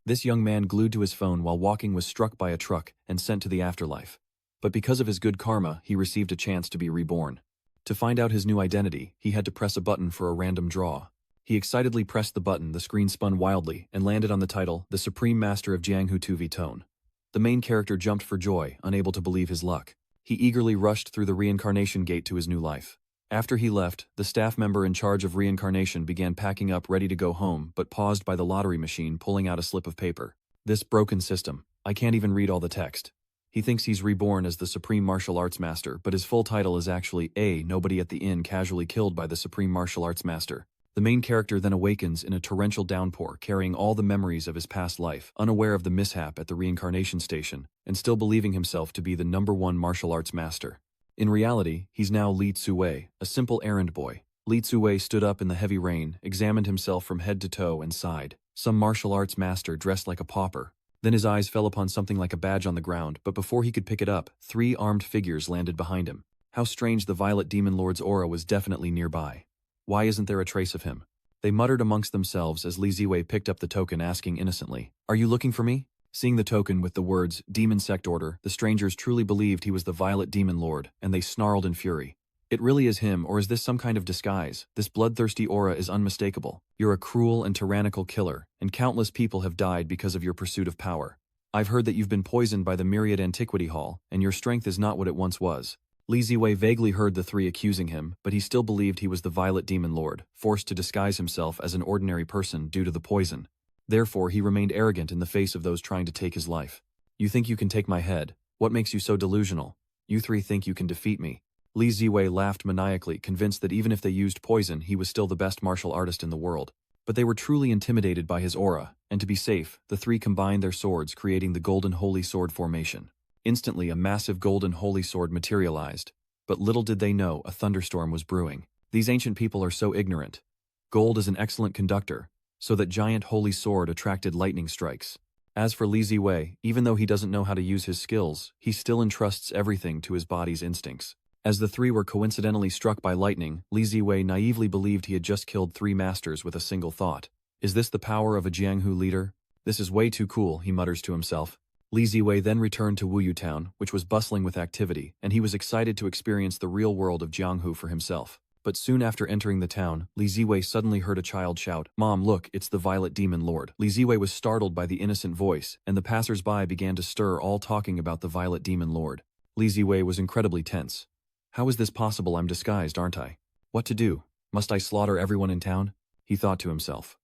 This young man glued to his phone while walking was struck by a truck and sent to the afterlife. But because of his good karma, he received a chance to be reborn. To find out his new identity, he had to press a button for a random draw. He excitedly pressed the button, the screen spun wildly, and landed on the title, The Supreme Master of Jianghu Tuvi Tone. The main character jumped for joy, unable to believe his luck. He eagerly rushed through the reincarnation gate to his new life. After he left, the staff member in charge of reincarnation began packing up ready to go home but paused by the lottery machine pulling out a slip of paper. This broken system. I can't even read all the text. He thinks he's reborn as the Supreme Martial Arts Master, but his full title is actually Nobody at the Inn casually killed by the Supreme Martial Arts Master. The main character then awakens in a torrential downpour carrying all the memories of his past life, unaware of the mishap at the reincarnation station, and still believing himself to be the #1 martial arts master. In reality, he's now Li Tsuwei, a simple errand boy. Li Tsuwei stood up in the heavy rain, examined himself from head to toe and sighed. Some martial arts master dressed like a pauper. Then his eyes fell upon something like a badge on the ground, but before he could pick it up, 3 armed figures landed behind him. How strange, the Violet Demon Lord's aura was definitely nearby. Why isn't there a trace of him? They muttered amongst themselves as Li Ziwei picked up the token, asking innocently, "Are you looking for me?" Seeing the token with the words, Demon Sect Order, the strangers truly believed he was the Violet Demon Lord, and they snarled in fury. It really is him, or is this some kind of disguise? This bloodthirsty aura is unmistakable. You're a cruel and tyrannical killer, and countless people have died because of your pursuit of power. I've heard that you've been poisoned by the Myriad Antiquity Hall, and your strength is not what it once was. Li Ziwei vaguely heard the 3 accusing him, but he still believed he was the Violet Demon Lord, forced to disguise himself as an ordinary person due to the poison. Therefore, he remained arrogant in the face of those trying to take his life. You think you can take my head? What makes you so delusional? You 3 think you can defeat me? Li Ziwei laughed maniacally, convinced that even if they used poison, he was still the best martial artist in the world. But they were truly intimidated by his aura, and to be safe, the 3 combined their swords, creating the Golden Holy Sword formation. Instantly, a massive golden holy sword materialized. But little did they know, a thunderstorm was brewing. These ancient people are so ignorant. Gold is an excellent conductor, so that giant holy sword attracted lightning strikes. As for Li Ziwei, even though he doesn't know how to use his skills, he still entrusts everything to his body's instincts. As the 3 were coincidentally struck by lightning, Li Ziwei naively believed he had just killed 3 masters with a single thought. Is this the power of a Jianghu leader? This is way too cool, he mutters to himself. Li Ziwei then returned to Wuyu Town, which was bustling with activity, and he was excited to experience the real world of Jianghu for himself. But soon after entering the town, Li Ziwei suddenly heard a child shout, "Mom, look, it's the Violet Demon Lord." Li Ziwei was startled by the innocent voice, and the passers-by began to stir, all talking about the Violet Demon Lord. Li Ziwei was incredibly tense. How is this possible? I'm disguised, aren't I? What to do? Must I slaughter everyone in town? He thought to himself.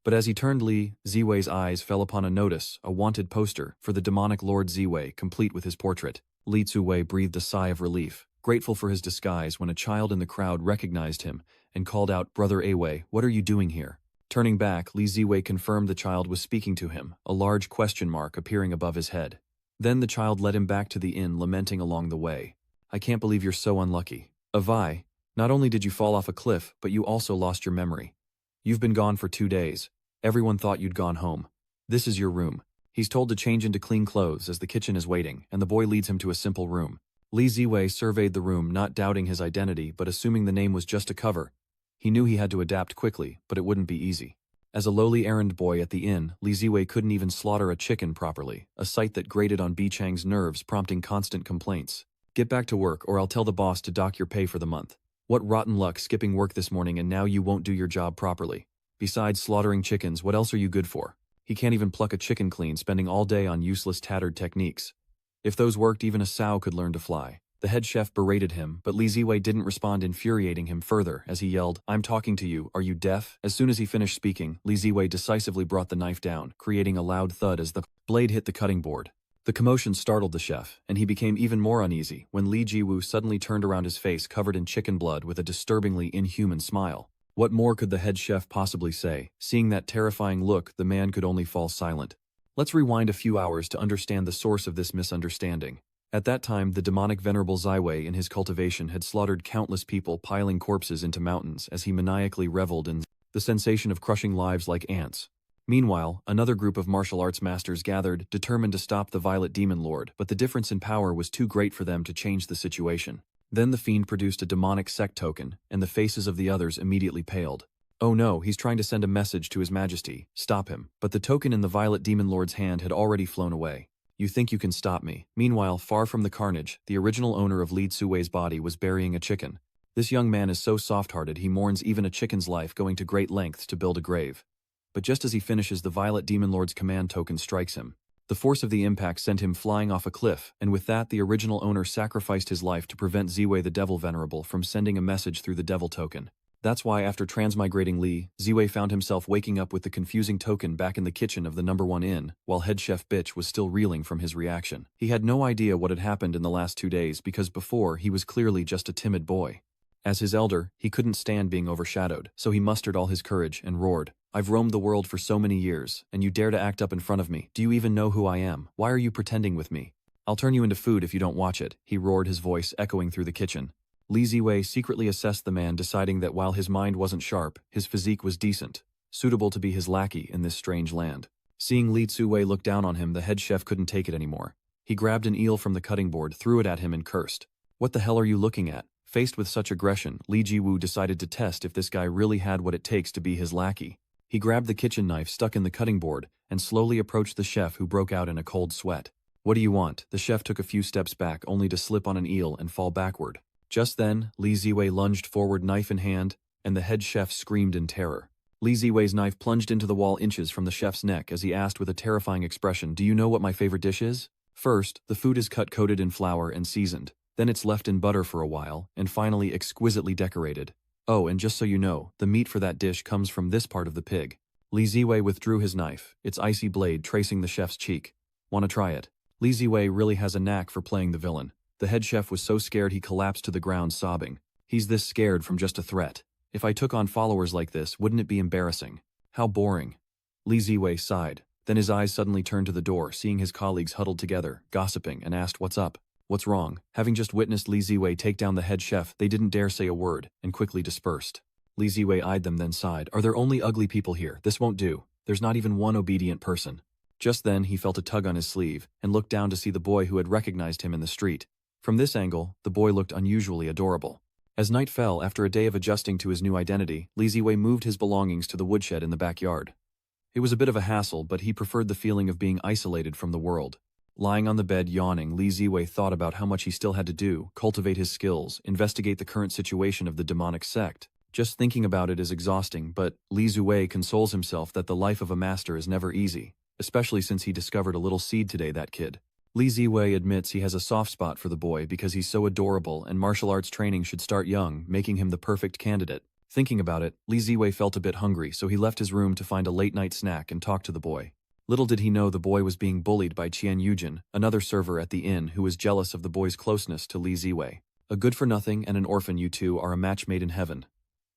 But as he turned, Li Ziwei's eyes fell upon a notice, a wanted poster, for the demonic Lord Ziwei, complete with his portrait. Li Ziwei breathed a sigh of relief, grateful for his disguise, when a child in the crowd recognized him and called out, "Brother Awei, what are you doing here?" Turning back, Li Ziwei confirmed the child was speaking to him, a large question mark appearing above his head. Then the child led him back to the inn, lamenting along the way. "I can't believe you're so unlucky. Avai, not only did you fall off a cliff, but you also lost your memory. You've been gone for 2 days. Everyone thought you'd gone home. This is your room." He's told to change into clean clothes as the kitchen is waiting, and the boy leads him to a simple room. Li Ziwei surveyed the room, not doubting his identity but assuming the name was just a cover. He knew he had to adapt quickly, but it wouldn't be easy. As a lowly errand boy at the inn, Li Ziwei couldn't even slaughter a chicken properly, a sight that grated on Bi Chang's nerves, prompting constant complaints. "Get back to work or I'll tell the boss to dock your pay for the month. What rotten luck skipping work this morning and now you won't do your job properly. Besides slaughtering chickens, what else are you good for?" He can't even pluck a chicken clean, spending all day on useless tattered techniques. If those worked, even a sow could learn to fly. The head chef berated him, but Li Ziwei didn't respond, infuriating him further as he yelled, "I'm talking to you, are you deaf?" As soon as he finished speaking, Li Ziwei decisively brought the knife down, creating a loud thud as the blade hit the cutting board. The commotion startled the chef, and he became even more uneasy when Li Jiwu suddenly turned around, his face covered in chicken blood with a disturbingly inhuman smile. What more could the head chef possibly say? Seeing that terrifying look, the man could only fall silent. Let's rewind a few hours to understand the source of this misunderstanding. At that time, the demonic Venerable Ziwei in his cultivation had slaughtered countless people, piling corpses into mountains as he maniacally reveled in the sensation of crushing lives like ants. Meanwhile, another group of martial arts masters gathered, determined to stop the Violet Demon Lord, but the difference in power was too great for them to change the situation. Then the fiend produced a demonic sect token, and the faces of the others immediately paled. Oh no, he's trying to send a message to His Majesty. Stop him. But the token in the Violet Demon Lord's hand had already flown away. You think you can stop me. Meanwhile, far from the carnage, the original owner of Li Tsuwei's body was burying a chicken. This young man is so soft-hearted he mourns even a chicken's life, going to great lengths to build a grave. But just as he finishes, the Violet Demon Lord's command token strikes him. The force of the impact sent him flying off a cliff, and with that the original owner sacrificed his life to prevent Ziwei the Devil Venerable from sending a message through the devil token. That's why after transmigrating Li, Ziwei found himself waking up with the confusing token back in the kitchen of the #1 inn, while head chef Bitch was still reeling from his reaction. He had no idea what had happened in the last 2 days because before he was clearly just a timid boy. As his elder, he couldn't stand being overshadowed, so he mustered all his courage and roared, "I've roamed the world for so many years, and you dare to act up in front of me. Do you even know who I am? Why are you pretending with me? I'll turn you into food if you don't watch it," he roared, his voice echoing through the kitchen. Li Ziwei secretly assessed the man, deciding that while his mind wasn't sharp, his physique was decent, suitable to be his lackey in this strange land. Seeing Li Tsuwei look down on him, the head chef couldn't take it anymore. He grabbed an eel from the cutting board, threw it at him and cursed. "What the hell are you looking at?" Faced with such aggression, Li Jiwu decided to test if this guy really had what it takes to be his lackey. He grabbed the kitchen knife stuck in the cutting board and slowly approached the chef, who broke out in a cold sweat. "What do you want?" The chef took a few steps back only to slip on an eel and fall backward. Just then, Li Ziwei lunged forward, knife in hand, and the head chef screamed in terror. Li Ziwei's knife plunged into the wall inches from the chef's neck as he asked with a terrifying expression, "Do you know what my favorite dish is? First, the food is cut coated in flour and seasoned. Then it's left in butter for a while, and finally exquisitely decorated. Oh, and just so you know, the meat for that dish comes from this part of the pig." Li Ziwei withdrew his knife, its icy blade tracing the chef's cheek. "Wanna try it?" Li Ziwei really has a knack for playing the villain. The head chef was so scared he collapsed to the ground sobbing. He's this scared from just a threat. If I took on followers like this, wouldn't it be embarrassing? How boring. Li Ziwei sighed. Then his eyes suddenly turned to the door, seeing his colleagues huddled together, gossiping, and asked, "What's up? What's wrong?" Having just witnessed Li Ziwei take down the head chef, they didn't dare say a word, and quickly dispersed. Li Ziwei eyed them, then sighed. "Are there only ugly people here? This won't do. There's not even one obedient person." Just then he felt a tug on his sleeve, and looked down to see the boy who had recognized him in the street. From this angle, the boy looked unusually adorable. As night fell, after a day of adjusting to his new identity, Li Ziwei moved his belongings to the woodshed in the backyard. It was a bit of a hassle, but he preferred the feeling of being isolated from the world. Lying on the bed yawning, Li Ziwei thought about how much he still had to do, cultivate his skills, investigate the current situation of the demonic sect. Just thinking about it is exhausting, but Li Ziwei consoles himself that the life of a master is never easy, especially since he discovered a little seed today, that kid. Li Ziwei admits he has a soft spot for the boy because he's so adorable, and martial arts training should start young, making him the perfect candidate. Thinking about it, Li Ziwei felt a bit hungry, so he left his room to find a late-night snack and talk to the boy. Little did he know the boy was being bullied by Qian Yujin, another server at the inn who was jealous of the boy's closeness to Li Ziwei. "A good-for-nothing and an orphan, you two are a match made in heaven.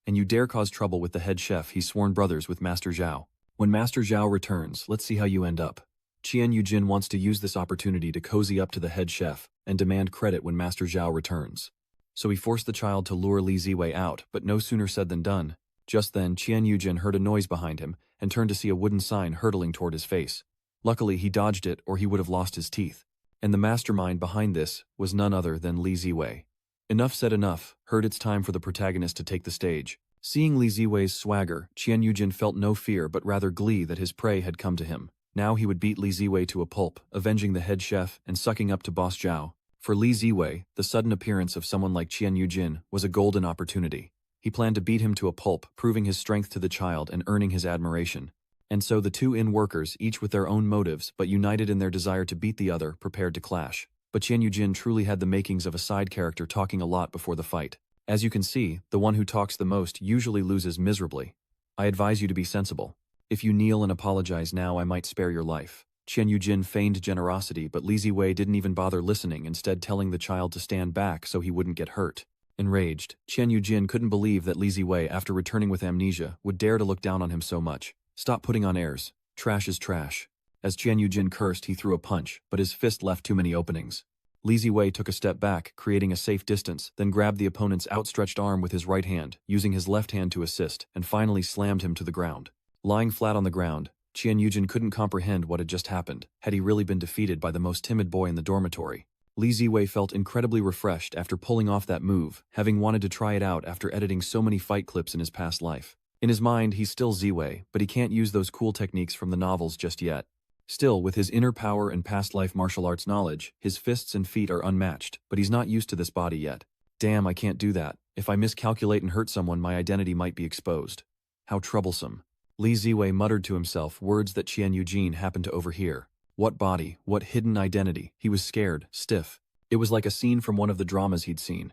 And you dare cause trouble with the head chef. He's sworn brothers with Master Zhao. When Master Zhao returns, let's see how you end up." Qian Yujin wants to use this opportunity to cozy up to the head chef and demand credit when Master Zhao returns. So he forced the child to lure Li Ziwei out, but no sooner said than done. Just then, Qian Yujin heard a noise behind him and turned to see a wooden sign hurtling toward his face. Luckily, he dodged it or he would have lost his teeth. And the mastermind behind this was none other than Li Ziwei. Enough said, enough. Heard it's time for the protagonist to take the stage. Seeing Li Ziwei's swagger, Qian Yujin felt no fear but rather glee that his prey had come to him. Now he would beat Li Ziwei to a pulp, avenging the head chef and sucking up to Boss Zhao. For Li Ziwei, the sudden appearance of someone like Qian Yujin was a golden opportunity. He planned to beat him to a pulp, proving his strength to the child and earning his admiration. And so the two inn workers, each with their own motives but united in their desire to beat the other, prepared to clash. But Qian Yujin truly had the makings of a side character, talking a lot before the fight. As you can see, the one who talks the most usually loses miserably. I advise you to be sensible. If you kneel and apologize now, I might spare your life. Qian Yujin feigned generosity, but Li Ziwei didn't even bother listening, instead telling the child to stand back so he wouldn't get hurt. Enraged, Qian Yujin couldn't believe that Li Ziwei, after returning with amnesia, would dare to look down on him so much. "Stop putting on airs. Trash is trash." As Qian Yujin cursed, he threw a punch, but his fist left too many openings. Li Ziwei took a step back, creating a safe distance, then grabbed the opponent's outstretched arm with his right hand, using his left hand to assist, and finally slammed him to the ground. Lying flat on the ground, Qian Yujin couldn't comprehend what had just happened. Had he really been defeated by the most timid boy in the dormitory? Li Ziwei felt incredibly refreshed after pulling off that move, having wanted to try it out after editing so many fight clips in his past life. In his mind, he's still Ziwei, but he can't use those cool techniques from the novels just yet. Still, with his inner power and past life martial arts knowledge, his fists and feet are unmatched, but he's not used to this body yet. Damn, I can't do that. If I miscalculate and hurt someone, my identity might be exposed. How troublesome. Li Ziwei muttered to himself, words that Qian Yujin happened to overhear. What body, what hidden identity? He was scared, stiff. It was like a scene from one of the dramas he'd seen.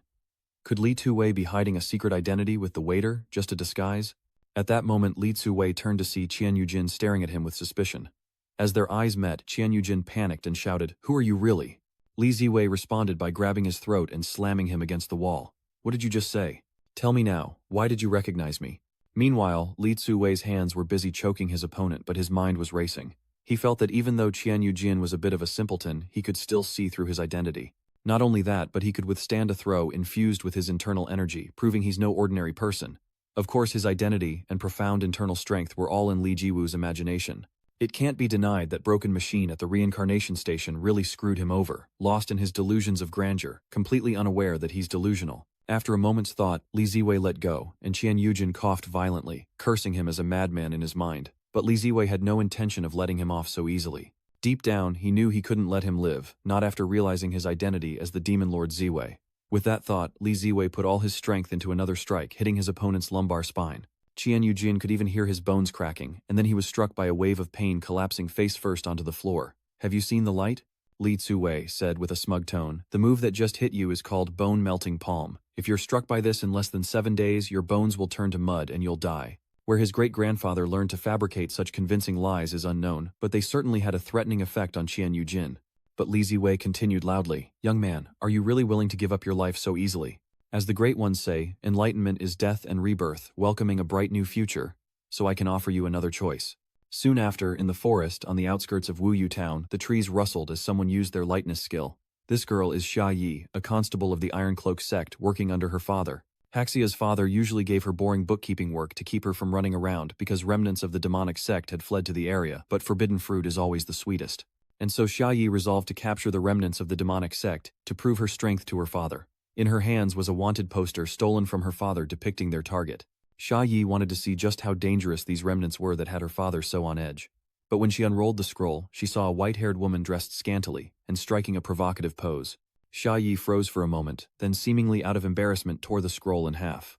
Could Li Tuwei be hiding a secret identity with the waiter, just a disguise? At that moment, Li Tuwei turned to see Qian Yujin staring at him with suspicion. As their eyes met, Qian Yujin panicked and shouted, "Who are you really?" Li Ziwei responded by grabbing his throat and slamming him against the wall. "What did you just say? Tell me now, why did you recognize me?" Meanwhile, Li Tuwei's hands were busy choking his opponent, but his mind was racing. He felt that even though Qian Yujin was a bit of a simpleton, he could still see through his identity. Not only that, but he could withstand a throw infused with his internal energy, proving he's no ordinary person. Of course, his identity and profound internal strength were all in Li Jiwu's imagination. It can't be denied that Broken Machine at the reincarnation station really screwed him over, lost in his delusions of grandeur, completely unaware that he's delusional. After a moment's thought, Li Ziwei let go, and Qian Yujin coughed violently, cursing him as a madman in his mind. But Li Ziwei had no intention of letting him off so easily. Deep down, he knew he couldn't let him live, not after realizing his identity as the Demon Lord Ziwei. With that thought, Li Ziwei put all his strength into another strike, hitting his opponent's lumbar spine. Qian Yujin could even hear his bones cracking, and then he was struck by a wave of pain, collapsing face first onto the floor. "Have you seen the light?" Li Tuwei said with a smug tone. "The move that just hit you is called Bone Melting Palm. If you're struck by this in less than 7 days, your bones will turn to mud and you'll die." Where his great-grandfather learned to fabricate such convincing lies is unknown, but they certainly had a threatening effect on Qian Yujin. But Li Ziwei continued loudly, "Young man, are you really willing to give up your life so easily? As the great ones say, enlightenment is death and rebirth, welcoming a bright new future. So I can offer you another choice." Soon after, in the forest on the outskirts of Wuyu town, the trees rustled as someone used their lightness skill. This girl is Xia Yi, a constable of the Iron Cloak sect working under her father. Haxia's father usually gave her boring bookkeeping work to keep her from running around because remnants of the demonic sect had fled to the area, but forbidden fruit is always the sweetest. And so Xia Yi resolved to capture the remnants of the demonic sect to prove her strength to her father. In her hands was a wanted poster stolen from her father depicting their target. Xia Yi wanted to see just how dangerous these remnants were that had her father so on edge. But when she unrolled the scroll, she saw a white-haired woman dressed scantily and striking a provocative pose. Xia Yi froze for a moment, then seemingly out of embarrassment tore the scroll in half.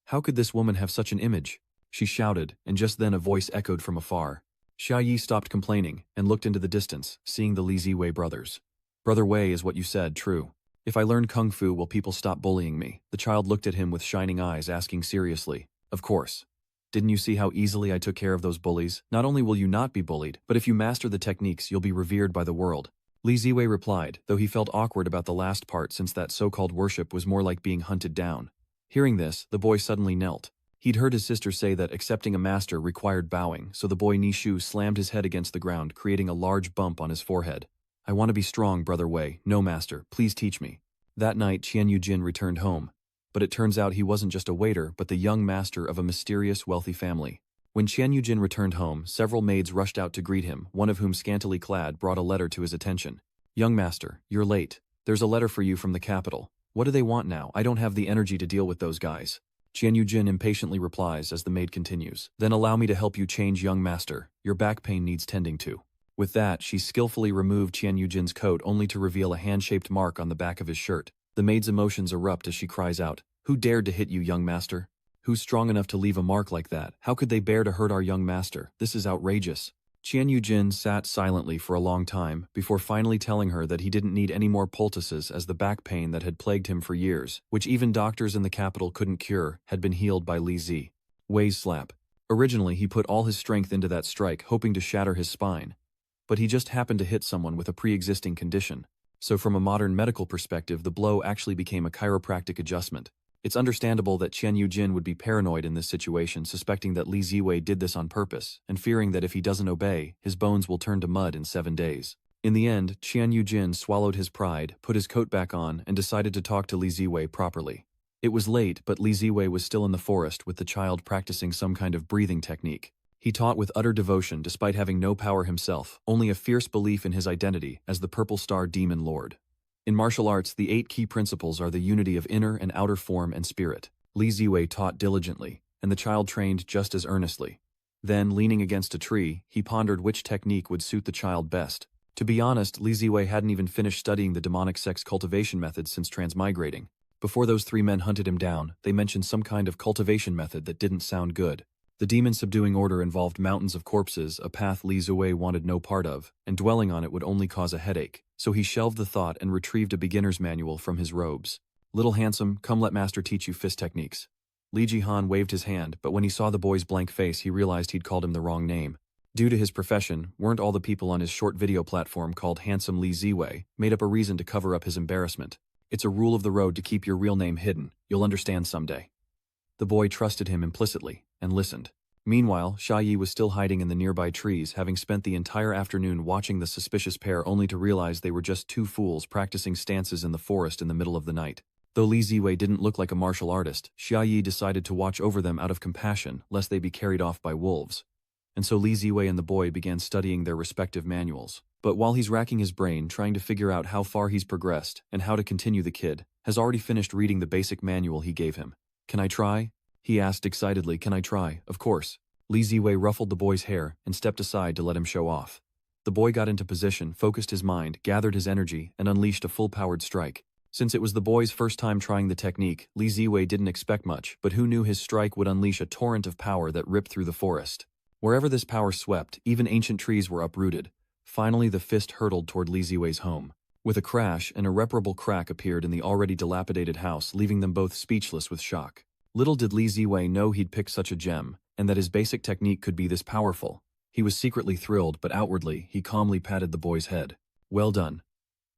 "How could this woman have such an image?" she shouted, and just then a voice echoed from afar. Xia Yi stopped complaining and looked into the distance, seeing the Li Ziwei brothers. "Brother Wei, is what you said true? If I learn kung fu, will people stop bullying me?" The child looked at him with shining eyes, asking seriously. "Of course. Didn't you see how easily I took care of those bullies? Not only will you not be bullied, but if you master the techniques, you'll be revered by the world." Li Ziwei replied, though he felt awkward about the last part since that so-called worship was more like being hunted down. Hearing this, the boy suddenly knelt. He'd heard his sister say that accepting a master required bowing, so the boy Nishu slammed his head against the ground, creating a large bump on his forehead. "I want to be strong, Brother Wei. No, master, please teach me." That night, Qian Yujin returned home. But it turns out he wasn't just a waiter, but the young master of a mysterious, wealthy family. When Qian Yujin returned home, several maids rushed out to greet him, one of whom, scantily clad, brought a letter to his attention. "Young master, you're late. There's a letter for you from the capital." "What do they want now? I don't have the energy to deal with those guys." Qian Yujin impatiently replies as the maid continues. "Then allow me to help you change, young master. Your back pain needs tending to." With that, she skillfully removed Qian Yujin's coat only to reveal a hand-shaped mark on the back of his shirt. The maid's emotions erupt as she cries out, "Who dared to hit you, young master? Who's strong enough to leave a mark like that? How could they bear to hurt our young master? This is outrageous." Qian Yujin sat silently for a long time before finally telling her that he didn't need any more poultices, as the back pain that had plagued him for years, which even doctors in the capital couldn't cure, had been healed by Li Ziwei's slap. Originally, he put all his strength into that strike, hoping to shatter his spine. But he just happened to hit someone with a pre-existing condition. So from a modern medical perspective, the blow actually became a chiropractic adjustment. It's understandable that Qian Yujin would be paranoid in this situation, suspecting that Li Ziwei did this on purpose, and fearing that if he doesn't obey, his bones will turn to mud in 7 days. In the end, Qian Yujin swallowed his pride, put his coat back on, and decided to talk to Li Ziwei properly. It was late, but Li Ziwei was still in the forest with the child practicing some kind of breathing technique. He taught with utter devotion despite having no power himself, only a fierce belief in his identity as the Purple Star Demon Lord. In martial arts, the 8 key principles are the unity of inner and outer form and spirit. Li Ziwei taught diligently. and the child trained just as earnestly. Then, leaning against a tree, he pondered which technique would suit the child best. To be honest, Li Ziwei hadn't even finished studying the demonic sect's cultivation methods since transmigrating. Before those three men hunted him down, they mentioned some kind of cultivation method that didn't sound good. The demon-subduing order involved mountains of corpses, a path Li Ziwei wanted no part of, and dwelling on it would only cause a headache, so he shelved the thought and retrieved a beginner's manual from his robes. "Little handsome, come let master teach you fist techniques." Li Jihan waved his hand, but when he saw the boy's blank face he realized he'd called him the wrong name. Due to his profession, weren't all the people on his short video platform called Handsome Li Ziwei, made up a reason to cover up his embarrassment. "It's a rule of the road to keep your real name hidden, you'll understand someday." The boy trusted him implicitly, and listened. Meanwhile, Xia Yi was still hiding in the nearby trees, having spent the entire afternoon watching the suspicious pair only to realize they were just two fools practicing stances in the forest in the middle of the night. Though Li Ziwei didn't look like a martial artist, Xia Yi decided to watch over them out of compassion, lest they be carried off by wolves. And so Li Ziwei and the boy began studying their respective manuals. But while he's racking his brain trying to figure out how far he's progressed and how to continue, the kid has already finished reading the basic manual he gave him. "Can I try?" he asked excitedly. "Can I try?" "Of course." Li Ziwei ruffled the boy's hair and stepped aside to let him show off. The boy got into position, focused his mind, gathered his energy, and unleashed a full-powered strike. Since it was the boy's first time trying the technique, Li Ziwei didn't expect much, but who knew his strike would unleash a torrent of power that ripped through the forest. Wherever this power swept, even ancient trees were uprooted. Finally, the fist hurtled toward Li Ziwei's home. With a crash, an irreparable crack appeared in the already dilapidated house, leaving them both speechless with shock. Little did Li Ziwei know he'd picked such a gem, and that his basic technique could be this powerful. He was secretly thrilled, but outwardly, he calmly patted the boy's head. "Well done."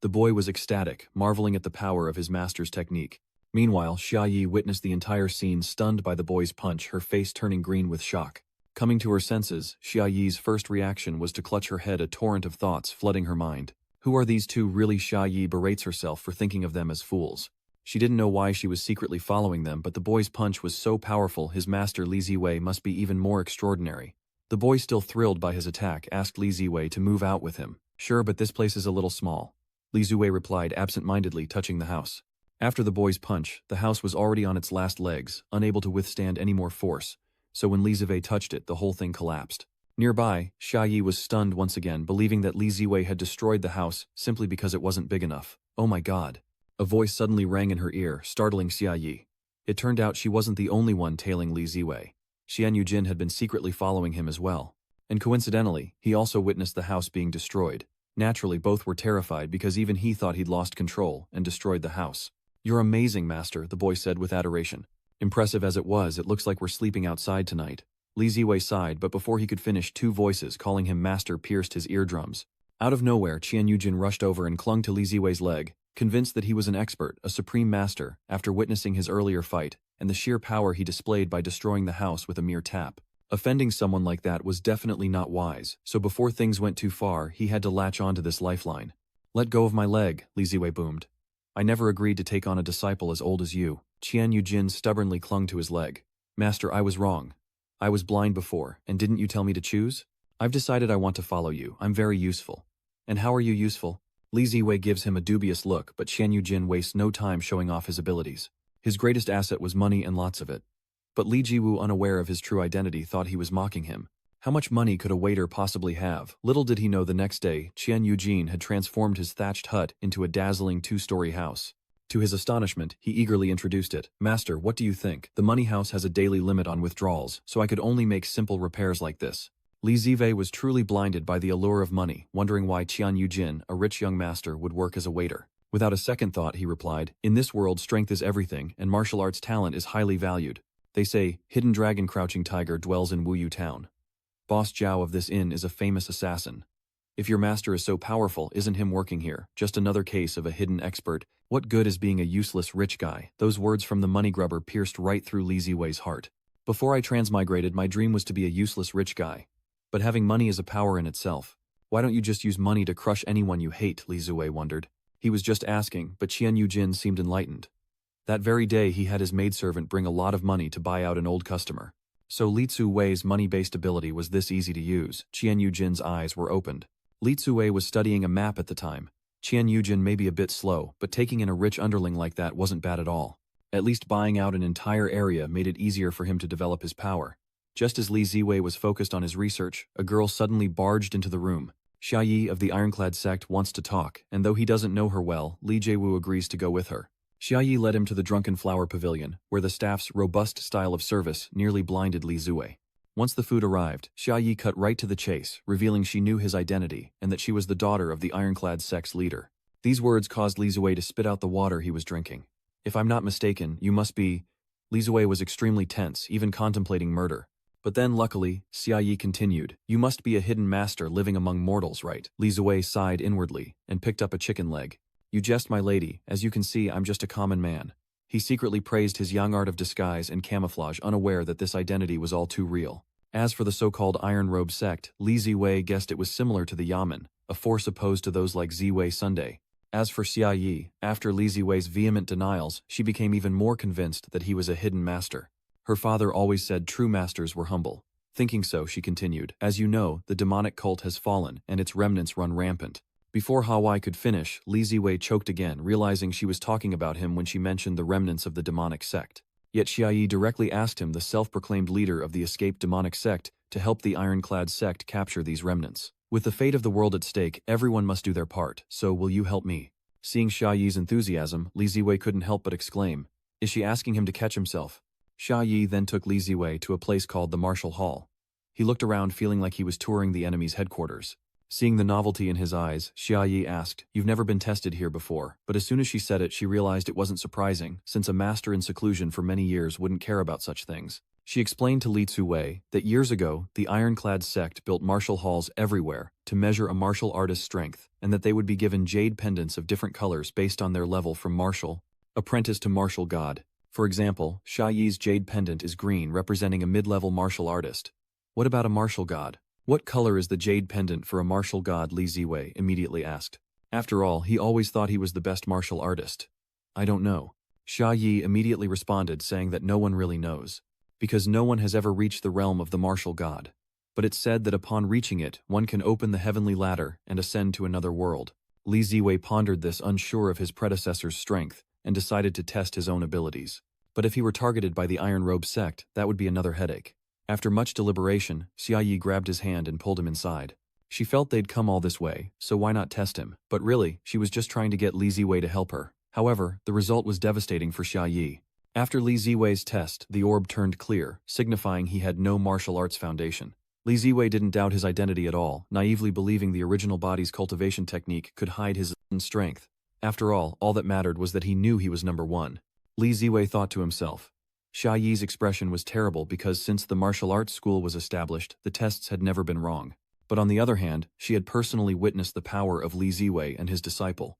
The boy was ecstatic, marveling at the power of his master's technique. Meanwhile, Xia Yi witnessed the entire scene, stunned by the boy's punch, her face turning green with shock. Coming to her senses, Xia Yi's first reaction was to clutch her head, a torrent of thoughts flooding her mind. Who are these two really? Xia Yi berates herself for thinking of them as fools. She didn't know why she was secretly following them, but the boy's punch was so powerful, his master Li Ziwei must be even more extraordinary. The boy, still thrilled by his attack, asked Li Ziwei to move out with him. "Sure, but this place is a little small," Li Ziwei replied absent-mindedly, touching the house. After the boy's punch, the house was already on its last legs, unable to withstand any more force, so when Li Ziwei touched it, the whole thing collapsed. Nearby, Xia Yi was stunned once again, believing that Li Ziwei had destroyed the house simply because it wasn't big enough. "Oh my god." A voice suddenly rang in her ear, startling Xia Yi. It turned out she wasn't the only one tailing Li Ziwei. Xian Yujin had been secretly following him as well. And coincidentally, he also witnessed the house being destroyed. Naturally, both were terrified because even he thought he'd lost control and destroyed the house. "You're amazing, master," the boy said with adoration. Impressive as it was, it looks like we're sleeping outside tonight. Li Ziwei sighed, but before he could finish, two voices calling him master pierced his eardrums. Out of nowhere, Qian Yujin rushed over and clung to Li Ziwei's leg, convinced that he was an expert, a supreme master, after witnessing his earlier fight, and the sheer power he displayed by destroying the house with a mere tap. Offending someone like that was definitely not wise, so before things went too far, he had to latch onto this lifeline. "Let go of my leg," Li Ziwei boomed. "I never agreed to take on a disciple as old as you." Qian Yujin stubbornly clung to his leg. "Master, I was wrong. I was blind before, and didn't you tell me to choose? I've decided I want to follow you. I'm very useful." "And how are you useful?" Li Ziwei gives him a dubious look, but Qian Yujin wastes no time showing off his abilities. His greatest asset was money, and lots of it. But Li Jiwu, unaware of his true identity, thought he was mocking him. How much money could a waiter possibly have? Little did he know the next day, Qian Yujin had transformed his thatched hut into a dazzling two-story house. To his astonishment, he eagerly introduced it. "Master, what do you think? The money house has a daily limit on withdrawals, so I could only make simple repairs like this." Li Ziwei was truly blinded by the allure of money, wondering why Qian Yujin, a rich young master, would work as a waiter. Without a second thought, he replied, "In this world, strength is everything, and martial arts talent is highly valued. They say, hidden dragon crouching tiger dwells in Wuyu town. Boss Zhao of this inn is a famous assassin. If your master is so powerful, isn't him working here just another case of a hidden expert? What good is being a useless rich guy?" Those words from the money grubber pierced right through Li Ziwei's heart. "Before I transmigrated, my dream was to be a useless rich guy. But having money is a power in itself. Why don't you just use money to crush anyone you hate?" Li Ziwei wondered. He was just asking, but Qian Yujin seemed enlightened. That very day he had his maidservant bring a lot of money to buy out an old customer. So Li Ziwei's money-based ability was this easy to use. Qian Yujin's eyes were opened. Li Ziwei was studying a map at the time. Qian Yujin may be a bit slow, but taking in a rich underling like that wasn't bad at all. At least buying out an entire area made it easier for him to develop his power. Just as Li Ziwei was focused on his research, a girl suddenly barged into the room. Xia Yi of the Ironclad sect wants to talk, and though he doesn't know her well, Li Jiewu agrees to go with her. Xia Yi led him to the Drunken Flower Pavilion, where the staff's robust style of service nearly blinded Li Ziwei. Once the food arrived, Xia Yi cut right to the chase, revealing she knew his identity and that she was the daughter of the Ironclad sect's leader. These words caused Li Ziwei to spit out the water he was drinking. "If I'm not mistaken, you must be..." Li Ziwei was extremely tense, even contemplating murder. But then, luckily, Xia Yi continued, "You must be a hidden master living among mortals, right?" Li Ziwei sighed inwardly and picked up a chicken leg. "You jest, my lady, as you can see I'm just a common man." He secretly praised his young art of disguise and camouflage, unaware that this identity was all too real. As for the so-called Iron Robe sect, Li Ziwei guessed it was similar to the Yamen, a force opposed to those like Ziwei Sunday. As for Xia Yi, after Li Ziwei's vehement denials, she became even more convinced that he was a hidden master. Her father always said true masters were humble. Thinking so, she continued, "As you know, the demonic cult has fallen, and its remnants run rampant." Before Hawai could finish, Li Ziwei choked again, realizing she was talking about him when she mentioned the remnants of the demonic sect. Yet Xia Yi directly asked him, the self-proclaimed leader of the escaped demonic sect, to help the Ironclad sect capture these remnants. With the fate of the world at stake, everyone must do their part, so will you help me? Seeing Xia Yi's enthusiasm, Li Ziwei couldn't help but exclaim, "Is she asking him to catch himself?" Xia Yi then took Li Ziwei to a place called the Martial Hall. He looked around feeling like he was touring the enemy's headquarters. Seeing the novelty in his eyes, Xia Yi asked, "You've never been tested here before," but as soon as she said it she realized it wasn't surprising, since a master in seclusion for many years wouldn't care about such things. She explained to Li Ziwei that years ago, the Ironclad sect built martial halls everywhere to measure a martial artist's strength, and that they would be given jade pendants of different colors based on their level from martial apprentice to martial god. For example, Xia Yi's jade pendant is green, representing a mid-level martial artist. What about a martial god? What color is the jade pendant for a martial god? Li Ziwei immediately asked. After all, he always thought he was the best martial artist. "I don't know." Xia Yi immediately responded, saying that no one really knows, because no one has ever reached the realm of the martial god. But it's said that upon reaching it, one can open the heavenly ladder and ascend to another world. Li Ziwei pondered this, unsure of his predecessor's strength, and decided to test his own abilities. But if he were targeted by the Iron Robe sect, that would be another headache. After much deliberation, Xia Yi grabbed his hand and pulled him inside. She felt they'd come all this way, so why not test him? But really, she was just trying to get Li Ziwei to help her. However, the result was devastating for Xia Yi. After Li Ziwei's test, the orb turned clear, signifying he had no martial arts foundation. Li Ziwei didn't doubt his identity at all, naively believing the original body's cultivation technique could hide his strength. After all that mattered was that he knew he was number one. Li Ziwei thought to himself. Xia Yi's expression was terrible because since the martial arts school was established, the tests had never been wrong. But on the other hand, she had personally witnessed the power of Li Ziwei and his disciple.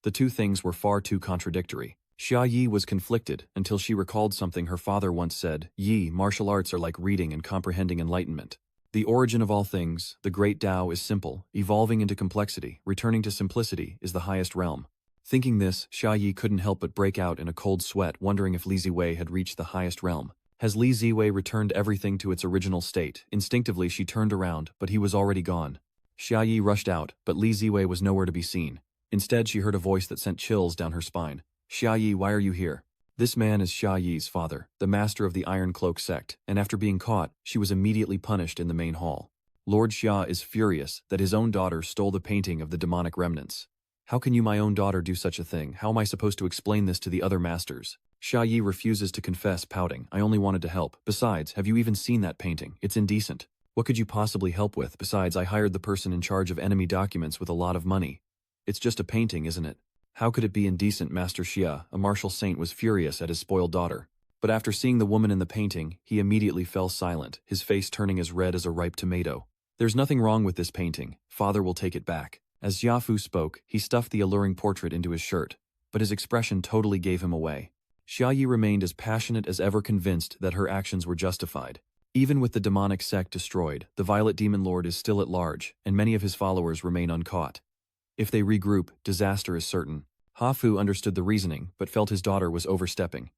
The two things were far too contradictory. Xia Yi was conflicted until she recalled something her father once said, "Yi, martial arts are like reading and comprehending enlightenment. The origin of all things, the great Tao, is simple, evolving into complexity, returning to simplicity is the highest realm." Thinking this, Xia Yi couldn't help but break out in a cold sweat, wondering if Li Ziwei had reached the highest realm. Has Li Ziwei returned everything to its original state? Instinctively she turned around, but he was already gone. Xia Yi rushed out, but Li Ziwei was nowhere to be seen. Instead she heard a voice that sent chills down her spine. "Xia Yi, why are you here?" This man is Xia Yi's father, the master of the Iron Cloak sect, and after being caught, she was immediately punished in the main hall. Lord Xia is furious that his own daughter stole the painting of the demonic remnants. "How can you, my own daughter, do such a thing? How am I supposed to explain this to the other masters?" Xia Yi refuses to confess, pouting, "I only wanted to help. Besides, have you even seen that painting? It's indecent. What could you possibly help with? Besides, I hired the person in charge of enemy documents with a lot of money. It's just a painting, isn't it? How could it be indecent?" Master Xia, a martial saint, was furious at his spoiled daughter. But after seeing the woman in the painting, he immediately fell silent, his face turning as red as a ripe tomato. "There's nothing wrong with this painting. Father will take it back." As Jiafu spoke, he stuffed the alluring portrait into his shirt, but his expression totally gave him away. Xia Yi remained as passionate as ever, convinced that her actions were justified. Even with the demonic sect destroyed, the Violet Demon Lord is still at large, and many of his followers remain uncaught. If they regroup, disaster is certain. Hafu understood the reasoning, but felt his daughter was overstepping.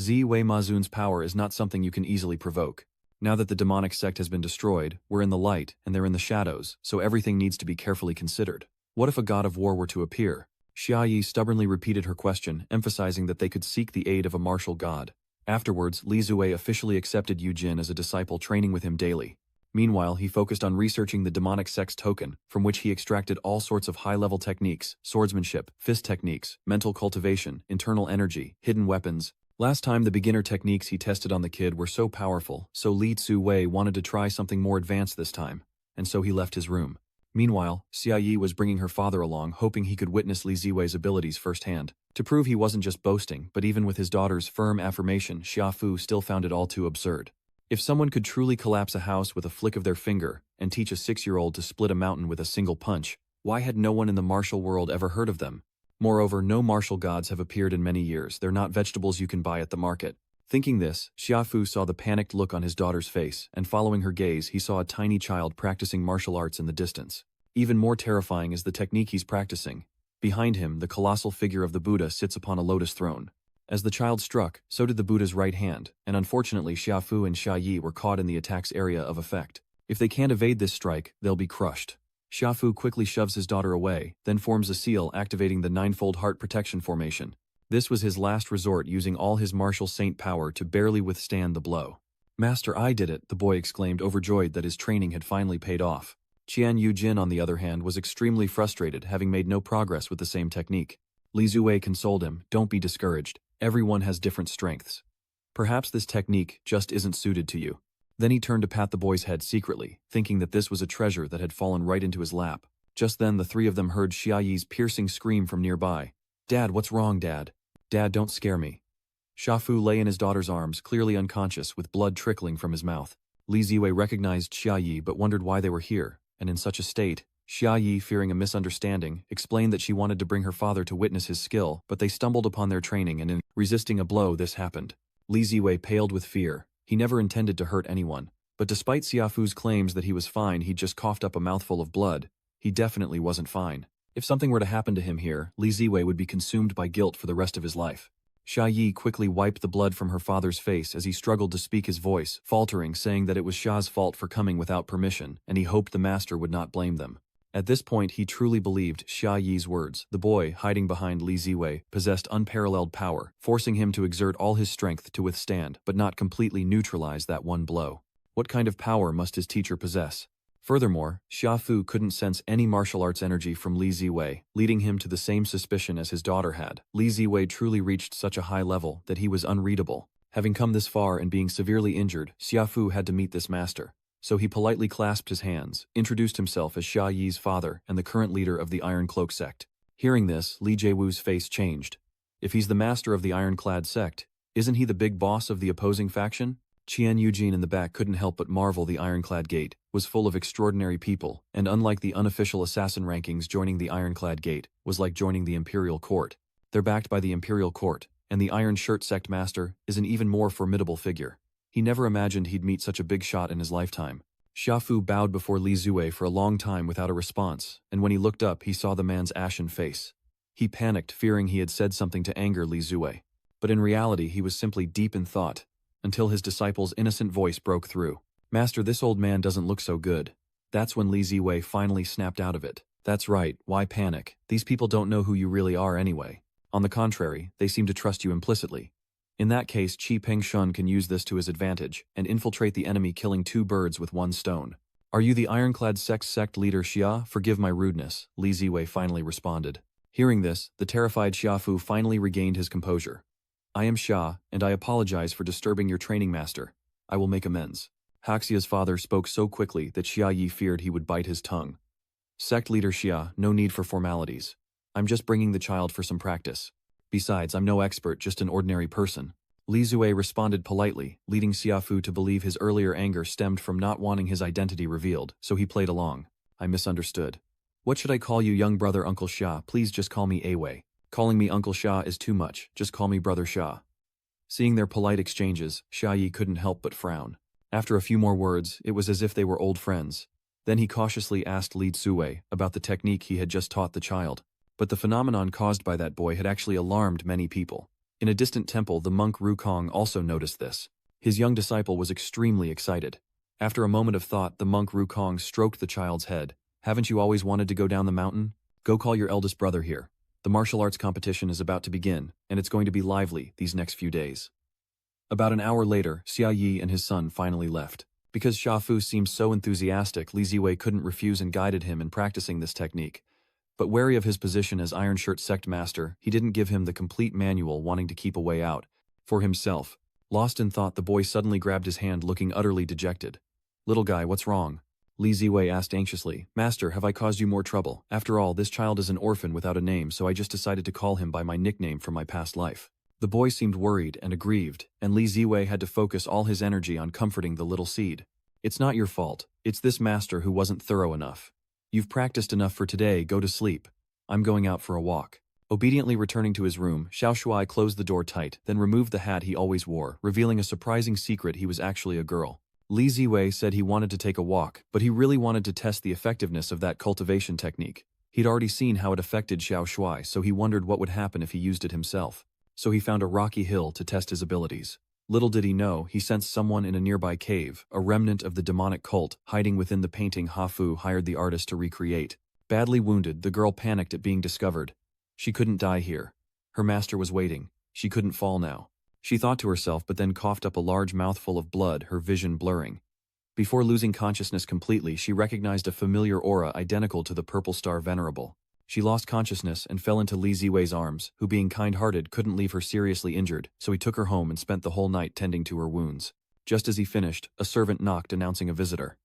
Zi Wei Mazun's power is not something you can easily provoke. Now that the demonic sect has been destroyed, we're in the light, and they're in the shadows, so everything needs to be carefully considered. What if a god of war were to appear? Xia Yi stubbornly repeated her question, emphasizing that they could seek the aid of a martial god. Afterwards, Li Zue officially accepted Yu Jin as a disciple, training with him daily. Meanwhile, he focused on researching the demonic sex token, from which he extracted all sorts of high-level techniques: swordsmanship, fist techniques, mental cultivation, internal energy, hidden weapons. Last time the beginner techniques he tested on the kid were so powerful, so Li Tzu-wei wanted to try something more advanced this time, and so he left his room. Meanwhile, Xia Yi was bringing her father along, hoping he could witness Li Ziwei's abilities firsthand. To prove he wasn't just boasting, but even with his daughter's firm affirmation, Xia Fu still found it all too absurd. If someone could truly collapse a house with a flick of their finger, and teach a 6-year-old to split a mountain with a single punch, why had no one in the martial world ever heard of them? Moreover, no martial gods have appeared in many years. They're not vegetables you can buy at the market. Thinking this, Xia Fu saw the panicked look on his daughter's face, and following her gaze he saw a tiny child practicing martial arts in the distance. Even more terrifying is the technique he's practicing. Behind him, the colossal figure of the Buddha sits upon a lotus throne. As the child struck, so did the Buddha's right hand, and unfortunately Xia Fu and Xia Yi were caught in the attack's area of effect. If they can't evade this strike, they'll be crushed. Xia Fu quickly shoves his daughter away, then forms a seal, activating the ninefold heart protection formation. This was his last resort, using all his martial saint power to barely withstand the blow. "Master, I did it," the boy exclaimed, overjoyed that his training had finally paid off. Qian Yu Jin, on the other hand, was extremely frustrated, having made no progress with the same technique. Li Zuwei consoled him, "Don't be discouraged. Everyone has different strengths. Perhaps this technique just isn't suited to you." Then he turned to pat the boy's head secretly, thinking that this was a treasure that had fallen right into his lap. Just then the three of them heard Xia Yi's piercing scream from nearby. "Dad, what's wrong, Dad? Dad, don't scare me." Xia Fu lay in his daughter's arms, clearly unconscious, with blood trickling from his mouth. Li Ziwei recognized Xia Yi but wondered why they were here, and in such a state. Xia Yi, fearing a misunderstanding, explained that she wanted to bring her father to witness his skill, but they stumbled upon their training, and in resisting a blow, this happened. Li Ziwei paled with fear. He never intended to hurt anyone, but despite Xia Fu's claims that he was fine, he'd just coughed up a mouthful of blood. He definitely wasn't fine. If something were to happen to him here, Li Ziwei would be consumed by guilt for the rest of his life. Xia Yi quickly wiped the blood from her father's face as he struggled to speak, his voice faltering, saying that it was Xia's fault for coming without permission, and he hoped the master would not blame them. At this point, he truly believed Xia Yi's words. The boy, hiding behind Li Ziwei, possessed unparalleled power, forcing him to exert all his strength to withstand, but not completely neutralize that one blow. What kind of power must his teacher possess? Furthermore, Xia Fu couldn't sense any martial arts energy from Li Ziwei, leading him to the same suspicion as his daughter had. Li Ziwei truly reached such a high level that he was unreadable. Having come this far and being severely injured, Xia Fu had to meet this master. So he politely clasped his hands, introduced himself as Xia Yi's father and the current leader of the Iron Cloak sect. Hearing this, Li Jiewu's face changed. If he's the master of the Ironclad sect, isn't he the big boss of the opposing faction? Qian Eugene in the back couldn't help but marvel. The Ironclad Gate was full of extraordinary people, and unlike the unofficial assassin rankings, joining the Ironclad Gate was like joining the Imperial Court. They're backed by the Imperial Court, and the Iron Shirt sect master is an even more formidable figure. He never imagined he'd meet such a big shot in his lifetime. Xia Fu bowed before Li Zue for a long time without a response, and when he looked up he saw the man's ashen face. He panicked, fearing he had said something to anger Li Zue. But in reality he was simply deep in thought, until his disciple's innocent voice broke through. "Master, this old man doesn't look so good." That's when Li Ziwei finally snapped out of it. "That's right, why panic? These people don't know who you really are anyway. On the contrary, they seem to trust you implicitly. In that case, Qi Pengshun can use this to his advantage and infiltrate the enemy, killing two birds with one stone." "Are you the Ironclad sect leader Xia? Forgive my rudeness," Li Ziwei finally responded. Hearing this, the terrified Xia Fu finally regained his composure. "I am Xia, and I apologize for disturbing your training, master. I will make amends." Haxia's father spoke so quickly that Xia Yi feared he would bite his tongue. "Sect leader Xia, no need for formalities. I'm just bringing the child for some practice. Besides, I'm no expert, just an ordinary person." Li Zue responded politely, leading Xia Fu to believe his earlier anger stemmed from not wanting his identity revealed, so he played along. "I misunderstood. What should I call you, young brother Uncle Xia? Please just call me Awei. Calling me Uncle Xia is too much, just call me Brother Xia." Seeing their polite exchanges, Xia Yi couldn't help but frown. After a few more words, it was as if they were old friends. Then he cautiously asked Li Zue about the technique he had just taught the child. But the phenomenon caused by that boy had actually alarmed many people. In a distant temple, the monk Rukong also noticed this. His young disciple was extremely excited. After a moment of thought, the monk Rukong stroked the child's head. "Haven't you always wanted to go down the mountain? Go call your eldest brother here." The martial arts competition is about to begin, and it's going to be lively these next few days. About an hour later, Xia Yi and his son finally left. Because Xia Fu seemed so enthusiastic, Li Ziwei couldn't refuse and guided him in practicing this technique. But wary of his position as Iron Shirt sect master, he didn't give him the complete manual, wanting to keep a way out for himself. Lost in thought, the boy suddenly grabbed his hand, looking utterly dejected. "Little guy, what's wrong?" Li Ziwei asked anxiously. "Master, have I caused you more trouble? After all, this child is an orphan without a name, so I just decided to call him by my nickname from my past life." The boy seemed worried and aggrieved, and Li Ziwei had to focus all his energy on comforting the little seed. "It's not your fault. It's this master who wasn't thorough enough. You've practiced enough for today, go to sleep. I'm going out for a walk." Obediently returning to his room, Xiao Shuai closed the door tight, then removed the hat he always wore, revealing a surprising secret: he was actually a girl. Li Ziwei said he wanted to take a walk, but he really wanted to test the effectiveness of that cultivation technique. He'd already seen how it affected Xiao Shuai, so he wondered what would happen if he used it himself. So he found a rocky hill to test his abilities. Little did he know, he sensed someone in a nearby cave, a remnant of the demonic cult, hiding within the painting Ha Fu hired the artist to recreate. Badly wounded, the girl panicked at being discovered. She couldn't die here. Her master was waiting. She couldn't fall now. She thought to herself, but then coughed up a large mouthful of blood, her vision blurring. Before losing consciousness completely, she recognized a familiar aura identical to the Purple Star Venerable. She lost consciousness and fell into Li Ziwei's arms, who, being kind-hearted, couldn't leave her seriously injured, so he took her home and spent the whole night tending to her wounds. Just as he finished, a servant knocked, announcing a visitor.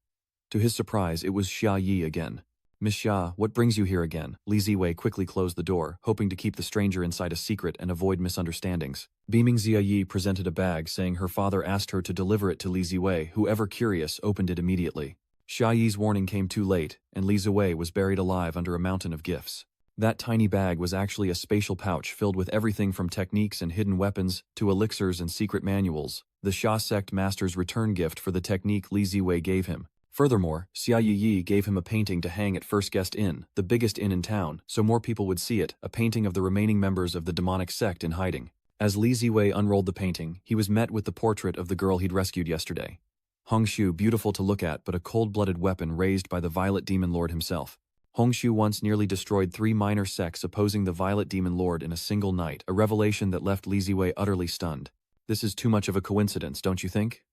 To his surprise, it was Xia Yi again. "Miss Xia, what brings you here again?" Li Ziwei quickly closed the door, hoping to keep the stranger inside a secret and avoid misunderstandings. Beaming, Xia Yi presented a bag, saying her father asked her to deliver it to Li Ziwei, who, ever curious, opened it immediately. Xia Yi's warning came too late, and Li Ziwei was buried alive under a mountain of gifts. That tiny bag was actually a spatial pouch filled with everything from techniques and hidden weapons to elixirs and secret manuals, the Xia sect master's return gift for the technique Li Ziwei gave him. Furthermore, Xia Yi gave him a painting to hang at First Guest Inn, the biggest inn in town, so more people would see it, a painting of the remaining members of the demonic sect in hiding. As Li Ziwei unrolled the painting, he was met with the portrait of the girl he'd rescued yesterday. Hongshu, beautiful to look at, but a cold-blooded weapon raised by the Violet Demon Lord himself. Hongshu once nearly destroyed 3 minor sects opposing the Violet Demon Lord in a single night, a revelation that left Li Ziwei utterly stunned. This is too much of a coincidence, don't you think?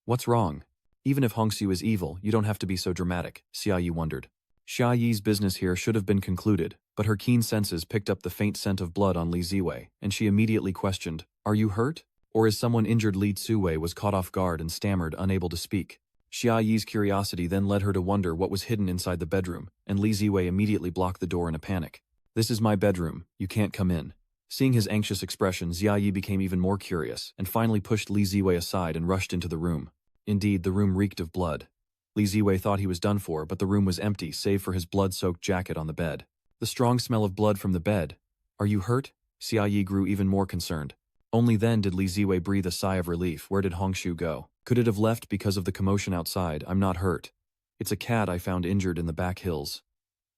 What's wrong? Even if Hongshu is evil, you don't have to be so dramatic, Xia Yi wondered. Xia Yi's business here should have been concluded, but her keen senses picked up the faint scent of blood on Li Ziwei, and she immediately questioned, "Are you hurt? Or is someone injured?" Li Ziwei was caught off guard and stammered, unable to speak. Xia Yi's curiosity then led her to wonder what was hidden inside the bedroom, and Li Ziwei immediately blocked the door in a panic. "This is my bedroom, you can't come in." Seeing his anxious expression, Xia Yi became even more curious, and finally pushed Li Ziwei aside and rushed into the room. Indeed, the room reeked of blood. Li Ziwei thought he was done for, but the room was empty save for his blood-soaked jacket on the bed. The strong smell of blood from the bed. "Are you hurt?" Xia Yi grew even more concerned. Only then did Li Ziwei breathe a sigh of relief. Where did Hongshu go? Could it have left because of the commotion outside? "I'm not hurt. It's a cat I found injured in the back hills.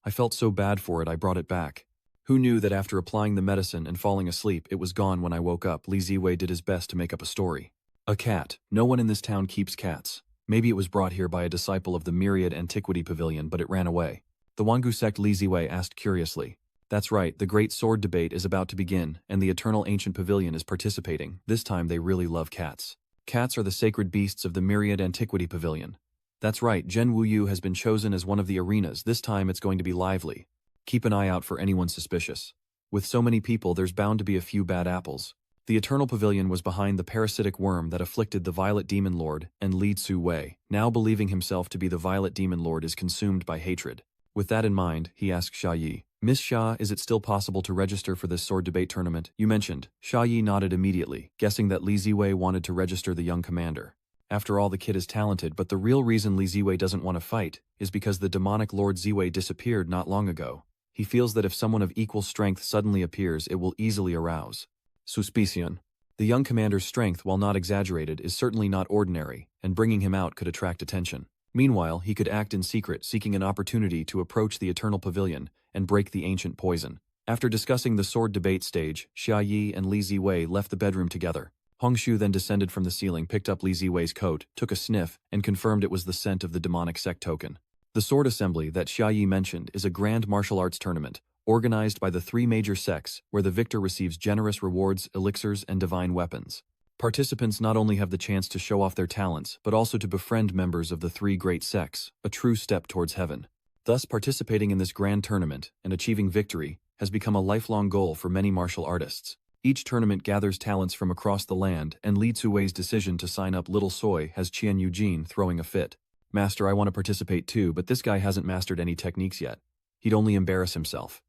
I felt so bad for it I brought it back." Who knew that after applying the medicine and falling asleep, it was gone when I woke up? Li Ziwei did his best to make up a story. "A cat. No one in this town keeps cats. Maybe it was brought here by a disciple of the Myriad Antiquity Pavilion, but it ran away." The Wangu sect, Li Ziwei asked curiously. "That's right, the great sword debate is about to begin, and the Eternal Ancient Pavilion is participating. This time they really love cats. Cats are the sacred beasts of the Myriad Antiquity Pavilion." "That's right, Zhen Wuyu has been chosen as one of the arenas. This time it's going to be lively. Keep an eye out for anyone suspicious. With so many people, there's bound to be a few bad apples." The Eternal Pavilion was behind the parasitic worm that afflicted the Violet Demon Lord, and Li Ziwei, now believing himself to be the Violet Demon Lord, is consumed by hatred. With that in mind, he asked Xia Yi, "Miss Xia, is it still possible to register for this sword debate tournament you mentioned?" Xia Yi nodded immediately, guessing that Li Ziwei wanted to register the young commander. After all, the kid is talented, but the real reason Li Ziwei doesn't want to fight is because the demonic Lord Ziwei disappeared not long ago. He feels that if someone of equal strength suddenly appears, it will easily arouse suspicion. The young commander's strength, while not exaggerated, is certainly not ordinary, and bringing him out could attract attention. Meanwhile, he could act in secret, seeking an opportunity to approach the Eternal Pavilion and break the ancient poison. After discussing the sword debate stage, Xia Yi and Li Ziwei left the bedroom together. Hongshu then descended from the ceiling, picked up Li Ziwei's coat, took a sniff, and confirmed it was the scent of the demonic sect token. The sword assembly that Xia Yi mentioned is a grand martial arts tournament, organized by the 3 major sects, where the victor receives generous rewards, elixirs, and divine weapons. Participants not only have the chance to show off their talents, but also to befriend members of the 3 great sects, a true step towards heaven. Thus, participating in this grand tournament and achieving victory has become a lifelong goal for many martial artists. Each tournament gathers talents from across the land, and Li Tsuwei's decision to sign up Little Soy has Qian Eugene throwing a fit. "Master, I want to participate too, but this guy hasn't mastered any techniques yet. He'd only embarrass himself."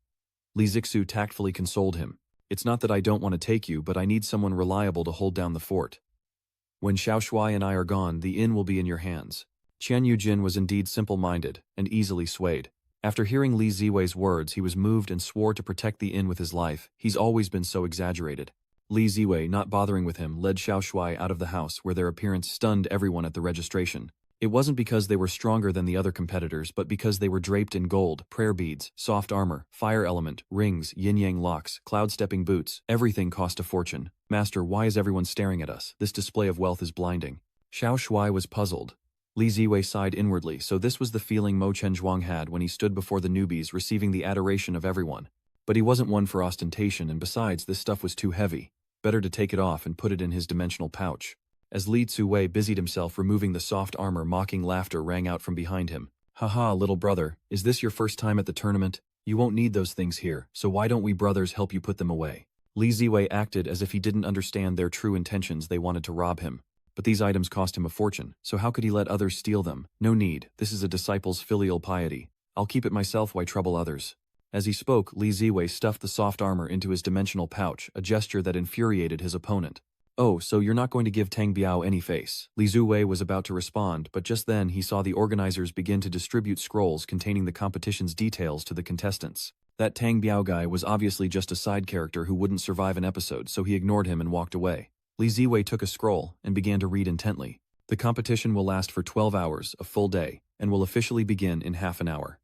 Li Zixu tactfully consoled him. "It's not that I don't want to take you, but I need someone reliable to hold down the fort. When Xiao Shuai and I are gone, the inn will be in your hands." Qian Yujin was indeed simple-minded and easily swayed. After hearing Li Ziwei's words, he was moved and swore to protect the inn with his life. He's always been so exaggerated. Li Ziwei, not bothering with him, led Xiao Shuai out of the house, where their appearance stunned everyone at the registration. It wasn't because they were stronger than the other competitors, but because they were draped in gold, prayer beads, soft armor, fire element, rings, yin-yang locks, cloud-stepping boots. Everything cost a fortune. "Master, why is everyone staring at us? This display of wealth is blinding." Xiao Shuai was puzzled. Li Ziwei sighed inwardly, so this was the feeling Mo Chenzhuang had when he stood before the newbies, receiving the adoration of everyone. But he wasn't one for ostentation, and besides, this stuff was too heavy. Better to take it off and put it in his dimensional pouch. As Li Tsuwei busied himself removing the soft armor, mocking laughter rang out from behind him. "Haha, little brother, is this your first time at the tournament? You won't need those things here, so why don't we brothers help you put them away?" Li Ziwei acted as if he didn't understand their true intentions. They wanted to rob him. But these items cost him a fortune, so how could he let others steal them? "No need, this is a disciple's filial piety. I'll keep it myself, why trouble others?" As he spoke, Li Ziwei stuffed the soft armor into his dimensional pouch, a gesture that infuriated his opponent. "Oh, so you're not going to give Tang Biao any face?" Li Ziwei was about to respond, but just then he saw the organizers begin to distribute scrolls containing the competition's details to the contestants. That Tang Biao guy was obviously just a side character who wouldn't survive an episode, so he ignored him and walked away. Li Ziwei took a scroll and began to read intently. "The competition will last for 12 hours, a full day, and will officially begin in half an hour."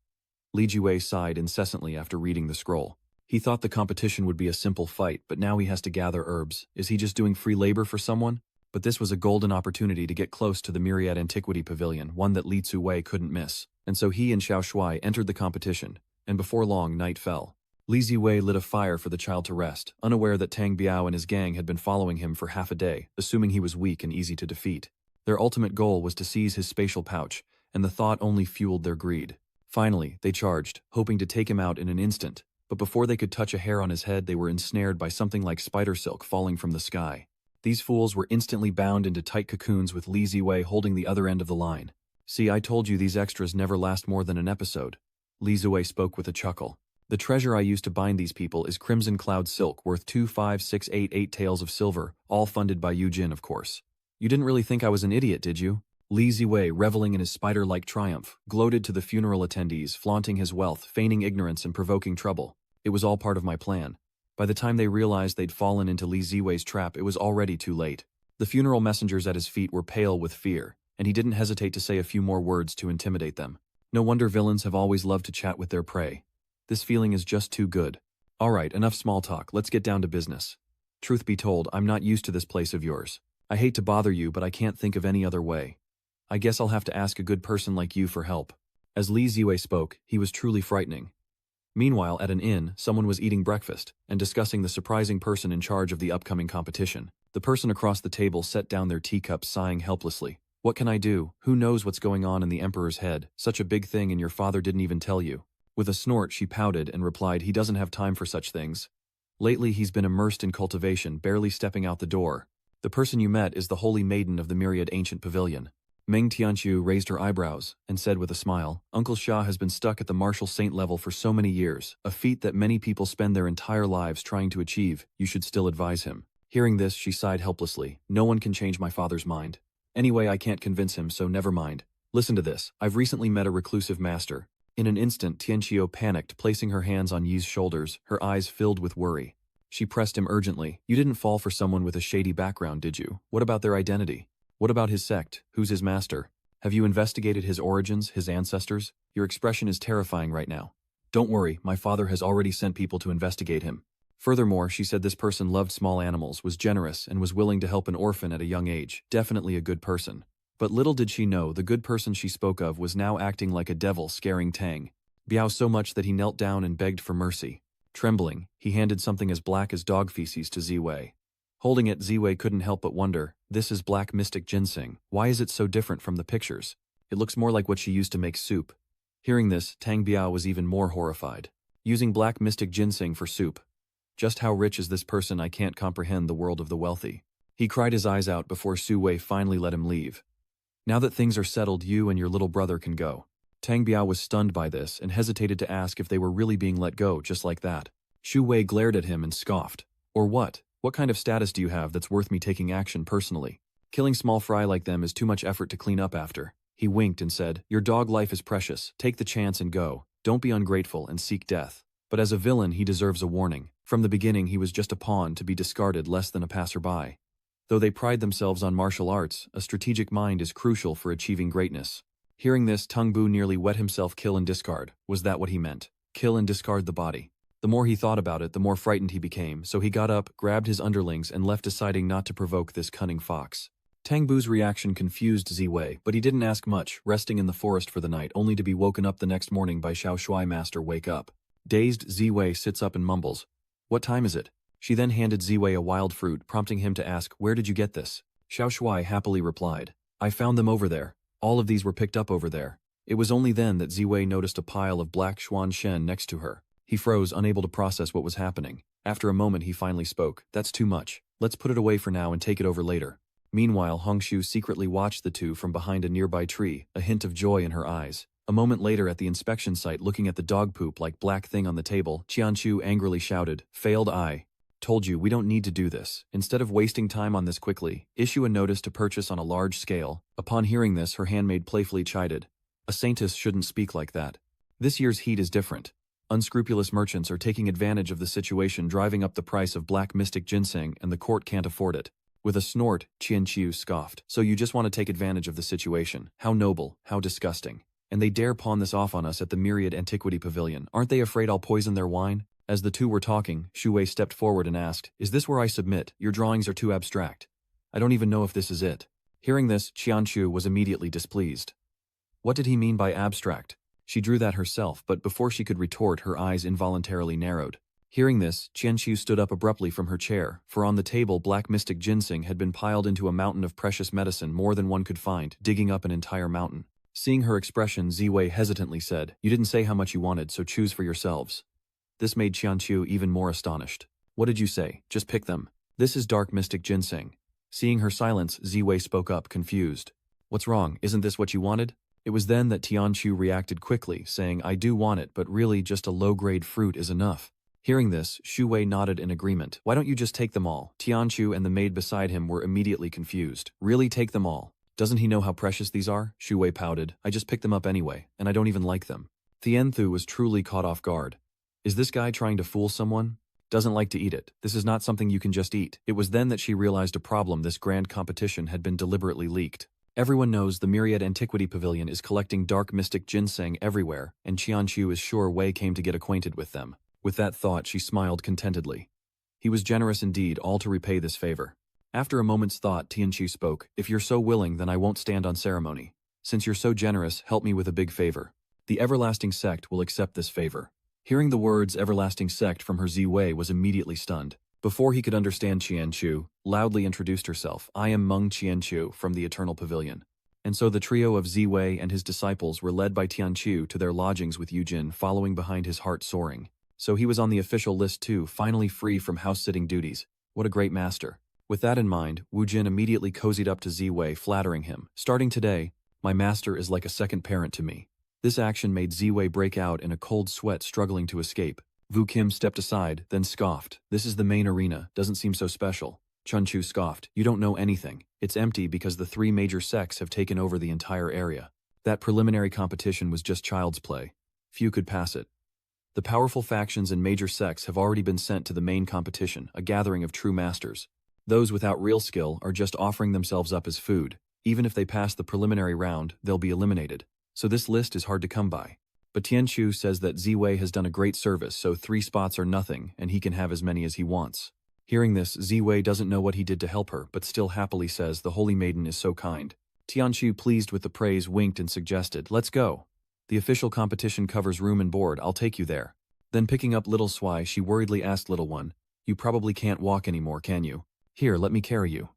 Li Ziwei sighed incessantly after reading the scroll. He thought the competition would be a simple fight, but now he has to gather herbs. Is he just doing free labor for someone? But this was a golden opportunity to get close to the Myriad Antiquity Pavilion, one that Li Tsuwei couldn't miss. And so he and Xiao Shuai entered the competition, and before long night fell. Li Ziwei lit a fire for the child to rest, unaware that Tang Biao and his gang had been following him for half a day, assuming he was weak and easy to defeat. Their ultimate goal was to seize his spatial pouch, and the thought only fueled their greed. Finally, they charged, hoping to take him out in an instant. But before they could touch a hair on his head, they were ensnared by something like spider silk falling from the sky. These fools were instantly bound into tight cocoons, with Li Ziwei holding the other end of the line. "See, I told you these extras never last more than an episode." Li Ziwei spoke with a chuckle. "The treasure I used to bind these people is crimson cloud silk worth 25688 taels of silver, all funded by Yujin, of course. You didn't really think I was an idiot, did you?" Li Ziwei, reveling in his spider-like triumph, gloated to the funeral attendees, flaunting his wealth, feigning ignorance and provoking trouble. "It was all part of my plan." By the time they realized they'd fallen into Li Ziwei's trap, it was already too late. The funeral messengers at his feet were pale with fear, and he didn't hesitate to say a few more words to intimidate them. No wonder villains have always loved to chat with their prey. This feeling is just too good. "Alright, enough small talk, let's get down to business. Truth be told, I'm not used to this place of yours. I hate to bother you, but I can't think of any other way. I guess I'll have to ask a good person like you for help." As Li Ziwei spoke, he was truly frightening. Meanwhile, at an inn, someone was eating breakfast and discussing the surprising person in charge of the upcoming competition. The person across the table set down their teacups, sighing helplessly. "What can I do? Who knows what's going on in the emperor's head? Such a big thing, and your father didn't even tell you." With a snort, she pouted and replied, "He doesn't have time for such things. Lately he's been immersed in cultivation, barely stepping out the door. The person you met is the holy maiden of the Myriad Ancient Pavilion." Meng Tianqiu raised her eyebrows and said with a smile, "Uncle Xia has been stuck at the martial saint level for so many years, a feat that many people spend their entire lives trying to achieve. You should still advise him." Hearing this, she sighed helplessly. "No one can change my father's mind. Anyway, I can't convince him, so never mind. Listen to this. I've recently met a reclusive master." In an instant, Tianqiu panicked, placing her hands on Yi's shoulders, her eyes filled with worry. She pressed him urgently. "You didn't fall for someone with a shady background, did you? What about their identity? What about his sect? Who's his master? Have you investigated his origins, his ancestors? Your expression is terrifying right now." "Don't worry, my father has already sent people to investigate him." Furthermore, she said this person loved small animals, was generous, and was willing to help an orphan at a young age. Definitely a good person. But little did she know, the good person she spoke of was now acting like a devil, scaring Tang Biao so much that he knelt down and begged for mercy. Trembling, he handed something as black as dog feces to Ziwei. Holding it, Ziwei couldn't help but wonder, this is black mystic ginseng, why is it so different from the pictures? It looks more like what she used to make soup. Hearing this, Tang Biao was even more horrified. Using black mystic ginseng for soup. Just how rich is this person? I can't comprehend the world of the wealthy. He cried his eyes out before Su Wei finally let him leave. Now that things are settled, you and your little brother can go. Tang Biao was stunned by this and hesitated to ask if they were really being let go just like that. Shu Wei glared at him and scoffed. Or what? What kind of status do you have that's worth me taking action personally? Killing small fry like them is too much effort to clean up after. He winked and said, your dog life is precious, take the chance and go. Don't be ungrateful and seek death. But as a villain he deserves a warning. From the beginning he was just a pawn to be discarded, less than a passerby. Though they pride themselves on martial arts, a strategic mind is crucial for achieving greatness. Hearing this, Tung Bu nearly wet himself. Kill and discard. Was that what he meant? Kill and discard the body. The more he thought about it, the more frightened he became, so he got up, grabbed his underlings and left, deciding not to provoke this cunning fox. Tang Bu's reaction confused Ziwei, but he didn't ask much, resting in the forest for the night only to be woken up the next morning by Xiao Shuai Master. Wake up. Dazed, Ziwei sits up and mumbles. What time is it? She then handed Ziwei a wild fruit, prompting him to ask, where did you get this? Xiao Shuai happily replied, I found them over there. All of these were picked up over there. It was only then that Ziwei noticed a pile of black Xuan Shen next to her. He froze, unable to process what was happening. After a moment he finally spoke. That's too much. Let's put it away for now and take it over later. Meanwhile, Hongshu secretly watched the two from behind a nearby tree, a hint of joy in her eyes. A moment later at the inspection site, looking at the dog poop like black thing on the table, Qianqiu angrily shouted, failed I. Told you, we don't need to do this. Instead of wasting time on this, quickly issue a notice to purchase on a large scale. Upon hearing this, her handmaid playfully chided. A saintess shouldn't speak like that. This year's heat is different. Unscrupulous merchants are taking advantage of the situation, driving up the price of black mystic ginseng, and the court can't afford it. With a snort, Qianqiu scoffed. So you just want to take advantage of the situation. How noble, how disgusting. And they dare pawn this off on us at the Myriad Antiquity Pavilion. Aren't they afraid I'll poison their wine? As the two were talking, Shu Wei stepped forward and asked, is this where I submit? Your drawings are too abstract. I don't even know if this is it. Hearing this, Qianqiu was immediately displeased. What did he mean by abstract? She drew that herself, but before she could retort, her eyes involuntarily narrowed. Hearing this, Qianqiu stood up abruptly from her chair, for on the table black mystic ginseng had been piled into a mountain of precious medicine, more than one could find, digging up an entire mountain. Seeing her expression, Ziwei hesitantly said, you didn't say how much you wanted, so choose for yourselves. This made Qianqiu even more astonished. What did you say? Just pick them. This is dark mystic ginseng. Seeing her silence, Ziwei spoke up, confused. What's wrong? Isn't this what you wanted? It was then that Tianqiu reacted quickly, saying, I do want it, but really just a low-grade fruit is enough. Hearing this, Shu Wei nodded in agreement. Why don't you just take them all? Tianqiu and the maid beside him were immediately confused. Really, take them all? Doesn't he know how precious these are? Shu Wei pouted. I just picked them up anyway, and I don't even like them. Tianthu was truly caught off guard. Is this guy trying to fool someone? Doesn't like to eat it. This is not something you can just eat. It was then that she realized a problem. This grand competition had been deliberately leaked. Everyone knows the Myriad Antiquity Pavilion is collecting dark mystic ginseng everywhere, and Qianqiu is sure Wei came to get acquainted with them. With that thought, she smiled contentedly. He was generous indeed, all to repay this favor. After a moment's thought, Tianqiu spoke. If you're so willing, then I won't stand on ceremony. Since you're so generous, help me with a big favor. The everlasting sect will accept this favor. Hearing the words everlasting sect from her, Ziwei was immediately stunned. Before he could understand, Qianqiu loudly introduced herself. I am Meng Qianqiu from the Eternal Pavilion. And so the trio of Ziwei and his disciples were led by Tianqiu to their lodgings with Yujin following behind, his heart soaring. So he was on the official list too, finally free from house-sitting duties. What a great master. With that in mind, Wu Jin immediately cozied up to Ziwei, flattering him. Starting today, my master is like a second parent to me. This action made Ziwei break out in a cold sweat, struggling to escape. Vu Kim stepped aside, then scoffed. This is the main arena, doesn't seem so special. Chun Chu scoffed. You don't know anything. It's empty because the 3 major sects have taken over the entire area. That preliminary competition was just child's play. Few could pass it. The powerful factions and major sects have already been sent to the main competition, a gathering of true masters. Those without real skill are just offering themselves up as food. Even if they pass the preliminary round, they'll be eliminated. So this list is hard to come by. But Tianqiu says that Ziwei has done a great service, so 3 spots are nothing, and he can have as many as he wants. Hearing this, Ziwei doesn't know what he did to help her, but still happily says the holy maiden is so kind. Tianqiu, pleased with the praise, winked and suggested, let's go. The official competition covers room and board, I'll take you there. Then picking up little Swai, she worriedly asked little one, "You probably can't walk anymore, can you? Here, let me carry you."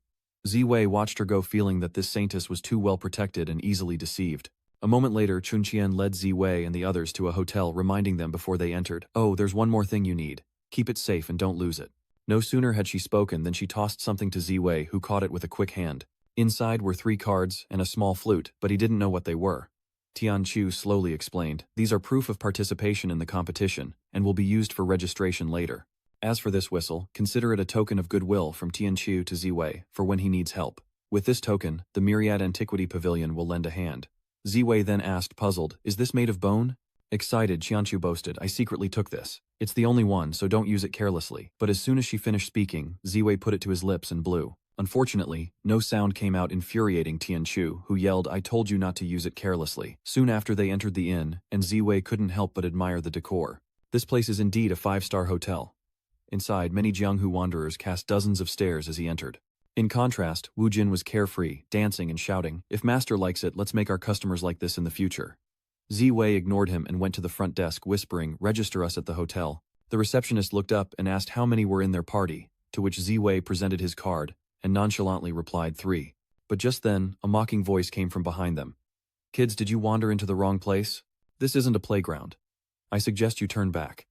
Ziwei watched her go, feeling that this saintess was too well protected and easily deceived. A moment later, Chunqian led Ziwei and the others to a hotel, reminding them before they entered, "Oh, there's one more thing you need. Keep it safe and don't lose it." No sooner had she spoken than she tossed something to Ziwei, who caught it with a quick hand. Inside were 3 cards and a small flute, but he didn't know what they were. Tian Chu slowly explained, "These are proof of participation in the competition, and will be used for registration later. As for this whistle, consider it a token of goodwill from Tian Chu to Ziwei, for when he needs help. With this token, the Myriad Antiquity Pavilion will lend a hand." Ziwei then asked, puzzled, "Is this made of bone?" Excited, Qianchu boasted, "I secretly took this. It's the only one, so don't use it carelessly." But as soon as she finished speaking, Ziwei put it to his lips and blew. Unfortunately, no sound came out, infuriating Tianchu, who yelled, "I told you not to use it carelessly." Soon after they entered the inn, and Ziwei couldn't help but admire the decor. This place is indeed a 5-star hotel. Inside, many Jianghu wanderers cast dozens of stares as he entered. In contrast, Wu Jin was carefree, dancing and shouting, "If master likes it, let's make our customers like this in the future." Ziwei ignored him and went to the front desk, whispering, "Register us at the hotel." The receptionist looked up and asked how many were in their party, to which Ziwei presented his card, and nonchalantly replied 3. But just then, a mocking voice came from behind them. "Kids, did you wander into the wrong place? This isn't a playground. I suggest you turn back."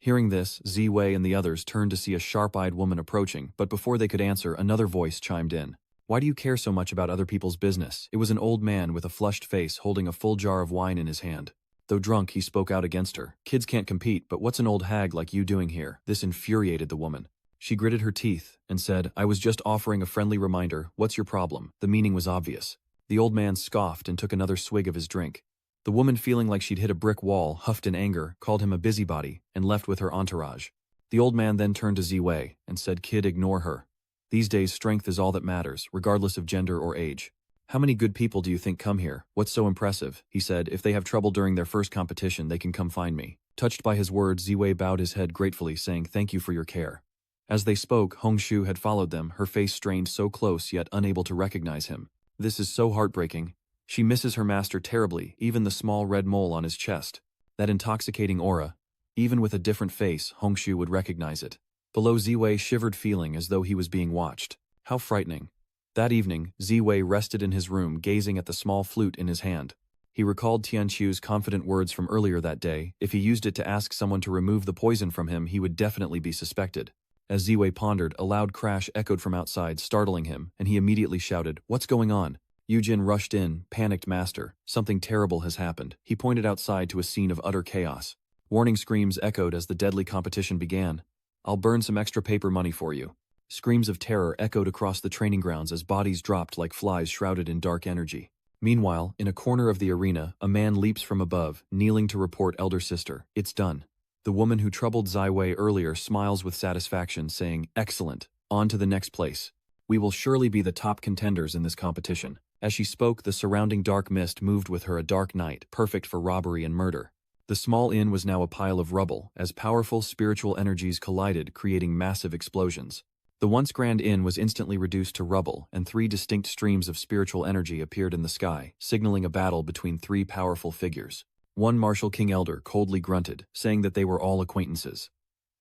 Hearing this, Ziwei and the others turned to see a sharp-eyed woman approaching, but before they could answer, another voice chimed in. "Why do you care so much about other people's business?" It was an old man with a flushed face holding a full jar of wine in his hand. Though drunk, he spoke out against her. "Kids can't compete, but what's an old hag like you doing here?" This infuriated the woman. She gritted her teeth and said, "I was just offering a friendly reminder. What's your problem?" The meaning was obvious. The old man scoffed and took another swig of his drink. The woman, feeling like she'd hit a brick wall, huffed in anger, called him a busybody, and left with her entourage. The old man then turned to Ziwei and said, "Kid, ignore her. These days, strength is all that matters, regardless of gender or age. How many good people do you think come here? What's so impressive?" He said, "If they have trouble during their first competition, they can come find me." Touched by his words, Ziwei bowed his head gratefully, saying, "Thank you for your care." As they spoke, Hongshu had followed them, her face strained so close yet unable to recognize him. "This is so heartbreaking. She misses her master terribly, even the small red mole on his chest. That intoxicating aura. Even with a different face, Hongshu would recognize it." Below, Ziwei shivered, feeling as though he was being watched. How frightening. That evening, Ziwei rested in his room, gazing at the small flute in his hand. He recalled Tianchu's confident words from earlier that day. If he used it to ask someone to remove the poison from him, he would definitely be suspected. As Ziwei pondered, a loud crash echoed from outside, startling him, and he immediately shouted, "What's going on?" Yujin rushed in, panicked, "Master, something terrible has happened." He pointed outside to a scene of utter chaos. Warning screams echoed as the deadly competition began. "I'll burn some extra paper money for you." Screams of terror echoed across the training grounds as bodies dropped like flies shrouded in dark energy. Meanwhile, in a corner of the arena, a man leaps from above, kneeling to report, "Elder sister, it's done." The woman who troubled Ziwei earlier smiles with satisfaction, saying, "Excellent. On to the next place. We will surely be the top contenders in this competition." As she spoke, the surrounding dark mist moved with her, a dark night, perfect for robbery and murder. The small inn was now a pile of rubble, as powerful spiritual energies collided, creating massive explosions. The once grand inn was instantly reduced to rubble, and 3 distinct streams of spiritual energy appeared in the sky, signaling a battle between 3 powerful figures. One martial king elder coldly grunted, saying that they were all acquaintances.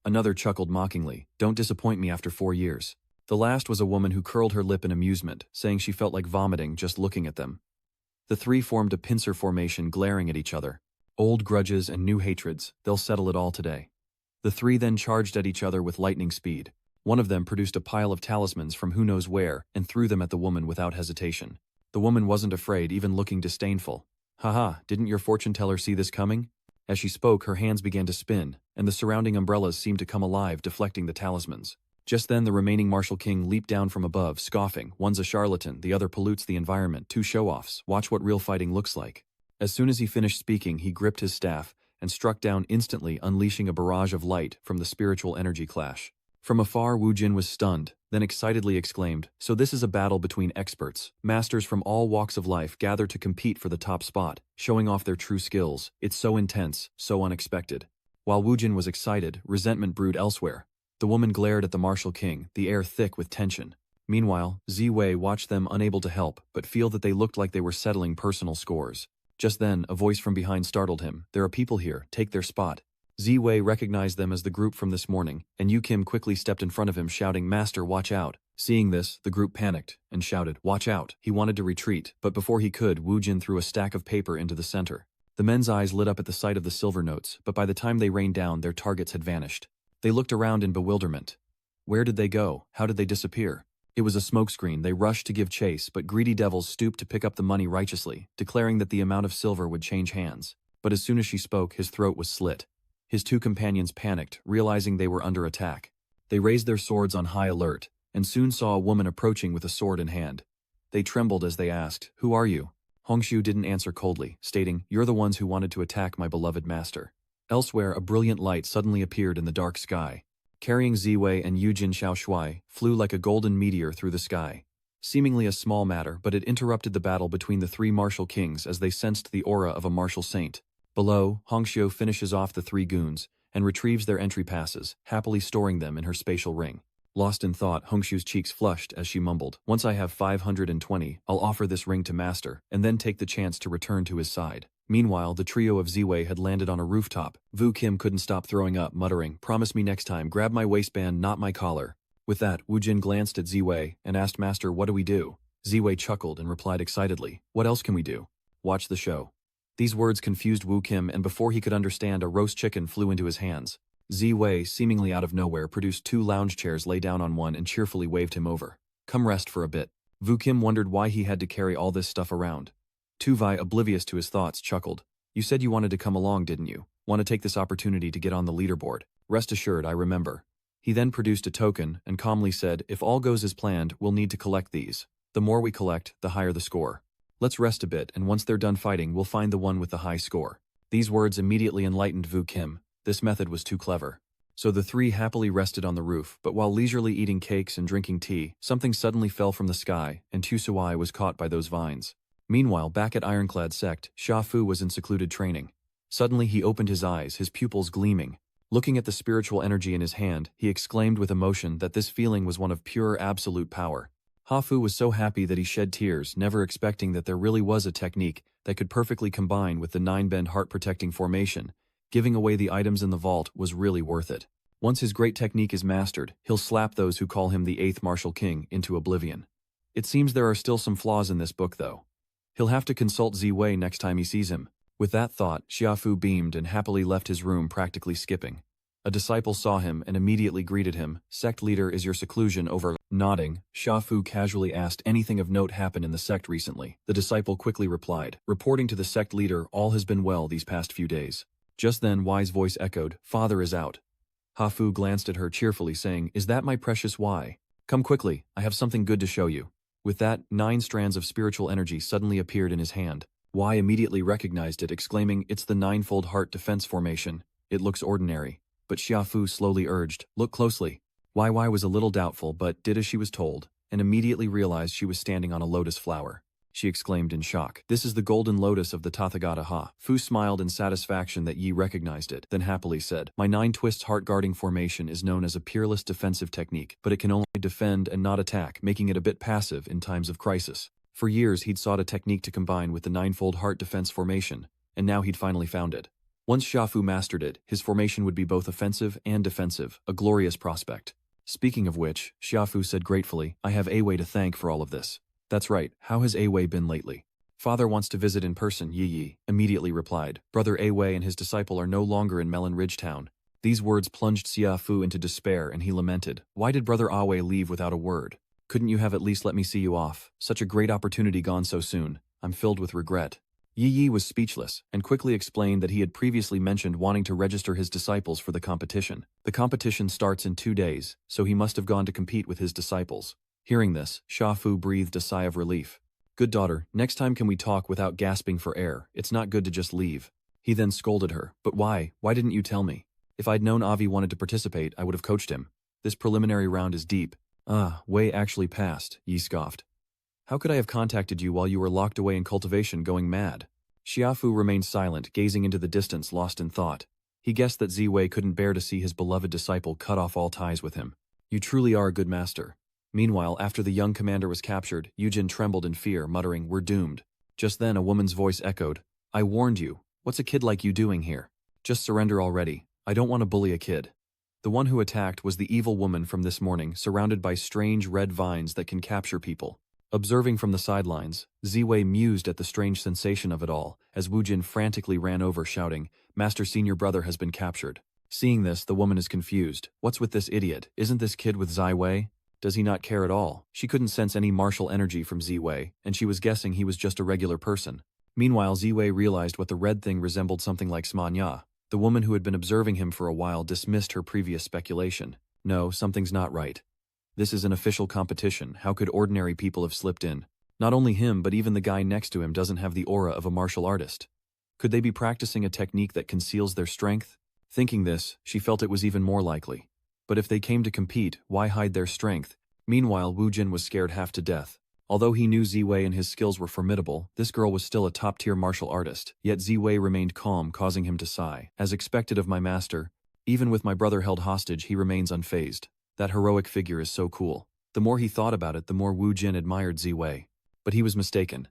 Another chuckled mockingly, "Don't disappoint me after 4 years." The last was a woman who curled her lip in amusement, saying she felt like vomiting just looking at them. The 3 formed a pincer formation, glaring at each other. Old grudges and new hatreds, they'll settle it all today. The 3 then charged at each other with lightning speed. One of them produced a pile of talismans from who knows where and threw them at the woman without hesitation. The woman wasn't afraid, even looking disdainful. "Haha, didn't your fortune teller see this coming?" As she spoke, her hands began to spin, and the surrounding umbrellas seemed to come alive, deflecting the talismans. Just then, the remaining martial king leaped down from above, scoffing, "One's a charlatan, the other pollutes the environment, 2 show-offs. Watch what real fighting looks like." As soon as he finished speaking, he gripped his staff and struck down instantly, unleashing a barrage of light from the spiritual energy clash. From afar, Wu Jin was stunned, then excitedly exclaimed, "So this is a battle between experts. Masters from all walks of life gather to compete for the top spot, showing off their true skills. It's so intense, so unexpected." While Wu Jin was excited, resentment brewed elsewhere. The woman glared at the martial king, the air thick with tension. Meanwhile, Ziwei watched them, unable to help, but feel that they looked like they were settling personal scores. Just then, a voice from behind startled him. "There are people here, take their spot." Ziwei recognized them as the group from this morning, and Yu Kim quickly stepped in front of him shouting, "Master, watch out." Seeing this, the group panicked and shouted, "Watch out." He wanted to retreat, but before he could, Wu Jin threw a stack of paper into the center. The men's eyes lit up at the sight of the silver notes, but by the time they rained down, their targets had vanished. They looked around in bewilderment. Where did they go? How did they disappear? It was a smokescreen. They rushed to give chase, but greedy devils stooped to pick up the money righteously, declaring that the amount of silver would change hands. But as soon as she spoke, his throat was slit. His two companions panicked, realizing they were under attack. They raised their swords on high alert, and soon saw a woman approaching with a sword in hand. They trembled as they asked, "Who are you?" Hongshu didn't answer coldly, stating, "You're the ones who wanted to attack my beloved master." Elsewhere, a brilliant light suddenly appeared in the dark sky. Carrying Ziwei and Yujin Xiaoshui, flew like a golden meteor through the sky. Seemingly a small matter, but it interrupted the battle between the three martial kings as they sensed the aura of a martial saint. Below, Hongshu finishes off the three goons, and retrieves their entry passes, happily storing them in her spatial ring. Lost in thought, Hongshu's cheeks flushed as she mumbled, "Once I have 520, I'll offer this ring to Master, and then take the chance to return to his side." Meanwhile, the trio of Ziwei had landed on a rooftop. Wu Kim couldn't stop throwing up, muttering, "Promise me next time, grab my waistband, not my collar." With that, Wu Jin glanced at Ziwei and asked Master, "What do we do?" Ziwei chuckled and replied excitedly, "What else can we do? Watch the show." These words confused Wu Kim, and before he could understand, a roast chicken flew into his hands. Ziwei, seemingly out of nowhere, produced two lounge chairs, lay down on one, and cheerfully waved him over. "Come rest for a bit." Wu Kim wondered why he had to carry all this stuff around. Tuvai, oblivious to his thoughts, chuckled. "You said you wanted to come along, didn't you? Want to take this opportunity to get on the leaderboard? Rest assured, I remember." He then produced a token and calmly said, "If all goes as planned, we'll need to collect these. The more we collect, the higher the score. Let's rest a bit, and once they're done fighting, we'll find the one with the high score." These words immediately enlightened Wu Kim. This method was too clever. So the three happily rested on the roof, but while leisurely eating cakes and drinking tea, something suddenly fell from the sky, and Tusuai was caught by those vines. Meanwhile, back at Ironclad Sect, Sha Fu was in secluded training. Suddenly he opened his eyes, his pupils gleaming. Looking at the spiritual energy in his hand, he exclaimed with emotion that this feeling was one of pure absolute power. Hafu was so happy that he shed tears, never expecting that there really was a technique that could perfectly combine with the 9-bend heart-protecting formation. Giving away the items in the vault was really worth it. Once his great technique is mastered, he'll slap those who call him the 8th Martial King into oblivion. It seems there are still some flaws in this book, though. He'll have to consult Ziwei next time he sees him. With that thought, Xiaofu beamed and happily left his room, practically skipping. A disciple saw him and immediately greeted him. "Sect leader, is your seclusion over?" Nodding, Xiaofu casually asked, "Anything of note happened in the sect recently?" The disciple quickly replied, "Reporting to the sect leader, all has been well these past few days." Just then, Y's voice echoed, "Father is out." Hafu glanced at her cheerfully, saying, "Is that my precious Y? Come quickly, I have something good to show you." With that, 9 strands of spiritual energy suddenly appeared in his hand. Y immediately recognized it, exclaiming, "It's the 9-fold heart defense formation. It looks ordinary." But Xiaofu slowly urged, "Look closely." Y was a little doubtful, but did as she was told, and immediately realized she was standing on a lotus flower. She exclaimed in shock, "This is the golden lotus of the Tathagata Ha." Fu smiled in satisfaction that Yi recognized it, then happily said, "My 9 twists heart-guarding formation is known as a peerless defensive technique, but it can only defend and not attack, making it a bit passive in times of crisis." For years he'd sought a technique to combine with the 9-fold heart defense formation, and now he'd finally found it. Once Xiaofu mastered it, his formation would be both offensive and defensive, a glorious prospect. Speaking of which, Xiaofu said gratefully, "I have Awei to thank for all of this." "That's right, how has Awei been lately?" "Father wants to visit in person," Yi immediately replied. Brother Awei and his disciple are no longer in Melon Ridge Town. These words plunged Xiaofu into despair, and he lamented, "Why did Brother Awei leave without a word? Couldn't you have at least let me see you off? Such a great opportunity gone so soon. I'm filled with regret." Yi was speechless, and quickly explained that he had previously mentioned wanting to register his disciples for the competition. The competition starts in 2 days, so he must have gone to compete with his disciples. Hearing this, Xiaofu breathed a sigh of relief. "Good daughter, next time can we talk without gasping for air? It's not good to just leave." He then scolded her, "But why? Why didn't you tell me? If I'd known Avi wanted to participate, I would have coached him. This preliminary round is deep." "Ah, Wei actually passed," Yi scoffed. "How could I have contacted you while you were locked away in cultivation going mad?" Xiaofu remained silent, gazing into the distance, lost in thought. He guessed that Ziwei couldn't bear to see his beloved disciple cut off all ties with him. "You truly are a good master." Meanwhile, after the young commander was captured, Yujin trembled in fear, muttering, "We're doomed." Just then a woman's voice echoed, "I warned you. What's a kid like you doing here? Just surrender already. I don't want to bully a kid. The one who attacked was the evil woman from this morning, surrounded by strange red vines that can capture people. Observing from the sidelines, Ziwei mused at the strange sensation of it all, as Wu Jin frantically ran over shouting, "Master Senior Brother has been captured." Seeing this, the woman is confused. What's with this idiot? Isn't this kid with Ziwei? Does he not care at all? She couldn't sense any martial energy from Ziwei, and she was guessing he was just a regular person. Meanwhile, Ziwei realized what the red thing resembled something like Smanya. The woman who had been observing him for a while dismissed her previous speculation. No, something's not right. This is an official competition. How could ordinary people have slipped in? Not only him, but even the guy next to him doesn't have the aura of a martial artist. Could they be practicing a technique that conceals their strength? Thinking this, she felt it was even more likely. But if they came to compete, why hide their strength? Meanwhile, Wu Jin was scared half to death. Although he knew Ziwei and his skills were formidable, this girl was still a top-tier martial artist, yet Ziwei remained calm, causing him to sigh. As expected of my master, even with my brother held hostage, he remains unfazed. That heroic figure is so cool. The more he thought about it, the more Wu Jin admired Ziwei. But he was mistaken.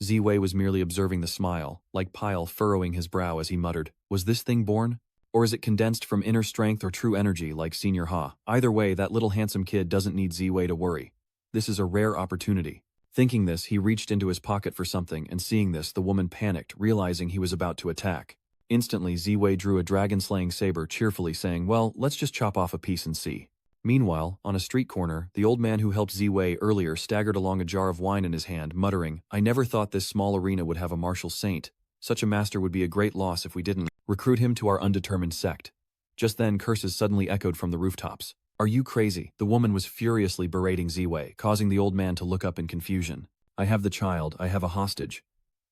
Ziwei was merely observing the smile, like Pyle furrowing his brow as he muttered, "Was this thing born? Or is it condensed from inner strength or true energy like Senior Ha? Either way, that little handsome kid doesn't need Ziwei to worry. This is a rare opportunity." Thinking this, he reached into his pocket for something, and seeing this, the woman panicked, realizing he was about to attack. Instantly, Ziwei drew a dragon-slaying saber, cheerfully saying, "Well, let's just chop off a piece and see." Meanwhile, on a street corner, the old man who helped Ziwei earlier staggered along, a jar of wine in his hand, muttering, "I never thought this small arena would have a martial saint. Such a master would be a great loss if we didn't recruit him to our undetermined sect." Just then, curses suddenly echoed from the rooftops. "Are you crazy?" The woman was furiously berating Ziwei, causing the old man to look up in confusion. "I have the child, I have a hostage.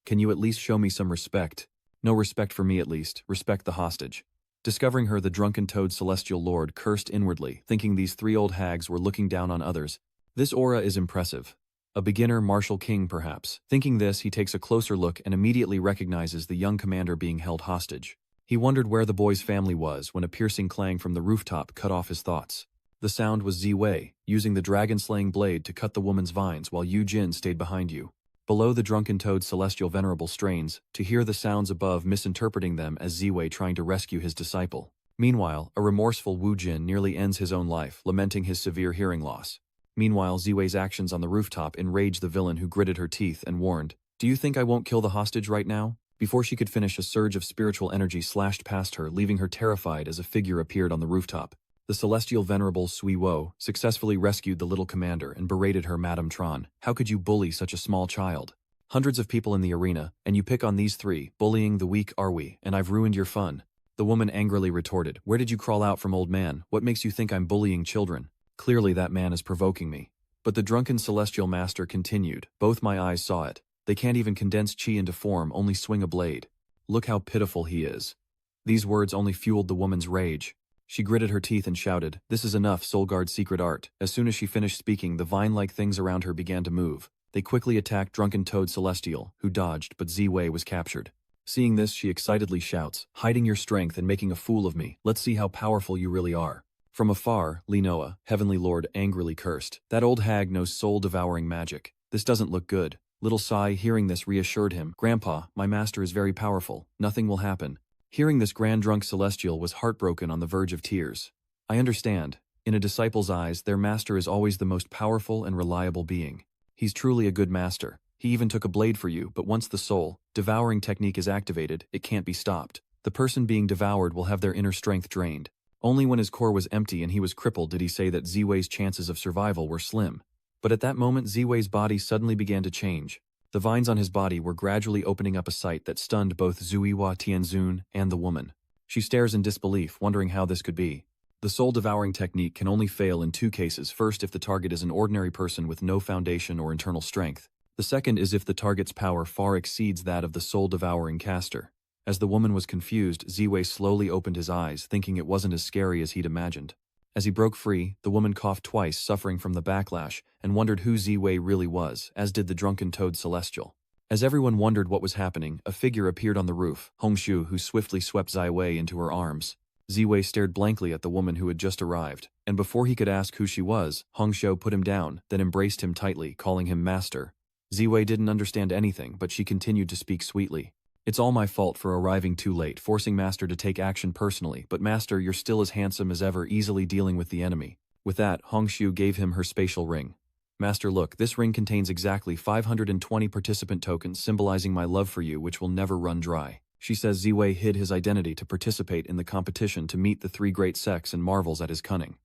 Can you at least show me some respect? No respect for me at least, respect the hostage." Discovering her, the drunken toad celestial lord cursed inwardly, thinking these three old hags were looking down on others. This aura is impressive. A beginner martial king, perhaps. Thinking this, he takes a closer look and immediately recognizes the young commander being held hostage. He wondered where the boy's family was when a piercing clang from the rooftop cut off his thoughts. The sound was Ziwei, using the dragon-slaying blade to cut the woman's vines while Yu Jin stayed behind you. Below the drunken toad's celestial venerable strains, to hear the sounds above misinterpreting them as Ziwei trying to rescue his disciple. Meanwhile, a remorseful Wu Jin nearly ends his own life, lamenting his severe hearing loss. Meanwhile, Ziwei's actions on the rooftop enraged the villain, who gritted her teeth and warned, "Do you think I won't kill the hostage right now?" Before she could finish, a surge of spiritual energy slashed past her, leaving her terrified as a figure appeared on the rooftop. The celestial venerable Sui Wo successfully rescued the little commander and berated her, "Madame Tron, how could you bully such a small child? Hundreds of people in the arena, and you pick on these three, bullying the weak are we, and I've ruined your fun." The woman angrily retorted, "Where did you crawl out from, old man? What makes you think I'm bullying children? Clearly that man is provoking me." But the drunken celestial master continued, "Both my eyes saw it. They can't even condense chi into form, only swing a blade. Look how pitiful he is." These words only fueled the woman's rage. She gritted her teeth and shouted, "This is enough, Soulguard's secret art." As soon as she finished speaking, the vine-like things around her began to move. They quickly attacked drunken toad celestial, who dodged, but Ziwei was captured. Seeing this, she excitedly shouts, "Hiding your strength and making a fool of me. Let's see how powerful you really are." From afar, Linoa, heavenly lord, angrily cursed, "That old hag knows soul-devouring magic. This doesn't look good." Little Sai, hearing this, reassured him, "Grandpa, my master is very powerful. Nothing will happen." Hearing this, Grand Drunk Celestial was heartbroken on the verge of tears. "I understand. In a disciple's eyes, their master is always the most powerful and reliable being. He's truly a good master. He even took a blade for you, but once the soul-devouring technique is activated, it can't be stopped. The person being devoured will have their inner strength drained. Only when his core was empty and he was crippled did he say that Ziwei's chances of survival were slim." But at that moment, Ziwei's body suddenly began to change. The vines on his body were gradually opening up, a sight that stunned both Zuiwa Tianzun and the woman. She stares in disbelief, wondering how this could be. The soul-devouring technique can only fail in two cases. First, if the target is an ordinary person with no foundation or internal strength. The second is if the target's power far exceeds that of the soul-devouring caster. As the woman was confused, Ziwei slowly opened his eyes, thinking it wasn't as scary as he'd imagined. As he broke free, the woman coughed twice, suffering from the backlash, and wondered who Ziwei really was, as did the drunken toad celestial. As everyone wondered what was happening, a figure appeared on the roof, Hongshu, who swiftly swept Ziwei into her arms. Ziwei stared blankly at the woman who had just arrived, and before he could ask who she was, Hongshu put him down, then embraced him tightly, calling him master. Ziwei didn't understand anything, but she continued to speak sweetly. It's all my fault for arriving too late, forcing Master to take action personally, but Master, you're still as handsome as ever, easily dealing with the enemy. With that, Hongshu gave him her spatial ring. Master, look, this ring contains exactly 520 participant tokens symbolizing my love for you, which will never run dry. She says Ziwei hid his identity to participate in the competition to meet the three great sects and marvels at his cunning.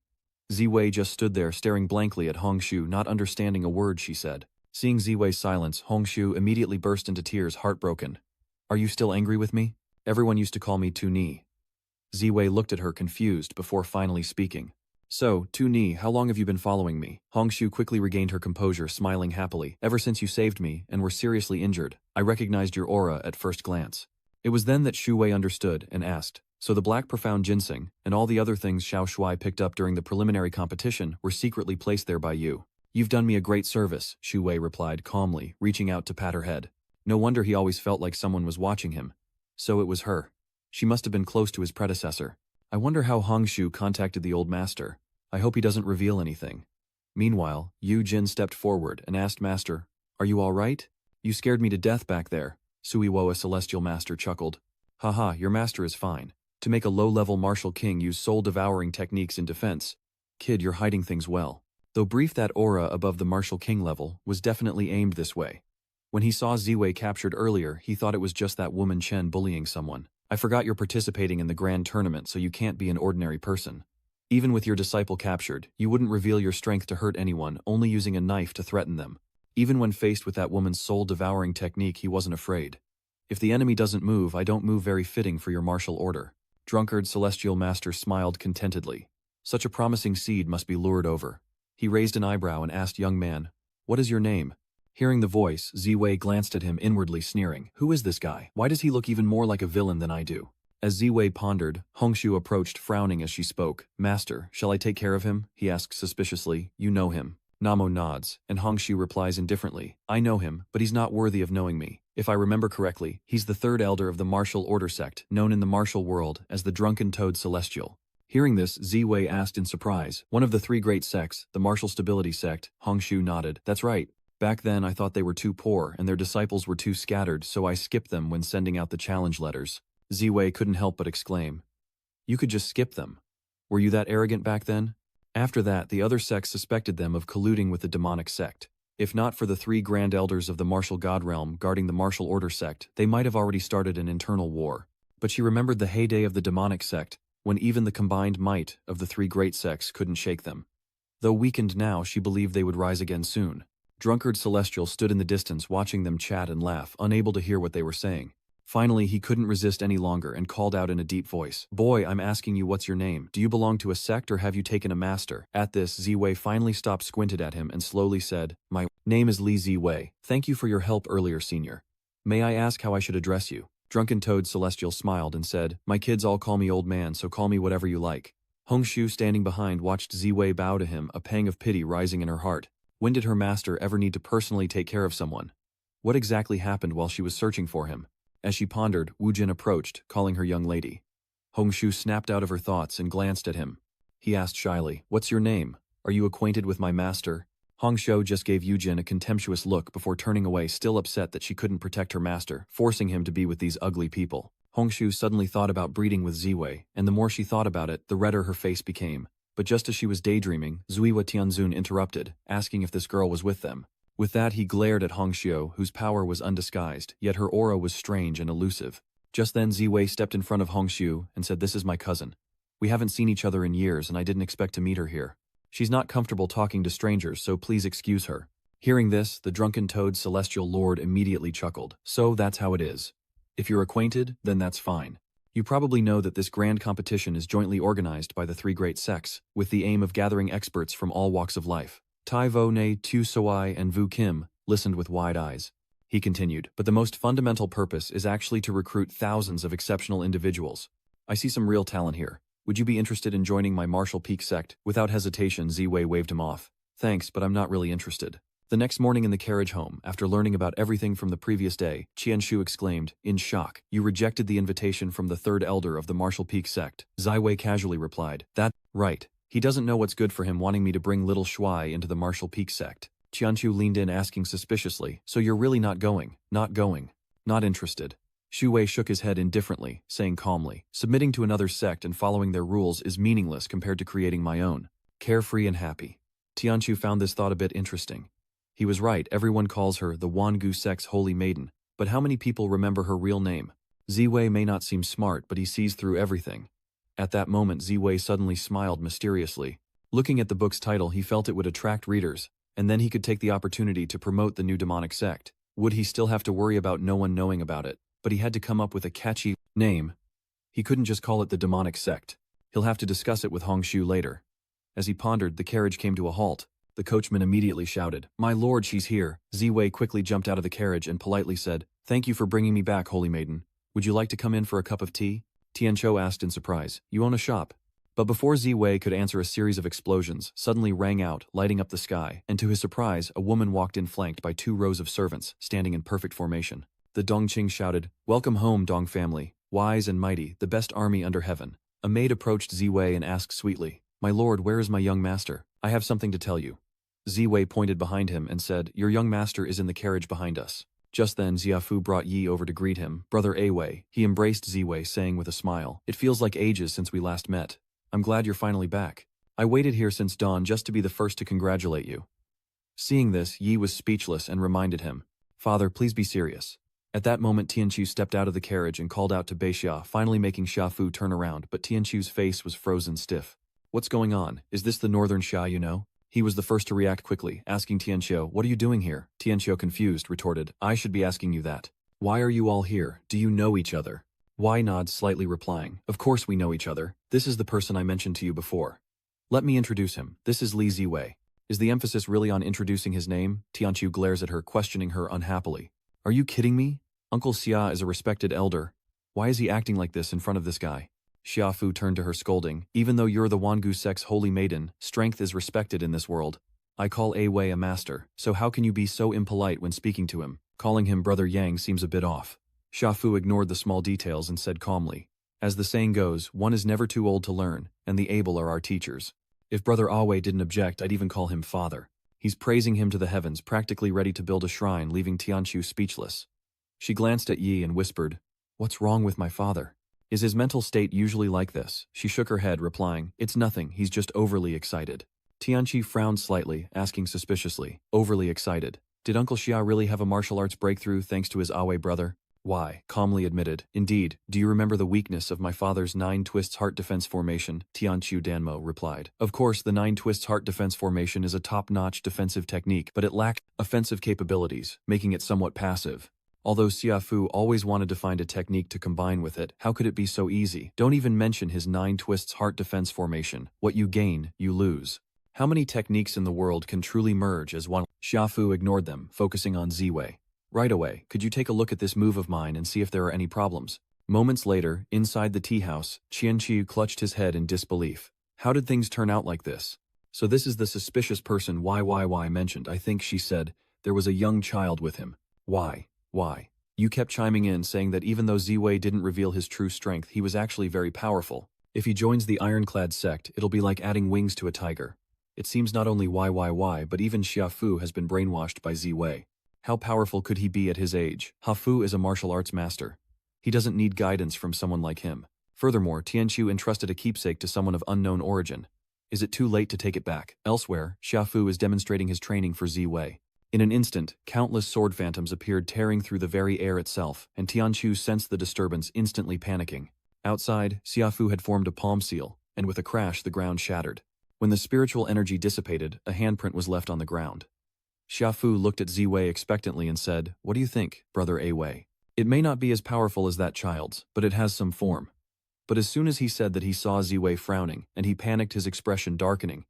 Ziwei just stood there staring blankly at Hongshu, not understanding a word she said. Seeing Ziwei's silence, Hongshu immediately burst into tears, heartbroken. Are you still angry with me? Everyone used to call me Tu-Ni. Ziwei looked at her confused before finally speaking. So, Tu-Ni, how long have you been following me? Hongshu quickly regained her composure, smiling happily. Ever since you saved me and were seriously injured, I recognized your aura at first glance. It was then that Shu Wei understood and asked, so the black profound ginseng and all the other things Xiao Shuai picked up during the preliminary competition were secretly placed there by you. You've done me a great service, Shu Wei replied calmly, reaching out to pat her head. No wonder he always felt like someone was watching him. So it was her. She must have been close to his predecessor. I wonder how Hongshu contacted the old master. I hope he doesn't reveal anything. Meanwhile, Yu Jin stepped forward and asked Master, are you all right? You scared me to death back there. Suiwo, a celestial master, chuckled. Haha, your master is fine. To make a low-level martial king use soul-devouring techniques in defense. Kid, you're hiding things well. Though brief, that aura above the martial king level was definitely aimed this way. When he saw Ziwei captured earlier, he thought it was just that woman Chen bullying someone. I forgot you're participating in the grand tournament, so you can't be an ordinary person. Even with your disciple captured, you wouldn't reveal your strength to hurt anyone, only using a knife to threaten them. Even when faced with that woman's soul-devouring technique, he wasn't afraid. If the enemy doesn't move, I don't move, very fitting for your martial order. Drunkard Celestial Master smiled contentedly. Such a promising seed must be lured over. He raised an eyebrow and asked, young man, what is your name? Hearing the voice, Ziwei glanced at him inwardly sneering. Who is this guy? Why does he look even more like a villain than I do? As Ziwei pondered, Hongshu approached, frowning as she spoke. Master, shall I take care of him? He asked suspiciously. You know him. Namo nods, and Hongshu replies indifferently. I know him, but he's not worthy of knowing me. If I remember correctly, he's the third elder of the martial order sect, known in the martial world as the Drunken Toad Celestial. Hearing this, Ziwei asked in surprise, one of the three great sects, the martial stability sect. Hongshu nodded. That's right. Back then I thought they were too poor and their disciples were too scattered, so I skipped them when sending out the challenge letters. Ziwei couldn't help but exclaim. You could just skip them. Were you that arrogant back then? After that, the other sects suspected them of colluding with the demonic sect. If not for the three grand elders of the martial god realm guarding the martial order sect, they might have already started an internal war. But she remembered the heyday of the demonic sect, when even the combined might of the three great sects couldn't shake them. Though weakened now, she believed they would rise again soon. Drunkard Celestial stood in the distance watching them chat and laugh, unable to hear what they were saying. Finally, he couldn't resist any longer and called out in a deep voice. Boy, I'm asking you, what's your name? Do you belong to a sect or have you taken a master? At this, Ziwei finally stopped, squinted at him, and slowly said, My name is Li Ziwei. Thank you for your help earlier, senior. May I ask how I should address you? Drunken Toad Celestial smiled and said, My kids all call me old man, so call me whatever you like. Hongshu, standing behind, watched Ziwei bow to him, a pang of pity rising in her heart. When did her master ever need to personally take care of someone? What exactly happened while she was searching for him? As she pondered, Wu Jin approached, calling her young lady. Hongshu snapped out of her thoughts and glanced at him. He asked shyly, What's your name? Are you acquainted with my master? Hongshu just gave Yu Jin a contemptuous look before turning away, still upset that she couldn't protect her master, forcing him to be with these ugly people. Hongshu suddenly thought about breeding with Ziwei, and the more she thought about it, the redder her face became. But just as she was daydreaming, Zuiwa Tianzun interrupted, asking if this girl was with them. With that, he glared at Hongshu, whose power was undisguised, yet her aura was strange and elusive. Just then Ziwei stepped in front of Hongshu and said, This is my cousin. We haven't seen each other in years and I didn't expect to meet her here. She's not comfortable talking to strangers, so please excuse her. Hearing this, the Drunken Toad Celestial Lord immediately chuckled. So that's how it is. If you're acquainted, then that's fine. You probably know that this grand competition is jointly organized by the three great sects, with the aim of gathering experts from all walks of life. Tai Vo Ne, Tu Soai, and Vu Kim listened with wide eyes. He continued, but the most fundamental purpose is actually to recruit thousands of exceptional individuals. I see some real talent here. Would you be interested in joining my Martial Peak sect? Without hesitation, Ziwei waved him off. Thanks, but I'm not really interested. The next morning in the carriage home, after learning about everything from the previous day, Qianshu exclaimed, in shock, You rejected the invitation from the third elder of the Martial Peak sect. Ziwei casually replied, That's right. He doesn't know what's good for him wanting me to bring little Shuai into the Martial Peak sect. Qianshu leaned in asking suspiciously, So you're really not going? Not interested. Xu Wei shook his head indifferently, saying calmly, submitting to another sect and following their rules is meaningless compared to creating my own. Carefree and happy. Tianqiu found this thought a bit interesting. He was right, everyone calls her the Wangu sect's holy maiden, but how many people remember her real name? Ziwei may not seem smart, but he sees through everything. At that moment Ziwei suddenly smiled mysteriously. Looking at the book's title, he felt it would attract readers, and then he could take the opportunity to promote the new demonic sect. Would he still have to worry about no one knowing about it? But he had to come up with a catchy name. He couldn't just call it the demonic sect. He'll have to discuss it with Hongshu later. As he pondered, the carriage came to a halt. The coachman immediately shouted, "My lord, she's here." Ziwei quickly jumped out of the carriage and politely said, "Thank you for bringing me back, holy maiden. Would you like to come in for a cup of tea?" Tianqiu asked in surprise, "You own a shop?" But before Ziwei could answer, a series of explosions suddenly rang out, lighting up the sky, and to his surprise, a woman walked in flanked by 2 rows of servants, standing in perfect formation. The Dongqing shouted, "Welcome home, Dong family, wise and mighty, the best army under heaven." A maid approached Ziwei and asked sweetly, "My lord, where is my young master? I have something to tell you." Ziwei pointed behind him and said, "Your young master is in the carriage behind us." Just then Xiaofu brought Yi over to greet him. "Brother Awei." He embraced Ziwei, saying with a smile, "It feels like ages since we last met. I'm glad you're finally back. I waited here since dawn just to be the first to congratulate you." Seeing this, Yi was speechless and reminded him, "Father, please be serious." At that moment Tianqiu stepped out of the carriage and called out to Beixia, finally making Xiaofu turn around, but Tianqiu's face was frozen stiff. "What's going on? Is this the northern Xia you know?" He was the first to react quickly, asking Tianqiu, "What are you doing here?" Tianqiu, confused, retorted, "I should be asking you that. Why are you all here? Do you know each other?" Wai nods slightly, replying, "Of course we know each other. This is the person I mentioned to you before. Let me introduce him. This is Li Ziwei." Is the emphasis really on introducing his name? Tianqiu glares at her, questioning her unhappily. "Are you kidding me? Uncle Xia is a respected elder. Why is he acting like this in front of this guy?" Xiaofu turned to her, scolding, "Even though you're the Wangu sect's holy maiden, strength is respected in this world. I call Awei a master, so how can you be so impolite when speaking to him? Calling him Brother Yang seems a bit off." Xiaofu ignored the small details and said calmly, "As the saying goes, one is never too old to learn, and the able are our teachers. If Brother Awei didn't object, I'd even call him father." He's praising him to the heavens, practically ready to build a shrine, leaving Tianqiu speechless. She glanced at Yi and whispered, "What's wrong with my father? Is his mental state usually like this?" She shook her head, replying, "It's nothing, he's just overly excited." Tianqiu frowned slightly, asking suspiciously, "Overly excited? Did Uncle Xia really have a martial arts breakthrough thanks to his Awei brother?" Why, calmly admitted, "Indeed, do you remember the weakness of my father's 9 twists heart defense formation?" Tianqiu Danmo replied. Of course, the 9 twists heart defense formation is a top-notch defensive technique, but it lacked offensive capabilities, making it somewhat passive. Although Xiaofu always wanted to find a technique to combine with it, how could it be so easy? Don't even mention his 9 twists heart defense formation. What you gain, you lose. How many techniques in the world can truly merge as one? Xiaofu ignored them, focusing on Ziwei. "Right away, could you take a look at this move of mine and see if there are any problems?" Moments later, inside the tea house, Qianqiu clutched his head in disbelief. How did things turn out like this? So this is the suspicious person YYY mentioned. I think she said there was a young child with him. Why? You kept chiming in, saying that even though Ziwei didn't reveal his true strength, he was actually very powerful. If he joins the ironclad sect, it'll be like adding wings to a tiger. It seems not only YYY, but even Xiaofu has been brainwashed by Ziwei. How powerful could he be at his age? Hafu is a martial arts master. He doesn't need guidance from someone like him. Furthermore, Tianqiu entrusted a keepsake to someone of unknown origin. Is it too late to take it back? Elsewhere, Xiaofu is demonstrating his training for Ziwei. In an instant, countless sword phantoms appeared, tearing through the very air itself, and Tianqiu sensed the disturbance, instantly panicking. Outside, Xiaofu had formed a palm seal, and with a crash the ground shattered. When the spiritual energy dissipated, a handprint was left on the ground. Xiaofu looked at Ziwei expectantly and said, "What do you think, Brother Awei? It may not be as powerful as that child's, but it has some form." But as soon as he said that, he saw Ziwei frowning, and he panicked, his expression darkening.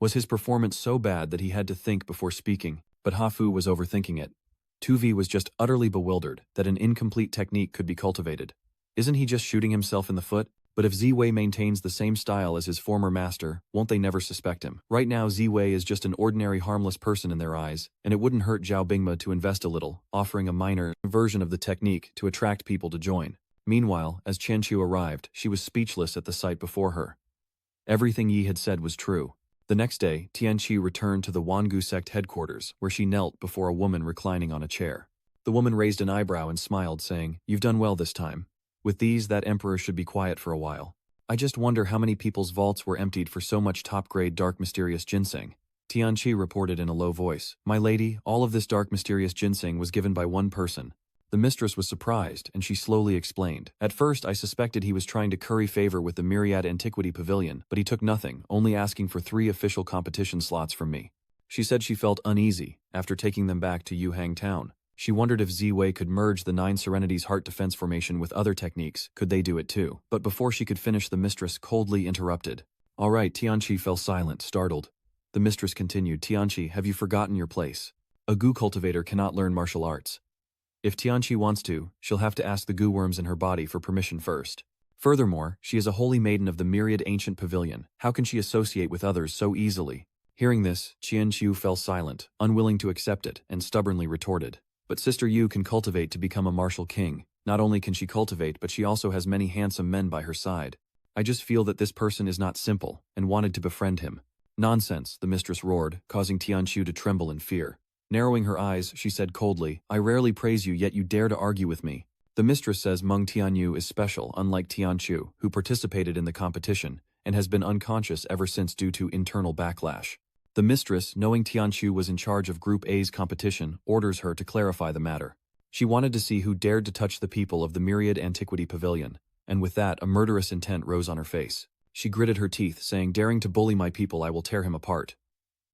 Was his performance so bad that he had to think before speaking? But Hafu was overthinking it. Tuvi was just utterly bewildered that an incomplete technique could be cultivated. Isn't he just shooting himself in the foot? But if Ziwei maintains the same style as his former master, won't they never suspect him? Right now Ziwei is just an ordinary harmless person in their eyes, and it wouldn't hurt Zhao Bingma to invest a little, offering a minor version of the technique to attract people to join. Meanwhile, as Qianqiu arrived, she was speechless at the sight before her. Everything Yi had said was true. The next day, Tianqiu returned to the Wangu sect headquarters, where she knelt before a woman reclining on a chair. The woman raised an eyebrow and smiled, saying, "You've done well this time. With these, that emperor should be quiet for a while. I just wonder how many people's vaults were emptied for so much top-grade dark mysterious ginseng." Tianqi reported in a low voice, "My lady, all of this dark mysterious ginseng was given by one person." The mistress was surprised, and she slowly explained, "At first I suspected he was trying to curry favor with the Myriad Antiquity Pavilion, but he took nothing, only asking for 3 official competition slots from me." She said she felt uneasy after taking them back to Yuhang town. She wondered if Ziwei could merge the 9 Serenities heart defense formation with other techniques, could they do it too? But before she could finish, the mistress coldly interrupted. "All right," Tianqi fell silent, startled. The mistress continued, "Tianqi, have you forgotten your place? A goo cultivator cannot learn martial arts. If Tianqi wants to, she'll have to ask the goo worms in her body for permission first. Furthermore, she is a holy maiden of the myriad ancient pavilion. How can she associate with others so easily?" Hearing this, Qianqiu fell silent, unwilling to accept it, and stubbornly retorted, "But Sister Yu can cultivate to become a martial king. Not only can she cultivate, but she also has many handsome men by her side. I just feel that this person is not simple, and wanted to befriend him." "Nonsense," the mistress roared, causing Tianqiu to tremble in fear. Narrowing her eyes, she said coldly, "I rarely praise you, yet you dare to argue with me." The mistress says Meng Tianyu is special, unlike Tianqiu, who participated in the competition, and has been unconscious ever since due to internal backlash. The mistress, knowing Tianqiu was in charge of Group A's competition, orders her to clarify the matter. She wanted to see who dared to touch the people of the Myriad Antiquity Pavilion, and with that, a murderous intent rose on her face. She gritted her teeth, saying, "Daring to bully my people, I will tear him apart."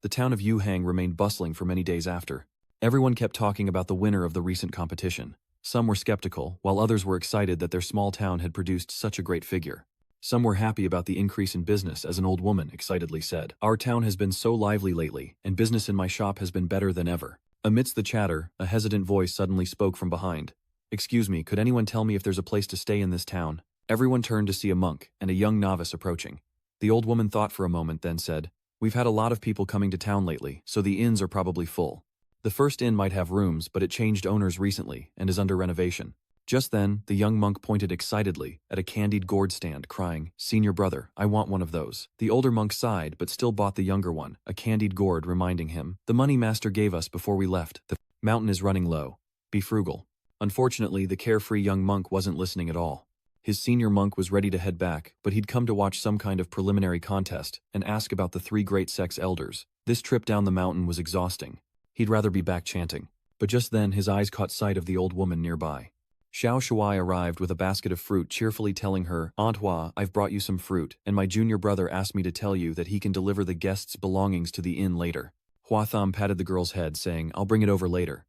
The town of Yuhang remained bustling for many days after. Everyone kept talking about the winner of the recent competition. Some were skeptical, while others were excited that their small town had produced such a great figure. Some were happy about the increase in business, as an old woman excitedly said, "Our town has been so lively lately, and business in my shop has been better than ever." Amidst the chatter, a hesitant voice suddenly spoke from behind. "Excuse me, could anyone tell me if there's a place to stay in this town?" Everyone turned to see a monk and a young novice approaching. The old woman thought for a moment, then said, "We've had a lot of people coming to town lately, so the inns are probably full. The first inn might have rooms, but it changed owners recently and is under renovation." Just then, the young monk pointed excitedly at a candied gourd stand, crying, "Senior brother, I want one of those." The older monk sighed but still bought the younger one, a candied gourd, reminding him, "The money master gave us before we left. The mountain is running low. Be frugal." Unfortunately, the carefree young monk wasn't listening at all. His senior monk was ready to head back, but he'd come to watch some kind of preliminary contest and ask about the 3 great sect's elders. This trip down the mountain was exhausting. He'd rather be back chanting. But just then his eyes caught sight of the old woman nearby. Xiao Shuai arrived with a basket of fruit, cheerfully telling her, "Aunt Hua, I've brought you some fruit, and my junior brother asked me to tell you that he can deliver the guests' belongings to the inn later." Hua Tham patted the girl's head, saying, "I'll bring it over later."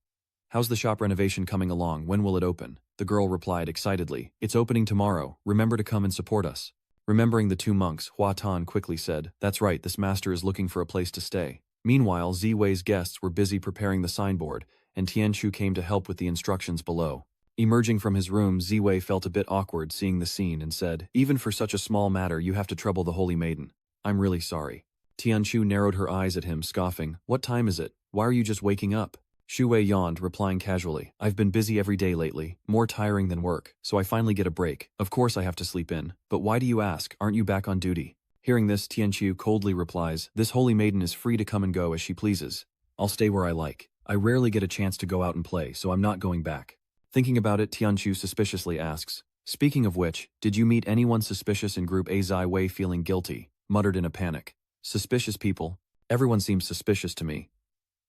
"How's the shop renovation coming along? When will it open?" The girl replied excitedly, "It's opening tomorrow. Remember to come and support us." Remembering the 2 monks, Hua Tan quickly said, "That's right, this master is looking for a place to stay." Meanwhile, Ziwei's guests were busy preparing the signboard, and Tianqiu came to help with the instructions below. Emerging from his room, Ziwei felt a bit awkward seeing the scene and said, "Even for such a small matter you have to trouble the holy maiden. I'm really sorry." Tianqiu narrowed her eyes at him, scoffing, "What time is it? Why are you just waking up?" Shu Wei yawned, replying casually, "I've been busy every day lately, more tiring than work, so I finally get a break. Of course I have to sleep in. But why do you ask? Aren't you back on duty?" Hearing this, Tianqiu coldly replies, "This holy maiden is free to come and go as she pleases. I'll stay where I like. I rarely get a chance to go out and play, so I'm not going back." Thinking about it, Tianqiu suspiciously asks, "Speaking of which, did you meet anyone suspicious in Group A?" Zai Wei, feeling guilty, muttered in a panic, "Suspicious people? Everyone seems suspicious to me."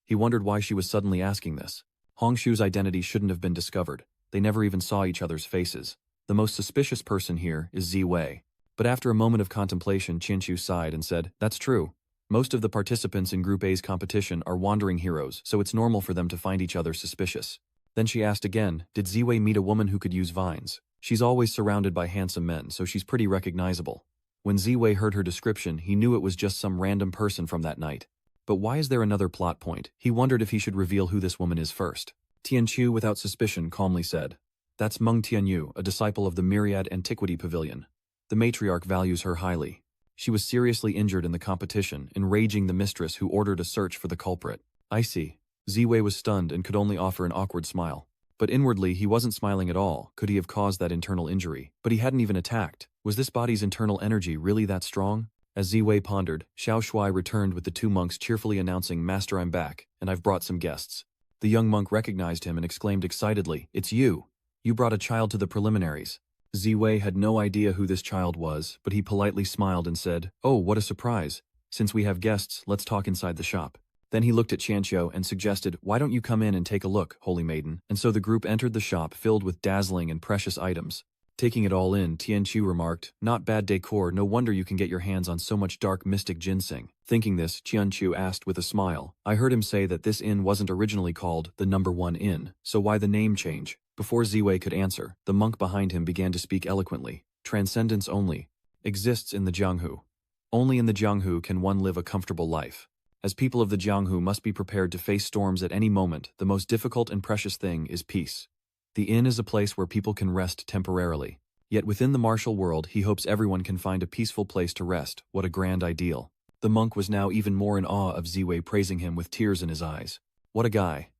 He wondered why she was suddenly asking this. Hongshu's identity shouldn't have been discovered. They never even saw each other's faces. The most suspicious person here is Ziwei. But after a moment of contemplation, Qianqiu sighed and said, "That's true. Most of the participants in Group A's competition are wandering heroes, so it's normal for them to find each other suspicious." Then she asked again, "Did Ziwei meet a woman who could use vines? She's always surrounded by handsome men, so she's pretty recognizable." When Ziwei heard her description, he knew it was just some random person from that night. But why is there another plot point? He wondered if he should reveal who this woman is first. Tianqiu, without suspicion, calmly said, "That's Meng Tianyu, a disciple of the Myriad Antiquity Pavilion. The matriarch values her highly. She was seriously injured in the competition, enraging the mistress who ordered a search for the culprit." "I see." Ziwei was stunned and could only offer an awkward smile. But inwardly, he wasn't smiling at all. Could he have caused that internal injury? But he hadn't even attacked. Was this body's internal energy really that strong? As Ziwei pondered, Xiao Shuai returned with the 2 monks cheerfully announcing, "Master, I'm back, and I've brought some guests." The The young monk recognized him and exclaimed excitedly, "It's you! You brought a child to the preliminaries." Ziwei had no idea who this child was, but he politely smiled and said, "Oh, what a surprise. Since we have guests, let's talk inside the shop." Then he looked at Qianqiu and suggested, "Why don't you come in and take a look, holy maiden?" And so the group entered the shop filled with dazzling and precious items. Taking it all in, Qianqiu remarked, "Not bad decor, no wonder you can get your hands on so much dark mystic ginseng." Thinking this, Qianqiu asked with a smile, "I heard him say that this inn wasn't originally called the Number One Inn, so why the name change?" Before Ziwei could answer, the monk behind him began to speak eloquently. "Transcendence only exists in the Jianghu. Only in the Jianghu can one live a comfortable life. As people of the Jianghu must be prepared to face storms at any moment, the most difficult and precious thing is peace. The inn is a place where people can rest temporarily. Yet within the martial world, he hopes everyone can find a peaceful place to rest. What a grand ideal." The monk was now even more in awe of Ziwei, praising him with tears in his eyes. "What a guy."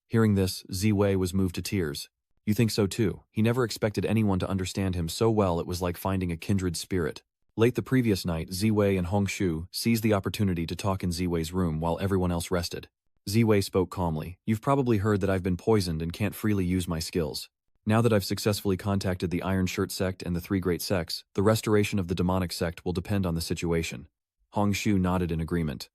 Hearing this, Ziwei was moved to tears. "You think so too?" He never expected anyone to understand him so well. It was like finding a kindred spirit. Late the previous night, Ziwei and Hongshu seized the opportunity to talk in Ziwei's room while everyone else rested. Ziwei spoke calmly. "You've probably heard that I've been poisoned and can't freely use my skills. Now that I've successfully contacted the Iron Shirt sect and the three great sects, the restoration of the demonic sect will depend on the situation." Hongshu nodded in agreement.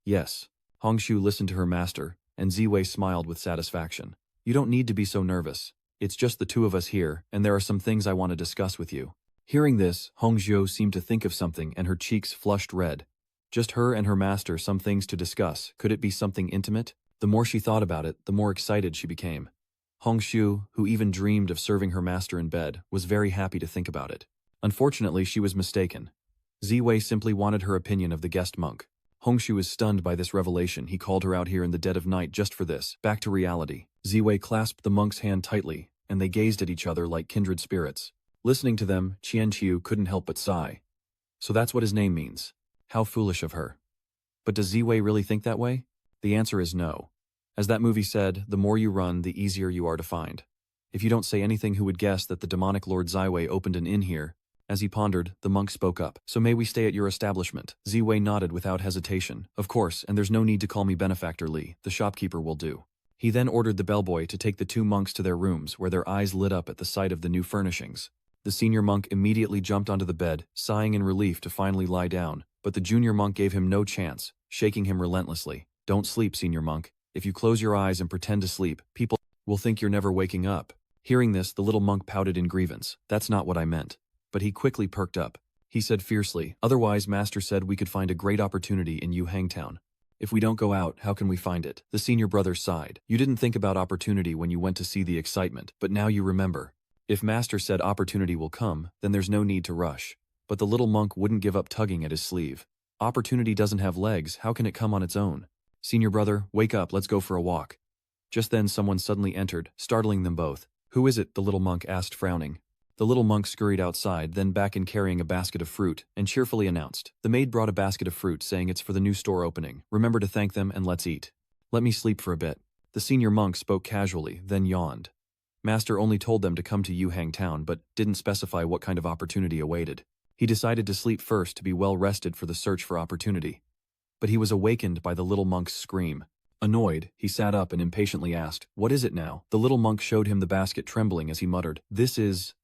"Yes." Hongshu listened to her master, and Ziwei smiled with satisfaction. "You don't need to be so nervous. It's just the two of us here, and there are some things I want to discuss with you." Hearing this, Hongshu seemed to think of something and her cheeks flushed red. Just her and her master, some things to discuss. Could it be something intimate? The more she thought about it, the more excited she became. Hongshu, who even dreamed of serving her master in bed, was very happy to think about it. Unfortunately, she was mistaken. Ziwei simply wanted her opinion of the guest monk. Hongshu was stunned by this revelation. He called her out here in the dead of night just for this. Back to reality. Ziwei clasped the monk's hand tightly, and they gazed at each other like kindred spirits. Listening to them, Qianqiu couldn't help but sigh. So that's what his name means. How foolish of her. But does Ziwei really think that way? The answer is no. As that movie said, the more you run, the easier you are to find. If you don't say anything, who would guess that the demonic Lord Ziwei opened an inn here? As he pondered, the monk spoke up. "So may we stay at your establishment?" Ziwei nodded without hesitation. "Of course, and there's no need to call me Benefactor Li. The shopkeeper will do." He then ordered the bellboy to take the two monks to their rooms, where their eyes lit up at the sight of the new furnishings. The senior monk immediately jumped onto the bed, sighing in relief to finally lie down, but the junior monk gave him no chance, shaking him relentlessly. "Don't sleep, senior monk. If you close your eyes and pretend to sleep, people will think you're never waking up." Hearing this, the little monk pouted in grievance. "That's not what I meant." But he quickly perked up. He said fiercely, "Otherwise, Master said we could find a great opportunity in Yuhangtown. If we don't go out, how can we find it?" The senior brother sighed. "You didn't think about opportunity when you went to see the excitement, but now you remember. If Master said opportunity will come, then there's no need to rush." But the little monk wouldn't give up, tugging at his sleeve. "Opportunity doesn't have legs, how can it come on its own? Senior brother, wake up, let's go for a walk." Just then someone suddenly entered, startling them both. "Who is it?" the little monk asked, frowning. The little monk scurried outside, then back in carrying a basket of fruit, and cheerfully announced. "The maid brought a basket of fruit, saying it's for the new store opening. Remember to thank them and let's eat." "Let me sleep for a bit." The senior monk spoke casually, then yawned. Master only told them to come to Yuhang Town, but didn't specify what kind of opportunity awaited. He decided to sleep first to be well rested for the search for opportunity. But he was awakened by the little monk's scream. Annoyed, he sat up and impatiently asked, "What is it now?" The little monk showed him the basket, trembling as he muttered, "This is..."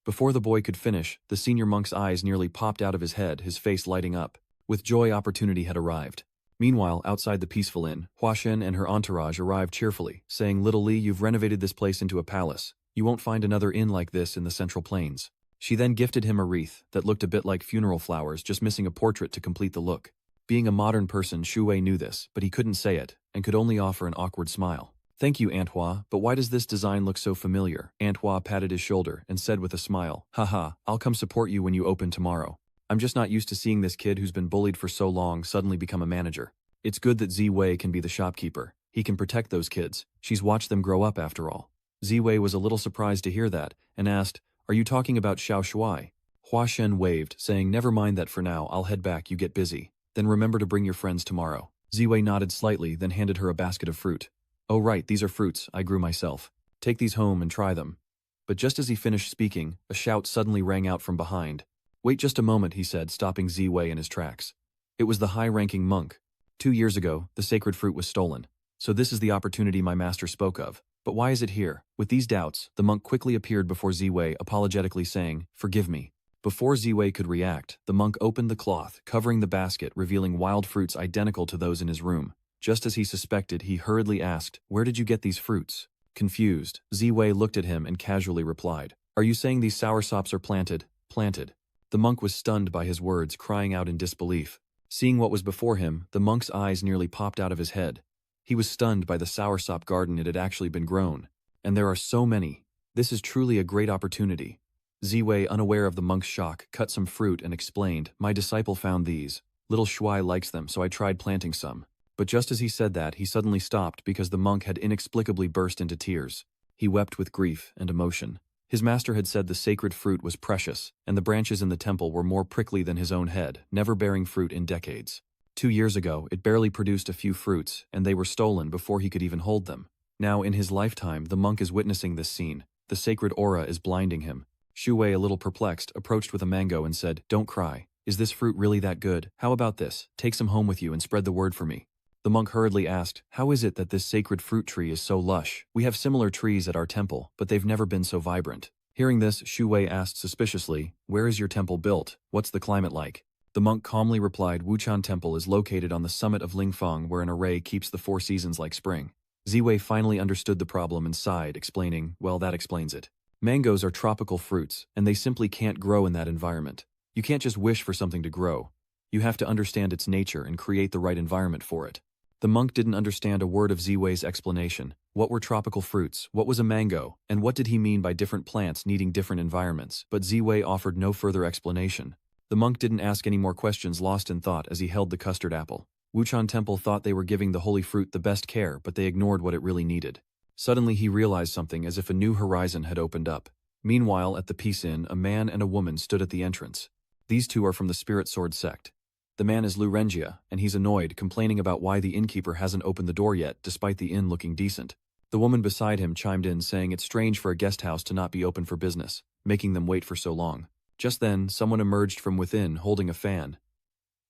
Before the boy could finish, the senior monk's eyes nearly popped out of his head, his face lighting up. With joy, opportunity had arrived. Meanwhile, outside the peaceful inn, Huashen and her entourage arrived cheerfully, saying, "Little Li, you've renovated this place into a palace. You won't find another inn like this in the Central Plains." She then gifted him a wreath that looked a bit like funeral flowers, just missing a portrait to complete the look. Being a modern person, Shu Wei knew this, but he couldn't say it, and could only offer an awkward smile. "Thank you, Aunt Hua, but why does this design look so familiar?" Aunt Hua patted his shoulder and said with a smile, "Haha, I'll come support you when you open tomorrow. I'm just not used to seeing this kid who's been bullied for so long suddenly become a manager. It's good that Ziwei can be the shopkeeper. He can protect those kids. She's watched them grow up after all." Ziwei was a little surprised to hear that, and asked, "Are you talking about Xiao Shuai?" Huashen waved, saying, "Never mind that for now, I'll head back, you get busy. Then remember to bring your friends tomorrow." Ziwei nodded slightly, then handed her a basket of fruit. "Oh right, these are fruits I grew myself. Take these home and try them." But just as he finished speaking, a shout suddenly rang out from behind. "Wait just a moment," he said, stopping Ziwei in his tracks. It was the high-ranking monk. 2 years ago, the sacred fruit was stolen. So this is the opportunity my master spoke of. But why is it here? With these doubts, the monk quickly appeared before Ziwei, apologetically saying, "Forgive me." Before Ziwei could react, the monk opened the cloth, covering the basket, revealing wild fruits identical to those in his room. Just as he suspected, he hurriedly asked, "Where did you get these fruits?" Confused, Ziwei looked at him and casually replied, "Are you saying these soursops are planted?" Planted. The monk was stunned by his words, crying out in disbelief. Seeing what was before him, the monk's eyes nearly popped out of his head. He was stunned by the soursop garden it had actually been grown. And there are so many. This is truly a great opportunity. Ziwei, unaware of the monk's shock, cut some fruit and explained, "My disciple found these. Little Shuai likes them, so I tried planting some." But just as he said that, he suddenly stopped because the monk had inexplicably burst into tears. He wept with grief and emotion. His master had said the sacred fruit was precious, and the branches in the temple were more prickly than his own head, never bearing fruit in decades. 2 years ago, it barely produced a few fruits, and they were stolen before he could even hold them. Now, in his lifetime, the monk is witnessing this scene. The sacred aura is blinding him. Shuwei, a little perplexed, approached with a mango and said, "Don't cry. Is this fruit really that good? How about this? Take some home with you and spread the word for me." The monk hurriedly asked, "How is it that this sacred fruit tree is so lush? We have similar trees at our temple, but they've never been so vibrant." Hearing this, Shuwei asked suspiciously, "Where is your temple built? What's the climate like?" The monk calmly replied, "Wuchan Temple is located on the summit of Lingfeng, where an array keeps the 4 seasons like spring." Ziwei finally understood the problem and sighed, explaining, "Well, that explains it. Mangoes are tropical fruits, and they simply can't grow in that environment. You can't just wish for something to grow. You have to understand its nature and create the right environment for it." The monk didn't understand a word of Ziwei's explanation. What were tropical fruits? What was a mango? And what did he mean by different plants needing different environments? But Ziwei offered no further explanation. The monk didn't ask any more questions, lost in thought as he held the custard apple. Wuchan Temple thought they were giving the holy fruit the best care, but they ignored what it really needed. Suddenly he realized something, as if a new horizon had opened up. Meanwhile, at the Peace Inn, a man and a woman stood at the entrance. These two are from the Spirit Sword sect. The man is Lu Renjia, and he's annoyed, complaining about why the innkeeper hasn't opened the door yet, despite the inn looking decent. The woman beside him chimed in, saying it's strange for a guest house to not be open for business, making them wait for so long. Just then, someone emerged from within, holding a fan.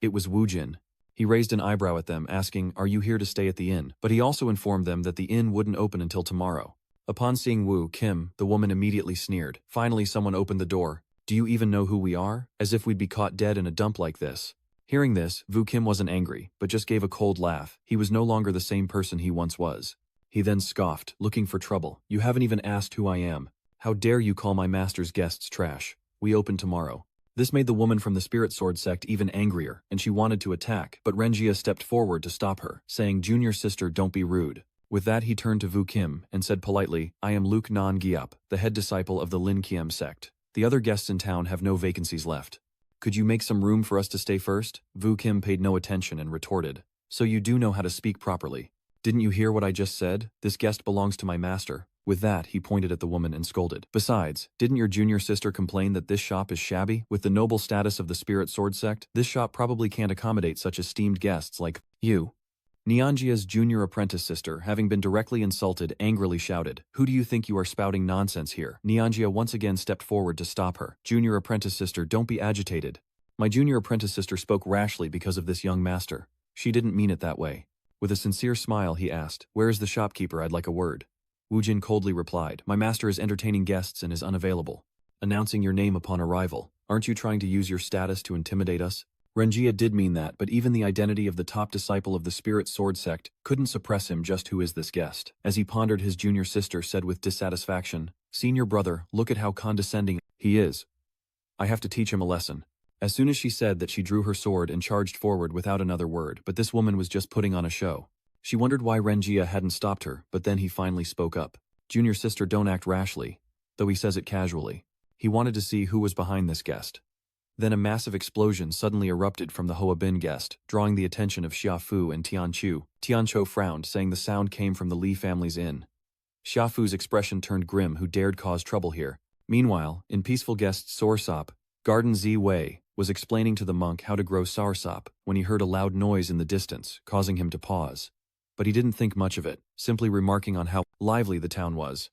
It was Wu Jin. He raised an eyebrow at them, asking, "Are you here to stay at the inn?" But he also informed them that the inn wouldn't open until tomorrow. Upon seeing Wu Kim, the woman immediately sneered. Finally, someone opened the door. "Do you even know who we are? As if we'd be caught dead in a dump like this." Hearing this, Wu Kim wasn't angry, but just gave a cold laugh. He was no longer the same person he once was. He then scoffed, looking for trouble. "You haven't even asked who I am. How dare you call my master's guests trash? We open tomorrow." This made the woman from the Spirit Sword sect even angrier, and she wanted to attack, but Renjia stepped forward to stop her, saying, "Junior sister, don't be rude." With that, he turned to Wu Kim and said politely, "I am Luke Non Giap, the head disciple of the Lin Kiem sect. The other guests in town have no vacancies left. Could you make some room for us to stay first?" Wu Kim paid no attention and retorted, "So you do know how to speak properly. Didn't you hear what I just said? This guest belongs to my master." With that, he pointed at the woman and scolded, "Besides, didn't your junior sister complain that this shop is shabby? With the noble status of the Spirit Sword sect, this shop probably can't accommodate such esteemed guests like you." Nianjia's junior apprentice sister, having been directly insulted, angrily shouted, "Who do you think you are spouting nonsense here?" Nianjia once again stepped forward to stop her. "Junior apprentice sister, don't be agitated. My junior apprentice sister spoke rashly because of this young master. She didn't mean it that way." With a sincere smile, he asked, "Where is the shopkeeper? I'd like a word." Wu Jin coldly replied, "My master is entertaining guests and is unavailable." "Announcing your name upon arrival. Aren't you trying to use your status to intimidate us?" Renjia did mean that, but even the identity of the top disciple of the Spirit Sword sect couldn't suppress him. Just who is this guest? As he pondered, his junior sister said with dissatisfaction, "Senior brother, look at how condescending he is. I have to teach him a lesson." As soon as she said that, she drew her sword and charged forward without another word, but this woman was just putting on a show. She wondered why Renjia hadn't stopped her, but then he finally spoke up. "Junior sister, don't act rashly," though he says it casually. He wanted to see who was behind this guest. Then a massive explosion suddenly erupted from the Hoa Bin guest, drawing the attention of Xia Fu and Tian Chu. Tian Chu frowned, saying the sound came from the Li family's inn. Xia Fu's expression turned grim. Who dared cause trouble here? Meanwhile, in peaceful guest Soursop, Garden Zi Wei was explaining to the monk how to grow soursop when he heard a loud noise in the distance, causing him to pause. But he didn't think much of it, simply remarking on how lively the town was.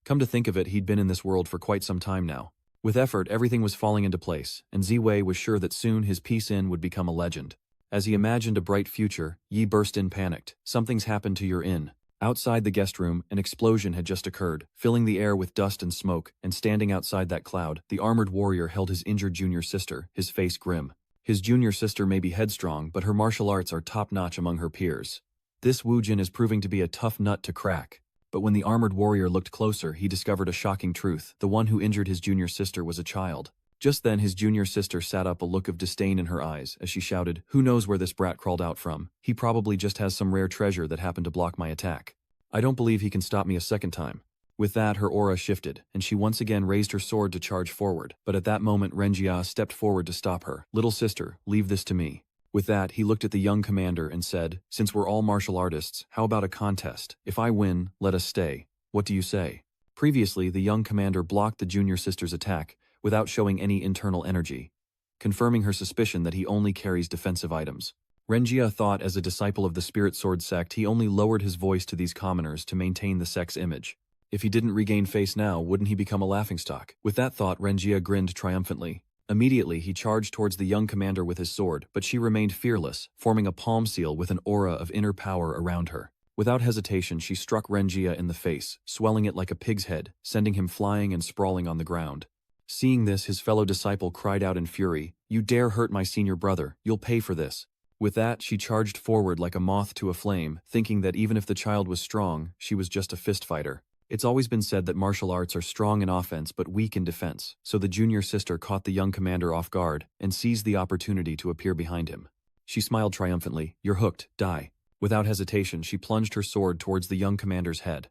Come to think of it, he'd been in this world for quite some time now. With effort, everything was falling into place, and Ziwei was sure that soon his Peace Inn would become a legend. As he imagined a bright future, Yi burst in panicked. Something's happened to your inn. Outside the guest room, an explosion had just occurred, filling the air with dust and smoke, and standing outside that cloud, the armored warrior held his injured junior sister, his face grim. His junior sister may be headstrong, but her martial arts are top-notch among her peers. This Wu Jin is proving to be a tough nut to crack. But when the armored warrior looked closer, he discovered a shocking truth. The one who injured his junior sister was a child. Just then his junior sister sat up, a look of disdain in her eyes, as she shouted, "Who knows where this brat crawled out from? He probably just has some rare treasure that happened to block my attack. I don't believe he can stop me a second time." With that, her aura shifted, and she once again raised her sword to charge forward. But at that moment Renjia stepped forward to stop her. "Little sister, leave this to me." With that, he looked at the young commander and said, "Since we're all martial artists, how about a contest? If I win, let us stay. What do you say?" Previously, the young commander blocked the junior sister's attack, without showing any internal energy, confirming her suspicion that he only carries defensive items. Renjia thought as a disciple of the Spirit Sword sect he only lowered his voice to these commoners to maintain the sect's image. If he didn't regain face now, wouldn't he become a laughingstock? With that thought, Renjia grinned triumphantly. Immediately, he charged towards the young commander with his sword, but she remained fearless, forming a palm seal with an aura of inner power around her. Without hesitation, she struck Renjia in the face, swelling it like a pig's head, sending him flying and sprawling on the ground. Seeing this, his fellow disciple cried out in fury, "You dare hurt my senior brother, you'll pay for this." With that, she charged forward like a moth to a flame, thinking that even if the child was strong, she was just a fist fighter. It's always been said that martial arts are strong in offense but weak in defense, so the junior sister caught the young commander off guard and seized the opportunity to appear behind him. She smiled triumphantly, "You're hooked, die." Without hesitation, she plunged her sword towards the young commander's head.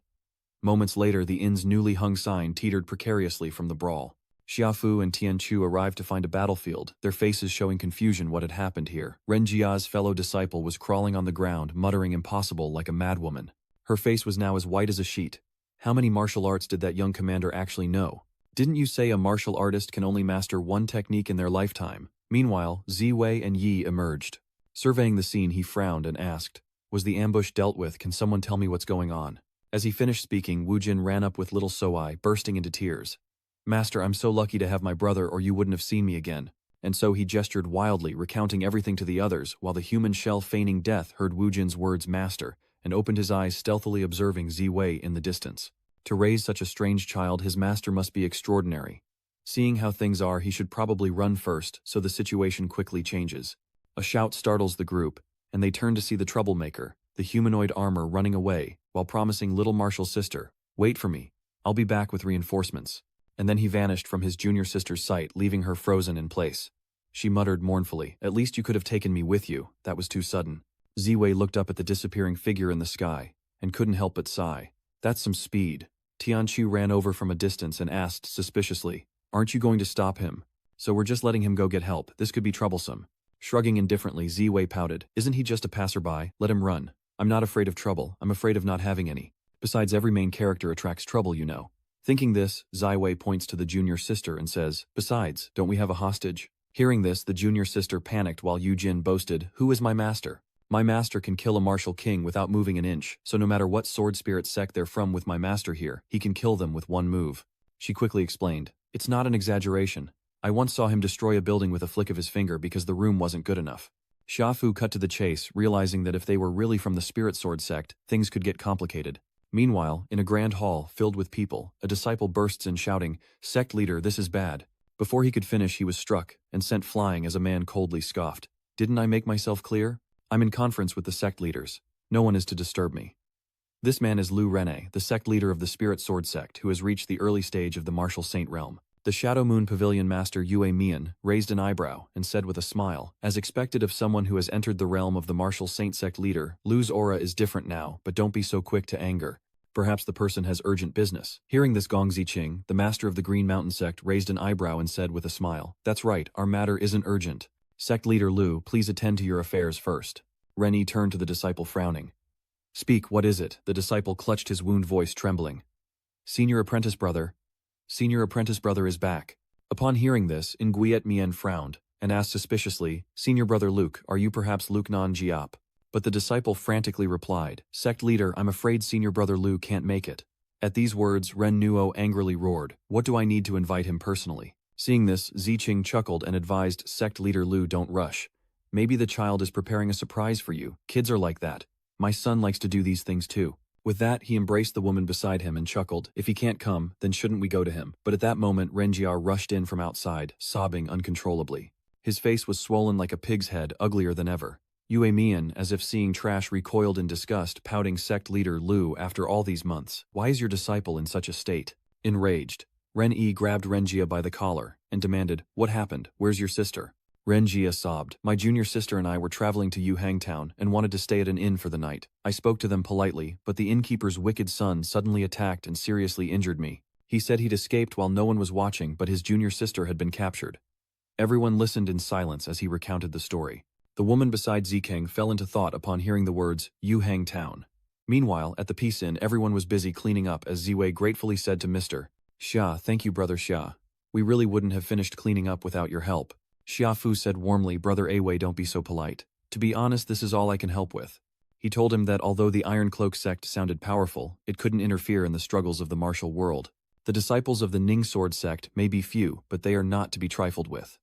Moments later, the inn's newly hung sign teetered precariously from the brawl. Xiaofu and Tianchu arrived to find a battlefield, their faces showing confusion what had happened here. Renjia's fellow disciple was crawling on the ground, muttering impossible like a madwoman. Her face was now as white as a sheet. How many martial arts did that young commander actually know? Didn't you say a martial artist can only master one technique in their lifetime? Meanwhile, Ziwei and Yi emerged. Surveying the scene, he frowned and asked, "Was the ambush dealt with? Can someone tell me what's going on?" As he finished speaking, Wu Jin ran up with little Soai, bursting into tears. "Master, I'm so lucky to have my brother, or you wouldn't have seen me again." And so he gestured wildly, recounting everything to the others, while the human shell feigning death heard Wu Jin's words "master," and opened his eyes, stealthily observing Ziwei in the distance. To raise such a strange child, his master must be extraordinary. Seeing how things are, he should probably run first, so the situation quickly changes. A shout startles the group, and they turn to see the troublemaker, the humanoid armor, running away, while promising little Marshall's sister, "Wait for me. I'll be back with reinforcements." And then he vanished from his junior sister's sight, leaving her frozen in place. She muttered mournfully, "At least you could have taken me with you. That was too sudden." Ziwei looked up at the disappearing figure in the sky, and couldn't help but sigh. "That's some speed." Tianchu ran over from a distance and asked suspiciously, "Aren't you going to stop him?" "So we're just letting him go get help. This could be troublesome." Shrugging indifferently, Ziwei pouted, "Isn't he just a passerby? Let him run. I'm not afraid of trouble. I'm afraid of not having any. Besides, every main character attracts trouble, you know." Thinking this, Ziwei points to the junior sister and says, "Besides, don't we have a hostage?" Hearing this, the junior sister panicked while Yu Jin boasted, "Who is my master? My master can kill a martial king without moving an inch, so no matter what sword spirit sect they're from, with my master here, he can kill them with one move." She quickly explained, "It's not an exaggeration. I once saw him destroy a building with a flick of his finger because the room wasn't good enough." Xiaofu cut to the chase, realizing that if they were really from the Spirit Sword sect, things could get complicated. Meanwhile, in a grand hall filled with people, a disciple bursts in shouting, "Sect leader, this is bad." Before he could finish, he was struck and sent flying as a man coldly scoffed. "Didn't I make myself clear? I'm in conference with the sect leaders. No one is to disturb me." This man is Lu Rene, the sect leader of the Spirit Sword sect, who has reached the early stage of the martial saint realm. The Shadow Moon Pavilion Master Yue Mian raised an eyebrow and said with a smile, "As expected of someone who has entered the realm of the martial saint sect leader, Lu's aura is different now, but don't be so quick to anger. Perhaps the person has urgent business." Hearing this, Gong Ziqing, the master of the Green Mountain sect, raised an eyebrow and said with a smile, "That's right, our matter isn't urgent. Sect leader Lu, please attend to your affairs first." Rennie turned to the disciple, frowning. "Speak, what is it?" The disciple clutched his wound, voice trembling. "Senior apprentice brother. Senior apprentice brother is back." Upon hearing this, Nguyen Mien frowned, and asked suspiciously, "Senior brother Luke, are you perhaps Luke Non Jiap?" But the disciple frantically replied, "Sect leader, I'm afraid senior brother Lu can't make it." At these words, Ren Nuo angrily roared, "What do I need to invite him personally?" Seeing this, Ziqing chuckled and advised, "Sect leader Lu, don't rush. Maybe the child is preparing a surprise for you. Kids are like that. My son likes to do these things too. With that, he embraced the woman beside him and chuckled. If he can't come, then shouldn't we go to him? But at that moment, Renjia rushed in from outside, sobbing uncontrollably. His face was swollen like a pig's head, uglier than ever. Yue Mian, as if seeing trash, recoiled in disgust, pouting sect leader Lu, after all these months. Why is your disciple in such a state? Enraged, Ren-Yi grabbed Renjia by the collar and demanded, what happened? Where's your sister? Renjia sobbed. My junior sister and I were traveling to Yuhang Town and wanted to stay at an inn for the night. I spoke to them politely, but the innkeeper's wicked son suddenly attacked and seriously injured me. He said he'd escaped while no one was watching, but his junior sister had been captured. Everyone listened in silence as he recounted the story. The woman beside Zikeng fell into thought upon hearing the words, Yuhang Town. Meanwhile, at the peace inn, everyone was busy cleaning up as Ziwei gratefully said to Mr. Xia, thank you, Brother Xia. We really wouldn't have finished cleaning up without your help. Xia Fu said warmly, Brother Awei, don't be so polite. To be honest, this is all I can help with. He told him that although the Iron Cloak sect sounded powerful, it couldn't interfere in the struggles of the martial world. The disciples of the Ning Sword sect may be few, but they are not to be trifled with.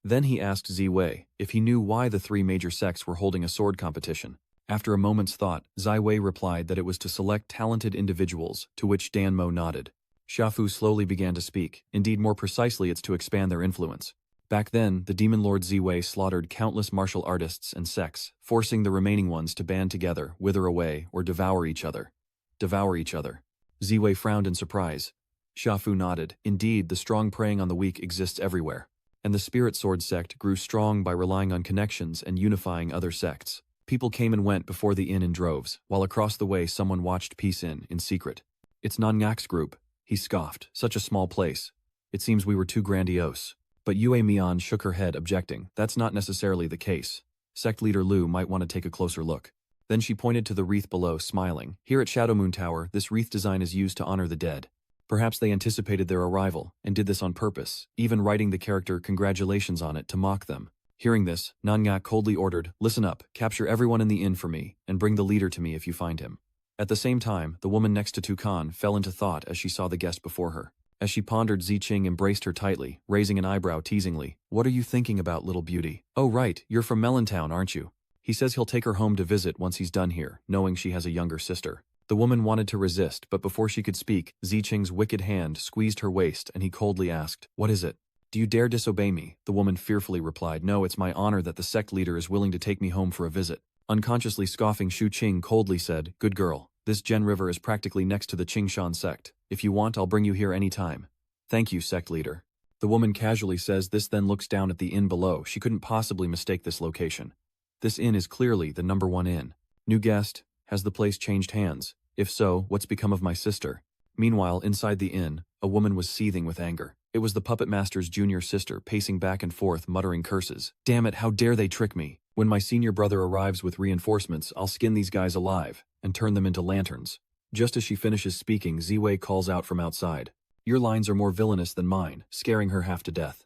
Then he asked Ziwei if he knew why the three major sects were holding a sword competition. After a moment's thought, Ziwei replied that it was to select talented individuals, to which Dan Mo nodded. Xiafu slowly began to speak. Indeed, more precisely, it's to expand their influence. Back then, the demon lord Ziwei slaughtered countless martial artists and sects, forcing the remaining ones to band together, wither away, or devour each other. Devour each other. Ziwei frowned in surprise. Xiafu nodded. Indeed, the strong preying on the weak exists everywhere. And the Spirit Sword sect grew strong by relying on connections and unifying other sects. People came and went before the inn in droves, while across the way someone watched Peace Inn in secret. It's Nangak's group. He scoffed. Such a small place. It seems we were too grandiose. But Yue Mian shook her head, objecting. That's not necessarily the case. Sect leader Lu might want to take a closer look. Then she pointed to the wreath below, smiling. Here at Shadowmoon Tower, this wreath design is used to honor the dead. Perhaps they anticipated their arrival, and did this on purpose, even writing the character congratulations on it to mock them. Hearing this, Nangak coldly ordered, listen up, capture everyone in the inn for me, and bring the leader to me if you find him. At the same time, the woman next to Tukan fell into thought as she saw the guest before her. As she pondered, Ziqing embraced her tightly, raising an eyebrow teasingly. What are you thinking about, little beauty? Oh right, you're from Melontown, aren't you? He says he'll take her home to visit once he's done here, knowing she has a younger sister. The woman wanted to resist, but before she could speak, Ziqing's wicked hand squeezed her waist and he coldly asked, what is it? Do you dare disobey me? The woman fearfully replied, no, it's my honor that the sect leader is willing to take me home for a visit. Unconsciously scoffing, Shu Qing coldly said, good girl. This Gen River is practically next to the Qingshan sect. If you want, I'll bring you here any time. Thank you, sect leader. The woman casually says this, then looks down at the inn below. She couldn't possibly mistake this location. This inn is clearly the #1 inn. New guest, has the place changed hands? If so, what's become of my sister? Meanwhile, inside the inn, a woman was seething with anger. It was the puppet master's junior sister, pacing back and forth, muttering curses. Damn it, how dare they trick me? When my senior brother arrives with reinforcements, I'll skin these guys alive and turn them into lanterns. Just as she finishes speaking, Ziwei calls out from outside. Your lines are more villainous than mine, scaring her half to death.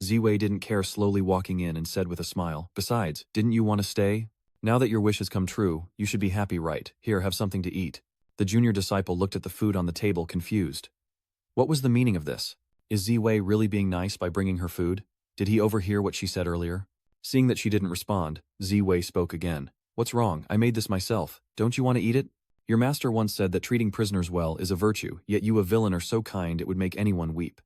Ziwei didn't care, slowly walking in and said with a smile, besides, didn't you want to stay? Now that your wish has come true, you should be happy, right? Here, have something to eat. The junior disciple looked at the food on the table, confused. What was the meaning of this? Is Ziwei really being nice by bringing her food? Did he overhear what she said earlier? Seeing that she didn't respond, Ziwei spoke again. What's wrong? I made this myself. Don't you want to eat it? Your master once said that treating prisoners well is a virtue, yet you, a villain, are so kind it would make anyone weep.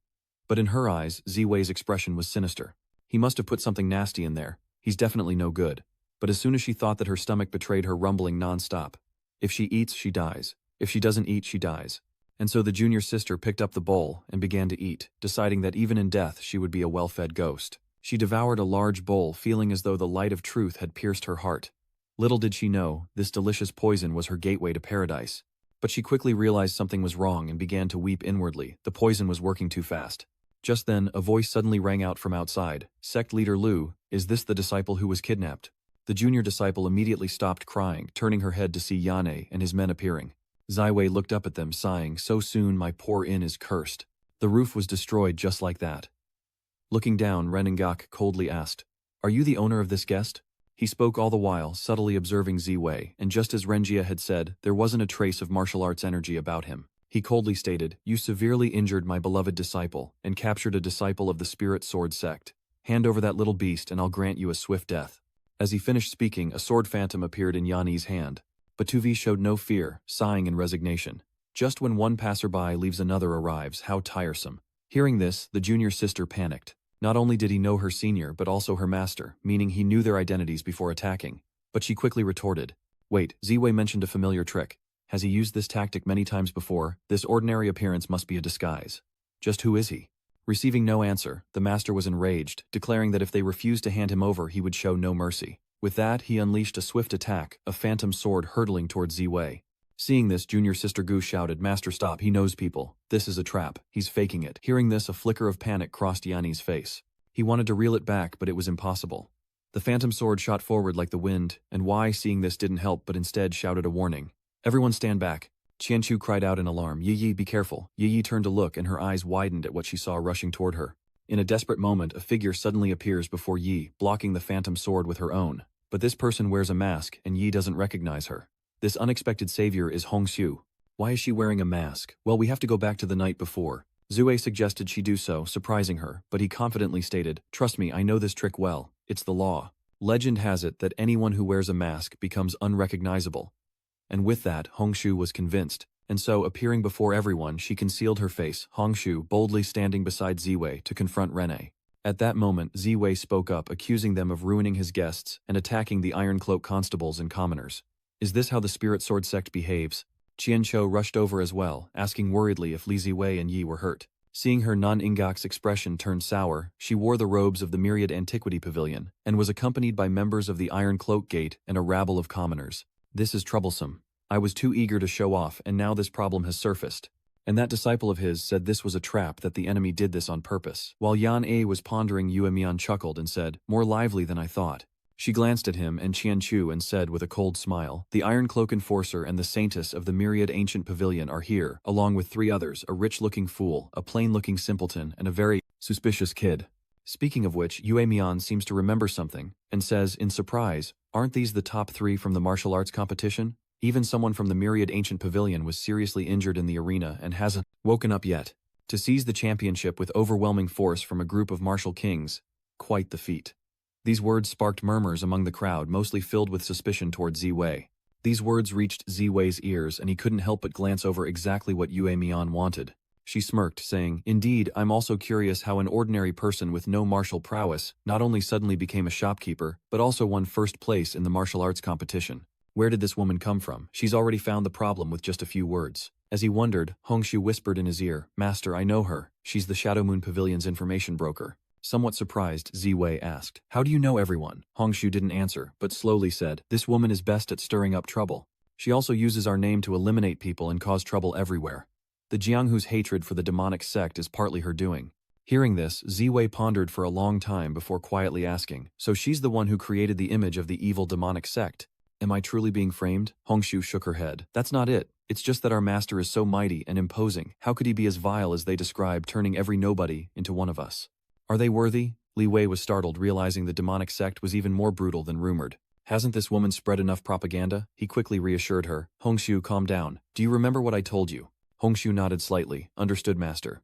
But in her eyes, Ziwei's expression was sinister. He must have put something nasty in there. He's definitely no good. But as soon as she thought that her stomach betrayed her, rumbling non-stop. If she eats, she dies. If she doesn't eat, she dies. And so the junior sister picked up the bowl and began to eat, deciding that even in death she would be a well-fed ghost. She devoured a large bowl, feeling as though the light of truth had pierced her heart. Little did she know, this delicious poison was her gateway to paradise. But she quickly realized something was wrong and began to weep inwardly. The poison was working too fast. Just then, a voice suddenly rang out from outside. Sect leader Lu, is this the disciple who was kidnapped? The junior disciple immediately stopped crying, turning her head to see Yane and his men appearing. Ziwei looked up at them, sighing, so soon my poor inn is cursed. The roof was destroyed just like that. Looking down, Renengak coldly asked, are you the owner of this guest? He spoke all the while, subtly observing Ziwei, and just as Renjia had said, there wasn't a trace of martial arts energy about him. He coldly stated, you severely injured my beloved disciple, and captured a disciple of the Spirit Sword sect. Hand over that little beast and I'll grant you a swift death. As he finished speaking, a sword phantom appeared in Yanni's hand. But Tuvi showed no fear, sighing in resignation. Just when one passerby leaves another arrives, how tiresome. Hearing this, the junior sister panicked. Not only did he know her senior but also her master, meaning he knew their identities before attacking. But she quickly retorted. Wait, Ziwei mentioned a familiar trick. Has he used this tactic many times before? This ordinary appearance must be a disguise. Just who is he? Receiving no answer, the master was enraged, declaring that if they refused to hand him over he would show no mercy. With that, he unleashed a swift attack, a phantom sword hurtling towards Ziwei. Seeing this, junior sister Gu shouted, Master, stop, he knows people. This is a trap. He's faking it. Hearing this, a flicker of panic crossed Yanni's face. He wanted to reel it back, but it was impossible. The phantom sword shot forward like the wind, and Wei, seeing this, didn't help but instead shouted a warning. Everyone stand back. Qianchu cried out in alarm. Yi, be careful. Yi turned to look and her eyes widened at what she saw rushing toward her. In a desperate moment, a figure suddenly appears before Yi, blocking the phantom sword with her own. But this person wears a mask, and Yi doesn't recognize her. This unexpected savior is Hongxiu. Why is she wearing a mask? Well, we have to go back to the night before. Zue suggested she do so, surprising her, but he confidently stated, Trust me, I know this trick well. It's the law. Legend has it that anyone who wears a mask becomes unrecognizable. And with that, Hongxiu was convinced, and so, appearing before everyone, she concealed her face, Hongxiu boldly standing beside Ziwei to confront Rene. At that moment, Ziwei spoke up, accusing them of ruining his guests and attacking the Iron Cloak constables and commoners. Is this how the Spirit Sword sect behaves? Qianqiu rushed over as well, asking worriedly if Li Ziwei and Yi were hurt. Seeing her non-Ingok's expression turn sour, she wore the robes of the Myriad Antiquity Pavilion, and was accompanied by members of the Iron Cloak Gate and a rabble of commoners. This is troublesome. I was too eager to show off, and now this problem has surfaced. And that disciple of his said this was a trap, that the enemy did this on purpose. While Yan A was pondering, Yue Mian chuckled and said, More lively than I thought. She glanced at him and Qianqiu and said with a cold smile, The Iron Cloak Enforcer and the Saintess of the Myriad Ancient Pavilion are here, along with 3 others, a rich-looking fool, a plain-looking simpleton, and a very suspicious kid. Speaking of which, Yue Mian seems to remember something, and says, in surprise, Aren't these the top 3 from the martial arts competition? Even someone from the Myriad Ancient Pavilion was seriously injured in the arena and hasn't woken up yet. To seize the championship with overwhelming force from a group of martial kings, quite the feat. These words sparked murmurs among the crowd, mostly filled with suspicion toward Ziwei. These words reached Ziwei's ears and he couldn't help but glance over exactly what Yue Mian wanted. She smirked, saying, Indeed, I'm also curious how an ordinary person with no martial prowess not only suddenly became a shopkeeper, but also won first place in the martial arts competition. Where did this woman come from? She's already found the problem with just a few words. As he wondered, Hongxiu whispered in his ear, Master, I know her. She's the Shadow Moon Pavilion's information broker. Somewhat surprised, Ziwei asked, How do you know everyone? Hongxiu didn't answer, but slowly said, This woman is best at stirring up trouble. She also uses our name to eliminate people and cause trouble everywhere. The Jianghu's hatred for the demonic sect is partly her doing. Hearing this, Ziwei pondered for a long time before quietly asking, So she's the one who created the image of the evil demonic sect? Am I truly being framed? Hongxiu shook her head. That's not it. It's just that our master is so mighty and imposing. How could he be as vile as they describe, turning every nobody into one of us? Are they worthy? Li Wei was startled, realizing the demonic sect was even more brutal than rumored. Hasn't this woman spread enough propaganda? He quickly reassured her. Hongxiu, calm down. Do you remember what I told you? Hongxiu nodded slightly. Understood, master.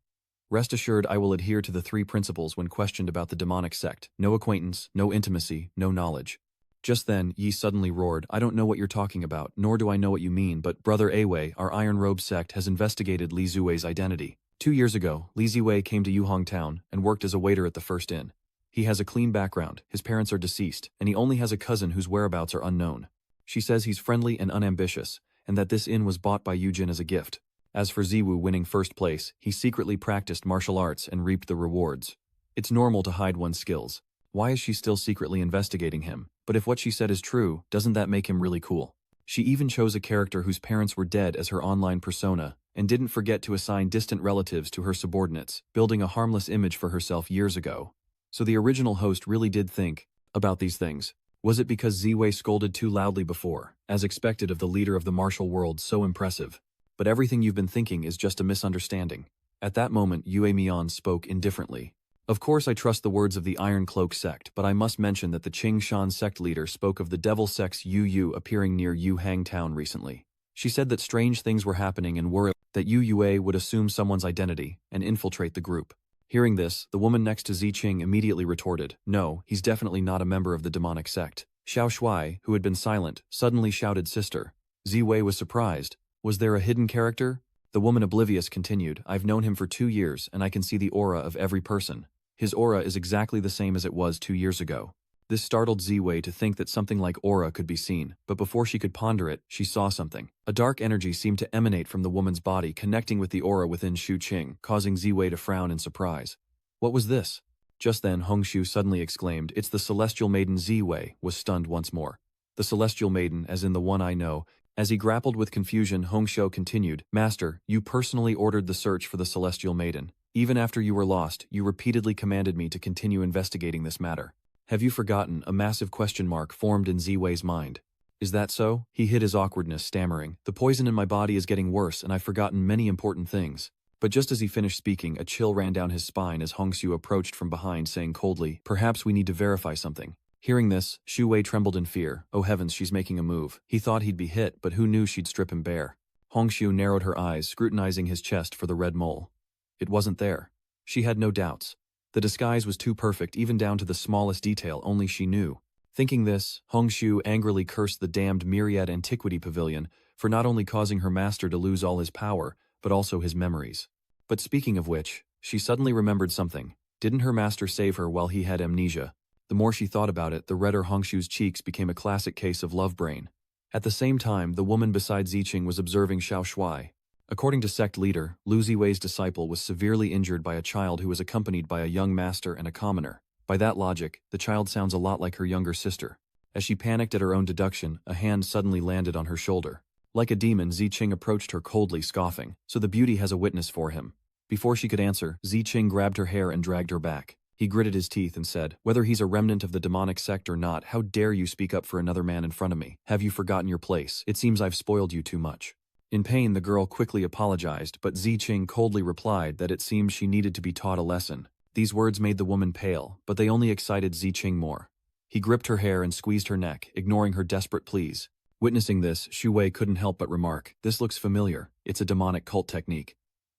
Rest assured I will adhere to the 3 principles when questioned about the demonic sect. No acquaintance, no intimacy, no knowledge. Just then, Yi suddenly roared, I don't know what you're talking about, nor do I know what you mean, but Brother Awei, our Iron Robe sect, has investigated Li Ziwei's identity. 2 years ago, Li Ziwei came to Yuhong Town and worked as a waiter at the First Inn. He has a clean background, his parents are deceased, and he only has a cousin whose whereabouts are unknown. She says he's friendly and unambitious, and that this inn was bought by Yujin as a gift. As for Ziwu winning first place, he secretly practiced martial arts and reaped the rewards. It's normal to hide one's skills. Why is she still secretly investigating him? But if what she said is true, doesn't that make him really cool? She even chose a character whose parents were dead as her online persona, and didn't forget to assign distant relatives to her subordinates, building a harmless image for herself years ago. So the original host really did think about these things. Was it because Ziwei scolded too loudly before, as expected of the leader of the martial world, so impressive? But everything you've been thinking is just a misunderstanding. At that moment, Yue Mian spoke indifferently. Of course I trust the words of the Iron Cloak sect, but I must mention that the Qing Shan sect leader spoke of the devil sect's Yu Yu appearing near Yu Hang town recently. She said that strange things were happening and worried that Yu Yue would assume someone's identity and infiltrate the group. Hearing this, the woman next to Zi Qing immediately retorted, No, he's definitely not a member of the demonic sect. Xiao Shuai, who had been silent, suddenly shouted sister. Ziwei was surprised. Was there a hidden character? The woman oblivious continued, I've known him for 2 years and I can see the aura of every person. His aura is exactly the same as it was 2 years ago. This startled Ziwei to think that something like aura could be seen, but before she could ponder it, she saw something. A dark energy seemed to emanate from the woman's body, connecting with the aura within Xu Qing, causing Ziwei to frown in surprise. What was this? Just then Hongshu suddenly exclaimed, It's the celestial maiden. Ziwei was stunned once more. The celestial maiden, as in the one I know. As he grappled with confusion, Hongshu continued, Master, you personally ordered the search for the celestial maiden. Even after you were lost, you repeatedly commanded me to continue investigating this matter. Have you forgotten? A massive question mark formed in Ziwei's mind. Is that so? He hid his awkwardness, stammering, The poison in my body is getting worse and I've forgotten many important things. But just as he finished speaking, a chill ran down his spine as Hongshu approached from behind, saying coldly, Perhaps we need to verify something. Hearing this, Xu Wei trembled in fear. Oh heavens, she's making a move. He thought he'd be hit, but who knew she'd strip him bare. Hongshu narrowed her eyes, scrutinizing his chest for the red mole. It wasn't there. She had no doubts. The disguise was too perfect, even down to the smallest detail only she knew. Thinking this, Hongshu angrily cursed the damned Myriad Antiquity Pavilion for not only causing her master to lose all his power, but also his memories. But speaking of which, she suddenly remembered something. Didn't her master save her while he had amnesia? The more she thought about it, the redder Hongshu's cheeks became a classic case of love brain. At the same time, the woman beside Ziqing was observing Xiao Shuai. According to sect leader, Lu Ziwei's disciple was severely injured by a child who was accompanied by a young master and a commoner. By that logic, the child sounds a lot like her younger sister. As she panicked at her own deduction, a hand suddenly landed on her shoulder. Like a demon, Ziqing approached her coldly, scoffing, So the beauty has a witness for him. Before she could answer, Ziqing grabbed her hair and dragged her back. He gritted his teeth and said, Whether he's a remnant of the demonic sect or not, how dare you speak up for another man in front of me? Have you forgotten your place? It seems I've spoiled you too much. In pain, the girl quickly apologized, but Ziqing coldly replied that it seemed she needed to be taught a lesson. These words made the woman pale, but they only excited Ziqing more. He gripped her hair and squeezed her neck, ignoring her desperate pleas. Witnessing this, Xu Wei couldn't help but remark, This looks familiar. It's a demonic cult technique.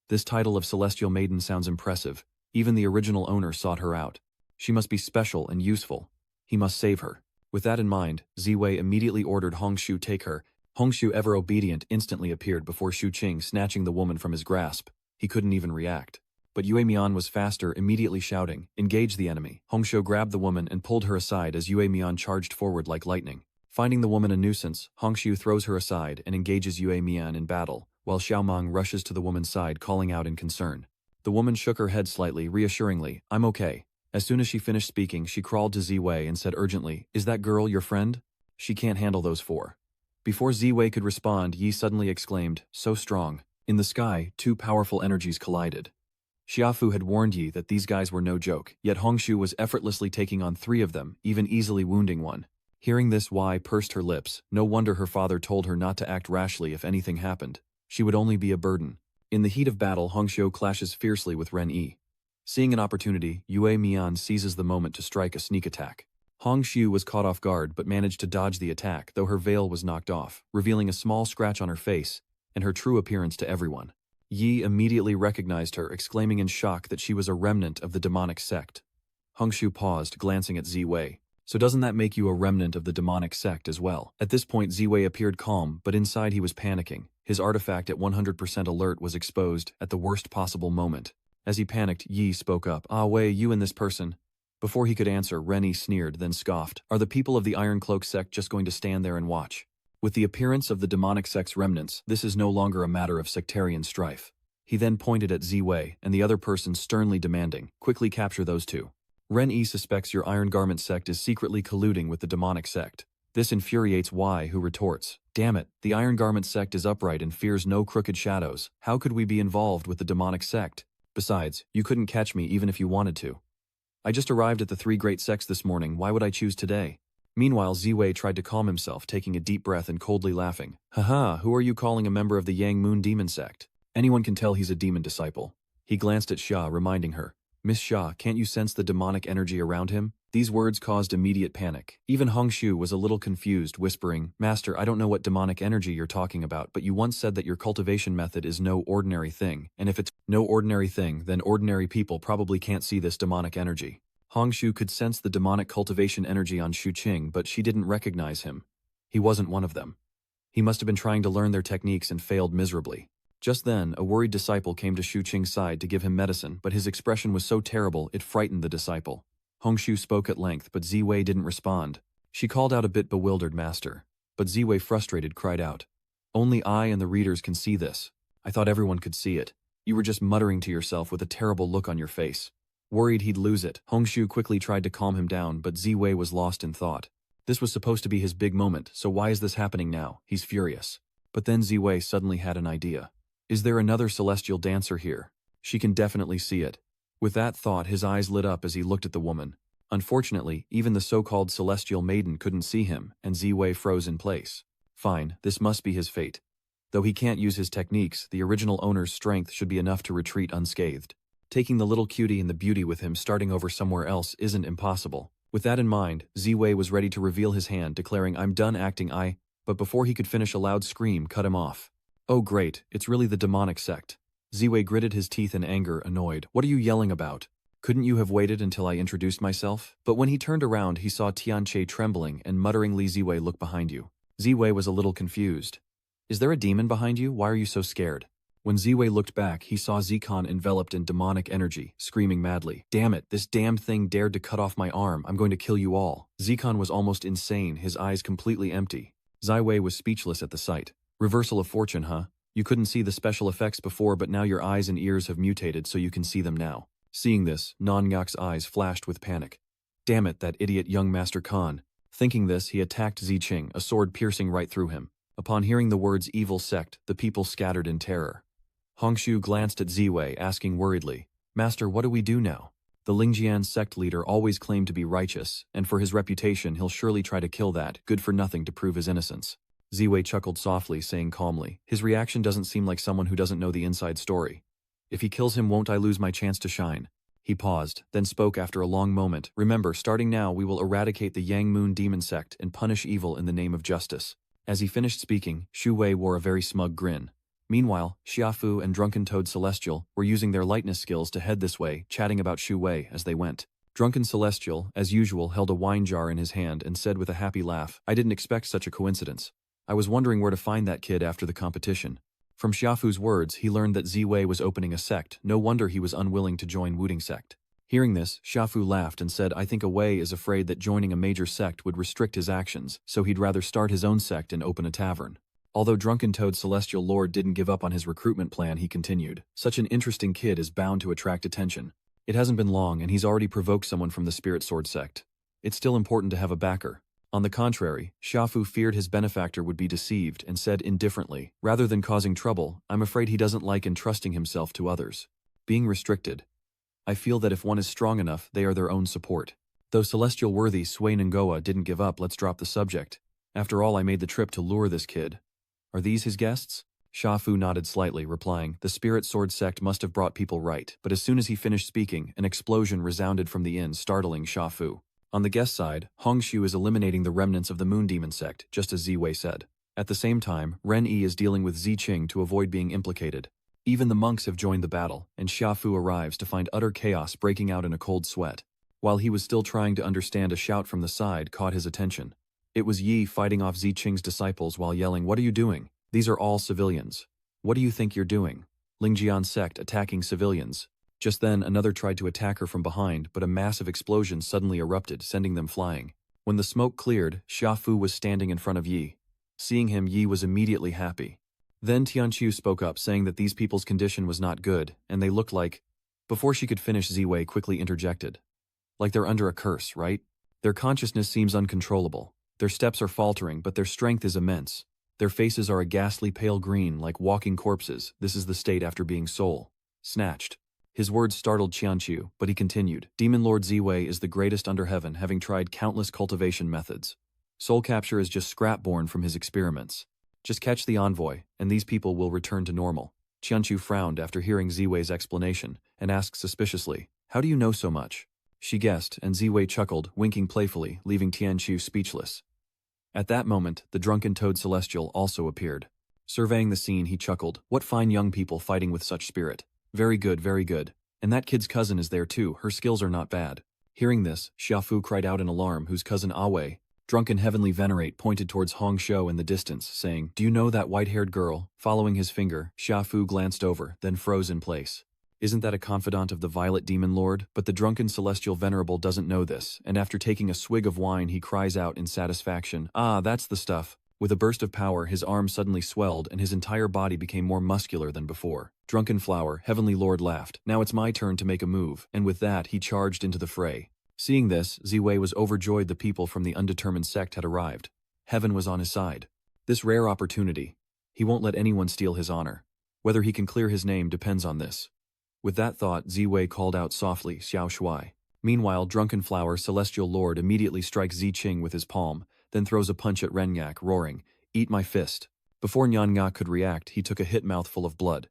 This title of Celestial Maiden sounds impressive. Even the original owner sought her out. She must be special and useful. He must save her. With that in mind, Ziwei immediately ordered Hongshu take her. Hongshu, ever obedient, instantly appeared before Xu Qing, snatching the woman from his grasp. He couldn't even react. But Yue Mian was faster, immediately shouting, Engage the enemy. Hongshu grabbed the woman and pulled her aside as Yue Mian charged forward like lightning. Finding the woman a nuisance, Hongshu throws her aside and engages Yue Mian in battle, while Xiaomang rushes to the woman's side, calling out in concern. The woman shook her head slightly, reassuringly, I'm okay. As soon as she finished speaking, she crawled to Ziwei and said urgently, Is that girl your friend? She can't handle those 4. Before Ziwei could respond, Yi suddenly exclaimed, So strong. In the sky, 2 powerful energies collided. Xiaofu had warned Yi that these guys were no joke, yet Hongshu was effortlessly taking on 3 of them, even easily wounding one. Hearing this, Yi pursed her lips. No wonder her father told her not to act rashly if anything happened. She would only be a burden. In the heat of battle, Hongshu clashes fiercely with Ren Yi. Seeing an opportunity, Yue Mian seizes the moment to strike a sneak attack. Hongshu was caught off guard but managed to dodge the attack, though her veil was knocked off, revealing a small scratch on her face and her true appearance to everyone. Yi immediately recognized her, exclaiming in shock that she was a remnant of the demonic sect. Hongshu paused, glancing at Ziwei. So doesn't that make you a remnant of the demonic sect as well? At this point, Ziwei appeared calm, but inside he was panicking. His artifact at 100% alert was exposed at the worst possible moment. As he panicked, Yi spoke up. Ah Wei, you and this person. Before he could answer, Rennie sneered, then scoffed. Are the people of the Iron Cloak sect just going to stand there and watch? With the appearance of the demonic sect's remnants, this is no longer a matter of sectarian strife. He then pointed at Ziwei and the other person, sternly demanding, Quickly capture those 2. Ren Yi suspects your Iron Garment sect is secretly colluding with the demonic sect. This infuriates Y, who retorts, Damn it, the Iron Garment sect is upright and fears no crooked shadows. How could we be involved with the demonic sect? Besides, you couldn't catch me even if you wanted to. I just arrived at the 3 great sects this morning, why would I choose today? Meanwhile, Ziwei tried to calm himself, taking a deep breath and coldly laughing. Haha, who are you calling a member of the Yang Moon Demon sect? Anyone can tell he's a demon disciple. He glanced at Xia, reminding her, Miss Xia, can't you sense the demonic energy around him? These words caused immediate panic. Even Hongshu was a little confused, whispering, Master, I don't know what demonic energy you're talking about, but you once said that your cultivation method is no ordinary thing, and if it's no ordinary thing, then ordinary people probably can't see this demonic energy. Hongshu could sense the demonic cultivation energy on Shu Qing, but she didn't recognize him. He wasn't one of them. He must have been trying to learn their techniques and failed miserably. Just then, a worried disciple came to Shu Qing's side to give him medicine, but his expression was so terrible it frightened the disciple. Hongshu spoke at length, but Ziwei didn't respond. She called out a bit bewildered, "Master." But Ziwei, frustrated, cried out, "Only I and the readers can see this. I thought everyone could see it. You were just muttering to yourself with a terrible look on your face." Worried he'd lose it, Hongshu quickly tried to calm him down, but Ziwei was lost in thought. This was supposed to be his big moment, so why is this happening now? He's furious. But then Ziwei suddenly had an idea. Is there another celestial dancer here? She can definitely see it. With that thought, his eyes lit up as he looked at the woman. Unfortunately, even the so-called celestial maiden couldn't see him, and Ziwei froze in place. Fine, this must be his fate. Though he can't use his techniques, the original owner's strength should be enough to retreat unscathed. Taking the little cutie and the beauty with him starting over somewhere else isn't impossible. With that in mind, Ziwei was ready to reveal his hand, declaring, "I'm done acting, but before he could finish, a loud scream cut him off. Oh great, it's really the demonic sect. Ziwei gritted his teeth in anger, annoyed. What are you yelling about? Couldn't you have waited until I introduced myself? But when he turned around, he saw Tianqi trembling and muttering, "Li Ziwei, look behind you." Ziwei was a little confused. Is there a demon behind you? Why are you so scared? When Ziwei looked back, he saw Zikan enveloped in demonic energy, screaming madly, "Damn it, this damned thing dared to cut off my arm. I'm going to kill you all." Zikan was almost insane, his eyes completely empty. Ziwei was speechless at the sight. Reversal of fortune, huh? You couldn't see the special effects before, but now your eyes and ears have mutated so you can see them now. Seeing this, Nongak's eyes flashed with panic. Damn it, that idiot young Master Khan. Thinking this, he attacked Ziqing, a sword piercing right through him. Upon hearing the words evil sect, the people scattered in terror. Hongshu glanced at Ziwei, asking worriedly, "Master, what do we do now?" The Lingjian sect leader always claimed to be righteous, and for his reputation he'll surely try to kill that good-for-nothing to prove his innocence. Ziwei chuckled softly, saying calmly, his reaction doesn't seem like someone who doesn't know the inside story. "If he kills him, won't I lose my chance to shine?" He paused, then spoke after a long moment, "Remember, starting now we will eradicate the Yang Moon demon sect and punish evil in the name of justice." As he finished speaking, Shu Wei wore a very smug grin. Meanwhile, Xiaofu and Drunken Toad Celestial were using their lightness skills to head this way, chatting about Shu Wei as they went. Drunken Celestial, as usual, held a wine jar in his hand and said with a happy laugh, "I didn't expect such a coincidence. I was wondering where to find that kid after the competition." From Xiaofu's words, he learned that Ziwei was opening a sect. No wonder he was unwilling to join Wuding sect. Hearing this, Xiaofu laughed and said, "I think Wei is afraid that joining a major sect would restrict his actions, so he'd rather start his own sect and open a tavern." Although Drunken Toad Celestial Lord didn't give up on his recruitment plan, he continued, "Such an interesting kid is bound to attract attention. It hasn't been long and he's already provoked someone from the Spirit Sword sect. It's still important to have a backer." On the contrary, Xiaofu feared his benefactor would be deceived and said indifferently, "Rather than causing trouble, I'm afraid he doesn't like entrusting himself to others. Being restricted. I feel that if one is strong enough, they are their own support." Though Celestial worthy Swain and Goa didn't give up, let's drop the subject. After all, I made the trip to lure this kid. Are these his guests? Xiaofu nodded slightly, replying, "The Spirit Sword sect must have brought people right." But as soon as he finished speaking, an explosion resounded from the inn, startling Xiaofu. On the guest side, Hongshu is eliminating the remnants of the Moon Demon sect, just as Ziwei said. At the same time, Ren Yi is dealing with Ziqing to avoid being implicated. Even the monks have joined the battle, and Xiaofu arrives to find utter chaos breaking out in a cold sweat. While he was still trying to understand, a shout from the side caught his attention. It was Yi fighting off Ziqing's disciples while yelling, "What are you doing? These are all civilians. What do you think you're doing?" Lingjian sect attacking civilians. Just then, another tried to attack her from behind, but a massive explosion suddenly erupted, sending them flying. When the smoke cleared, Xiaofu was standing in front of Yi. Seeing him, Yi was immediately happy. Then Tianqiu spoke up, saying that these people's condition was not good, and they looked like... Before she could finish, Ziwei quickly interjected. "Like they're under a curse, right? Their consciousness seems uncontrollable. Their steps are faltering, but their strength is immense. Their faces are a ghastly pale green, like walking corpses. This is the state after being soul snatched." His words startled Qianqiu, but he continued, "Demon Lord Ziwei is the greatest under heaven, having tried countless cultivation methods. Soul capture is just scrap born from his experiments. Just catch the envoy, and these people will return to normal." Qianqiu frowned after hearing Ziwei's explanation, and asked suspiciously, "How do you know so much?" She guessed, and Ziwei chuckled, winking playfully, leaving Tianqiu speechless. At that moment, the Drunken Toad Celestial also appeared. Surveying the scene, he chuckled, "What fine young people fighting with such spirit. Very good, very good. And that kid's cousin is there too, her skills are not bad." Hearing this, Xiaofu cried out in alarm, whose cousin Awei, drunken heavenly venerate, pointed towards Hong Shou in the distance, saying, "Do you know that white-haired girl?" Following his finger, Xiaofu glanced over, then froze in place. Isn't that a confidant of the Violet Demon Lord? But the drunken celestial venerable doesn't know this, and after taking a swig of wine he cries out in satisfaction, "Ah, that's the stuff." With a burst of power, his arm suddenly swelled and his entire body became more muscular than before. Drunken flower, Heavenly Lord laughed. "Now it's my turn to make a move," and with that he charged into the fray. Seeing this, Ziwei was overjoyed the people from the undetermined sect had arrived. Heaven was on his side. This rare opportunity. He won't let anyone steal his honor. Whether he can clear his name depends on this. With that thought, Ziwei called out softly, "Xiao Shuai." Meanwhile, Drunken Flower, Celestial Lord, immediately strikes Ziqing with his palm, then throws a punch at Renyak, roaring, "Eat my fist." Before Nyanga could react, he took a hit mouthful of blood.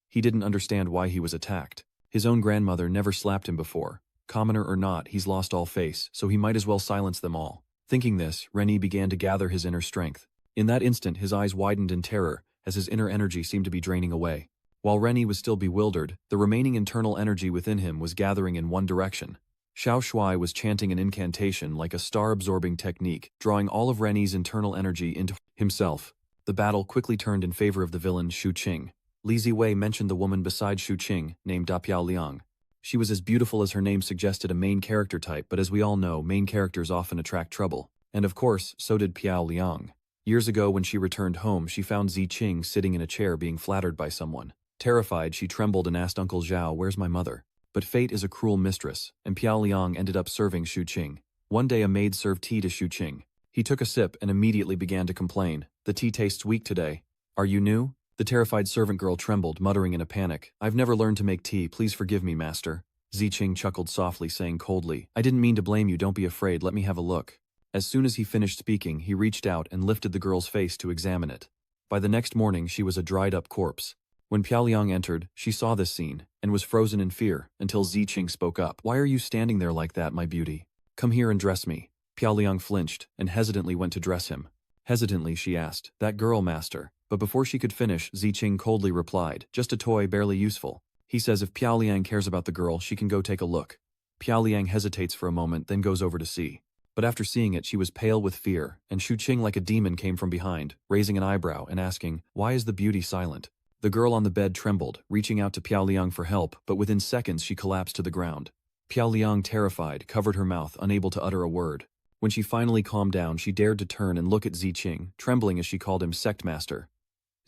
He didn't understand why he was attacked. His own grandmother never slapped him before. Commoner or not, he's lost all face, so he might as well silence them all. Thinking this, Rennie began to gather his inner strength. In that instant, his eyes widened in terror, as his inner energy seemed to be draining away. While Rennie was still bewildered, the remaining internal energy within him was gathering in one direction. Xiao Shuai was chanting an incantation like a star-absorbing technique, drawing all of Rennie's internal energy into himself. The battle quickly turned in favor of the villain Shu Qing. Li Ziwei mentioned the woman beside Shu Qing, named Da Piao Liang. She was as beautiful as her name suggested, a main character type, but as we all know, main characters often attract trouble. And of course, so did Piao Liang. Years ago when she returned home, she found Zi Qing sitting in a chair being flattered by someone. Terrified, she trembled and asked Uncle Zhao, "Where's my mother?" But fate is a cruel mistress, and Piao Liang ended up serving Shu Qing. One day a maid served tea to Shu Qing. He took a sip and immediately began to complain. "The tea tastes weak today. Are you new?" The terrified servant girl trembled, muttering in a panic, "I've never learned to make tea, please forgive me, master." Ziqing chuckled softly, saying coldly, "I didn't mean to blame you, don't be afraid, let me have a look." As soon as he finished speaking, he reached out and lifted the girl's face to examine it. By the next morning, she was a dried-up corpse. When Piaoliang entered, she saw this scene, and was frozen in fear, until Ziqing spoke up. "Why are you standing there like that, my beauty? Come here and dress me." Piaoliang flinched, and hesitantly went to dress him. Hesitantly, she asked, "That girl, master?" But before she could finish, Ziqing coldly replied, "Just a toy, barely useful." He says if Piaoliang cares about the girl, she can go take a look. Piaoliang hesitates for a moment, then goes over to see. But after seeing it, she was pale with fear, and Shu Qing like a demon came from behind, raising an eyebrow and asking, "Why is the beauty silent?" The girl on the bed trembled, reaching out to Piaoliang for help, but within seconds she collapsed to the ground. Piaoliang, terrified, covered her mouth, unable to utter a word. When she finally calmed down, she dared to turn and look at Ziqing, trembling as she called him sect master.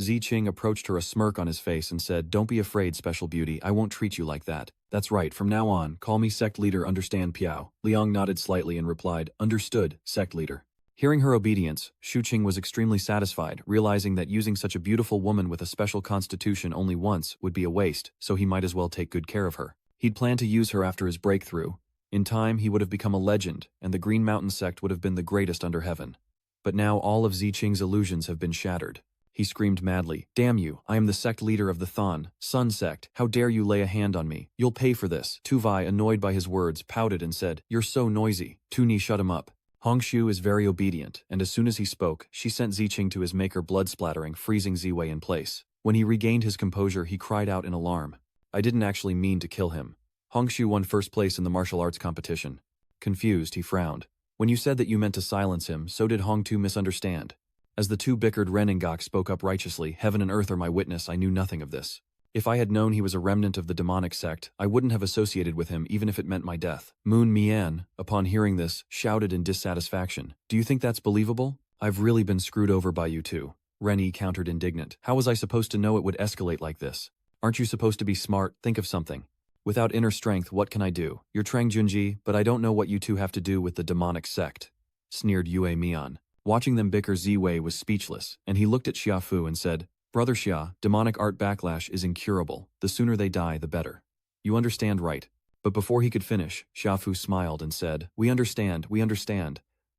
Ziqing approached her, a smirk on his face, and said, "Don't be afraid, special beauty, I won't treat you like that. That's right, from now on, call me sect leader, understand, Piao?" Liang nodded slightly and replied, "Understood, sect leader." Hearing her obedience, Shu Qing was extremely satisfied, realizing that using such a beautiful woman with a special constitution only once would be a waste, so he might as well take good care of her. He'd planned to use her after his breakthrough. In time, he would have become a legend, and the Green Mountain sect would have been the greatest under heaven. But now all of Ziqing's illusions have been shattered. He screamed madly, "Damn you, I am the sect leader of the Thon, Sun sect, how dare you lay a hand on me? You'll pay for this." Tu Vai, annoyed by his words, pouted and said, "You're so noisy." Tu Ni, shut him up. Hongshu is very obedient, and as soon as he spoke, she sent Ziqing to his maker, blood splattering, freezing Ziwei in place. When he regained his composure, he cried out in alarm. "I didn't actually mean to kill him." Hongshu won first place in the martial arts competition. Confused, he frowned. "When you said that you meant to silence him, so did Hong Tu misunderstand." As the two bickered, Reningok spoke up righteously, "Heaven and earth are my witness, I knew nothing of this. If I had known he was a remnant of the demonic sect, I wouldn't have associated with him even if it meant my death." Moon Mian, upon hearing this, shouted in dissatisfaction, "Do you think that's believable? I've really been screwed over by you two." Rennie countered indignant, "How was I supposed to know it would escalate like this? Aren't you supposed to be smart? Think of something." "Without inner strength, what can I do? You're Trang Junji, but I don't know what you two have to do with the demonic sect," sneered Yue Mian. Watching them bicker, Ziwei was speechless, and he looked at Xiaofu and said, "Brother Xia, demonic art backlash is incurable. The sooner they die, the better. You understand, right?" But before he could finish, Xiaofu smiled and said, we understand.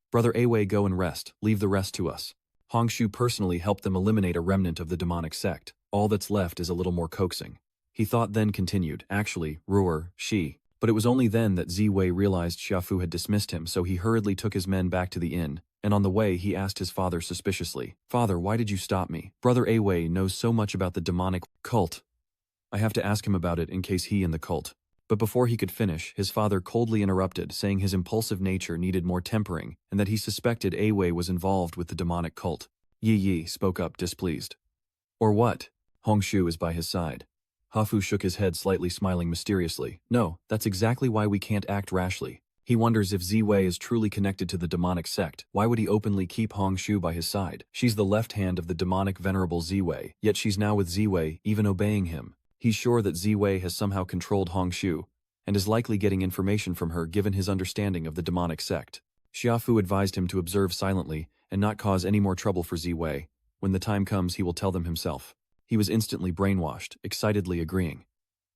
Brother Awei, go and rest, leave the rest to us. Hongshu personally helped them eliminate a remnant of the demonic sect. All that's left is a little more coaxing." He thought, then continued, "Actually, Ruer, she." But it was only then that Ziwei realized Xiaofu had dismissed him, so he hurriedly took his men back to the inn. And on the way, he asked his father suspiciously, "Father, why did you stop me? Brother Awei knows so much about the demonic cult. I have to ask him about it in case he and the cult." But before he could finish, his father coldly interrupted, saying his impulsive nature needed more tempering and that he suspected Wei was involved with the demonic cult. Yi spoke up, displeased. Or what? Hongshu is by his side. Hafu shook his head, slightly smiling mysteriously. No, that's exactly why we can't act rashly. He wonders if Ziwei is truly connected to the demonic sect. Why would he openly keep Hongshu by his side? She's the left hand of the demonic venerable Ziwei, yet she's now with Ziwei, even obeying him. He's sure that Ziwei has somehow controlled Hongshu, and is likely getting information from her given his understanding of the demonic sect. Xiaofu advised him to observe silently and not cause any more trouble for Ziwei. When the time comes, he will tell them himself. He was instantly brainwashed, excitedly agreeing.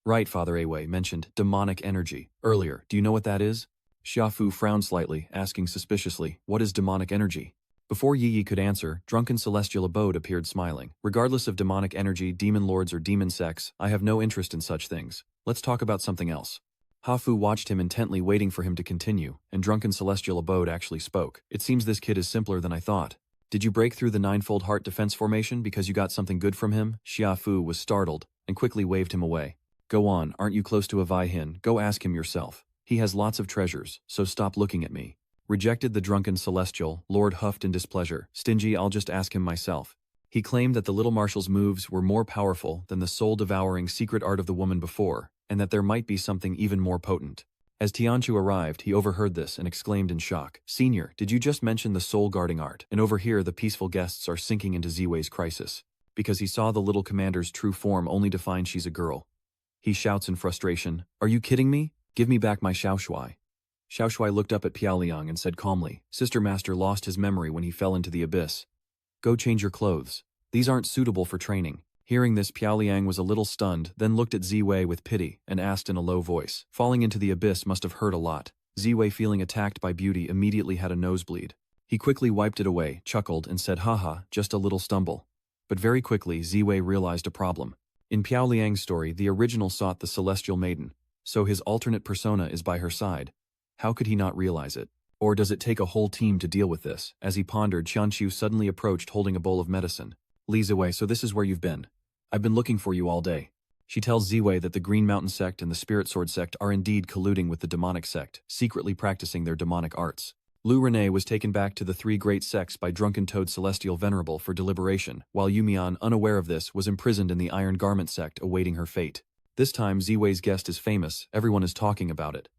Right, Father Wei mentioned demonic energy earlier. Do you know what that is? Xiaofu frowned slightly, asking suspiciously, what is demonic energy? Before Yi could answer, drunken celestial abode appeared smiling. Regardless of demonic energy, demon lords or demon sects, I have no interest in such things. Let's talk about something else. Hafu watched him intently, waiting for him to continue, and drunken celestial abode actually spoke. It seems this kid is simpler than I thought. Did you break through the ninefold heart defense formation because you got something good from him? Xiaofu was startled, and quickly waved him away. Go on, aren't you close to a Vaihin? Go ask him yourself. He has lots of treasures, so stop looking at me. Rejected the drunken celestial, Lord huffed in displeasure. Stingy, I'll just ask him myself. He claimed that the little marshal's moves were more powerful than the soul-devouring secret art of the woman before, and that there might be something even more potent. As Tianchu arrived, he overheard this and exclaimed in shock. Senior, did you just mention the soul-guarding art? And over here the peaceful guests are sinking into Ziwei's crisis. Because he saw the little commander's true form only to find she's a girl. He shouts in frustration, Are you kidding me? Give me back my Xiaoshui. Xiaoshui looked up at Piaoliang and said calmly, Sister Master lost his memory when he fell into the abyss. Go change your clothes. These aren't suitable for training. Hearing this, Piaoliang was a little stunned, then looked at Ziwei with pity and asked in a low voice. Falling into the abyss must have hurt a lot. Ziwei, feeling attacked by beauty, immediately had a nosebleed. He quickly wiped it away, chuckled, and said, Haha, just a little stumble. But very quickly, Ziwei realized a problem. In Piaoliang's story, the original sought the celestial maiden, so his alternate persona is by her side. How could he not realize it? Or does it take a whole team to deal with this? As he pondered, Qianqiu suddenly approached holding a bowl of medicine. Li Ziwei, so this is where you've been. I've been looking for you all day. She tells Ziwei that the Green Mountain sect and the Spirit Sword sect are indeed colluding with the demonic sect, secretly practicing their demonic arts. Lu Renee was taken back to the three great sects by Drunken Toad Celestial Venerable for deliberation, while Yumian, unaware of this, was imprisoned in the Iron Garment sect awaiting her fate. This time, Ziwei's guest is famous, everyone is talking about it.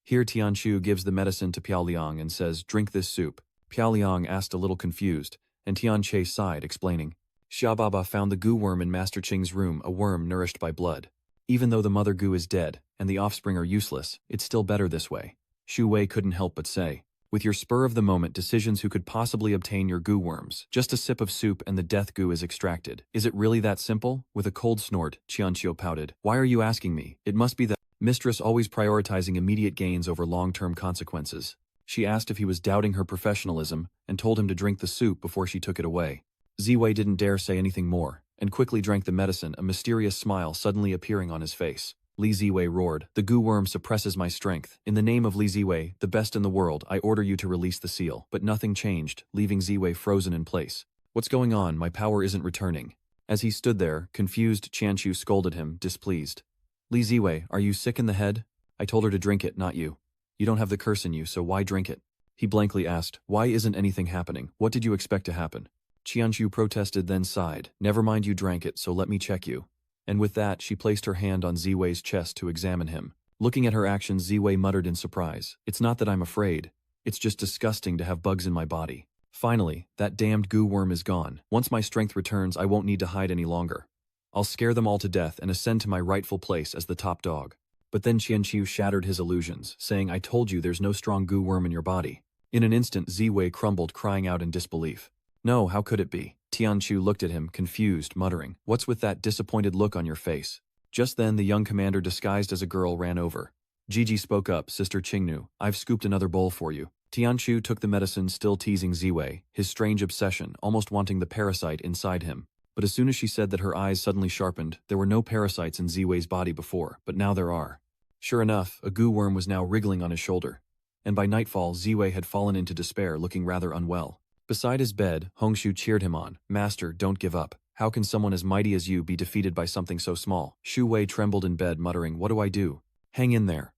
Here Tianchu gives the medicine to Piaoliang and says, drink this soup. Piaoliang asked a little confused, and Tianche sighed, explaining, Xiaobaba found the goo worm in Master Qing's room, a worm nourished by blood. Even though the mother goo is dead, and the offspring are useless, it's still better this way. Shu Wei couldn't help but say, with your spur of the moment decisions who could possibly obtain your goo worms. Just a sip of soup and the death goo is extracted. Is it really that simple? With a cold snort, Qianqiu pouted. Why are you asking me? It must be the mistress always prioritizing immediate gains over long-term consequences. She asked if he was doubting her professionalism and told him to drink the soup before she took it away. Ziwei didn't dare say anything more, and quickly drank the medicine, a mysterious smile suddenly appearing on his face. Li Ziwei roared, the goo worm suppresses my strength. In the name of Li Ziwei, the best in the world, I order you to release the seal. But nothing changed, leaving Ziwei frozen in place. What's going on? My power isn't returning. As he stood there, confused, Qianqiu scolded him, displeased. Li Ziwei, are you sick in the head? I told her to drink it, not you. You don't have the curse in you, so why drink it? He blankly asked, why isn't anything happening? What did you expect to happen? Qianqiu protested, then sighed. Never mind, you drank it, so let me check you. And with that, she placed her hand on Ziwei's chest to examine him. Looking at her actions, Ziwei muttered in surprise. It's not that I'm afraid. It's just disgusting to have bugs in my body. Finally, that damned goo worm is gone. Once my strength returns, I won't need to hide any longer. I'll scare them all to death and ascend to my rightful place as the top dog. But then Qianqiu shattered his illusions, saying, I told you there's no strong goo worm in your body. In an instant, Ziwei crumbled, crying out in disbelief. No, how could it be? Tianchu looked at him, confused, muttering, what's with that disappointed look on your face? Just then the young commander disguised as a girl ran over. Gigi spoke up, Sister Qingnu, I've scooped another bowl for you. Tianchu took the medicine, still teasing Ziwei, his strange obsession, almost wanting the parasite inside him. But as soon as she said that, her eyes suddenly sharpened. There were no parasites in Ziwei's body before, but now there are. Sure enough, a goo worm was now wriggling on his shoulder. And by nightfall, Ziwei had fallen into despair, looking rather unwell. Beside his bed, Hongshu cheered him on. Master, don't give up. How can someone as mighty as you be defeated by something so small? Shu Wei trembled in bed, muttering, what do I do? Hang in there.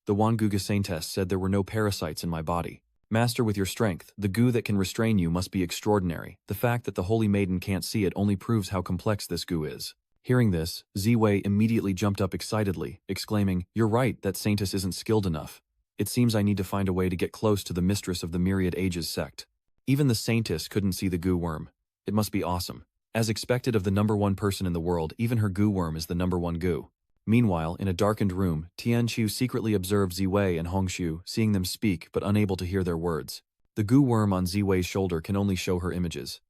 The Wanguga Saintess said there were no parasites in my body. Master with your strength, the goo that can restrain you must be extraordinary. The fact that the holy maiden can't see it only proves how complex this goo is. Hearing this, Ziwei immediately jumped up excitedly, exclaiming, "You're right, that Saintess isn't skilled enough. It seems I need to find a way to get close to the mistress of the Myriad Ages sect." Even the Saintess couldn't see the goo worm. It must be awesome. As expected of the #1 person in the world, even her goo worm is the #1 goo. Meanwhile, in a darkened room, Tianqiu secretly observed Ziwei and Hongshu, seeing them speak but unable to hear their words. The goo worm on Ziwei's shoulder can only show her images.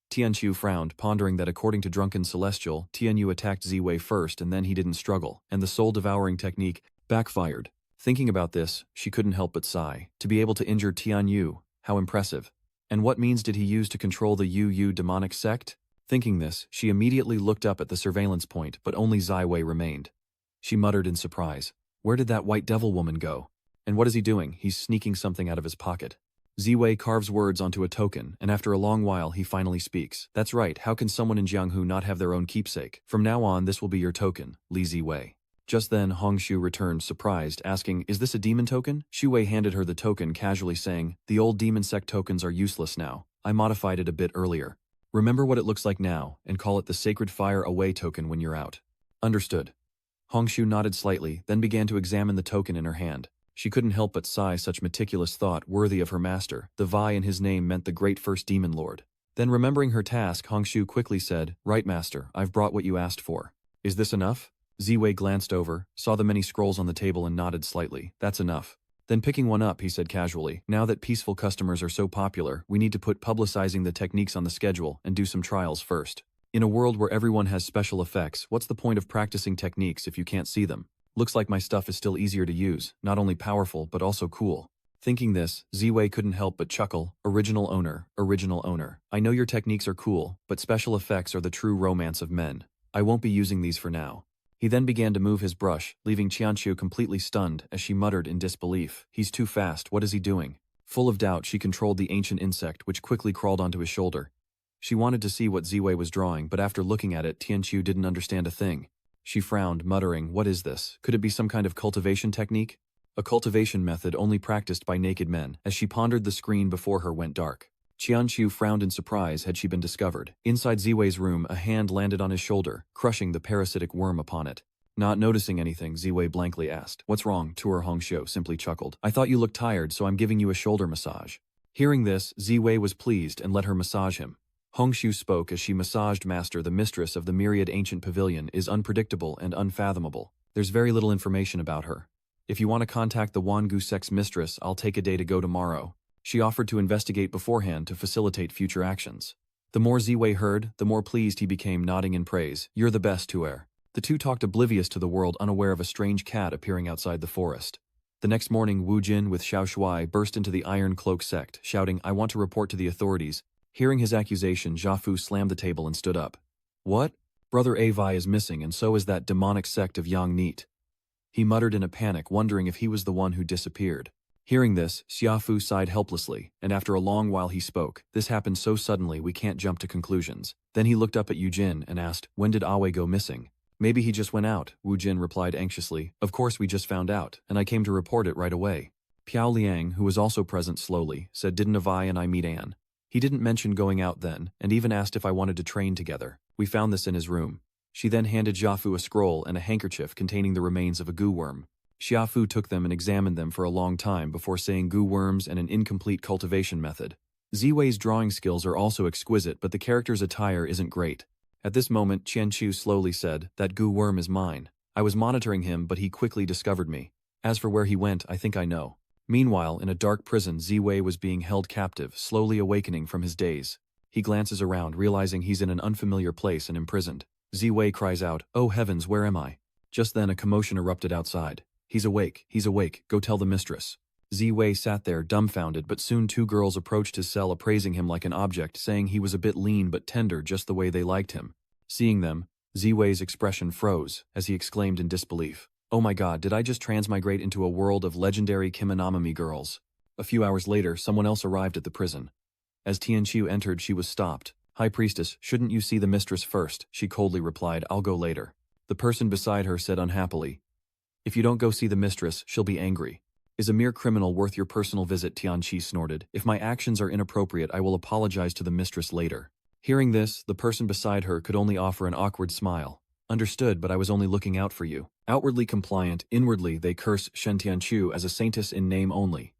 Tianqiu frowned, pondering that according to Drunken Celestial, Tianyu attacked Ziwei first and then he didn't struggle, and the soul-devouring technique backfired. Thinking about this, she couldn't help but sigh. To be able to injure Tianyu, how impressive. And what means did he use to control the Yu demonic sect? Thinking this, she immediately looked up at the surveillance point, but only Ziwei remained. She muttered in surprise. Where did that white devil woman go? And what is he doing? He's sneaking something out of his pocket. Ziwei carves words onto a token, and after a long while he finally speaks. That's right, how can someone in Jianghu not have their own keepsake? From now on this will be your token, Li Ziwei. Just then Hongshu returned, surprised, asking, is this a demon token? Shuwei handed her the token, casually saying, the old demon sect tokens are useless now. I modified it a bit earlier. Remember what it looks like now, and call it the Sacred Fire Away token when you're out. Understood. Hongshu nodded slightly, then began to examine the token in her hand. She couldn't help but sigh, such meticulous thought, worthy of her master. The Vi in his name meant the great first demon lord. Then remembering her task, Hongshu quickly said, right master, I've brought what you asked for. Is this enough? Ziwei glanced over, saw the many scrolls on the table and nodded slightly. That's enough. Then picking one up, he said casually, now that peaceful customers are so popular, we need to put publicizing the techniques on the schedule and do some trials first. In a world where everyone has special effects, what's the point of practicing techniques if you can't see them? Looks like my stuff is still easier to use, not only powerful but also cool. Thinking this, Ziwei couldn't help but chuckle. Original owner, original owner. I know your techniques are cool, but special effects are the true romance of men. I won't be using these for now. He then began to move his brush, leaving Qianqiu completely stunned as she muttered in disbelief. He's too fast, what is he doing? Full of doubt, she controlled the ancient insect, which quickly crawled onto his shoulder. She wanted to see what Ziwei was drawing, but after looking at it, Tianqiu didn't understand a thing. She frowned, muttering, what is this? Could it be some kind of cultivation technique? A cultivation method only practiced by naked men. As she pondered, the screen before her went dark. Qianqiu frowned in surprise. Had she been discovered? Inside Ziwei's room, a hand landed on his shoulder, crushing the parasitic worm upon it. Not noticing anything, Ziwei blankly asked. What's wrong? Tour Hongshu simply chuckled. I thought you looked tired, so I'm giving you a shoulder massage. Hearing this, Ziwei was pleased and let her massage him. Hongshu spoke as she massaged Master. The mistress of the Myriad Ancient Pavilion is unpredictable and unfathomable. There's very little information about her. If you want to contact the Wangu sect's mistress, I'll take a day to go tomorrow. She offered to investigate beforehand to facilitate future actions. The more Ziwei heard, the more pleased he became, nodding in praise. You're the best, Tuer. The two talked oblivious to the world, unaware of a strange cat appearing outside the forest. The next morning, Wu Jin with Xiao Shuai burst into the Iron Cloak sect, shouting, I want to report to the authorities. Hearing his accusation, Jia Fu slammed the table and stood up. What? Brother Avi is missing, and so is that demonic sect of Yang Neat. He muttered in a panic, wondering if he was the one who disappeared. Hearing this, Xia Fu sighed helplessly, and after a long while he spoke. This happened so suddenly we can't jump to conclusions. Then he looked up at Yu Jin and asked, when did Awe go missing? Maybe he just went out, Wu Jin replied anxiously. Of course we just found out, and I came to report it right away. Piao Liang, who was also present slowly, said, didn't Avi and I meet Anne? He didn't mention going out then, and even asked if I wanted to train together. We found this in his room. She then handed Jia Fu a scroll and a handkerchief containing the remains of a goo worm. Xia Fu took them and examined them for a long time before saying goo worms and an incomplete cultivation method. Ziwei's drawing skills are also exquisite, but the character's attire isn't great. At this moment, Qianqiu slowly said, that goo worm is mine. I was monitoring him, but he quickly discovered me. As for where he went, I think I know. Meanwhile, in a dark prison, Ziwei was being held captive, slowly awakening from his daze. He glances around, realizing he's in an unfamiliar place and imprisoned. Ziwei cries out, oh heavens, where am I? Just then a commotion erupted outside. He's awake, go tell the mistress. Ziwei sat there, dumbfounded, but soon two girls approached his cell, appraising him like an object, saying he was a bit lean but tender, just the way they liked him. Seeing them, Ziwei's expression froze, as he exclaimed in disbelief. Oh my god, did I just transmigrate into a world of legendary Kimonamami girls? A few hours later, someone else arrived at the prison. As Tianqiu entered, she was stopped. High Priestess, shouldn't you see the mistress first? She coldly replied, I'll go later. The person beside her said unhappily, If you don't go see the mistress, she'll be angry. Is a mere criminal worth your personal visit? Tianqi snorted. If my actions are inappropriate, I will apologize to the mistress later. Hearing this, the person beside her could only offer an awkward smile. Understood, but I was only looking out for you. Outwardly compliant, inwardly they curse Shen Tianqiu as a saintess in name only.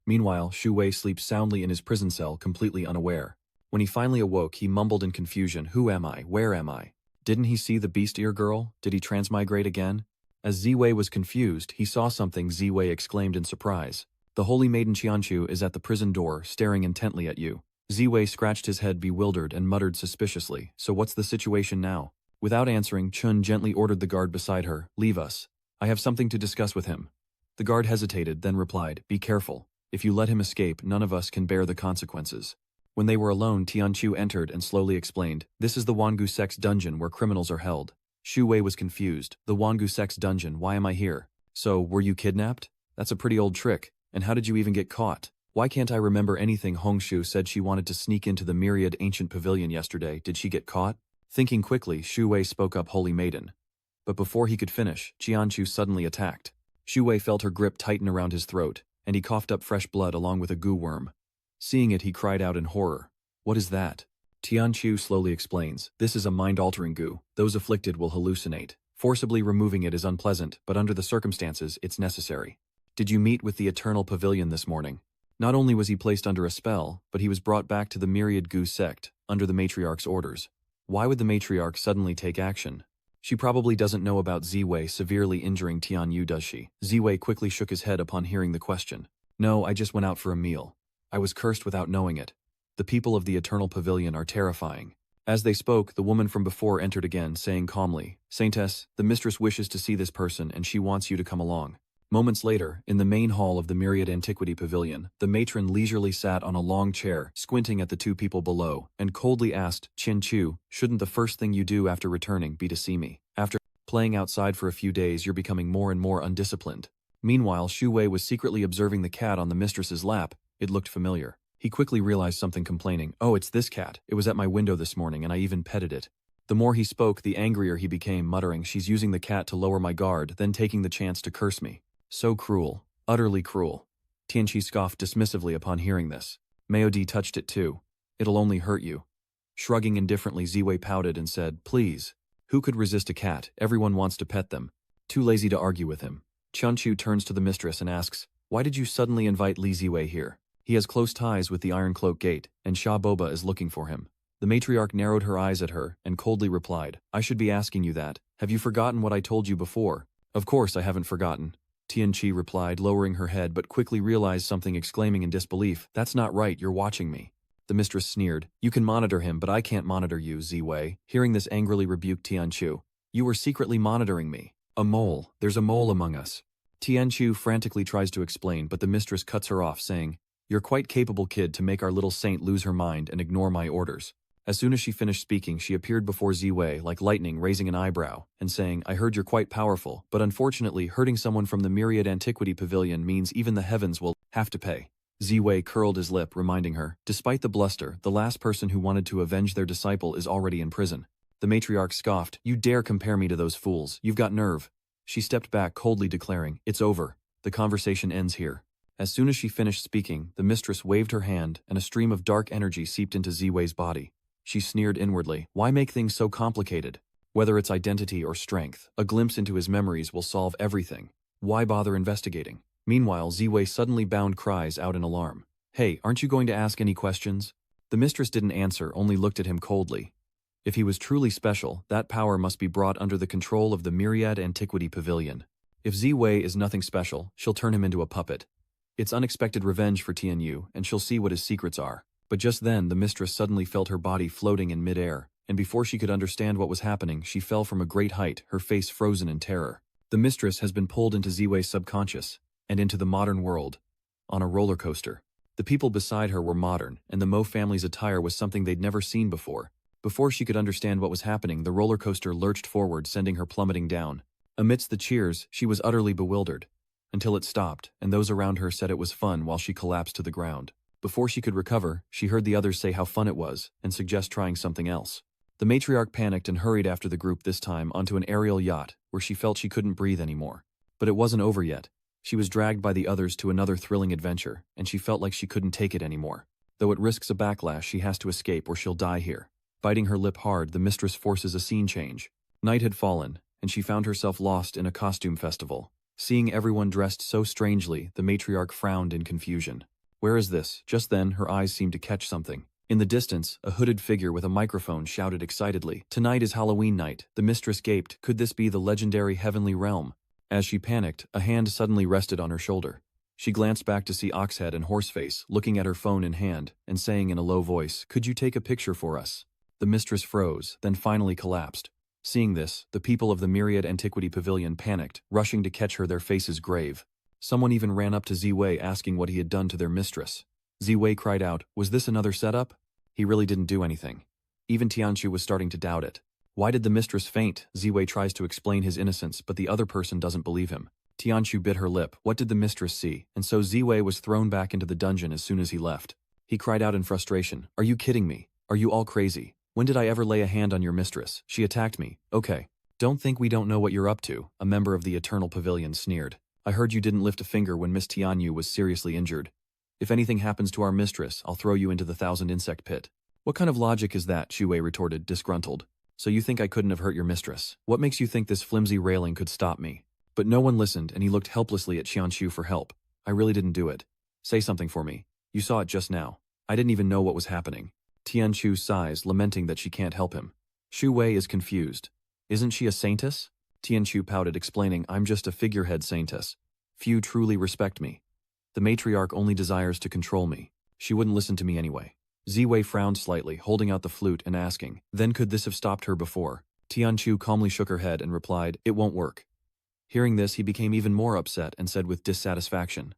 Meanwhile, Xu Wei sleeps soundly in his prison cell, completely unaware. When he finally awoke, he mumbled in confusion, "Who am I? Where am I? Didn't he see the beast ear girl? Did he transmigrate again?" As Ziwei was confused, he saw something. Ziwei exclaimed in surprise. "The holy maiden Qianqiu is at the prison door, staring intently at you." Ziwei scratched his head bewildered and muttered suspiciously, "So what's the situation now?" Without answering, Chun gently ordered the guard beside her, "Leave us. I have something to discuss with him." The guard hesitated, then replied, "Be careful. If you let him escape, none of us can bear the consequences." When they were alone, Tianqiu entered and slowly explained, "This is the Wangu sect's dungeon where criminals are held." Xu Wei was confused. "The Wangu sect's dungeon, why am I here?" "So, were you kidnapped? That's a pretty old trick. And how did you even get caught?" "Why can't I remember anything? Hongshu said she wanted to sneak into the myriad ancient pavilion yesterday. Did she get caught?" Thinking quickly, Xu Wei spoke up, "Holy maiden." But before he could finish, Qianqiu suddenly attacked. Xu Wei felt her grip tighten around his throat, and he coughed up fresh blood along with a goo worm. Seeing it, he cried out in horror. "What is that?" Tianqiu slowly explains, "This is a mind-altering goo. Those afflicted will hallucinate. Forcibly removing it is unpleasant, but under the circumstances, it's necessary." "Did you meet with the Eternal Pavilion this morning?" Not only was he placed under a spell, but he was brought back to the Myriad Goo sect, under the matriarch's orders. Why would the matriarch suddenly take action? She probably doesn't know about Ziwei severely injuring Tianyu, does she? Ziwei quickly shook his head upon hearing the question. "No, I just went out for a meal. I was cursed without knowing it. The people of the Eternal Pavilion are terrifying." As they spoke, the woman from before entered again, saying calmly, "Saintess, the mistress wishes to see this person and she wants you to come along." Moments later, in the main hall of the Myriad Antiquity Pavilion, the matron leisurely sat on a long chair, squinting at the two people below, and coldly asked, "Qin Chu, shouldn't the first thing you do after returning be to see me? After playing outside for a few days, you're becoming more and more undisciplined." Meanwhile, Xu Wei was secretly observing the cat on the mistress's lap. It looked familiar. He quickly realized something, complaining, "Oh, it's this cat. It was at my window this morning and I even petted it." The more he spoke, the angrier he became, muttering, "She's using the cat to lower my guard, then taking the chance to curse me. So cruel. Utterly cruel." Tianqi scoffed dismissively upon hearing this. Maodi touched it too. "It'll only hurt you." Shrugging indifferently, Ziwei pouted and said, "Please. Who could resist a cat? Everyone wants to pet them." Too lazy to argue with him. Qianqiu turns to the mistress and asks, "Why did you suddenly invite Li Ziwei here? He has close ties with the Iron Cloak Gate, and Sha Boba is looking for him." The matriarch narrowed her eyes at her and coldly replied, "I should be asking you that. Have you forgotten what I told you before?" "Of course I haven't forgotten," Tianqi replied, lowering her head, but quickly realized something, exclaiming in disbelief, "That's not right, you're watching me." The mistress sneered, "You can monitor him, but I can't monitor you, Ziwei." Hearing this, angrily rebuked Tianqiu. "You were secretly monitoring me. A mole. There's a mole among us." Tianqiu frantically tries to explain, but the mistress cuts her off, saying, "You're quite capable, kid, to make our little saint lose her mind and ignore my orders." As soon as she finished speaking, she appeared before Ziwei like lightning, raising an eyebrow, and saying, "I heard you're quite powerful, but unfortunately hurting someone from the Myriad Antiquity Pavilion means even the heavens will have to pay." Ziwei curled his lip, reminding her, "Despite the bluster, the last person who wanted to avenge their disciple is already in prison." The matriarch scoffed, "You dare compare me to those fools? You've got nerve." She stepped back, coldly declaring, "It's over. The conversation ends here." As soon as she finished speaking, the mistress waved her hand, and a stream of dark energy seeped into Ziwei's body. She sneered inwardly, "Why make things so complicated? Whether it's identity or strength, a glimpse into his memories will solve everything. Why bother investigating?" Meanwhile, Ziwei suddenly bound cries out in alarm. "Hey, aren't you going to ask any questions?" The mistress didn't answer, only looked at him coldly. If he was truly special, that power must be brought under the control of the Myriad Antiquity Pavilion. If Ziwei is nothing special, she'll turn him into a puppet. It's unexpected revenge for Tianyu, and she'll see what his secrets are. But just then, the mistress suddenly felt her body floating in midair, and before she could understand what was happening, she fell from a great height, her face frozen in terror. The mistress has been pulled into Ziwei's subconscious, and into the modern world, on a roller coaster. The people beside her were modern, and the Mo family's attire was something they'd never seen before. Before she could understand what was happening, the roller coaster lurched forward, sending her plummeting down. Amidst the cheers, she was utterly bewildered, until it stopped, and those around her said it was fun while she collapsed to the ground. Before she could recover, she heard the others say how fun it was, and suggest trying something else. The matriarch panicked and hurried after the group, this time onto an aerial yacht, where she felt she couldn't breathe anymore. But it wasn't over yet. She was dragged by the others to another thrilling adventure, and she felt like she couldn't take it anymore. Though it risks a backlash, she has to escape or she'll die here. Biting her lip hard, the mistress forces a scene change. Night had fallen, and she found herself lost in a costume festival. Seeing everyone dressed so strangely, the matriarch frowned in confusion. Where is this? Just then, her eyes seemed to catch something. In the distance, a hooded figure with a microphone shouted excitedly, "Tonight is Halloween night." The mistress gaped. Could this be the legendary heavenly realm? As she panicked, a hand suddenly rested on her shoulder. She glanced back to see Oxhead and Horseface looking at her phone in hand and saying in a low voice, "Could you take a picture for us?" The mistress froze, then finally collapsed. Seeing this, the people of the Myriad Antiquity Pavilion panicked, rushing to catch her, their faces grave. Someone even ran up to Ziwei asking what he had done to their mistress. Ziwei cried out, "Was this another setup?" He really didn't do anything. Even Tianqiu was starting to doubt it. Why did the mistress faint? Ziwei tries to explain his innocence, but the other person doesn't believe him. Tianqiu bit her lip. What did the mistress see? And so Ziwei was thrown back into the dungeon as soon as he left. He cried out in frustration, "Are you kidding me? Are you all crazy? When did I ever lay a hand on your mistress? She attacked me." "Okay. Don't think we don't know what you're up to," a member of the Eternal Pavilion sneered. "I heard you didn't lift a finger when Miss Tianyu was seriously injured. If anything happens to our mistress, I'll throw you into the 1,000-insect pit." "What kind of logic is that?" Shuwei retorted, disgruntled. "So you think I couldn't have hurt your mistress? What makes you think this flimsy railing could stop me?" But no one listened, and he looked helplessly at Qianqiu for help. "I really didn't do it. Say something for me. You saw it just now. I didn't even know what was happening." Tianqiu sighs, lamenting that she can't help him. Shu Wei is confused. "Isn't she a saintess?" Tianqiu pouted, explaining, "I'm just a figurehead saintess. Few truly respect me. The matriarch only desires to control me. She wouldn't listen to me anyway." Ziwei frowned slightly, holding out the flute and asking, "Then could this have stopped her before?" Tianqiu calmly shook her head and replied, "It won't work." Hearing this, he became even more upset and said with dissatisfaction,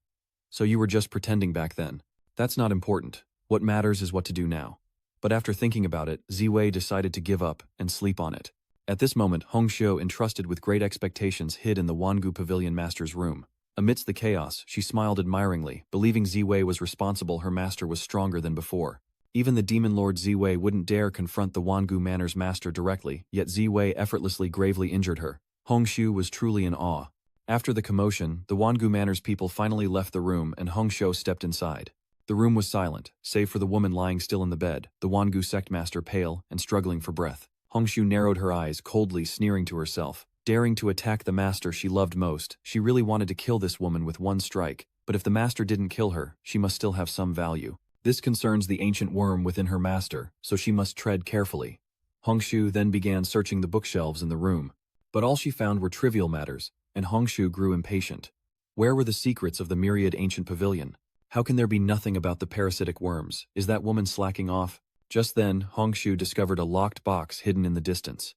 "So you were just pretending back then? That's not important. What matters is what to do now." But after thinking about it, Ziwei decided to give up and sleep on it. At this moment, Hongxiu, entrusted with great expectations, hid in the Wangu Pavilion Master's room. Amidst the chaos, she smiled admiringly, believing Ziwei was responsible. Her master was stronger than before. Even the demon lord Ziwei wouldn't dare confront the Wangu Manor's master directly, yet Ziwei effortlessly gravely injured her. Hongxiu was truly in awe. After the commotion, the Wangu Manor's people finally left the room and Hongxiu stepped inside. The room was silent, save for the woman lying still in the bed, the Wangu sect master pale and struggling for breath. Hongxiu narrowed her eyes, coldly sneering to herself. Daring to attack the master she loved most, she really wanted to kill this woman with one strike, but if the master didn't kill her, she must still have some value. This concerns the ancient worm within her master, so she must tread carefully. Hongxiu then began searching the bookshelves in the room. But all she found were trivial matters, and Hongxiu grew impatient. Where were the secrets of the Myriad Ancient Pavilion? How can there be nothing about the parasitic worms? Is that woman slacking off? Just then, Hongxiu discovered a locked box hidden in the distance.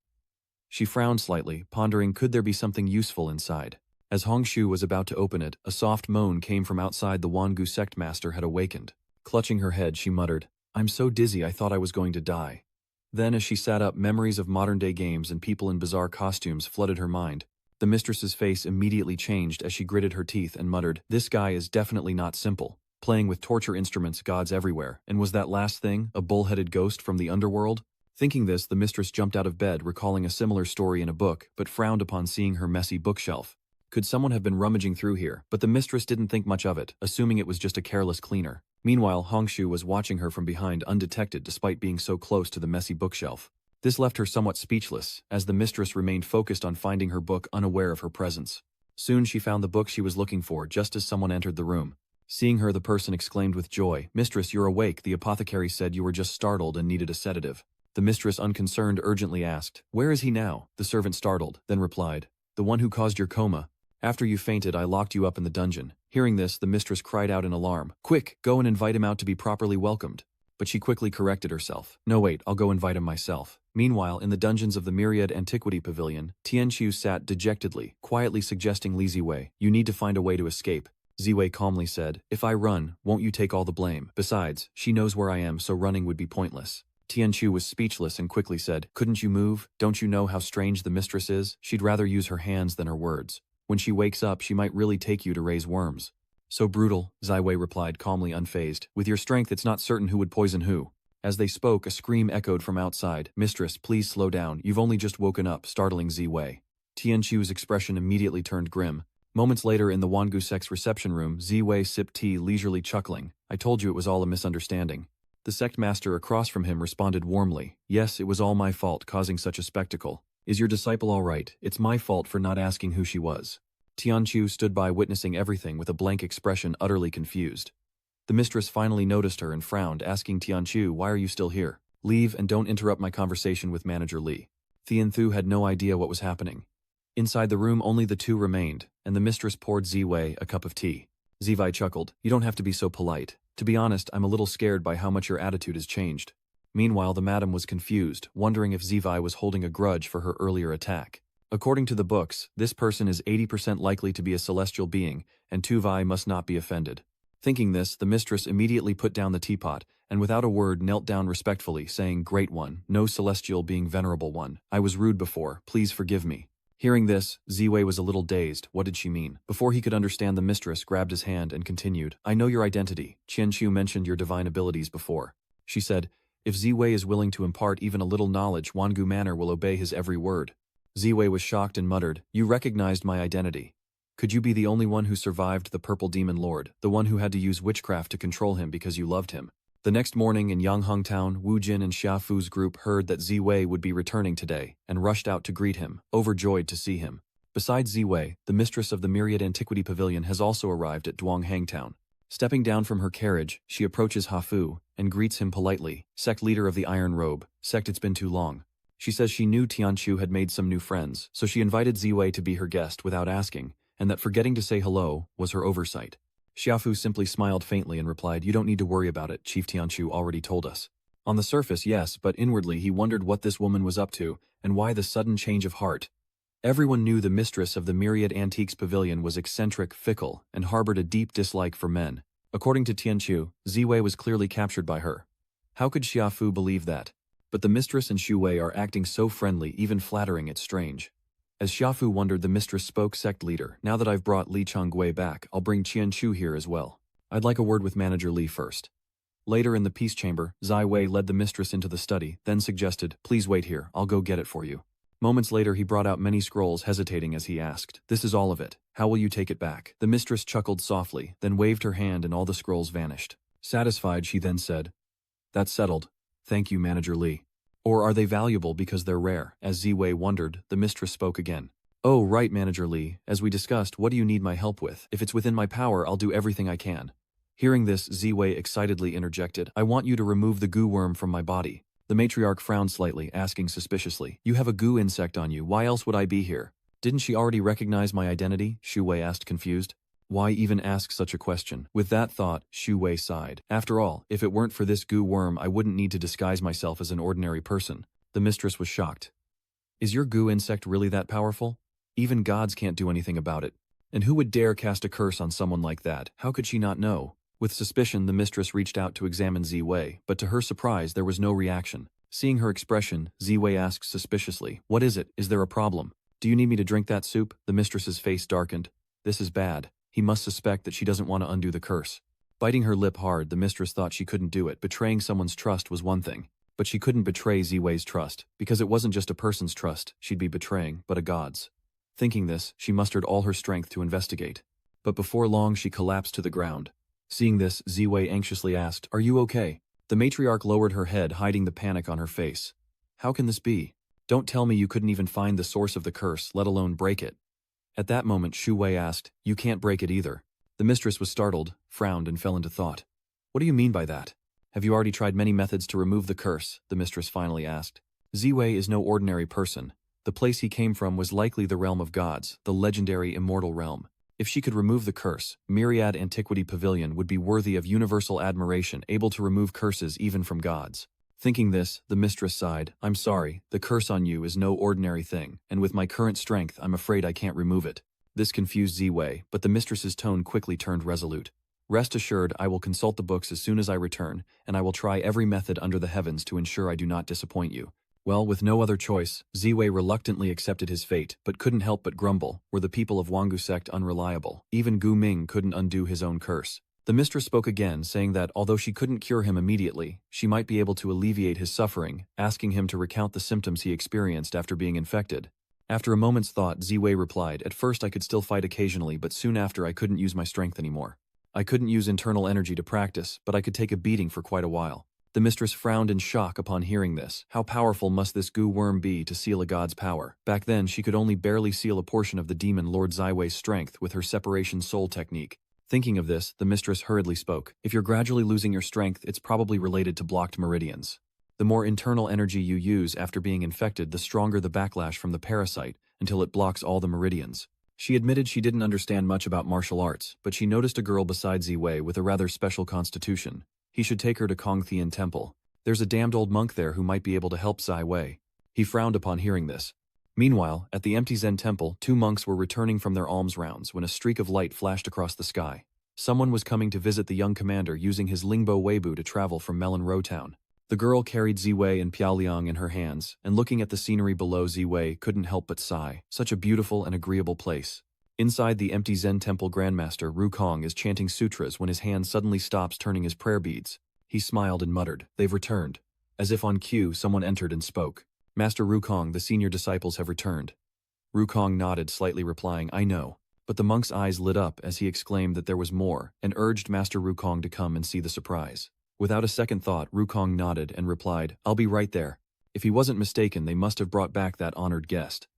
She frowned slightly, pondering could there be something useful inside. As Hongxiu was about to open it, a soft moan came from outside. The Wangu sect master had awakened. Clutching her head, she muttered, "I'm so dizzy I thought I was going to die." Then as she sat up, memories of modern-day games and people in bizarre costumes flooded her mind. The mistress's face immediately changed as she gritted her teeth and muttered, "This guy is definitely not simple. Playing with torture instruments, gods everywhere, and was that last thing, a bull-headed ghost from the underworld?" Thinking this, the mistress jumped out of bed, recalling a similar story in a book, but frowned upon seeing her messy bookshelf. Could someone have been rummaging through here? But the mistress didn't think much of it, assuming it was just a careless cleaner. Meanwhile, Hongxiu was watching her from behind undetected despite being so close to the messy bookshelf. This left her somewhat speechless, as the mistress remained focused on finding her book, unaware of her presence. Soon she found the book she was looking for just as someone entered the room. Seeing her, the person exclaimed with joy, "Mistress, you're awake. The apothecary said you were just startled and needed a sedative." The mistress, unconcerned, urgently asked, "Where is he now?" The servant, startled, then replied, "The one who caused your coma. After you fainted, I locked you up in the dungeon." Hearing this, the mistress cried out in alarm, "Quick, go and invite him out to be properly welcomed." But she quickly corrected herself. "No, wait, I'll go invite him myself." Meanwhile, in the dungeons of the Myriad Antiquity Pavilion, Tianqiu sat dejectedly, quietly suggesting Li Ziwei, "You need to find a way to escape." Ziwei calmly said, "If I run, won't you take all the blame? Besides, she knows where I am, so running would be pointless." Tianqiu was speechless and quickly said, "Couldn't you move? Don't you know how strange the mistress is? She'd rather use her hands than her words. When she wakes up, she might really take you to raise worms." "So brutal," Ziwei replied, calmly unfazed. "With your strength, it's not certain who would poison who." As they spoke, a scream echoed from outside. "Mistress, please slow down. You've only just woken up," startling Ziwei. Tianqiu's expression immediately turned grim. Moments later in the Wangu sect's reception room, Ziwei sipped tea leisurely chuckling. I told you it was all a misunderstanding. The sect master across from him responded warmly. Yes, it was all my fault causing such a spectacle. Is your disciple all right? It's my fault for not asking who she was. Tianqiu stood by witnessing everything with a blank expression, utterly confused. The mistress finally noticed her and frowned, asking Tianqiu, why are you still here? Leave and don't interrupt my conversation with Manager Li. Tianthu had no idea what was happening. Inside the room only the two remained, and the mistress poured Ziwei a cup of tea. Ziwei chuckled, you don't have to be so polite. To be honest, I'm a little scared by how much your attitude has changed. Meanwhile, the madam was confused, wondering if Ziwei was holding a grudge for her earlier attack. According to the books, this person is 80% likely to be a celestial being, and Tuvai must not be offended. Thinking this, the mistress immediately put down the teapot, and without a word knelt down respectfully, saying, Great One, no celestial being venerable one. I was rude before, please forgive me. Hearing this, Ziwei was a little dazed. What did she mean? Before he could understand, the mistress grabbed his hand and continued, I know your identity. Qianqiu mentioned your divine abilities before. She said, if Ziwei is willing to impart even a little knowledge, Wangu Manor will obey his every word. Ziwei was shocked and muttered, you recognized my identity. Could you be the only one who survived the Purple Demon Lord, the one who had to use witchcraft to control him because you loved him? The next morning in Yangheng Town, Wu Jin and Xia Fu's group heard that Ziwei would be returning today, and rushed out to greet him, overjoyed to see him. Besides Ziwei, the mistress of the Myriad Antiquity Pavilion has also arrived at Duanghang Town. Stepping down from her carriage, she approaches Hafu, and greets him politely, Sect leader of the Iron Robe, Sect, it's been too long. She says she knew Tianqiu had made some new friends, so she invited Ziwei to be her guest without asking, and that forgetting to say hello was her oversight. Xiaofu simply smiled faintly and replied, you don't need to worry about it, Chief Tianqiu already told us. On the surface, yes, but inwardly he wondered what this woman was up to, and why the sudden change of heart. Everyone knew the mistress of the Myriad Antiques Pavilion was eccentric, fickle, and harbored a deep dislike for men. According to Tianqiu, Ziwei was clearly captured by her. How could Xiaofu believe that? But the mistress and Xu Wei are acting so friendly, even flattering, it's strange. As Xiaofu wondered, the mistress spoke, Sect leader, now that I've brought Li Chonggui back, I'll bring Qianqiu here as well. I'd like a word with Manager Li first. Later in the peace chamber, Zai Wei led the mistress into the study, then suggested, please wait here, I'll go get it for you. Moments later he brought out many scrolls, hesitating as he asked, this is all of it, how will you take it back? The mistress chuckled softly, then waved her hand and all the scrolls vanished. Satisfied, she then said, that's settled. Thank you, Manager Li. Or are they valuable because they're rare? As Ziwei wondered, the mistress spoke again. Oh, right, Manager Li. As we discussed, what do you need my help with? If it's within my power, I'll do everything I can. Hearing this, Ziwei excitedly interjected, I want you to remove the goo worm from my body. The matriarch frowned slightly, asking suspiciously, you have a goo insect on you, why else would I be here? Didn't she already recognize my identity? Xu Wei asked, confused. Why even ask such a question? With that thought, Xu Wei sighed. After all, if it weren't for this goo worm, I wouldn't need to disguise myself as an ordinary person. The mistress was shocked. Is your goo insect really that powerful? Even gods can't do anything about it. And who would dare cast a curse on someone like that? How could she not know? With suspicion, the mistress reached out to examine Ziwei, but to her surprise, there was no reaction. Seeing her expression, Ziwei asked suspiciously, what is it? Is there a problem? Do you need me to drink that soup? The mistress's face darkened. This is bad. He must suspect that she doesn't want to undo the curse. Biting her lip hard, the mistress thought she couldn't do it. Betraying someone's trust was one thing. But she couldn't betray Ziwei's trust, because it wasn't just a person's trust she'd be betraying, but a god's. Thinking this, she mustered all her strength to investigate. But before long she collapsed to the ground. Seeing this, Ziwei anxiously asked, are you okay? The matriarch lowered her head, hiding the panic on her face. How can this be? Don't tell me you couldn't even find the source of the curse, let alone break it. At that moment, Xu Wei asked, you can't break it either. The mistress was startled, frowned, and fell into thought. What do you mean by that? Have you already tried many methods to remove the curse? The mistress finally asked. Ziwei is no ordinary person. The place he came from was likely the realm of gods, the legendary immortal realm. If she could remove the curse, Myriad Antiquity Pavilion would be worthy of universal admiration, able to remove curses even from gods. Thinking this, the mistress sighed, I'm sorry, the curse on you is no ordinary thing, and with my current strength, I'm afraid I can't remove it. This confused Ziwei, but the mistress's tone quickly turned resolute. Rest assured, I will consult the books as soon as I return, and I will try every method under the heavens to ensure I do not disappoint you. Well, with no other choice, Ziwei reluctantly accepted his fate, but couldn't help but grumble, were the people of Wangu sect unreliable. Even Gu Ming couldn't undo his own curse. The mistress spoke again, saying that although she couldn't cure him immediately, she might be able to alleviate his suffering, asking him to recount the symptoms he experienced after being infected. After a moment's thought, Ziwei replied, "At first I could still fight occasionally, but soon after I couldn't use my strength anymore. I couldn't use internal energy to practice, but I could take a beating for quite a while." The mistress frowned in shock upon hearing this. How powerful must this goo worm be to seal a god's power? Back then, she could only barely seal a portion of the demon Lord Ziwei's strength with her separation soul technique. Thinking of this, the mistress hurriedly spoke. "If you're gradually losing your strength, it's probably related to blocked meridians. The more internal energy you use after being infected, the stronger the backlash from the parasite, until it blocks all the meridians." She admitted she didn't understand much about martial arts, but she noticed a girl beside Ziwei with a rather special constitution. He should take her to Kongthian Temple. There's a damned old monk there who might be able to help Ziwei. He frowned upon hearing this. Meanwhile, at the empty Zen temple, 2 monks were returning from their alms rounds when a streak of light flashed across the sky. Someone was coming to visit the young commander using his Lingbo Weibo to travel from Melon Row Town. The girl carried Ziwei and Piaoliang in her hands, and looking at the scenery below, Ziwei couldn't help but sigh. Such a beautiful and agreeable place. Inside the empty Zen temple, Grandmaster Rukong is chanting sutras when his hand suddenly stops turning his prayer beads. He smiled and muttered, "They've returned." As if on cue, someone entered and spoke. "Master Rukong, the senior disciples have returned." Rukong nodded, slightly replying, "I know." But the monk's eyes lit up as he exclaimed that there was more, and urged Master Rukong to come and see the surprise. Without a second thought, Rukong nodded and replied, "I'll be right there." If he wasn't mistaken, they must have brought back that honored guest.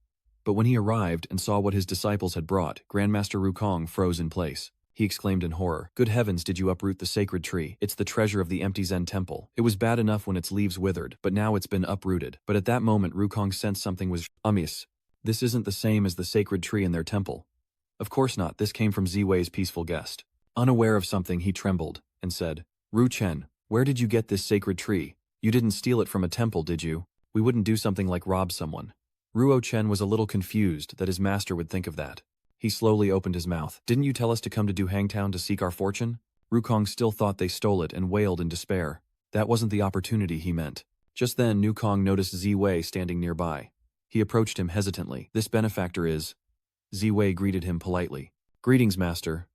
But when he arrived and saw what his disciples had brought, Grandmaster Rukong froze in place. He exclaimed in horror, "Good heavens, did you uproot the sacred tree? It's the treasure of the empty Zen temple. It was bad enough when its leaves withered, but now it's been uprooted." But at that moment Rukong sensed something was amiss. This isn't the same as the sacred tree in their temple. Of course not, this came from Ziwei's peaceful guest. Unaware of something, he trembled, and said, "Ru Chen, where did you get this sacred tree? You didn't steal it from a temple, did you? We wouldn't do something like rob someone." Ruo Chen was a little confused that his master would think of that. He slowly opened his mouth. "Didn't you tell us to come to Duhangtown to seek our fortune?" Rukong still thought they stole it and wailed in despair. That wasn't the opportunity he meant. Just then, Nukong noticed Ziwei standing nearby. He approached him hesitantly. "This benefactor is..." Ziwei greeted him politely. "Greetings, master."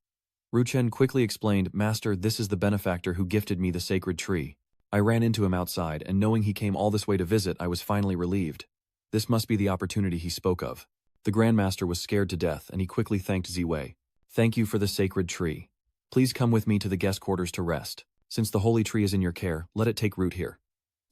Ruchen quickly explained, "Master, this is the benefactor who gifted me the sacred tree. I ran into him outside, and knowing he came all this way to visit, I was finally relieved." This must be the opportunity he spoke of. The Grandmaster was scared to death, and he quickly thanked Ziwei. "Thank you for the sacred tree. Please come with me to the guest quarters to rest. Since the holy tree is in your care, let it take root here."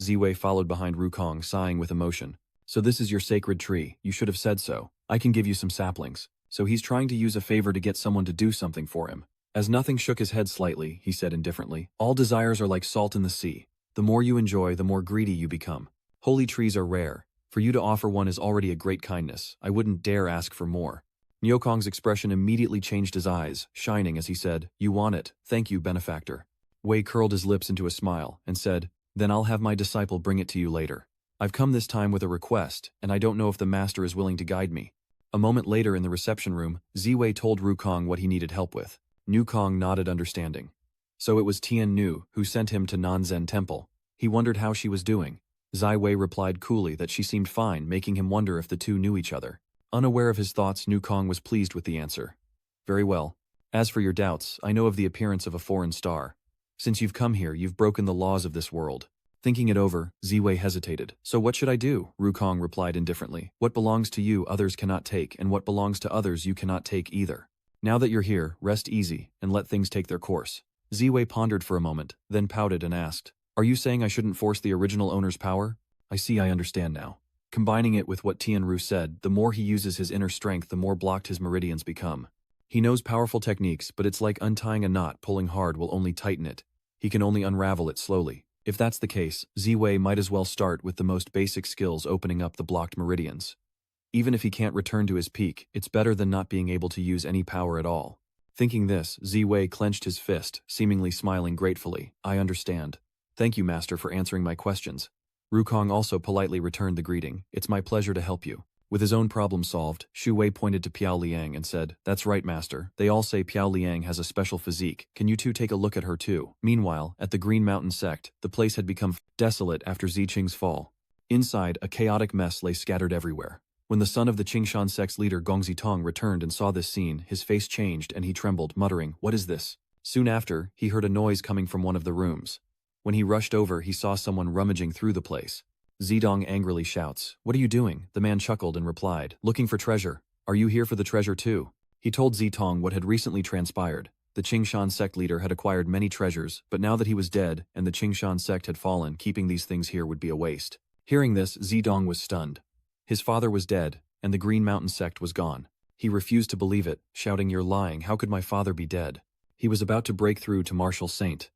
Ziwei followed behind Rukong, sighing with emotion. "So this is your sacred tree. You should have said so. I can give you some saplings." So he's trying to use a favor to get someone to do something for him. As Nothing shook his head slightly, he said indifferently, "All desires are like salt in the sea. The more you enjoy, the more greedy you become. Holy trees are rare. For you to offer one is already a great kindness. I wouldn't dare ask for more." Nyokong's expression immediately changed, his eyes shining as he said, "You want it. Thank you, benefactor." Wei curled his lips into a smile and said, "Then I'll have my disciple bring it to you later. I've come this time with a request, and I don't know if the master is willing to guide me." A moment later in the reception room, Ziwei told Rukong what he needed help with. Nukong nodded understanding. So it was Tian Nu who sent him to Nanzen Temple. He wondered how she was doing. Ziwei replied coolly that she seemed fine, making him wonder if the two knew each other. Unaware of his thoughts, Nukong was pleased with the answer. "Very well. As for your doubts, I know of the appearance of a foreign star. Since you've come here, you've broken the laws of this world." Thinking it over, Ziwei hesitated. "So what should I do?" Rukong replied indifferently. "What belongs to you others cannot take, and what belongs to others you cannot take either. Now that you're here, rest easy, and let things take their course." Ziwei pondered for a moment, then pouted and asked, "Are you saying I shouldn't force the original owner's power?" "I see, I understand now." Combining it with what Tianru said, the more he uses his inner strength, the more blocked his meridians become. He knows powerful techniques, but it's like untying a knot. Pulling hard will only tighten it. He can only unravel it slowly. If that's the case, Ziwei might as well start with the most basic skills, opening up the blocked meridians. Even if he can't return to his peak, it's better than not being able to use any power at all. Thinking this, Ziwei clenched his fist, seemingly smiling gratefully. "I understand. Thank you, master, for answering my questions." Rukong also politely returned the greeting. "It's my pleasure to help you." With his own problem solved, Shu Wei pointed to Piao Liang and said, "That's right, master. They all say Piao Liang has a special physique. Can you two take a look at her too?" Meanwhile, at the Green Mountain sect, the place had become desolate after Ziqing's fall. Inside, a chaotic mess lay scattered everywhere. When the son of the Qingshan sect's leader Gong Zitong returned and saw this scene, his face changed and he trembled, muttering, "What is this?" Soon after, he heard a noise coming from one of the rooms. When he rushed over, he saw someone rummaging through the place. Zedong angrily shouts, "What are you doing?" The man chuckled and replied, "Looking for treasure. Are you here for the treasure too?" He told Zedong what had recently transpired. The Qingshan sect leader had acquired many treasures, but now that he was dead and the Qingshan sect had fallen, keeping these things here would be a waste. Hearing this, Zedong was stunned. His father was dead, and the Green Mountain sect was gone. He refused to believe it, shouting, "You're lying, how could my father be dead?" He was about to break through to Martial Saint.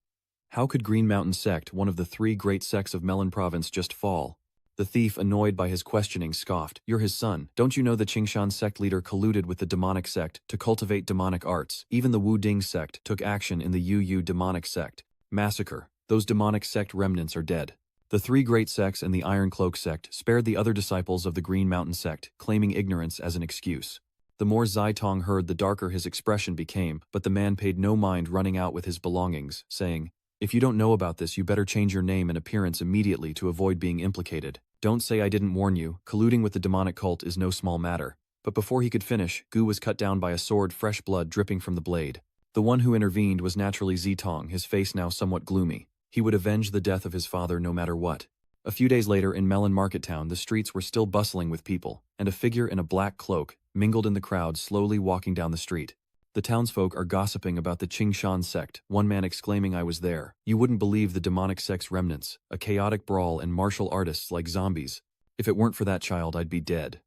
How could Green Mountain sect, one of the 3 great sects of Melon Province, just fall? The thief, annoyed by his questioning, scoffed, "You're his son. Don't you know the Qingshan sect leader colluded with the demonic sect to cultivate demonic arts? Even the Wu Ding sect took action in the Yu demonic sect. Massacre. Those demonic sect remnants are dead." The 3 great sects and the Iron Cloak sect spared the other disciples of the Green Mountain sect, claiming ignorance as an excuse. The more Zedong heard, the darker his expression became, but the man paid no mind, running out with his belongings, saying, "If you don't know about this, you better change your name and appearance immediately to avoid being implicated. Don't say I didn't warn you. Colluding with the demonic cult is no small matter." But before he could finish, Gu was cut down by a sword, fresh blood dripping from the blade. The one who intervened was naturally Zedong, his face now somewhat gloomy. He would avenge the death of his father no matter what. A few days later, in Melon Market Town, the streets were still bustling with people, and a figure in a black cloak mingled in the crowd, slowly walking down the street. The townsfolk are gossiping about the Qingshan sect, one man exclaiming, "I was there. You wouldn't believe the demonic sect's remnants, a chaotic brawl and martial artists like zombies. If it weren't for that child, I'd be dead."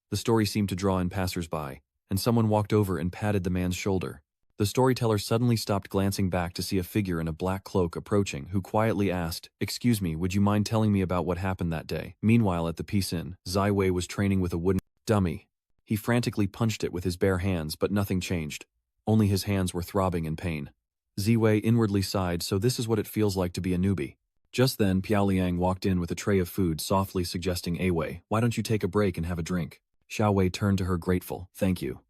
The story seemed to draw in passers-by, and someone walked over and patted the man's shoulder. The storyteller suddenly stopped, glancing back to see a figure in a black cloak approaching, who quietly asked, "Excuse me, would you mind telling me about what happened that day?" Meanwhile, at the Peace Inn, Ziwei was training with a wooden dummy. He frantically punched it with his bare hands, but nothing changed. Only his hands were throbbing in pain. Ziwei inwardly sighed, so this is what it feels like to be a newbie. Just then, Piao Liang walked in with a tray of food, softly suggesting, "Wei, why don't you take a break and have a drink?" Xiao Wei turned to her, grateful, "Thank you."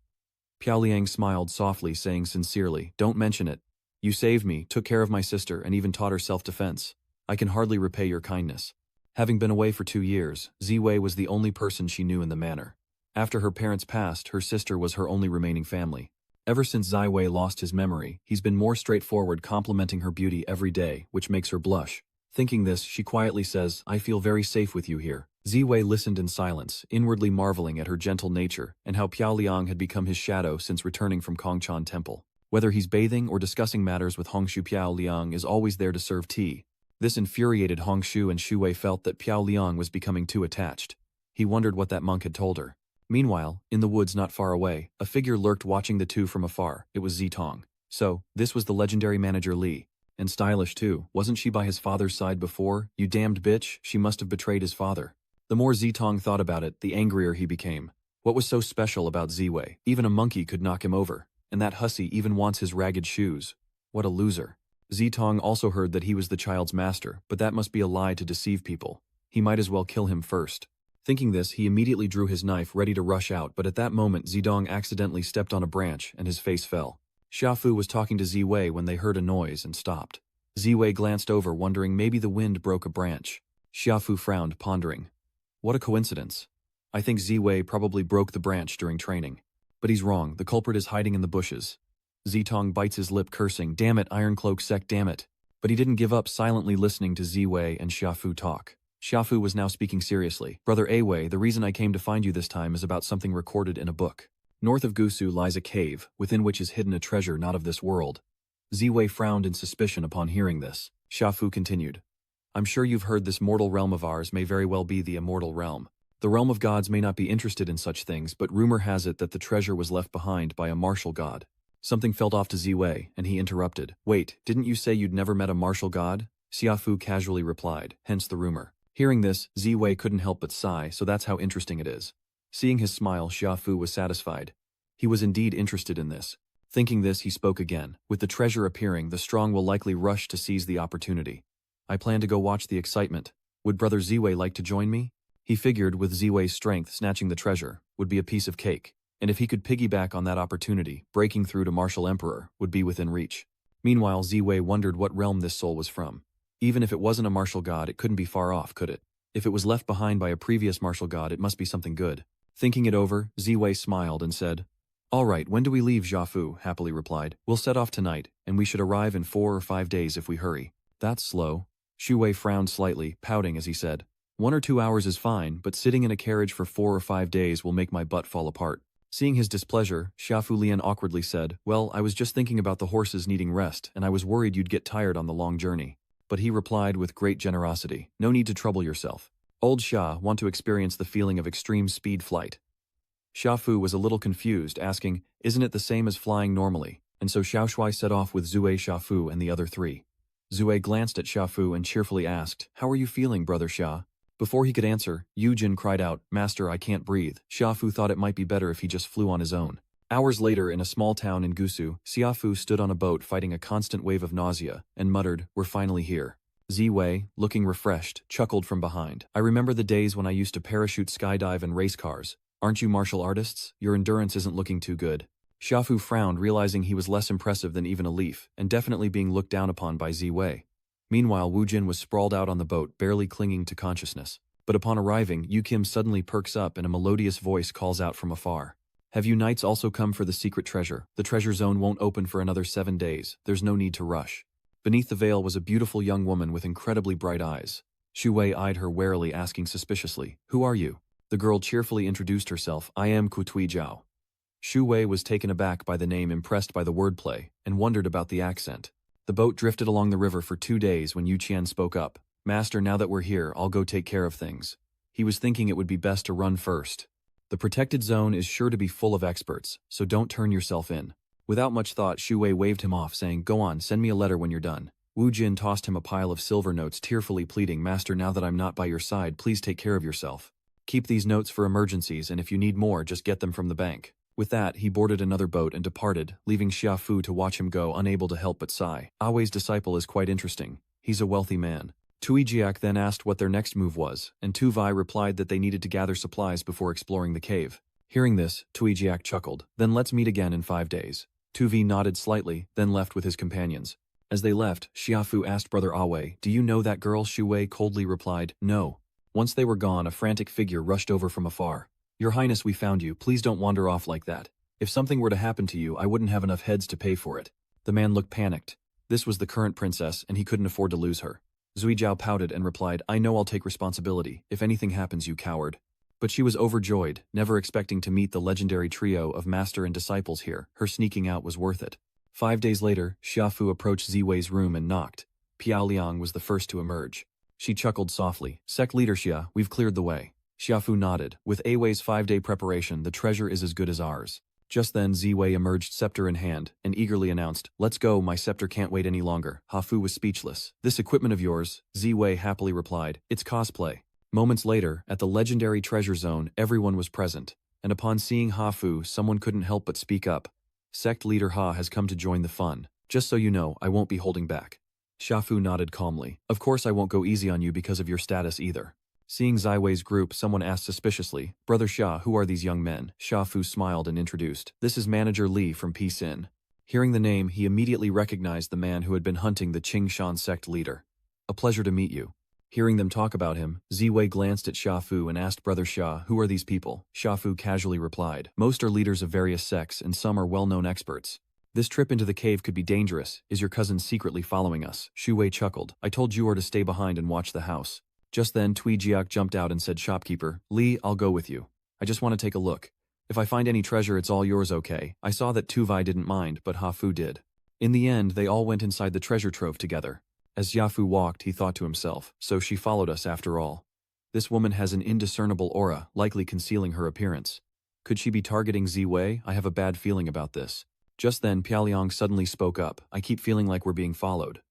Piao Liang smiled softly, saying sincerely, "Don't mention it. You saved me, took care of my sister, and even taught her self-defense. I can hardly repay your kindness." Having been away for 2 years, Ziwei was the only person she knew in the manor. After her parents passed, her sister was her only remaining family. Ever since Ziwei lost his memory, he's been more straightforward, complimenting her beauty every day, which makes her blush. Thinking this, she quietly says, "I feel very safe with you here." Ziwei listened in silence, inwardly marveling at her gentle nature and how Piao Liang had become his shadow since returning from Kongchan Temple. Whether he's bathing or discussing matters with Hongshu, Piao Liang is always there to serve tea. This infuriated Hongshu, and Shu Wei felt that Piao Liang was becoming too attached. He wondered what that monk had told her. Meanwhile, in the woods not far away, a figure lurked, watching the two from afar. It was Zedong. So, this was the legendary manager Li. And stylish too. Wasn't she by his father's side before? You damned bitch, she must have betrayed his father. The more Zedong thought about it, the angrier he became. What was so special about Ziwei? Even a monkey could knock him over. And that hussy even wants his ragged shoes. What a loser. Zedong also heard that he was the child's master, but that must be a lie to deceive people. He might as well kill him first. Thinking this, he immediately drew his knife, ready to rush out, but at that moment Zedong accidentally stepped on a branch and his face fell. Xiaofu was talking to Ziwei when they heard a noise and stopped. Ziwei glanced over, wondering maybe the wind broke a branch. Xiaofu frowned, pondering. What a coincidence. I think Ziwei probably broke the branch during training. But he's wrong, the culprit is hiding in the bushes. Zedong bites his lip, cursing, "Damn it, Iron Cloak sect, damn it." But he didn't give up, silently listening to Ziwei and Xiaofu talk. Xiaofu was now speaking seriously. "Brother Awei, the reason I came to find you this time is about something recorded in a book. North of Gusu lies a cave, within which is hidden a treasure not of this world." Ziwei frowned in suspicion upon hearing this. Xiaofu continued. "I'm sure you've heard this mortal realm of ours may very well be the immortal realm. The realm of gods may not be interested in such things, but rumor has it that the treasure was left behind by a martial god." Something felt off to Ziwei, and he interrupted. "Wait, didn't you say you'd never met a martial god?" Xiaofu casually replied, "Hence the rumor." Hearing this, Ziwei couldn't help but sigh, so that's how interesting it is. Seeing his smile, Xiaofu was satisfied. He was indeed interested in this. Thinking this, he spoke again. "With the treasure appearing, the strong will likely rush to seize the opportunity. I plan to go watch the excitement. Would Brother Ziwei like to join me?" He figured with Ziwei's strength, snatching the treasure would be a piece of cake. And if he could piggyback on that opportunity, breaking through to Martial Emperor would be within reach. Meanwhile, Ziwei wondered what realm this soul was from. Even if it wasn't a martial god, it couldn't be far off, could it? If it was left behind by a previous martial god, it must be something good. Thinking it over, Ziwei smiled and said, "All right, when do we leave?" Xiaofu happily replied. "We'll set off tonight, and we should arrive in 4 or 5 days if we hurry." "That's slow." Shu Wei frowned slightly, pouting as he said, 1 or 2 hours is fine, but sitting in a carriage for 4 or 5 days will make my butt fall apart. Seeing his displeasure, Xiaofu Lian awkwardly said, well, I was just thinking about the horses needing rest, and I was worried you'd get tired on the long journey. But he replied with great generosity, no need to trouble yourself. Old Xia want to experience the feeling of extreme speed flight. Xiaofu was a little confused, asking, isn't it the same as flying normally? And so Xiao Shuai set off with Zue, Xiaofu, and the other three. Zue glanced at Xiaofu and cheerfully asked, how are you feeling, brother Xia? Before he could answer, Yu Jin cried out, Master, I can't breathe. Xiaofu thought it might be better if he just flew on his own. Hours later, in a small town in Gusu, Xiaofu stood on a boat fighting a constant wave of nausea, and muttered, we're finally here. Ziwei, looking refreshed, chuckled from behind. I remember the days when I used to parachute, skydive, and race cars. Aren't you martial artists? Your endurance isn't looking too good. Xiaofu frowned, realizing he was less impressive than even a leaf, and definitely being looked down upon by Ziwei. Meanwhile, Wu Jin was sprawled out on the boat, barely clinging to consciousness. But upon arriving, Yu Kim suddenly perks up and a melodious voice calls out from afar. Have you knights also come for the secret treasure? The treasure zone won't open for another 7 days. There's no need to rush. Beneath the veil was a beautiful young woman with incredibly bright eyes. Xu Wei eyed her warily, asking suspiciously, who are you? The girl cheerfully introduced herself, I am Kutui Zhao. Xu Wei was taken aback by the name, impressed by the wordplay, and wondered about the accent. The boat drifted along the river for 2 days when Yu Qian spoke up. Master, now that we're here, I'll go take care of things. He was thinking it would be best to run first. The protected zone is sure to be full of experts, so don't turn yourself in. Without much thought, Xu Wei waved him off, saying, go on, send me a letter when you're done. Wu Jin tossed him a pile of silver notes, tearfully pleading, Master, now that I'm not by your side, please take care of yourself. Keep these notes for emergencies, and if you need more, just get them from the bank. With that, he boarded another boat and departed, leaving Xiaofu to watch him go, unable to help but sigh. Awei's disciple is quite interesting. He's a wealthy man. Tuijiak then asked what their next move was, and Tu Vai replied that they needed to gather supplies before exploring the cave. Hearing this, Tuijiak chuckled. Then let's meet again in 5 days. Tu Vi nodded slightly, then left with his companions. As they left, Xiaofu asked Brother Awei, do you know that girl? Xu Wei coldly replied, no. Once they were gone, a frantic figure rushed over from afar. Your Highness, we found you. Please don't wander off like that. If something were to happen to you, I wouldn't have enough heads to pay for it. The man looked panicked. This was the current princess, and he couldn't afford to lose her. Zui Zhao pouted and replied, I know, I'll take responsibility. If anything happens, you coward. But she was overjoyed, never expecting to meet the legendary trio of master and disciples here. Her sneaking out was worth it. 5 days later, Xiaofu approached Ziwei's room and knocked. Piao Liang was the first to emerge. She chuckled softly. Sect leader Xia, we've cleared the way. Xiaofu nodded. With Awei's 5-day preparation, the treasure is as good as ours. Just then, Ziwei emerged, scepter in hand, and eagerly announced, let's go, my scepter can't wait any longer. Hafu was speechless. This equipment of yours, Ziwei happily replied, it's cosplay. Moments later, at the legendary treasure zone, everyone was present, and upon seeing Hafu, someone couldn't help but speak up. Sect leader Ha has come to join the fun. Just so you know, I won't be holding back. Xiaofu nodded calmly. Of course I won't go easy on you because of your status either. Seeing Ziwei's group, someone asked suspiciously, Brother Xia, who are these young men? Xiaofu smiled and introduced. This is Manager Li from Peace Inn. Hearing the name, he immediately recognized the man who had been hunting the Qingshan sect leader. A pleasure to meet you. Hearing them talk about him, Ziwei glanced at Xiaofu and asked Brother Xia, who are these people? Xiaofu casually replied, most are leaders of various sects and some are well-known experts. This trip into the cave could be dangerous. Is your cousin secretly following us? Xu Wei chuckled. I told Juor to stay behind and watch the house. Just then, Tui Jiak jumped out and said, Shopkeeper, Li, I'll go with you. I just want to take a look. If I find any treasure, it's all yours, okay? I saw that Tu Vai didn't mind, but Hafu did. In the end, they all went inside the treasure trove together. As Yafu walked, he thought to himself, so she followed us after all. This woman has an indiscernible aura, likely concealing her appearance. Could she be targeting Ziwei? I have a bad feeling about this. Just then, Piaoliang suddenly spoke up. I keep feeling like we're being followed.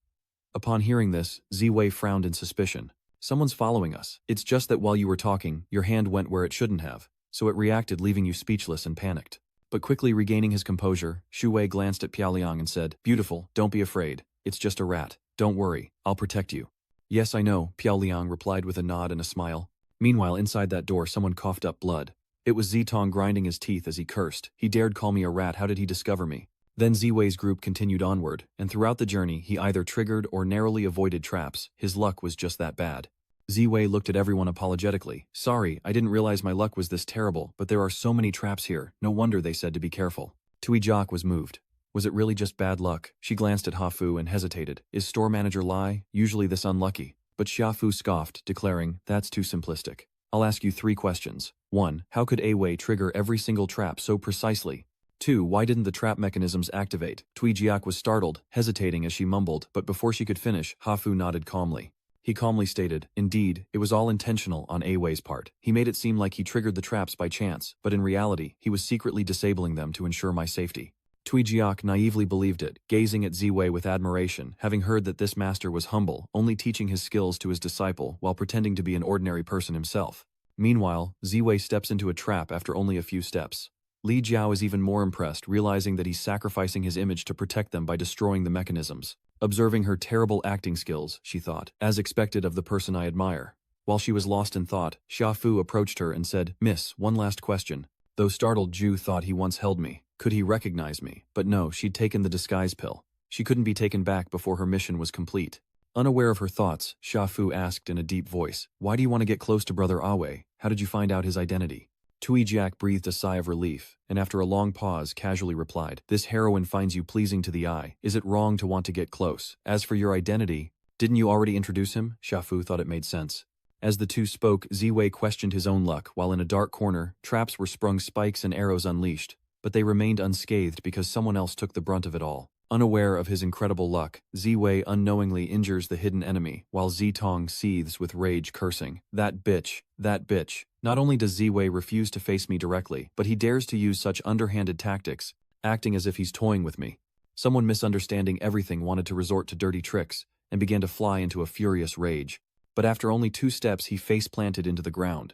Upon hearing this, Ziwei frowned in suspicion. Someone's following us. It's just that while you were talking, your hand went where it shouldn't have, so it reacted, leaving you speechless and panicked. But quickly regaining his composure, Xu Wei glanced at Piaoliang and said, Beautiful, don't be afraid. It's just a rat. Don't worry, I'll protect you. Yes, I know, Piaoliang replied with a nod and a smile. Meanwhile, inside that door, someone coughed up blood. It was Zitong grinding his teeth as he cursed. He dared call me a rat. How did he discover me? Then Ziwei's group continued onward, and throughout the journey, he either triggered or narrowly avoided traps. His luck was just that bad. Ziwei looked at everyone apologetically. Sorry, I didn't realize my luck was this terrible, but there are so many traps here. No wonder they said to be careful. Tui Jiak was moved. Was it really just bad luck? She glanced at Hafu and hesitated. Is store manager Lai usually this unlucky? But Xiaofu scoffed, declaring, "That's too simplistic. I'll ask you 3 questions. 1. How could Wei trigger every single trap so precisely? 2. Why didn't the trap mechanisms activate?" Tui Jiak was startled, hesitating as she mumbled, but before she could finish, Hafu nodded calmly. He calmly stated, "Indeed, it was all intentional on Wei's part. He made it seem like he triggered the traps by chance, but in reality, he was secretly disabling them to ensure my safety." Tui Jiak naively believed it, gazing at Wei with admiration, having heard that this master was humble, only teaching his skills to his disciple while pretending to be an ordinary person himself. Meanwhile, Wei steps into a trap after only a few steps. Li Jiao is even more impressed, realizing that he's sacrificing his image to protect them by destroying the mechanisms. Observing her terrible acting skills, she thought, as expected of the person I admire. While she was lost in thought, Xiaofu approached her and said, "Miss, one last question." Though startled, Ju thought he once held me. Could he recognize me? But no, she'd taken the disguise pill. She couldn't be taken back before her mission was complete. Unaware of her thoughts, Xiaofu asked in a deep voice, "Why do you want to get close to Brother Awe? How did you find out his identity?" Tui Jiak breathed a sigh of relief, and after a long pause casually replied, "This heroine finds you pleasing to the eye. Is it wrong to want to get close? As for your identity, didn't you already introduce him?" Xiaofu thought it made sense. As the two spoke, Wei questioned his own luck, while in a dark corner, traps were sprung, spikes and arrows unleashed, but they remained unscathed because someone else took the brunt of it all. Unaware of his incredible luck, Wei unknowingly injures the hidden enemy, while Tong seethes with rage, cursing, "That bitch, that bitch. Not only does Wei refuse to face me directly, but he dares to use such underhanded tactics, acting as if he's toying with me." Someone misunderstanding everything wanted to resort to dirty tricks, and began to fly into a furious rage. But after only 2 steps he face-planted into the ground.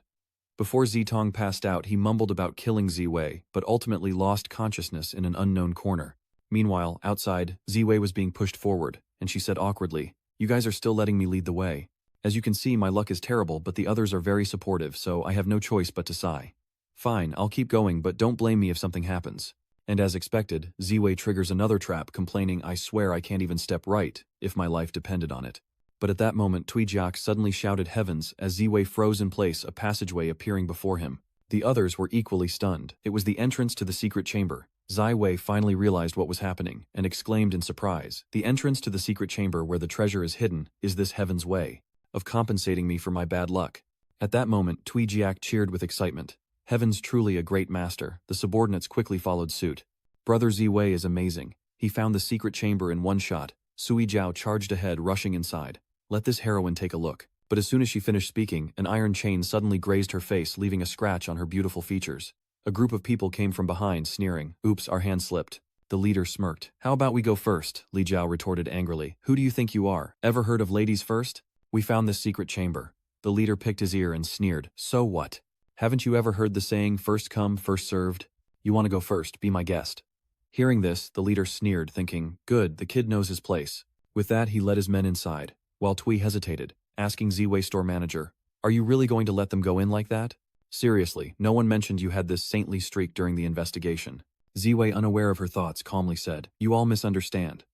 Before Tong passed out, he mumbled about killing Wei, but ultimately lost consciousness in an unknown corner. Meanwhile, outside, Wei was being pushed forward, and she said awkwardly, "You guys are still letting me lead the way. As you can see, my luck is terrible, but the others are very supportive, so I have no choice but to sigh. Fine, I'll keep going, but don't blame me if something happens." And as expected, Wei triggers another trap, complaining, "I swear I can't even step right, if my life depended on it." But at that moment, Tui Jiak suddenly shouted heavens as Wei froze in place, a passageway appearing before him. The others were equally stunned. It was the entrance to the secret chamber. Wei finally realized what was happening, and exclaimed in surprise, "The entrance to the secret chamber where the treasure is hidden, is this heaven's way of compensating me for my bad luck?" At that moment, Tui Jiak cheered with excitement. Heaven's truly a great master. The subordinates quickly followed suit. Brother Wei is amazing. He found the secret chamber in one shot. Sui Jiao charged ahead, rushing inside. "Let this heroine take a look." But as soon as she finished speaking, an iron chain suddenly grazed her face, leaving a scratch on her beautiful features. A group of people came from behind, sneering. "Oops, our hand slipped." The leader smirked. "How about we go first?" Li Jiao retorted angrily. "Who do you think you are? Ever heard of ladies first? We found this secret chamber." The leader picked his ear and sneered. "So what? Haven't you ever heard the saying, first come, first served? You want to go first, be my guest." Hearing this, the leader sneered, thinking, "Good, the kid knows his place." With that, he led his men inside, while Tui hesitated, asking Wei store manager, "Are you really going to let them go in like that? Seriously, no one mentioned you had this saintly streak during the investigation." Wei, unaware of her thoughts, calmly said, "You all misunderstand.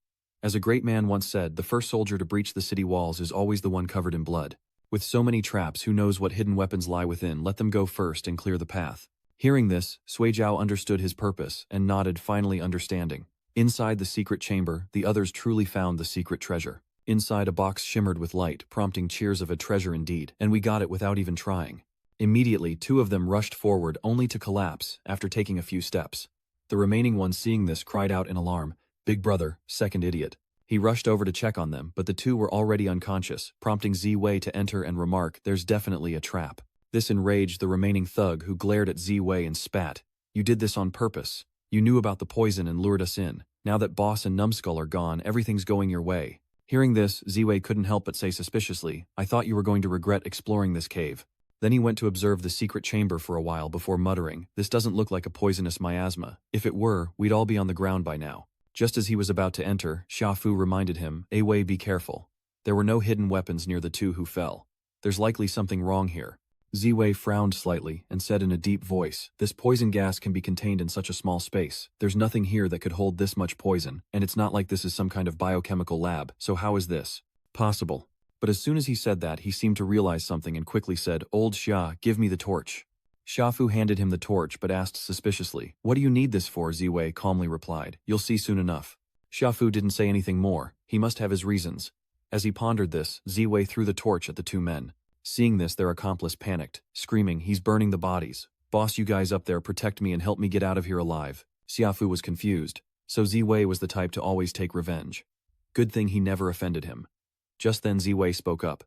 As a great man once said, the first soldier to breach the city walls is always the one covered in blood. With so many traps, who knows what hidden weapons lie within? Let them go first and clear the path." Hearing this, Sui Jiao understood his purpose and nodded, finally understanding. Inside the secret chamber, the others truly found the secret treasure. Inside, a box shimmered with light, prompting cheers of "a treasure indeed, and we got it without even trying." Immediately, 2 of them rushed forward, only to collapse after taking a few steps. The remaining one, seeing this, cried out in alarm, "Big brother, second idiot." He rushed over to check on them, but the 2 were already unconscious, prompting Wei to enter and remark, "There's definitely a trap." This enraged the remaining thug, who glared at Wei and spat, "You did this on purpose. You knew about the poison and lured us in. Now that Boss and Numbskull are gone, everything's going your way." Hearing this, Wei couldn't help but say suspiciously, "I thought you were going to regret exploring this cave." Then he went to observe the secret chamber for a while before muttering, "This doesn't look like a poisonous miasma. If it were, we'd all be on the ground by now." Just as he was about to enter, Xiaofu reminded him, Wei, be careful. There were no hidden weapons near the 2 who fell. There's likely something wrong here." Wei frowned slightly and said in a deep voice, "This poison gas can be contained in such a small space. There's nothing here that could hold this much poison, and it's not like this is some kind of biochemical lab, so how is this possible?" But as soon as he said that, he seemed to realize something and quickly said, "Old Xia, give me the torch." Xiaofu handed him the torch but asked suspiciously, "What do you need this for?" Wei calmly replied, "You'll see soon enough." Xiaofu didn't say anything more. He must have his reasons. As he pondered this, Ziwei threw the torch at the two men. Seeing this, their accomplice panicked, screaming, "He's burning the bodies. Boss, you guys up there, protect me and help me get out of here alive." Xiaofu was confused. So Ziwei was the type to always take revenge. Good thing he never offended him. Just then Ziwei spoke up.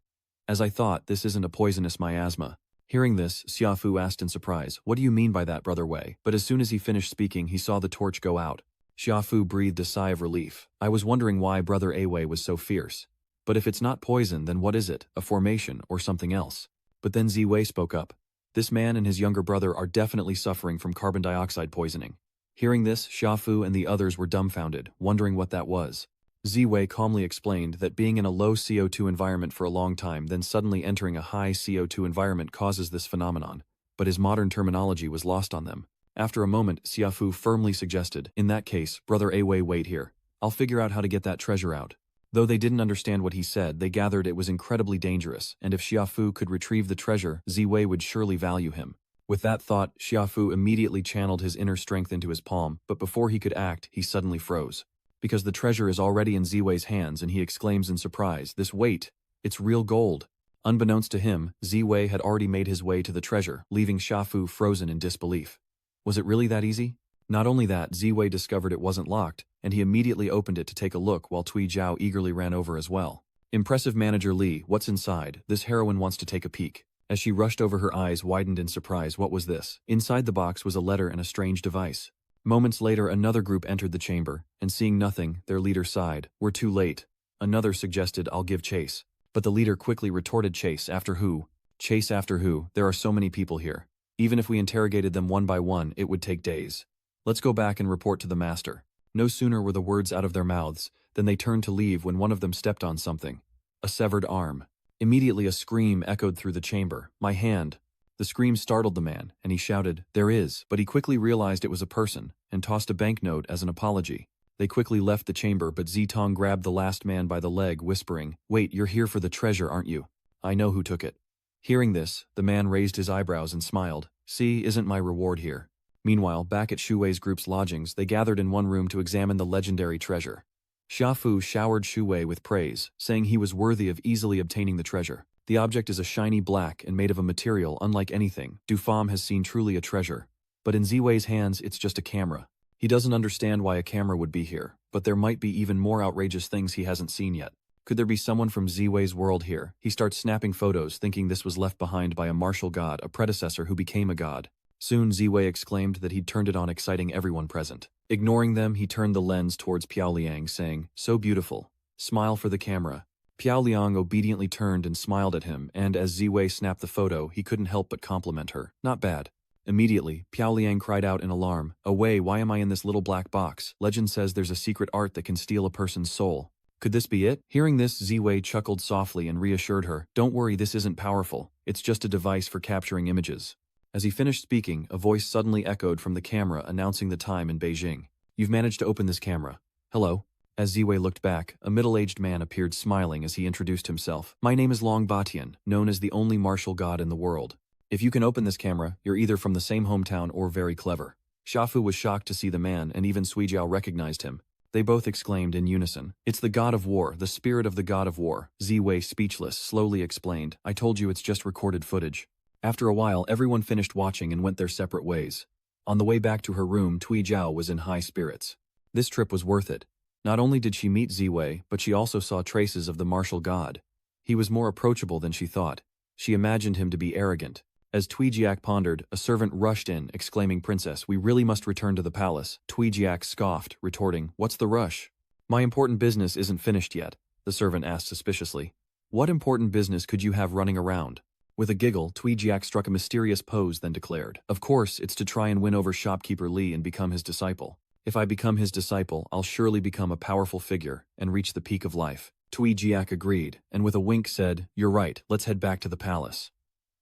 "As I thought, this isn't a poisonous miasma." Hearing this, Xiaofu asked in surprise, "What do you mean by that, Brother Wei?" But as soon as he finished speaking, he saw the torch go out. Xiaofu breathed a sigh of relief. "I was wondering why Brother Awei was so fierce. But if it's not poison, then what is it? A formation or something else?" But then Ziwei spoke up. "This man and his younger brother are definitely suffering from carbon dioxide poisoning." Hearing this, Xiaofu and the others were dumbfounded, wondering what that was. Ziwei calmly explained that being in a low CO2 environment for a long time, then suddenly entering a high CO2 environment causes this phenomenon, but his modern terminology was lost on them. After a moment, Xiaofu firmly suggested, "In that case, Brother Awei, wait here. I'll figure out how to get that treasure out." Though they didn't understand what he said, they gathered it was incredibly dangerous, and if Xiaofu could retrieve the treasure, Ziwei would surely value him. With that thought, Xiaofu immediately channeled his inner strength into his palm, but before he could act, he suddenly froze. Because the treasure is already in Ziwei's hands, and he exclaims in surprise, "This weight! It's real gold!" Unbeknownst to him, Ziwei had already made his way to the treasure, leaving Xiaofu frozen in disbelief. Was it really that easy? Not only that, Ziwei discovered it wasn't locked, and he immediately opened it to take a look while Tui Zhao eagerly ran over as well. "Impressive Manager Li, what's inside? This heroine wants to take a peek." As she rushed over, her eyes widened in surprise. What was this? Inside the box was a letter and a strange device. Moments later, another group entered the chamber, and seeing nothing, their leader sighed. "We're too late." Another suggested, "I'll give chase." But the leader quickly retorted, "Chase after who? Chase after who? There are so many people here. Even if we interrogated them one by one, it would take days. Let's go back and report to the master." No sooner were the words out of their mouths than they turned to leave when one of them stepped on something. A severed arm. Immediately a scream echoed through the chamber. "My hand!" The scream startled the man, and he shouted, "There is," but he quickly realized it was a person, and tossed a banknote as an apology. They quickly left the chamber, but Zitong grabbed the last man by the leg, whispering, "Wait, you're here for the treasure, aren't you? I know who took it." Hearing this, the man raised his eyebrows and smiled. "See, isn't my reward here?" Meanwhile, back at Shu Wei's group's lodgings, they gathered in one room to examine the legendary treasure. Xiaofu showered Shu Wei with praise, saying he was worthy of easily obtaining the treasure. The object is a shiny black and made of a material unlike anything Dufam has seen, truly a treasure. But in Ziwei's hands, it's just a camera. He doesn't understand why a camera would be here, but there might be even more outrageous things he hasn't seen yet. Could there be someone from Ziwei's world here? He starts snapping photos, thinking this was left behind by a martial god, a predecessor who became a god. Soon Ziwei exclaimed that he'd turned it on, exciting everyone present. Ignoring them, he turned the lens towards Piao Liang, saying, "So beautiful. Smile for the camera." Piao Liang obediently turned and smiled at him, and as Ziwei snapped the photo, he couldn't help but compliment her. "Not bad." Immediately, Piao Liang cried out in alarm, "Away, why am I in this little black box? Legend says there's a secret art that can steal a person's soul. Could this be it?" Hearing this, Ziwei chuckled softly and reassured her, "Don't worry, this isn't powerful. It's just a device for capturing images." As he finished speaking, a voice suddenly echoed from the camera announcing the time in Beijing. "You've managed to open this camera. Hello." As Ziwei looked back, a middle-aged man appeared smiling as he introduced himself. "My name is Long Batian, known as the only martial god in the world. If you can open this camera, you're either from the same hometown or very clever." Xiaofu was shocked to see the man, and even Sui Jiao recognized him. They both exclaimed in unison, "It's the god of war, the spirit of the god of war." Ziwei, speechless, slowly explained, "I told you it's just recorded footage." After a while, everyone finished watching and went their separate ways. On the way back to her room, Tui Zhao was in high spirits. This trip was worth it. Not only did she meet Ziwei, but she also saw traces of the martial god. He was more approachable than she thought. She imagined him to be arrogant. As Tui Jiak pondered, a servant rushed in, exclaiming, "Princess, we really must return to the palace." Tui Jiak scoffed, retorting, "What's the rush?" "My important business isn't finished yet," the servant asked suspiciously. "What important business could you have running around?" With a giggle, Tui Jiak struck a mysterious pose, then declared, "Of course, it's to try and win over shopkeeper Li and become his disciple. If I become his disciple, I'll surely become a powerful figure and reach the peak of life." Tui Jiak agreed, and with a wink said, "You're right, let's head back to the palace."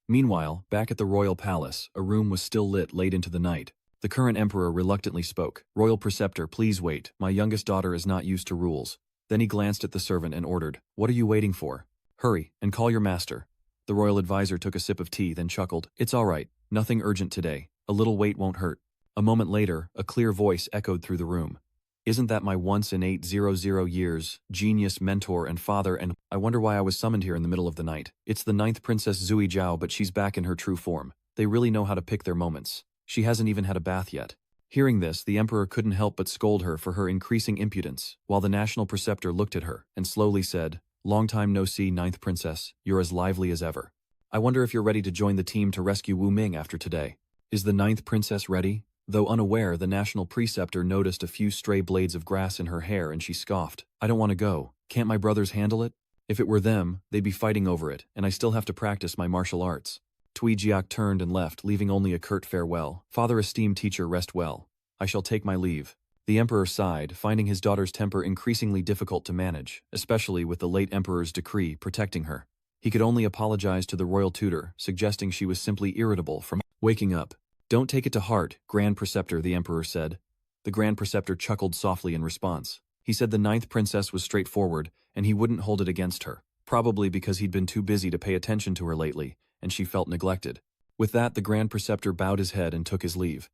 Meanwhile, back at the royal palace, a room was still lit late into the night. The current emperor reluctantly spoke, "Royal preceptor, please wait, my youngest daughter is not used to rules." Then he glanced at the servant and ordered, "What are you waiting for? Hurry, and call your master." The royal advisor took a sip of tea, then chuckled, "It's all right, nothing urgent today. A little wait won't hurt." A moment later, a clear voice echoed through the room. Isn't that my once in 800 years, genius, mentor, and father, and I wonder why I was summoned here in the middle of the night. It's the ninth Princess Zui Zhao, but she's back in her true form. They really know how to pick their moments. She hasn't even had a bath yet. Hearing this, the emperor couldn't help but scold her for her increasing impudence, while the national preceptor looked at her and slowly said, "Long time no see, ninth princess, you're as lively as ever. I wonder if you're ready to join the team to rescue Wu Ming after today." Is the ninth princess ready? Though unaware, the national preceptor noticed a few stray blades of grass in her hair and she scoffed. "I don't want to go. Can't my brothers handle it? If it were them, they'd be fighting over it, and I still have to practice my martial arts." Tui Jiak turned and left, leaving only a curt farewell. "Father, esteemed teacher, rest well. I shall take my leave." The emperor sighed, finding his daughter's temper increasingly difficult to manage, especially with the late emperor's decree protecting her. He could only apologize to the royal tutor, suggesting she was simply irritable from waking up. "Don't take it to heart, Grand Preceptor," the emperor said. The Grand Preceptor chuckled softly in response. He said the ninth princess was straightforward, and he wouldn't hold it against her, probably because he'd been too busy to pay attention to her lately, and she felt neglected. With that, the Grand Preceptor bowed his head and took his leave.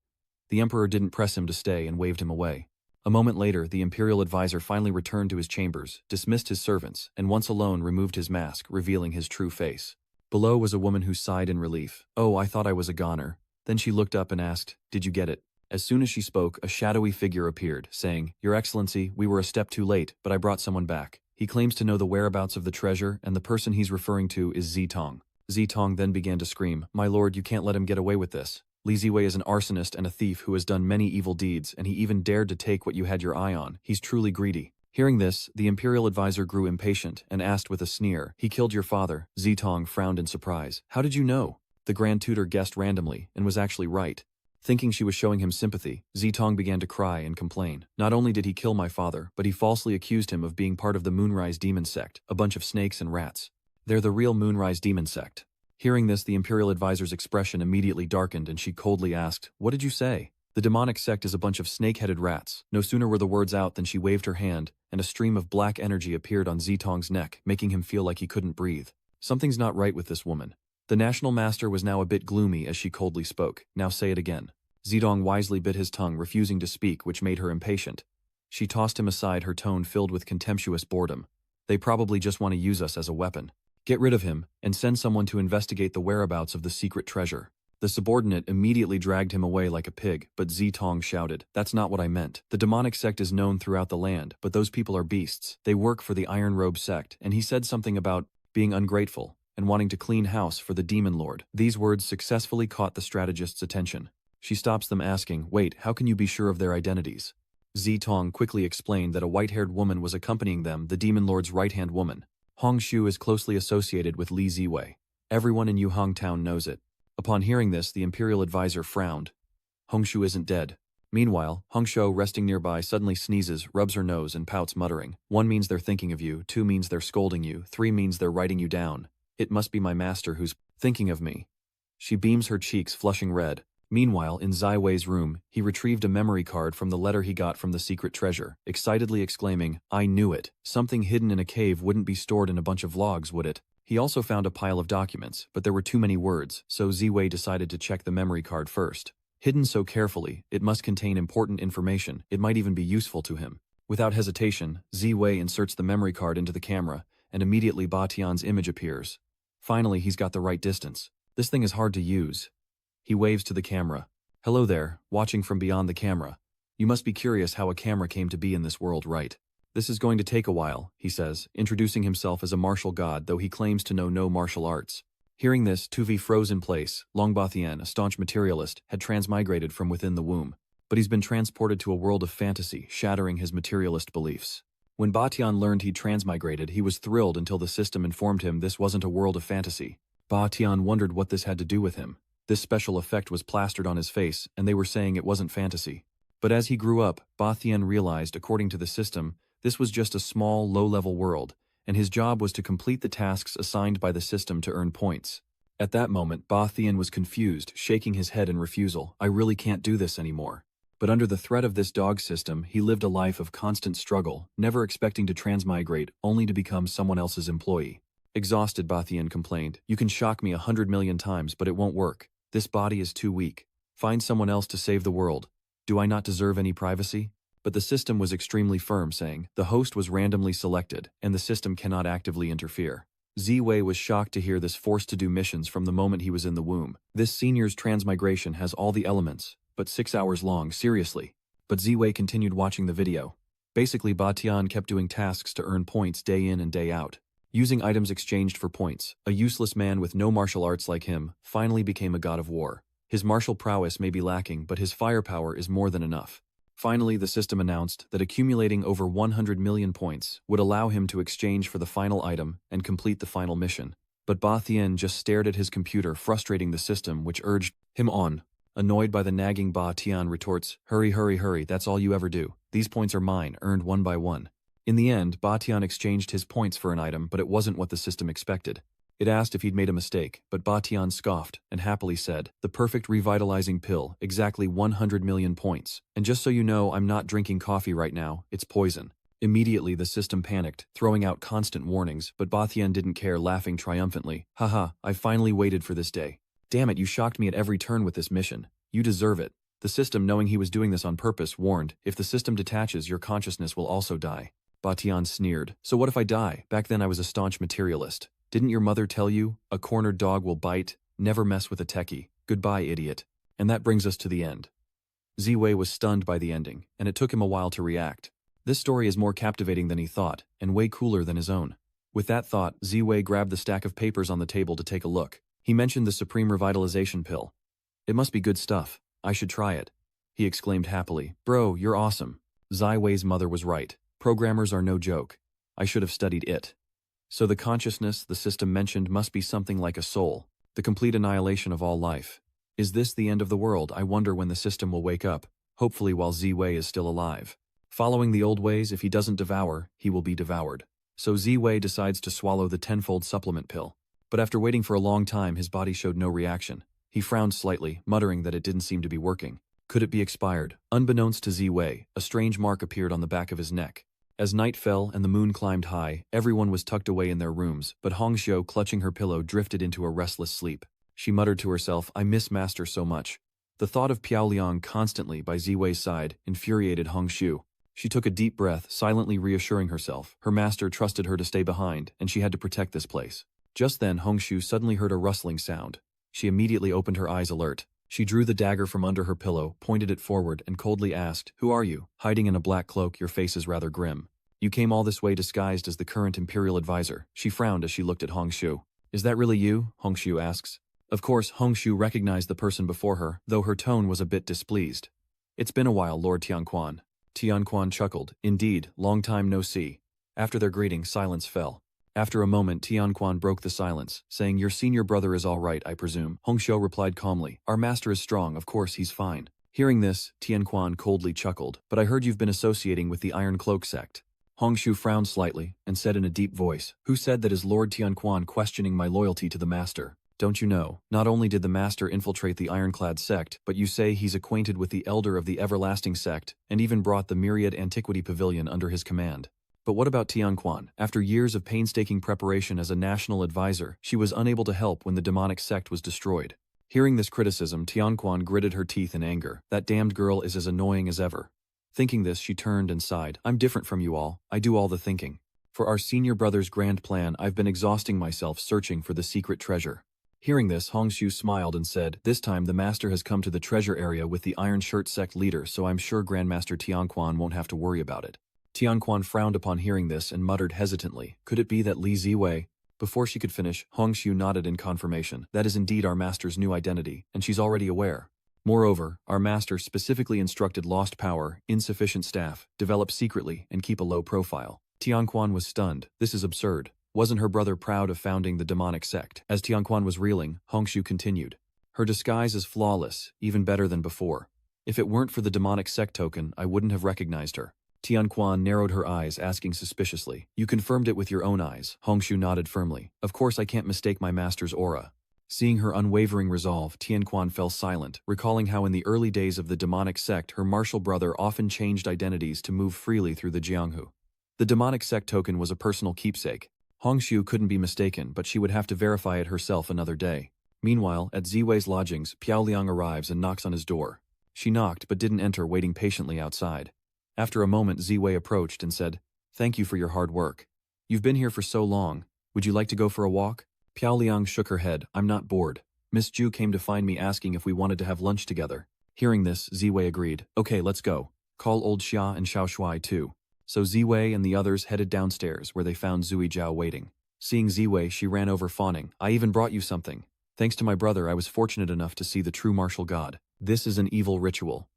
The emperor didn't press him to stay and waved him away. A moment later, the imperial advisor finally returned to his chambers, dismissed his servants, and once alone removed his mask, revealing his true face. Below was a woman who sighed in relief. "Oh, I thought I was a goner." Then she looked up and asked, "Did you get it?" As soon as she spoke, a shadowy figure appeared, saying, "Your Excellency, we were a step too late, but I brought someone back. He claims to know the whereabouts of the treasure, and the person he's referring to is Zitong." Zitong then began to scream, "My lord, you can't let him get away with this. Li Ziwei is an arsonist and a thief who has done many evil deeds, and he even dared to take what you had your eye on. He's truly greedy." Hearing this, the imperial advisor grew impatient and asked with a sneer, "He killed your father." Zitong frowned in surprise. "How did you know?" The Grand Tutor guessed randomly and was actually right. Thinking she was showing him sympathy, Zitong began to cry and complain. "Not only did he kill my father, but he falsely accused him of being part of the Moonrise Demon Sect, a bunch of snakes and rats. They're the real Moonrise Demon Sect." Hearing this, the imperial advisor's expression immediately darkened and she coldly asked, "What did you say?" "The demonic sect is a bunch of snake-headed rats." No sooner were the words out than she waved her hand, and a stream of black energy appeared on Zitong's neck, making him feel like he couldn't breathe. Something's not right with this woman. The national master was now a bit gloomy as she coldly spoke. "Now say it again." Zitong wisely bit his tongue, refusing to speak, which made her impatient. She tossed him aside, her tone filled with contemptuous boredom. "They probably just want to use us as a weapon. Get rid of him, and send someone to investigate the whereabouts of the secret treasure." The subordinate immediately dragged him away like a pig, but Zitong shouted, "That's not what I meant. The demonic sect is known throughout the land, but those people are beasts. They work for the Iron Robe sect," and he said something about being ungrateful and wanting to clean house for the demon lord. These words successfully caught the strategist's attention. She stops them asking, "Wait, how can you be sure of their identities?" Zitong quickly explained that a white-haired woman was accompanying them, the demon lord's right-hand woman. Hongshu is closely associated with Li Ziwei. Everyone in Yuhang town knows it. Upon hearing this, the imperial advisor frowned. Hongshu isn't dead. Meanwhile, Hongshu, resting nearby, suddenly sneezes, rubs her nose, and pouts, muttering. 1 means they're thinking of you, 2 means they're scolding you, 3 means they're writing you down. It must be my master who's thinking of me. She beams, her cheeks flushing red. Meanwhile, in Ziwei's room, he retrieved a memory card from the letter he got from the secret treasure, excitedly exclaiming, "I knew it. Something hidden in a cave wouldn't be stored in a bunch of logs, would it?" He also found a pile of documents, but there were too many words, so Ziwei decided to check the memory card first. Hidden so carefully, it must contain important information. It might even be useful to him. Without hesitation, Ziwei inserts the memory card into the camera, and immediately Batian's image appears. Finally, he's got the right distance. This thing is hard to use. He waves to the camera. "Hello there, watching from beyond the camera. You must be curious how a camera came to be in this world, right? This is going to take a while," he says, introducing himself as a martial god, though he claims to know no martial arts. Hearing this, Tuvi froze in place. Long Bathian, a staunch materialist, had transmigrated from within the womb. But he's been transported to a world of fantasy, shattering his materialist beliefs. When Batian learned he'd transmigrated, he was thrilled until the system informed him this wasn't a world of fantasy. Batian wondered what this had to do with him. This special effect was plastered on his face, and they were saying it wasn't fantasy. But as he grew up, Batian realized, according to the system, this was just a small, low-level world, and his job was to complete the tasks assigned by the system to earn points. At that moment, Batian was confused, shaking his head in refusal. "I really can't do this anymore." But under the threat of this dog system, he lived a life of constant struggle, never expecting to transmigrate, only to become someone else's employee. Exhausted, Batian complained, "You can shock me 100 million times, but it won't work. This body is too weak. Find someone else to save the world. Do I not deserve any privacy?" But the system was extremely firm, saying, the host was randomly selected, and the system cannot actively interfere. Ziwei was shocked to hear this, forced to do missions from the moment he was in the womb. This senior's transmigration has all the elements, but 6 hours long, seriously. But Ziwei continued watching the video. Basically, Ba Tian kept doing tasks to earn points day in and day out. Using items exchanged for points, a useless man with no martial arts like him finally became a god of war. His martial prowess may be lacking, but his firepower is more than enough. Finally, the system announced that accumulating over 100 million points would allow him to exchange for the final item and complete the final mission. But Ba Tian just stared at his computer, frustrating the system, which urged him on. Annoyed by the nagging, Ba Tian retorts, hurry, hurry, hurry, that's all you ever do. These points are mine, earned one by one. In the end, Ba Tian exchanged his points for an item, but it wasn't what the system expected. It asked if he'd made a mistake, but Ba Tian scoffed and happily said, the perfect revitalizing pill, exactly 100 million points. And just so you know, I'm not drinking coffee right now, it's poison. Immediately the system panicked, throwing out constant warnings, but Ba Tian didn't care, laughing triumphantly. Haha, I finally waited for this day. Damn it, you shocked me at every turn with this mission. You deserve it. The system, knowing he was doing this on purpose, warned, if the system detaches, your consciousness will also die. Ba Tian sneered, so what if I die? Back then I was a staunch materialist. Didn't your mother tell you, a cornered dog will bite, never mess with a techie, goodbye idiot. And that brings us to the end. Ziwei was stunned by the ending, and it took him a while to react. This story is more captivating than he thought, and way cooler than his own. With that thought, Ziwei grabbed the stack of papers on the table to take a look. He mentioned the Supreme Revitalization Pill. It must be good stuff. I should try it. He exclaimed happily. Bro, you're awesome. Ziwei's mother was right. Programmers are no joke. I should have studied it. So the consciousness the system mentioned must be something like a soul, the complete annihilation of all life. Is this the end of the world? I wonder when the system will wake up, hopefully while Ziwei is still alive. Following the old ways, if he doesn't devour, he will be devoured. So Ziwei decides to swallow the tenfold supplement pill. But after waiting for a long time, his body showed no reaction. He frowned slightly, muttering that it didn't seem to be working. Could it be expired? Unbeknownst to Ziwei, a strange mark appeared on the back of his neck. As night fell and the moon climbed high, everyone was tucked away in their rooms, but Hongxiu, clutching her pillow, drifted into a restless sleep. She muttered to herself, I miss Master so much. The thought of Piaoliang constantly by Ziwei's side infuriated Hongxiu. She took a deep breath, silently reassuring herself. Her master trusted her to stay behind, and she had to protect this place. Just then, Hongxiu suddenly heard a rustling sound. She immediately opened her eyes, alert. She drew the dagger from under her pillow, pointed it forward, and coldly asked, Who are you? Hiding in a black cloak, your face is rather grim. You came all this way disguised as the current imperial advisor. She frowned as she looked at Hongxiu. Is that really you? Hongxiu asks. Of course, Hongxiu recognized the person before her, though her tone was a bit displeased. It's been a while, Lord Tianquan. Tianquan chuckled. Indeed, long time no see. After their greeting, silence fell. After a moment, Tianquan broke the silence, saying, Your senior brother is all right, I presume. Hongxiu replied calmly. Our master is strong, of course he's fine. Hearing this, Tianquan coldly chuckled. But I heard you've been associating with the Iron Cloak sect. Hongxiu frowned slightly, and said in a deep voice, Who said that is Lord Tianquan questioning my loyalty to the master? Don't you know, not only did the master infiltrate the ironclad sect, but you say he's acquainted with the elder of the everlasting sect, and even brought the myriad antiquity pavilion under his command. But what about Tianquan? After years of painstaking preparation as a national advisor, she was unable to help when the demonic sect was destroyed. Hearing this criticism, Tianquan gritted her teeth in anger. That damned girl is as annoying as ever. Thinking this, she turned and sighed. I'm different from you all. I do all the thinking. For our senior brother's grand plan, I've been exhausting myself searching for the secret treasure. Hearing this, Hongxiu smiled and said, This time the master has come to the treasure area with the Iron Shirt sect leader, so I'm sure Grandmaster Tianquan won't have to worry about it. Tianquan frowned upon hearing this and muttered hesitantly, Could it be that Li Ziwei? Before she could finish, Hongxiu nodded in confirmation. That is indeed our master's new identity, and she's already aware. Moreover, our master specifically instructed lost power, insufficient staff, develop secretly, and keep a low profile. Tianquan was stunned. This is absurd. Wasn't her brother proud of founding the demonic sect? As Tianquan was reeling, Hongxiu continued. Her disguise is flawless, even better than before. If it weren't for the demonic sect token, I wouldn't have recognized her. Tianquan narrowed her eyes, asking suspiciously, You confirmed it with your own eyes. Hongxiu nodded firmly. Of course I can't mistake my master's aura. Seeing her unwavering resolve, Tianquan fell silent, recalling how in the early days of the demonic sect her martial brother often changed identities to move freely through the Jianghu. The demonic sect token was a personal keepsake. Hongxiu couldn't be mistaken, but she would have to verify it herself another day. Meanwhile, at Ziwei's lodgings, Piaoliang arrives and knocks on his door. She knocked but didn't enter, waiting patiently outside. After a moment, Ziwei approached and said, "Thank you for your hard work. You've been here for so long. Would you like to go for a walk?" Piao Liang shook her head. "I'm not bored. Miss Ju came to find me asking if we wanted to have lunch together." Hearing this, Ziwei agreed. "Okay, let's go. Call old Xia and Xiao Shuai too." So Ziwei and the others headed downstairs where they found Zui Zhao waiting. Seeing Ziwei, she ran over fawning. "I even brought you something. Thanks to my brother, I was fortunate enough to see the true martial god. This is an evil ritual."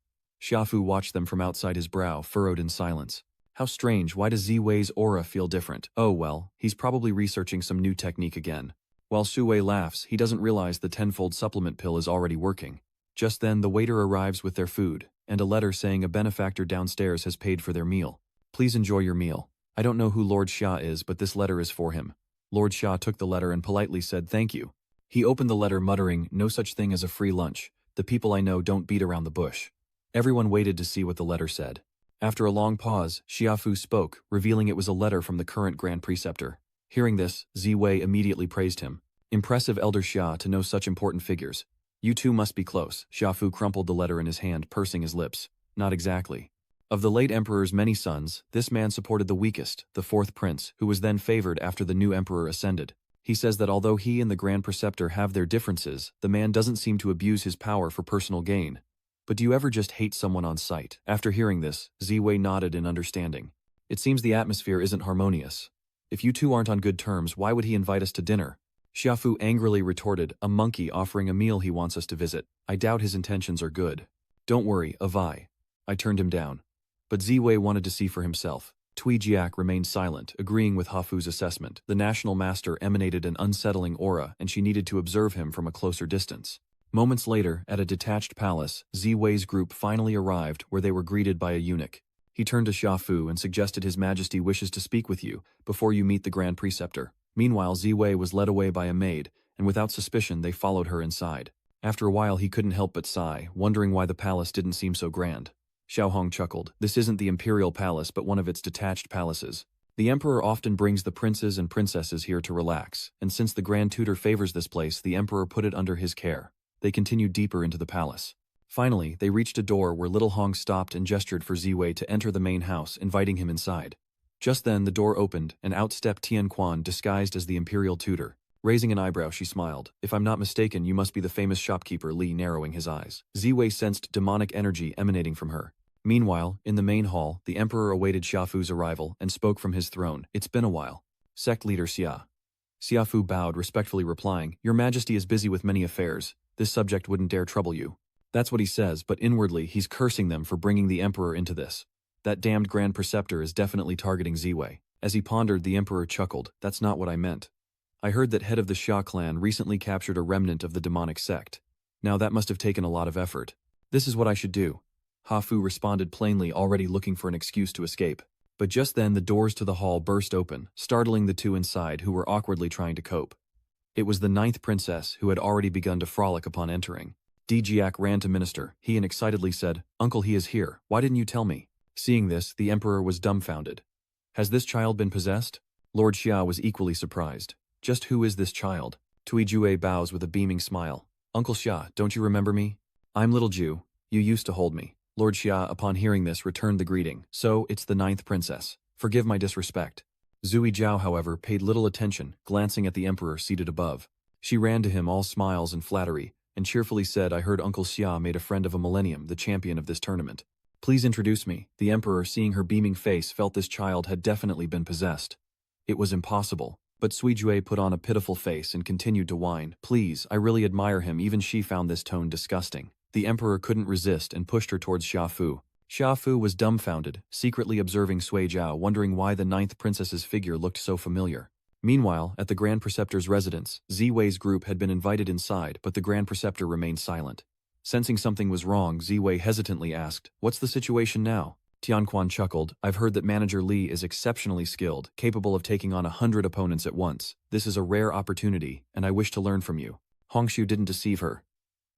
Xiaofu watched them from outside, his brow furrowed in silence. How strange, why does Ziwei's aura feel different? Oh well, he's probably researching some new technique again. While Shuwei laughs, he doesn't realize the tenfold supplement pill is already working. Just then, the waiter arrives with their food, and a letter saying a benefactor downstairs has paid for their meal. "Please enjoy your meal. I don't know who Lord Xia is, but this letter is for him." Lord Xia took the letter and politely said thank you. He opened the letter muttering, "No such thing as a free lunch. The people I know don't beat around the bush." Everyone waited to see what the letter said. After a long pause, Xiaofu spoke, revealing it was a letter from the current Grand Preceptor. Hearing this, Ziwei immediately praised him. Impressive, Elder Xia, to know such important figures. You two must be close. Xiaofu crumpled the letter in his hand, pursing his lips. Not exactly. Of the late emperor's many sons, this man supported the weakest, the fourth prince, who was then favored after the new emperor ascended. He says that although he and the Grand Preceptor have their differences, the man doesn't seem to abuse his power for personal gain. But do you ever just hate someone on sight? After hearing this, Ziwei nodded in understanding. It seems the atmosphere isn't harmonious. If you two aren't on good terms, why would he invite us to dinner? Xiaofu angrily retorted, "A monkey offering a meal he wants us to visit. I doubt his intentions are good." "Don't worry, Avai." I turned him down. But Ziwei wanted to see for himself. Tui Jiak remained silent, agreeing with Hafu's assessment. The national master emanated an unsettling aura, and she needed to observe him from a closer distance. Moments later, at a detached palace, Ziwei's group finally arrived where they were greeted by a eunuch. He turned to Xiaofu and suggested His Majesty wishes to speak with you before you meet the Grand Preceptor. Meanwhile, Ziwei was led away by a maid, and without suspicion they followed her inside. After a while he couldn't help but sigh, wondering why the palace didn't seem so grand. Xiaohong chuckled. "This isn't the imperial palace but one of its detached palaces. The emperor often brings the princes and princesses here to relax, and since the Grand Tutor favors this place, the emperor put it under his care." They continued deeper into the palace. Finally, they reached a door where Little Hong stopped and gestured for Ziwei to enter the main house, inviting him inside. Just then, the door opened, and out stepped Tian Quan disguised as the imperial tutor. Raising an eyebrow, she smiled. "If I'm not mistaken, you must be the famous shopkeeper," Li narrowing his eyes. Ziwei sensed demonic energy emanating from her. Meanwhile, in the main hall, the emperor awaited Xiaofu's arrival and spoke from his throne. "It's been a while." Sect leader Xia. Xiaofu bowed, respectfully replying, "Your Majesty is busy with many affairs. This subject wouldn't dare trouble you." That's what he says, but inwardly he's cursing them for bringing the emperor into this. That damned Grand Preceptor is definitely targeting Ziwei. As he pondered, the emperor chuckled. "That's not what I meant. I heard that head of the Xia clan recently captured a remnant of the demonic sect. Now that must have taken a lot of effort. This is what I should do." Hafu responded plainly, already looking for an excuse to escape. But just then the doors to the hall burst open, startling the two inside who were awkwardly trying to cope. It was the 9th princess who had already begun to frolic upon entering. Dijiak ran to minister. He and excitedly said, "Uncle, he is here. Why didn't you tell me?" Seeing this, the emperor was dumbfounded. "Has this child been possessed?" Lord Xia was equally surprised. "Just who is this child?" Tui Jue bows with a beaming smile. "Uncle Xia, don't you remember me? I'm little Ju. You used to hold me." Lord Xia, upon hearing this, returned the greeting. "So, it's the 9th princess. Forgive my disrespect." Zui Zhao, however, paid little attention, glancing at the emperor seated above. She ran to him all smiles and flattery, and cheerfully said, "I heard Uncle Xia made a friend of a millennium, the champion of this tournament. Please introduce me." The emperor, seeing her beaming face, felt this child had definitely been possessed. It was impossible. But Sui Jue put on a pitiful face and continued to whine. "Please, I really admire him." Even she found this tone disgusting. The emperor couldn't resist and pushed her towards Xiaofu. Xiaofu was dumbfounded, secretly observing Sui Zhao, wondering why the 9th princess's figure looked so familiar. Meanwhile, at the Grand Preceptor's residence, Ziwei's group had been invited inside, but the Grand Preceptor remained silent. Sensing something was wrong, Ziwei hesitantly asked, "What's the situation now?" Tianquan chuckled. "I've heard that Manager Li is exceptionally skilled, capable of taking on 100 opponents at once. This is a rare opportunity, and I wish to learn from you." Hongshu didn't deceive her.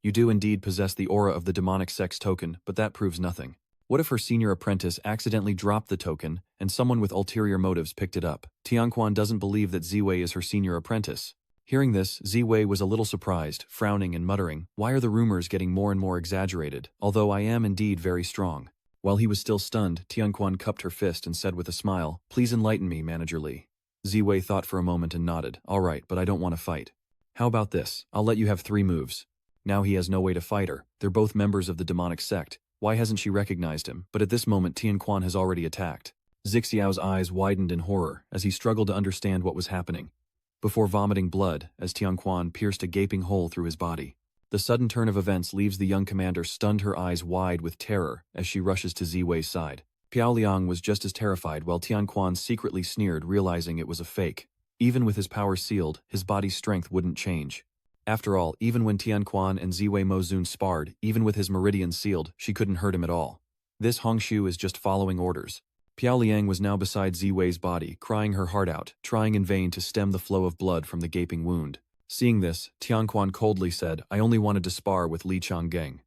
"You do indeed possess the aura of the demonic sex token, but that proves nothing. What if her senior apprentice accidentally dropped the token, and someone with ulterior motives picked it up? Tianquan doesn't believe that Ziwei is her senior apprentice." Hearing this, Ziwei was a little surprised, frowning and muttering, "Why are the rumors getting more and more exaggerated, although I am indeed very strong? While he was still stunned, Tianquan cupped her fist and said with a smile, "Please enlighten me, Manager Li." Ziwei thought for a moment and nodded. "All right, but I don't want to fight. How about this? I'll let you have 3 moves." Now he has no way to fight her. They're both members of the demonic sect. Why hasn't she recognized him? But at this moment Tianquan has already attacked. Zixiao's eyes widened in horror as he struggled to understand what was happening, before vomiting blood as Tianquan pierced a gaping hole through his body. The sudden turn of events leaves the young commander stunned, her eyes wide with terror as she rushes to Ziwei's side. Piao Liang was just as terrified while Tianquan secretly sneered, realizing it was a fake. Even with his power sealed, his body's strength wouldn't change. After all, even when Tianquan and Ziwei Mozun sparred, even with his meridian sealed, she couldn't hurt him at all. This Hongshu is just following orders. Piao Liang was now beside Ziwei's body, crying her heart out, trying in vain to stem the flow of blood from the gaping wound. Seeing this, Tianquan coldly said, "I only wanted to spar with Li Changgeng.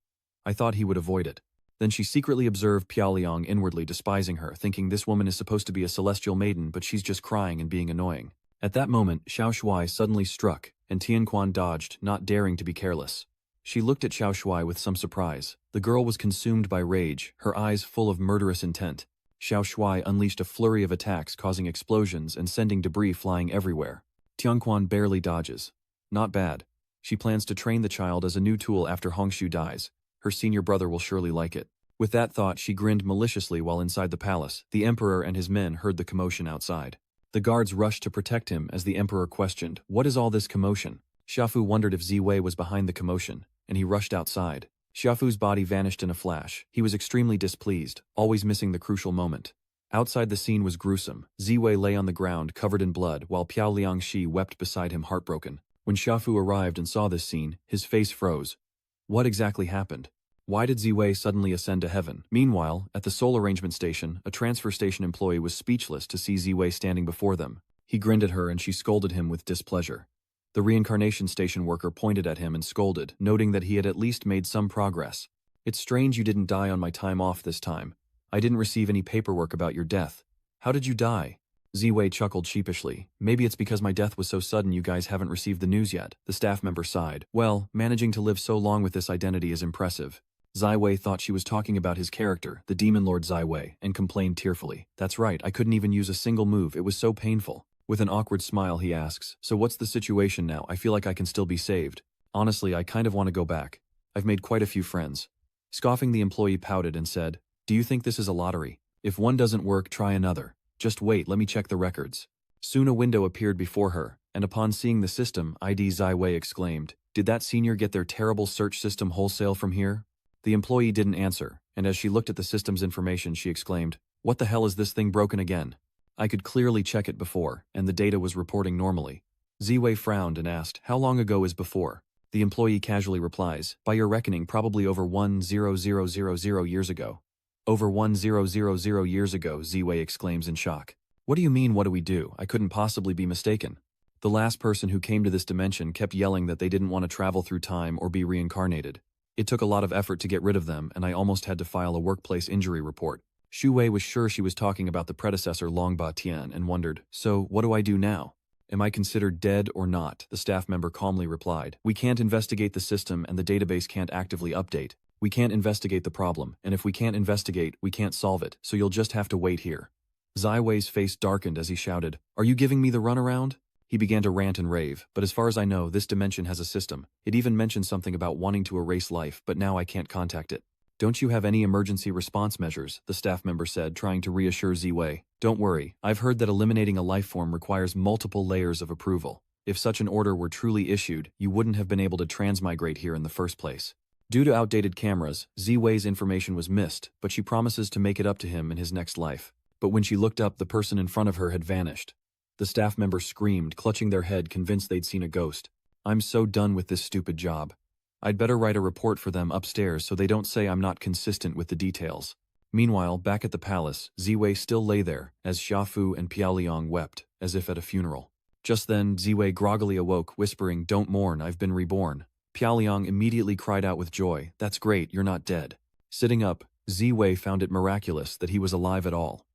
I thought he would avoid it." Then she secretly observed Piao Liang, inwardly despising her, thinking this woman is supposed to be a celestial maiden, but she's just crying and being annoying. At that moment, Xiao Shuai suddenly struck, and Tianquan dodged, not daring to be careless. She looked at Xiao Shuai with some surprise. The girl was consumed by rage, her eyes full of murderous intent. Xiao Shuai unleashed a flurry of attacks, causing explosions and sending debris flying everywhere. Tianquan barely dodges. Not bad. She plans to train the child as a new tool after Hongshu dies. Her senior brother will surely like it. With that thought, she grinned maliciously while inside the palace. The emperor and his men heard the commotion outside. The guards rushed to protect him as the emperor questioned, "What is all this commotion?" Xiaofu wondered if Ziwei was behind the commotion, and he rushed outside. Xiaofu's body vanished in a flash. He was extremely displeased, always missing the crucial moment. Outside the scene was gruesome. Ziwei lay on the ground, covered in blood, while Piao Liangxi wept beside him, heartbroken. When Xiaofu arrived and saw this scene, his face froze. What exactly happened? Why did Ziwei suddenly ascend to heaven? Meanwhile, at the soul arrangement station, a transfer station employee was speechless to see Ziwei standing before them. He grinned at her and she scolded him with displeasure. The reincarnation station worker pointed at him and scolded, noting that he had at least made some progress. "It's strange you didn't die on my time off this time. I didn't receive any paperwork about your death. How did you die?" Ziwei chuckled sheepishly. "Maybe it's because my death was so sudden you guys haven't received the news yet." The staff member sighed. "Well, managing to live so long with this identity is impressive." Ziwei thought she was talking about his character, the demon lord Ziwei, and complained tearfully. "That's right, I couldn't even use a single move, it was so painful." With an awkward smile he asks, "So what's the situation now? I feel like I can still be saved. Honestly, I kind of want to go back. I've made quite a few friends." Scoffing, the employee pouted and said, "Do you think this is a lottery? If one doesn't work, try another. Just wait, let me check the records." Soon a window appeared before her, and upon seeing the system, ID Ziwei exclaimed, "Did that senior get their terrible search system wholesale from here?" The employee didn't answer, and as she looked at the system's information she exclaimed, "What the hell is this thing broken again? I could clearly check it before, and the data was reporting normally." Ziwei frowned and asked, "How long ago is before?" The employee casually replies, "By your reckoning, probably over 1,000 years ago." "Over 1,000 years ago," Ziwei exclaims in shock. "What do you mean, what do we do? I couldn't possibly be mistaken." The last person who came to this dimension kept yelling that they didn't want to travel through time or be reincarnated. It took a lot of effort to get rid of them, and I almost had to file a workplace injury report. Shu Wei was sure she was talking about the predecessor Longba Tian and wondered, "So, what do I do now? Am I considered dead or not?" The staff member calmly replied, "We can't investigate the system and the database can't actively update. We can't investigate the problem, and if we can't investigate, we can't solve it, so you'll just have to wait here." Ziwei's face darkened as he shouted, "Are you giving me the runaround?" He began to rant and rave, "But as far as I know, this dimension has a system. It even mentioned something about wanting to erase life, but now I can't contact it." "Don't you have any emergency response measures?" the staff member said, trying to reassure Ziwei. "Don't worry, I've heard that eliminating a life form requires multiple layers of approval. If such an order were truly issued, you wouldn't have been able to transmigrate here in the first place." Due to outdated cameras, Ziwei's information was missed, but she promises to make it up to him in his next life. But when she looked up, the person in front of her had vanished. The staff member screamed, clutching their head, convinced they'd seen a ghost. "I'm so done with this stupid job. I'd better write a report for them upstairs so they don't say I'm not consistent with the details." Meanwhile, back at the palace, Ziwei still lay there, as Xiaofu and Piao Liang wept, as if at a funeral. Just then, Ziwei groggily awoke, whispering, "Don't mourn, I've been reborn." Piao Liang immediately cried out with joy, "That's great, you're not dead." Sitting up, Ziwei found it miraculous that he was alive at all.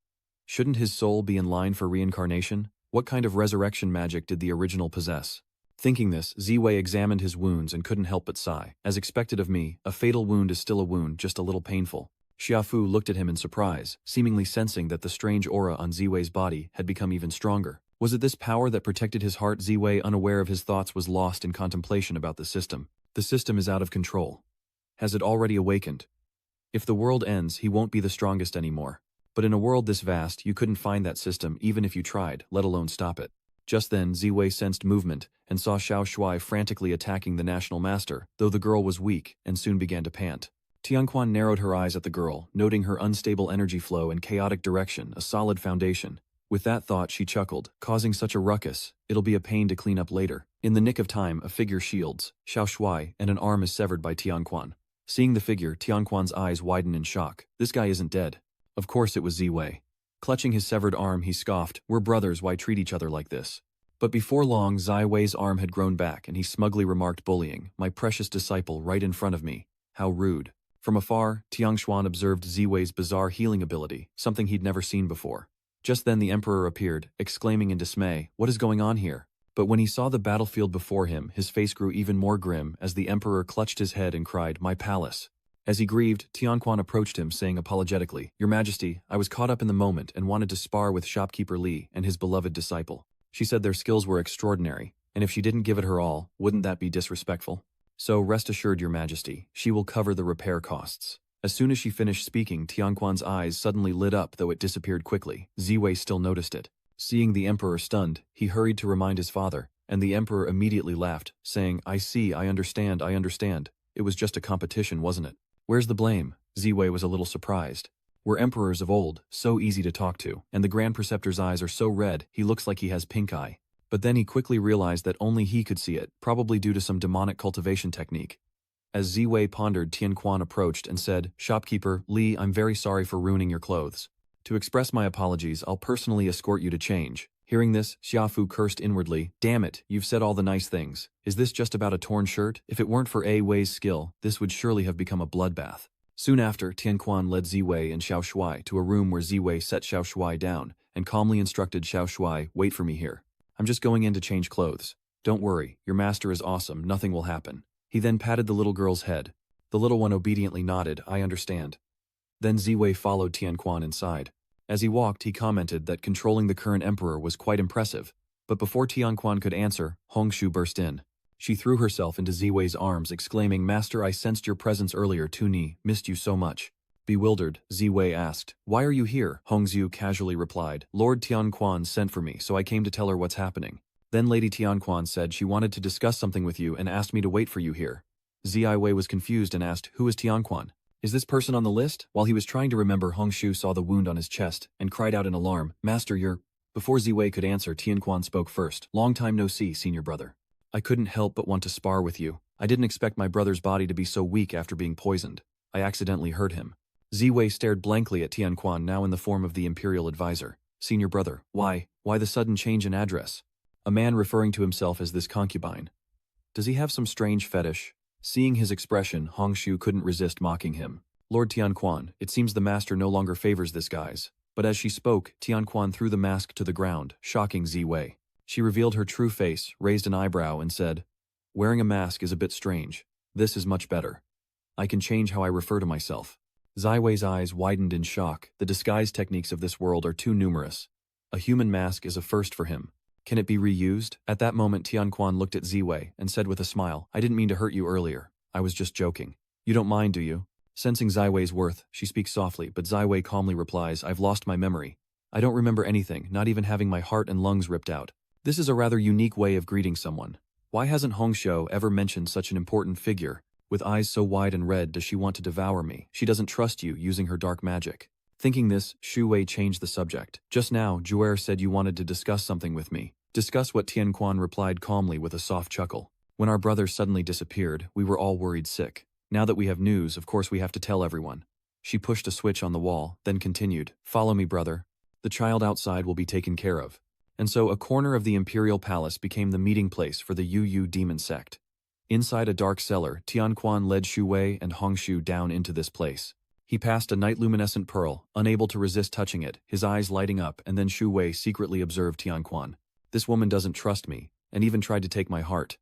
Shouldn't his soul be in line for reincarnation? What kind of resurrection magic did the original possess? Thinking this, Ziwei examined his wounds and couldn't help but sigh. "As expected of me, a fatal wound is still a wound, just a little painful." Xiaofu looked at him in surprise, seemingly sensing that the strange aura on Ziwei's body had become even stronger. Was it this power that protected his heart? Ziwei, unaware of his thoughts, was lost in contemplation about the system. The system is out of control. Has it already awakened? If the world ends, he won't be the strongest anymore. But in a world this vast, you couldn't find that system even if you tried, let alone stop it. Just then, Ziwei sensed movement and saw Xiao Shuai frantically attacking the national master, though the girl was weak and soon began to pant. Tianquan narrowed her eyes at the girl, noting her unstable energy flow and chaotic direction, a solid foundation. With that thought, she chuckled, causing such a ruckus, it'll be a pain to clean up later. In the nick of time, a figure shields Xiao Shuai, and an arm is severed by Tianquan. Seeing the figure, Tianquan's eyes widen in shock. This guy isn't dead. Of course it was Ziwei. Clutching his severed arm, he scoffed, "We're brothers, why treat each other like this?" But before long, Ziwei's arm had grown back, and he smugly remarked, bullying, "My precious disciple right in front of me. How rude." From afar, Tiangshuan observed Ziwei's bizarre healing ability, something he'd never seen before. Just then the emperor appeared, exclaiming in dismay, "What is going on here?" But when he saw the battlefield before him, his face grew even more grim as the emperor clutched his head and cried, "My palace." As he grieved, Tianquan approached him, saying apologetically, "Your Majesty, I was caught up in the moment and wanted to spar with shopkeeper Li and his beloved disciple. She said their skills were extraordinary, and if she didn't give it her all, wouldn't that be disrespectful? So rest assured, Your Majesty, she will cover the repair costs." As soon as she finished speaking, Tianquan's eyes suddenly lit up, though it disappeared quickly. Ziwei still noticed it. Seeing the emperor stunned, he hurried to remind his father, and the emperor immediately laughed, saying, "I see, I understand. It was just a competition, wasn't it? Where's the blame?" Ziwei was a little surprised. "We're emperors of old, so easy to talk to, and the Grand Preceptor's eyes are so red, he looks like he has pink eye." But then he quickly realized that only he could see it, probably due to some demonic cultivation technique. As Ziwei pondered, Tianquan approached and said, "Shopkeeper, Li, I'm very sorry for ruining your clothes. To express my apologies, I'll personally escort you to change." Hearing this, Xiaofu cursed inwardly, "Damn it, you've said all the nice things. Is this just about a torn shirt? If it weren't for Wei's skill, this would surely have become a bloodbath." Soon after, Tianquan led Ziwei and Xiao Shuai to a room where Ziwei set Xiao Shuai down and calmly instructed Xiao Shuai, "Wait for me here. I'm just going in to change clothes. Don't worry, your master is awesome, nothing will happen." He then patted the little girl's head. The little one obediently nodded, "I understand." Then Ziwei followed Tianquan inside. As he walked, he commented that controlling the current emperor was quite impressive. But before Tianquan could answer, Hongshu burst in. She threw herself into Ziwei's arms, exclaiming, "Master, I sensed your presence earlier, Tuni, missed you so much." Bewildered, Ziwei asked, "Why are you here?" Hongzhu casually replied, "Lord Tianquan sent for me, so I came to tell her what's happening." Then Lady Tianquan said she wanted to discuss something with you and asked me to wait for you here. Ziwei was confused and asked, "Who is Tianquan? Is this person on the list?" While he was trying to remember, Hongshu saw the wound on his chest and cried out in alarm, "Master, you're—" Before Ziwei could answer, Tianquan spoke first. "Long time no see, senior brother. I couldn't help but want to spar with you. I didn't expect my brother's body to be so weak after being poisoned. I accidentally hurt him." Ziwei stared blankly at Tianquan, now in the form of the imperial advisor. "Senior brother, why the sudden change in address? A man referring to himself as this concubine. Does he have some strange fetish?" Seeing his expression, Hongshu couldn't resist mocking him. "Lord Tianquan, it seems the master no longer favors this guise." But as she spoke, Tianquan threw the mask to the ground, shocking Ziwei. She revealed her true face, raised an eyebrow, and said, "Wearing a mask is a bit strange. This is much better. I can change how I refer to myself." Ziwei's eyes widened in shock. The disguise techniques of this world are too numerous. A human mask is a first for him. Can it be reused? At that moment, Tianquan looked at Ziwei and said with a smile, "I didn't mean to hurt you earlier. I was just joking. You don't mind, do you?" Sensing Ziwei's worth, she speaks softly, but Ziwei calmly replies, "I've lost my memory. I don't remember anything, not even having my heart and lungs ripped out." This is a rather unique way of greeting someone. Why hasn't Hongshu ever mentioned such an important figure? With eyes so wide and red, does she want to devour me? She doesn't trust you, using her dark magic. Thinking this, Shu Wei changed the subject. "Just now, Juer said you wanted to discuss something with me." "Discuss what?" Tianquan replied calmly with a soft chuckle. "When our brother suddenly disappeared, we were all worried sick. Now that we have news, of course we have to tell everyone." She pushed a switch on the wall, then continued, "Follow me, brother. The child outside will be taken care of." And so a corner of the imperial palace became the meeting place for the Yu demon sect. Inside a dark cellar, Tianquan led Shu Wei and Hongshu down into this place. He passed a night-luminescent pearl, unable to resist touching it, his eyes lighting up, and then Shu Wei secretly observed Tianquan. "This woman doesn't trust me, and even tried to take my heart.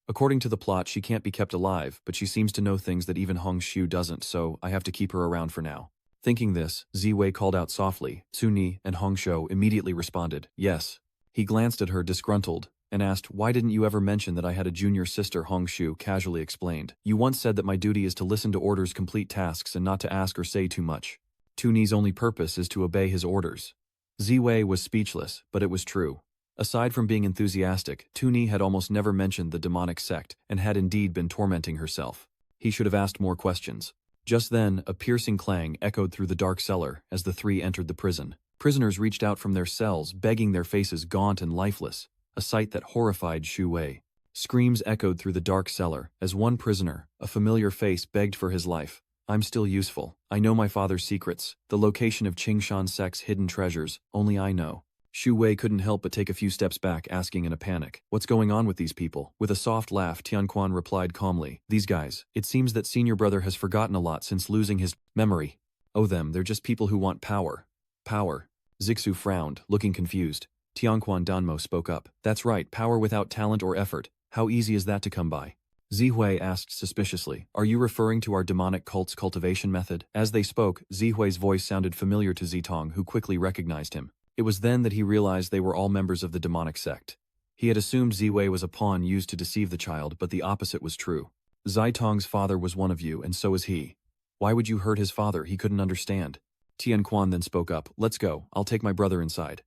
According to the plot, she can't be kept alive, but she seems to know things that even Hongshu doesn't, so I have to keep her around for now." Thinking this, Ziwei called out softly. Tsuni and Hongshou immediately responded, yes. He glanced at her disgruntled, and asked, why didn't you ever mention that I had a junior sister? Hongshou casually explained. You once said that my duty is to listen to orders, complete tasks, and not to ask or say too much. Tuni's only purpose is to obey his orders. Ziwei was speechless, but it was true. Aside from being enthusiastic, Tuni had almost never mentioned the demonic sect and had indeed been tormenting herself. He should have asked more questions. Just then, a piercing clang echoed through the dark cellar as the three entered the prison. Prisoners reached out from their cells, begging, their faces gaunt and lifeless, a sight that horrified Shu Wei. Screams echoed through the dark cellar as one prisoner, a familiar face, begged for his life. I'm still useful. I know my father's secrets, the location of Qingshan sect's hidden treasures, only I know. Shu Wei couldn't help but take a few steps back, asking in a panic, what's going on with these people? With a soft laugh, Tianquan replied calmly, these guys, it seems that senior brother has forgotten a lot since losing his memory. Oh them, they're just people who want power. Power. Zixu frowned, looking confused. Tianquan Danmo spoke up, that's right, power without talent or effort. How easy is that to come by? Zihui asked suspiciously, are you referring to our demonic cult's cultivation method? As they spoke, Zihui's voice sounded familiar to Zitong, who quickly recognized him. It was then that he realized they were all members of the demonic sect. He had assumed Ziwei was a pawn used to deceive the child, but the opposite was true. Zitong's father was one of you, and so is he. Why would you hurt his father? He couldn't understand. Tianquan then spoke up, let's go, I'll take my brother inside.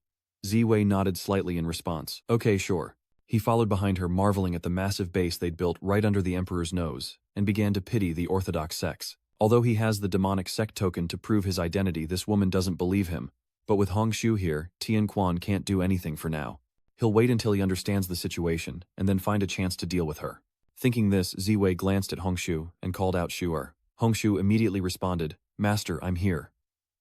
Ziwei nodded slightly in response, okay, sure. He followed behind her, marveling at the massive base they'd built right under the emperor's nose, and began to pity the orthodox sects. Although he has the demonic sect token to prove his identity, this woman doesn't believe him. But with Hongshou here, Tianquan can't do anything for now. He'll wait until he understands the situation, and then find a chance to deal with her. Thinking this, Ziwei glanced at Hongshou and called out Shu'er. Hongshou immediately responded, Master, I'm here.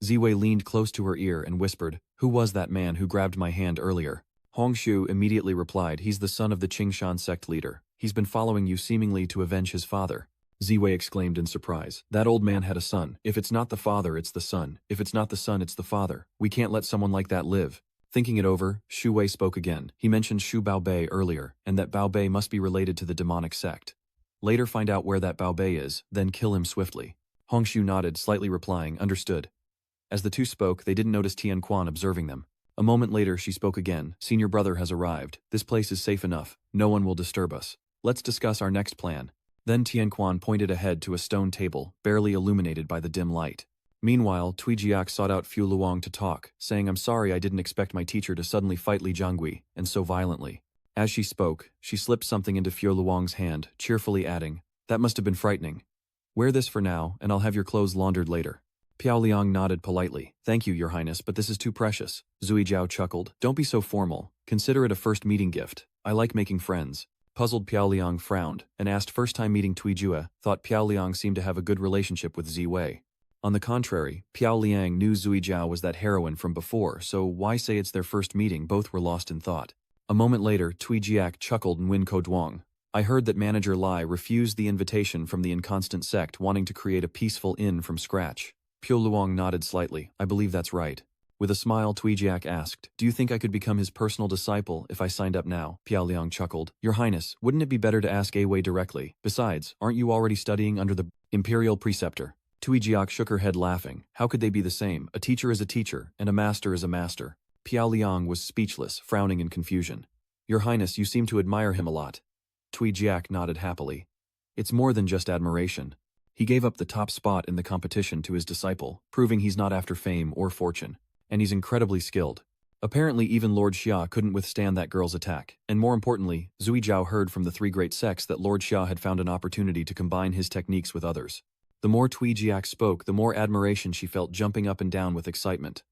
Ziwei leaned close to her ear and whispered, who was that man who grabbed my hand earlier? Hongshou immediately replied, he's the son of the Qingshan sect leader. He's been following you seemingly to avenge his father. Ziwei exclaimed in surprise. That old man had a son. If it's not the father, it's the son. If it's not the son, it's the father. We can't let someone like that live. Thinking it over, Shu Wei spoke again. He mentioned Shu Baobei earlier, and that Baobei must be related to the demonic sect. Later find out where that Baobei is, then kill him swiftly. Hongshou nodded, slightly replying, understood. As the two spoke, they didn't notice Tianquan observing them. A moment later, she spoke again. Senior brother has arrived. This place is safe enough. No one will disturb us. Let's discuss our next plan. Then Tianquan pointed ahead to a stone table, barely illuminated by the dim light. Meanwhile, Tuijiak sought out Fu Luong to talk, saying, I'm sorry, I didn't expect my teacher to suddenly fight Li Jiangui, and so violently. As she spoke, she slipped something into Fu Luong's hand, cheerfully adding, that must have been frightening. Wear this for now, and I'll have your clothes laundered later. Piao Liang nodded politely. Thank you, Your Highness, but this is too precious. Zui Jiao chuckled. Don't be so formal. Consider it a first meeting gift. I like making friends. Puzzled Piao Liang frowned, and asked first time meeting Tuijua, thought Piao Liang seemed to have a good relationship with Ziwei. On the contrary, Piao Liang knew Zui Jiao was that heroine from before, so why say it's their first meeting? Both were lost in thought. A moment later, Tuijiak chuckled and Win Koduang. I heard that Manager Lai refused the invitation from the inconstant sect wanting to create a peaceful inn from scratch. Piao Luong nodded slightly. I believe that's right. With a smile, Tuijiak asked, do you think I could become his personal disciple if I signed up now? Piao Liang chuckled. Your Highness, wouldn't it be better to ask Awei directly? Besides, aren't you already studying under the imperial preceptor? Tuijiak shook her head laughing. How could they be the same? A teacher is a teacher, and a master is a master. Piao Liang was speechless, frowning in confusion. Your Highness, you seem to admire him a lot. Tuijiak nodded happily. It's more than just admiration. He gave up the top spot in the competition to his disciple, proving he's not after fame or fortune. And he's incredibly skilled. Apparently even Lord Xia couldn't withstand that girl's attack, and more importantly, Zui Jiao heard from the three great sects that Lord Xia had found an opportunity to combine his techniques with others. The more Tuijiak spoke, the more admiration she felt, jumping up and down with excitement.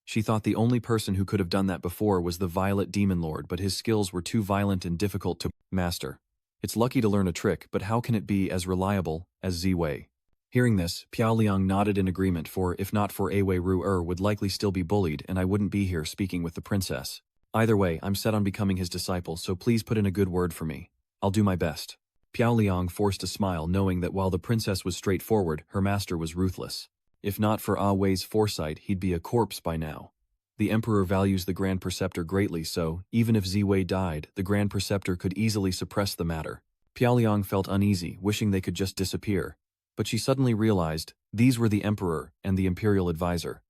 She thought the only person who could have done that before was the Violet Demon Lord, but his skills were too violent and difficult to master. It's lucky to learn a trick, but how can it be as reliable as Ziwei? Hearing this, Piao Liang nodded in agreement, for if not for Awei Ru would likely still be bullied and I wouldn't be here speaking with the princess. Either way, I'm set on becoming his disciple, so please put in a good word for me. I'll do my best. Piao Liang forced a smile, knowing that while the princess was straightforward, her master was ruthless. If not for Ah Wei's foresight, he'd be a corpse by now. The emperor values the Grand Preceptor greatly, so even if Ziwei died, the Grand Preceptor could easily suppress the matter. Piao Liang felt uneasy, wishing they could just disappear. But she suddenly realized, these were the emperor and the imperial advisor.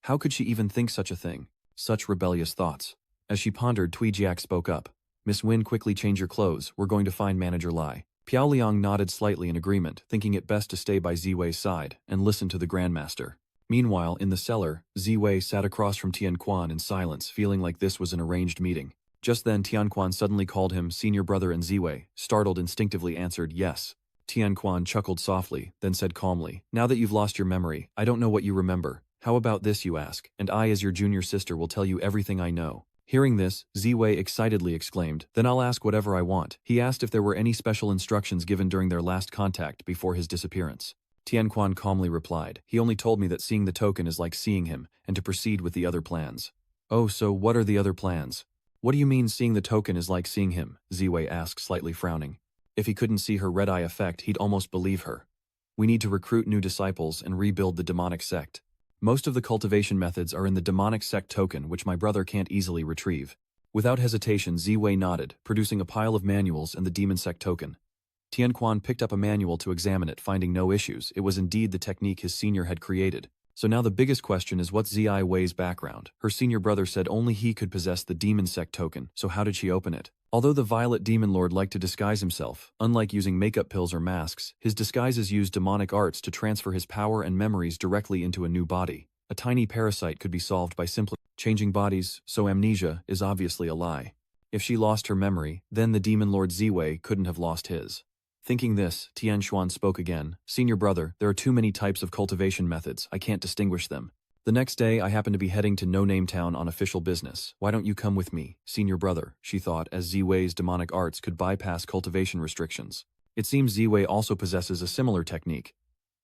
How could she even think such a thing? Such rebellious thoughts. As she pondered, Tweejiak spoke up. Miss Win, quickly change your clothes, we're going to find Manager Lai. Piao Liang nodded slightly in agreement, thinking it best to stay by Ziwei's side and listen to the Grandmaster. Meanwhile, in the cellar, Ziwei sat across from Tianquan in silence, feeling like this was an arranged meeting. Just then Tianquan suddenly called him senior brother, and Ziwei, startled, instinctively answered yes. Tianquan chuckled softly, then said calmly, now that you've lost your memory, I don't know what you remember. How about this, you ask, and I as your junior sister will tell you everything I know. Hearing this, Ziwei excitedly exclaimed, then I'll ask whatever I want. He asked if there were any special instructions given during their last contact before his disappearance. Tianquan calmly replied, he only told me that seeing the token is like seeing him, and to proceed with the other plans. Oh, so what are the other plans? What do you mean seeing the token is like seeing him? Ziwei asked, slightly frowning. If he couldn't see her red-eye effect, he'd almost believe her. We need to recruit new disciples and rebuild the demonic sect. Most of the cultivation methods are in the demonic sect token, which my brother can't easily retrieve. Without hesitation, Ziwei nodded, producing a pile of manuals and the demon sect token. Tianquan picked up a manual to examine it, finding no issues. It was indeed the technique his senior had created. So now the biggest question is what's Ziwei's background? Her senior brother said only he could possess the demon sect token, so how did she open it? Although the Violet Demon Lord liked to disguise himself, unlike using makeup pills or masks, his disguises used demonic arts to transfer his power and memories directly into a new body. A tiny parasite could be solved by simply changing bodies, so amnesia is obviously a lie. If she lost her memory, then the Demon Lord Ziwei couldn't have lost his. Thinking this, Tianquan spoke again, senior brother, there are too many types of cultivation methods, I can't distinguish them. The next day, I happen to be heading to No Name Town on official business. Why don't you come with me, senior brother, she thought, as Ziwei's demonic arts could bypass cultivation restrictions. It seems Ziwei also possesses a similar technique.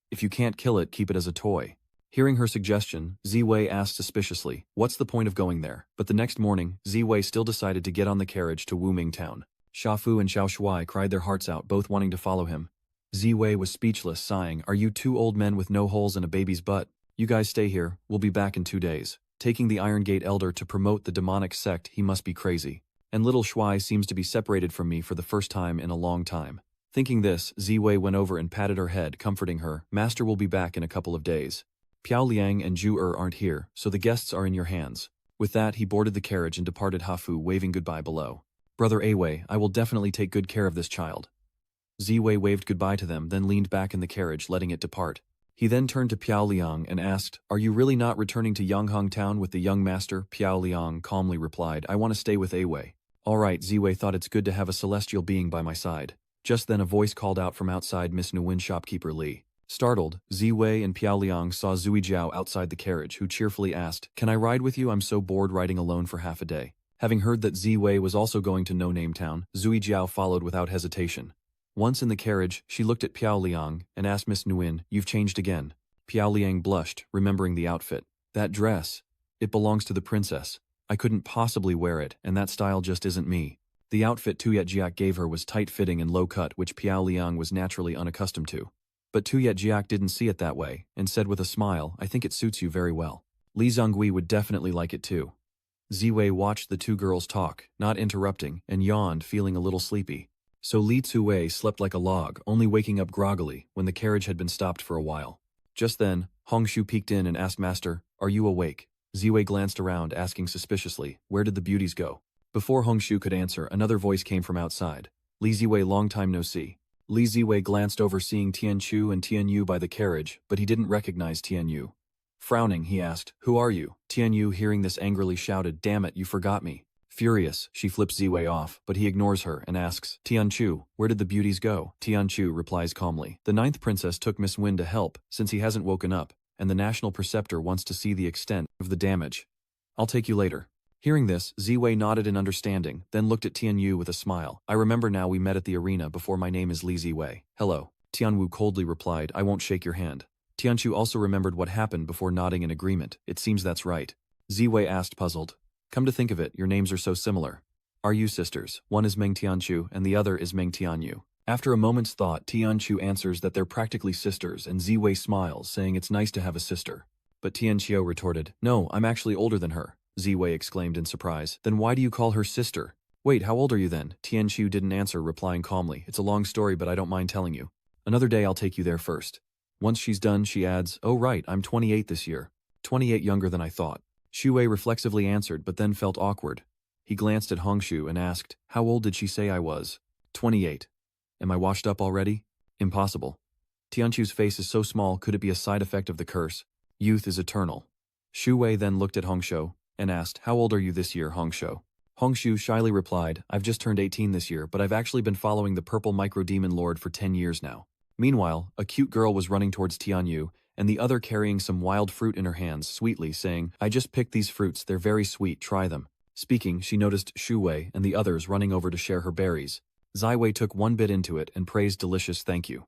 If you can't kill it, keep it as a toy. Hearing her suggestion, Ziwei asked suspiciously, what's the point of going there? But the next morning, Ziwei still decided to get on the carriage to Wuming Town. Shafu and Xiao Shuai cried their hearts out, both wanting to follow him. Ziwei was speechless, sighing, are you two old men with no holes in a baby's butt? You guys stay here, we'll be back in 2 days. Taking the Iron Gate Elder to promote the demonic sect, he must be crazy. And little Shuai seems to be separated from me for the first time in a long time. Thinking this, Ziwei went over and patted her head, comforting her, Master will be back in a couple of days. Piao Liang and Zhu aren't here, so the guests are in your hands. With that, he boarded the carriage and departed Hafu, waving goodbye below. Brother Awei, I will definitely take good care of this child. Ziwei waved goodbye to them, then leaned back in the carriage, letting it depart. He then turned to Piao Liang and asked, are you really not returning to Yanghang Town with the young master? Piao Liang calmly replied, I want to stay with Awei. Alright, Ziwei thought it's good to have a celestial being by my side. Just then a voice called out from outside Miss Nguyen shopkeeper Li. Startled, Ziwei and Piao Liang saw Zui Jiao outside the carriage, who cheerfully asked, can I ride with you? I'm so bored riding alone for half a day. Having heard that Ziwei was also going to No Name Town, Zui Jiao followed without hesitation. Once in the carriage, she looked at Piao Liang and asked Miss Nguyen, you've changed again. Piao Liang blushed, remembering the outfit. That dress. It belongs to the princess. I couldn't possibly wear it, and that style just isn't me. The outfit Tuyet Jiak gave her was tight-fitting and low-cut, which Piao Liang was naturally unaccustomed to. But Tuyet Jiak didn't see it that way, and said with a smile, I think it suits you very well. Li Zongui would definitely like it too. Ziwei watched the two girls talk, not interrupting, and yawned, feeling a little sleepy. So Li Tsuwei slept like a log, only waking up groggily when the carriage had been stopped for a while. Just then, Hongshu peeked in and asked Master, are you awake? Ziwei glanced around, asking suspiciously, where did the beauties go? Before Hongshu could answer, another voice came from outside. Li Ziwei, long time no see. Li Ziwei glanced over, seeing Tian Chu and Tian Yu by the carriage, but he didn't recognize Tian Yu. Frowning, he asked, who are you? Tian Yu, hearing this, angrily shouted, damn it, you forgot me. Furious, she flips Ziwei off, but he ignores her and asks, Tian Chu, where did the beauties go? Tian Chu replies calmly, the 9th princess took Miss Win to help, since he hasn't woken up, and the national preceptor wants to see the extent of the damage. I'll take you later. Hearing this, Ziwei nodded in understanding, then looked at Tian Yu with a smile. I remember now, we met at the arena before. My name is Li Ziwei. Hello. Tian Wu coldly replied, I won't shake your hand. Tian Chu also remembered what happened before nodding in agreement. It seems that's right. Ziwei asked, puzzled. Come to think of it, your names are so similar. Are you sisters? One is Meng Tianchu and the other is Meng Tianyu. After a moment's thought, Tianchu answers that they're practically sisters, and Ziwei smiles, saying it's nice to have a sister. But Tianqiu retorted, no, I'm actually older than her. Ziwei exclaimed in surprise, then why do you call her sister? Wait, how old are you then? Tianqiu didn't answer, replying calmly, it's a long story but I don't mind telling you. Another day I'll take you there first. Once she's done, she adds, "Oh right, I'm 28 this year. 28 younger than I thought." Shu Wei reflexively answered but then felt awkward. He glanced at Hongshu and asked, "How old did she say I was?" 28. Am I washed up already? Impossible. Tianchu's face is so small, could it be a side effect of the curse? Youth is eternal. Shu Wei then looked at Hongshu and asked, "How old are you this year, Hongshu?" Hongshu shyly replied, "I've just turned 18 this year, but I've actually been following the purple micro-demon lord for 10 years now." Meanwhile, a cute girl was running towards Tianyu, and the other carrying some wild fruit in her hands, sweetly saying, "I just picked these fruits, they're very sweet, try them." Speaking, she noticed Shu Wei and the others running over to share her berries. Zai Wei took one bit into it and praised delicious thank you.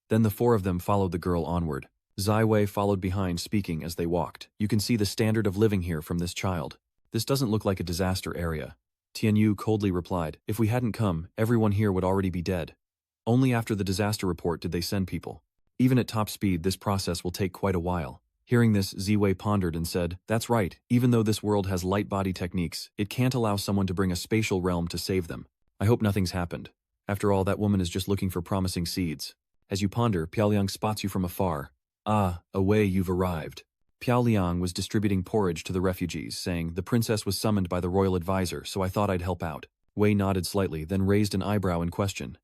Then the four of them followed the girl onward. Zai Wei followed behind, speaking as they walked. "You can see the standard of living here from this child. This doesn't look like a disaster area." Tianyu coldly replied, "If we hadn't come, everyone here would already be dead. Only after the disaster report did they send people. Even at top speed, this process will take quite a while." Hearing this, Ziwei pondered and said, "That's right, even though this world has light body techniques, it can't allow someone to bring a spatial realm to save them. I hope nothing's happened. After all, that woman is just looking for promising seeds." As you ponder, Piaoliang spots you from afar. "Ah, away you've arrived." Piaoliang was distributing porridge to the refugees, saying, "The princess was summoned by the royal advisor, so I thought I'd help out." Wei nodded slightly, then raised an eyebrow in question.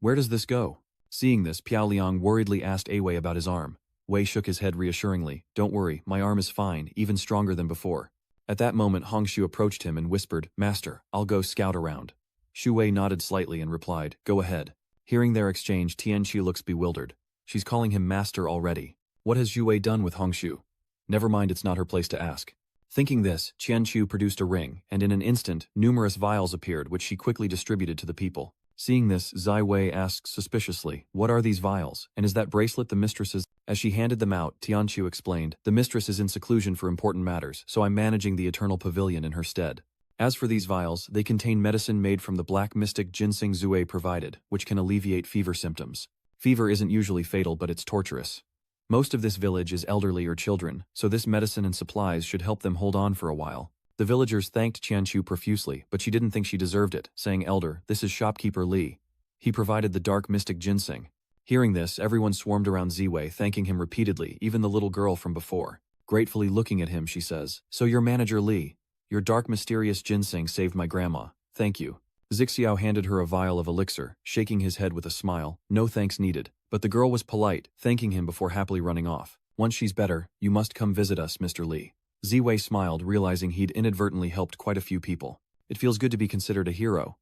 "Where does this go?" Seeing this, Piaoliang worriedly asked Wei about his arm. Wei shook his head reassuringly. "Don't worry, my arm is fine, even stronger than before." At that moment, Hongshu approached him and whispered, "Master, I'll go scout around." Shu Wei nodded slightly and replied, "Go ahead." Hearing their exchange, Tianqi looks bewildered. She's calling him master already. What has Shu Wei done with Hongshu? Never mind, it's not her place to ask. Thinking this, Qianqiu produced a ring, and in an instant, numerous vials appeared which she quickly distributed to the people. Seeing this, Zai Wei asked suspiciously, "What are these vials, and is that bracelet the mistress's?" As she handed them out, Tianqiu explained, "The mistress is in seclusion for important matters, so I'm managing the Eternal Pavilion in her stead. As for these vials, they contain medicine made from the black mystic ginseng Zue provided, which can alleviate fever symptoms. Fever isn't usually fatal, but it's torturous. Most of this village is elderly or children, so this medicine and supplies should help them hold on for a while." The villagers thanked Qianqiu profusely, but she didn't think she deserved it, saying, "Elder, this is shopkeeper Li. He provided the dark mystic ginseng." Hearing this, everyone swarmed around Ziwei, thanking him repeatedly, even the little girl from before. Gratefully looking at him, she says, "So you're manager Li. Your dark mysterious ginseng saved my grandma. Thank you." Zixiao handed her a vial of elixir, shaking his head with a smile. No thanks needed. But the girl was polite, thanking him before happily running off. "Once she's better, you must come visit us, Mr. Li." Ziwei smiled, realizing he'd inadvertently helped quite a few people. It feels good to be considered a hero.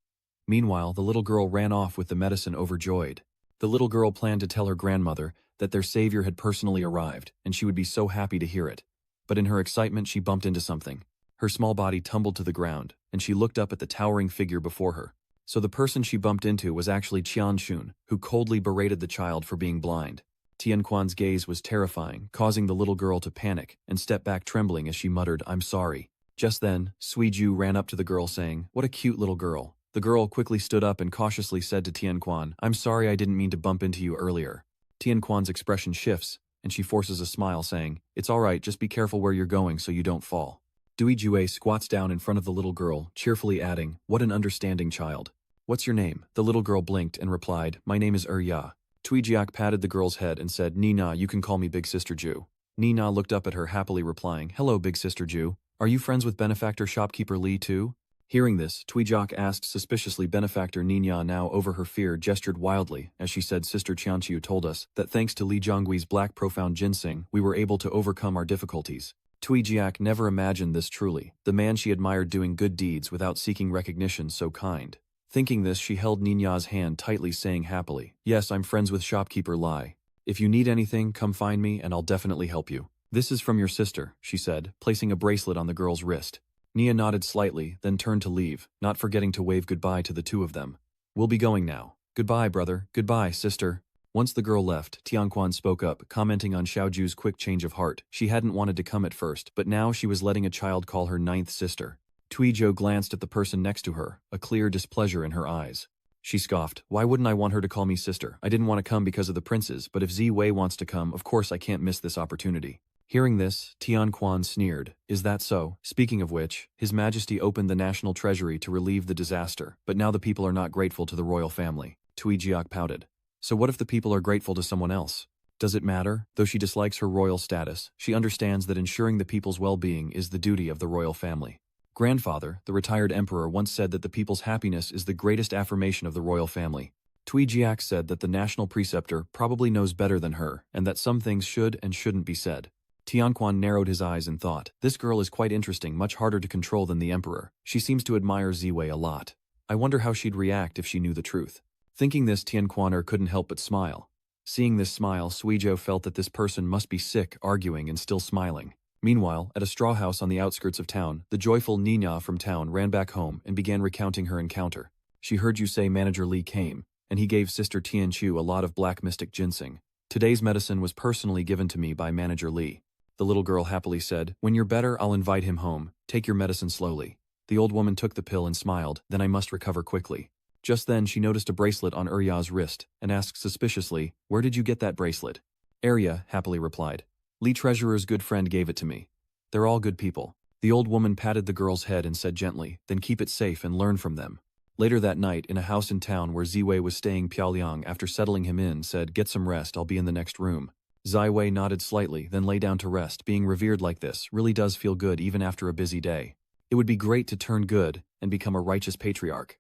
Meanwhile, the little girl ran off with the medicine overjoyed. The little girl planned to tell her grandmother that their savior had personally arrived, and she would be so happy to hear it. But in her excitement, she bumped into something. Her small body tumbled to the ground, and she looked up at the towering figure before her. So the person she bumped into was actually Qian Shun, who coldly berated the child for being blind. Tianquan's gaze was terrifying, causing the little girl to panic and step back trembling as she muttered, "I'm sorry." Just then, Suiju ran up to the girl saying, "What a cute little girl." The girl quickly stood up and cautiously said to Tianquan, "I'm sorry, I didn't mean to bump into you earlier." Tianquan's expression shifts, and she forces a smile saying, "It's alright, just be careful where you're going so you don't fall." Dui Jue squats down in front of the little girl, cheerfully adding, "What an understanding child. What's your name?" The little girl blinked and replied, "My name is Ya." Tuijiak patted the girl's head and said, "Nina, you can call me Big Sister Ju." Nina looked up at her happily replying, "Hello, Big Sister Ju. Are you friends with benefactor shopkeeper Li too?" Hearing this, Tuijak asked suspiciously. Benefactor Nina, now over her fear, gestured wildly as she said, "Sister Qianqiu told us that thanks to Li Zhonggui's black profound ginseng, we were able to overcome our difficulties." Tuijiak never imagined this truly, the man she admired doing good deeds without seeking recognition so kind. Thinking this, she held Nina's hand tightly, saying happily, "Yes, I'm friends with shopkeeper Lai. If you need anything, come find me and I'll definitely help you." "This is from your sister," she said, placing a bracelet on the girl's wrist. Nia nodded slightly, then turned to leave, not forgetting to wave goodbye to the two of them. "We'll be going now. Goodbye, brother. Goodbye, sister." Once the girl left, Tianquan spoke up, commenting on Xiaoju's quick change of heart. She hadn't wanted to come at first, but now she was letting a child call her ninth sister. Tuizhou glanced at the person next to her, a clear displeasure in her eyes. She scoffed, "Why wouldn't I want her to call me sister? I didn't want to come because of the princes, but if Zi Wei wants to come, of course I can't miss this opportunity." Hearing this, Tianquan sneered, "Is that so? Speaking of which, His Majesty opened the national treasury to relieve the disaster, but now the people are not grateful to the royal family." Tuijiak pouted. "So what if the people are grateful to someone else?" Does it matter? Though she dislikes her royal status, she understands that ensuring the people's well-being is the duty of the royal family. Grandfather, the retired emperor, once said that the people's happiness is the greatest affirmation of the royal family. Tui Jiak said that the national preceptor probably knows better than her, and that some things should and shouldn't be said. Tianquan narrowed his eyes and thought, this girl is quite interesting, much harder to control than the emperor. She seems to admire Ziwei a lot. I wonder how she'd react if she knew the truth. Thinking this, Tianquaner couldn't help but smile. Seeing this smile, Suizhou felt that this person must be sick, arguing and still smiling. Meanwhile, at a straw house on the outskirts of town, the joyful Nina from town ran back home and began recounting her encounter. She heard you say Manager Li came, and he gave Sister Tianchu a lot of black mystic ginseng. Today's medicine was personally given to me by Manager Li. The little girl happily said, when you're better, I'll invite him home. Take your medicine slowly. The old woman took the pill and smiled, then I must recover quickly. Just then she noticed a bracelet on Urya's wrist, and asked suspiciously, where did you get that bracelet? Arya happily replied. Li Treasurer's good friend gave it to me. They're all good people. The old woman patted the girl's head and said gently, then keep it safe and learn from them. Later that night, in a house in town where Ziwei was staying, Piaoliang, after settling him in, said, get some rest, I'll be in the next room. Ziwei nodded slightly, then lay down to rest. Being revered like this really does feel good even after a busy day. It would be great to turn good and become a righteous patriarch.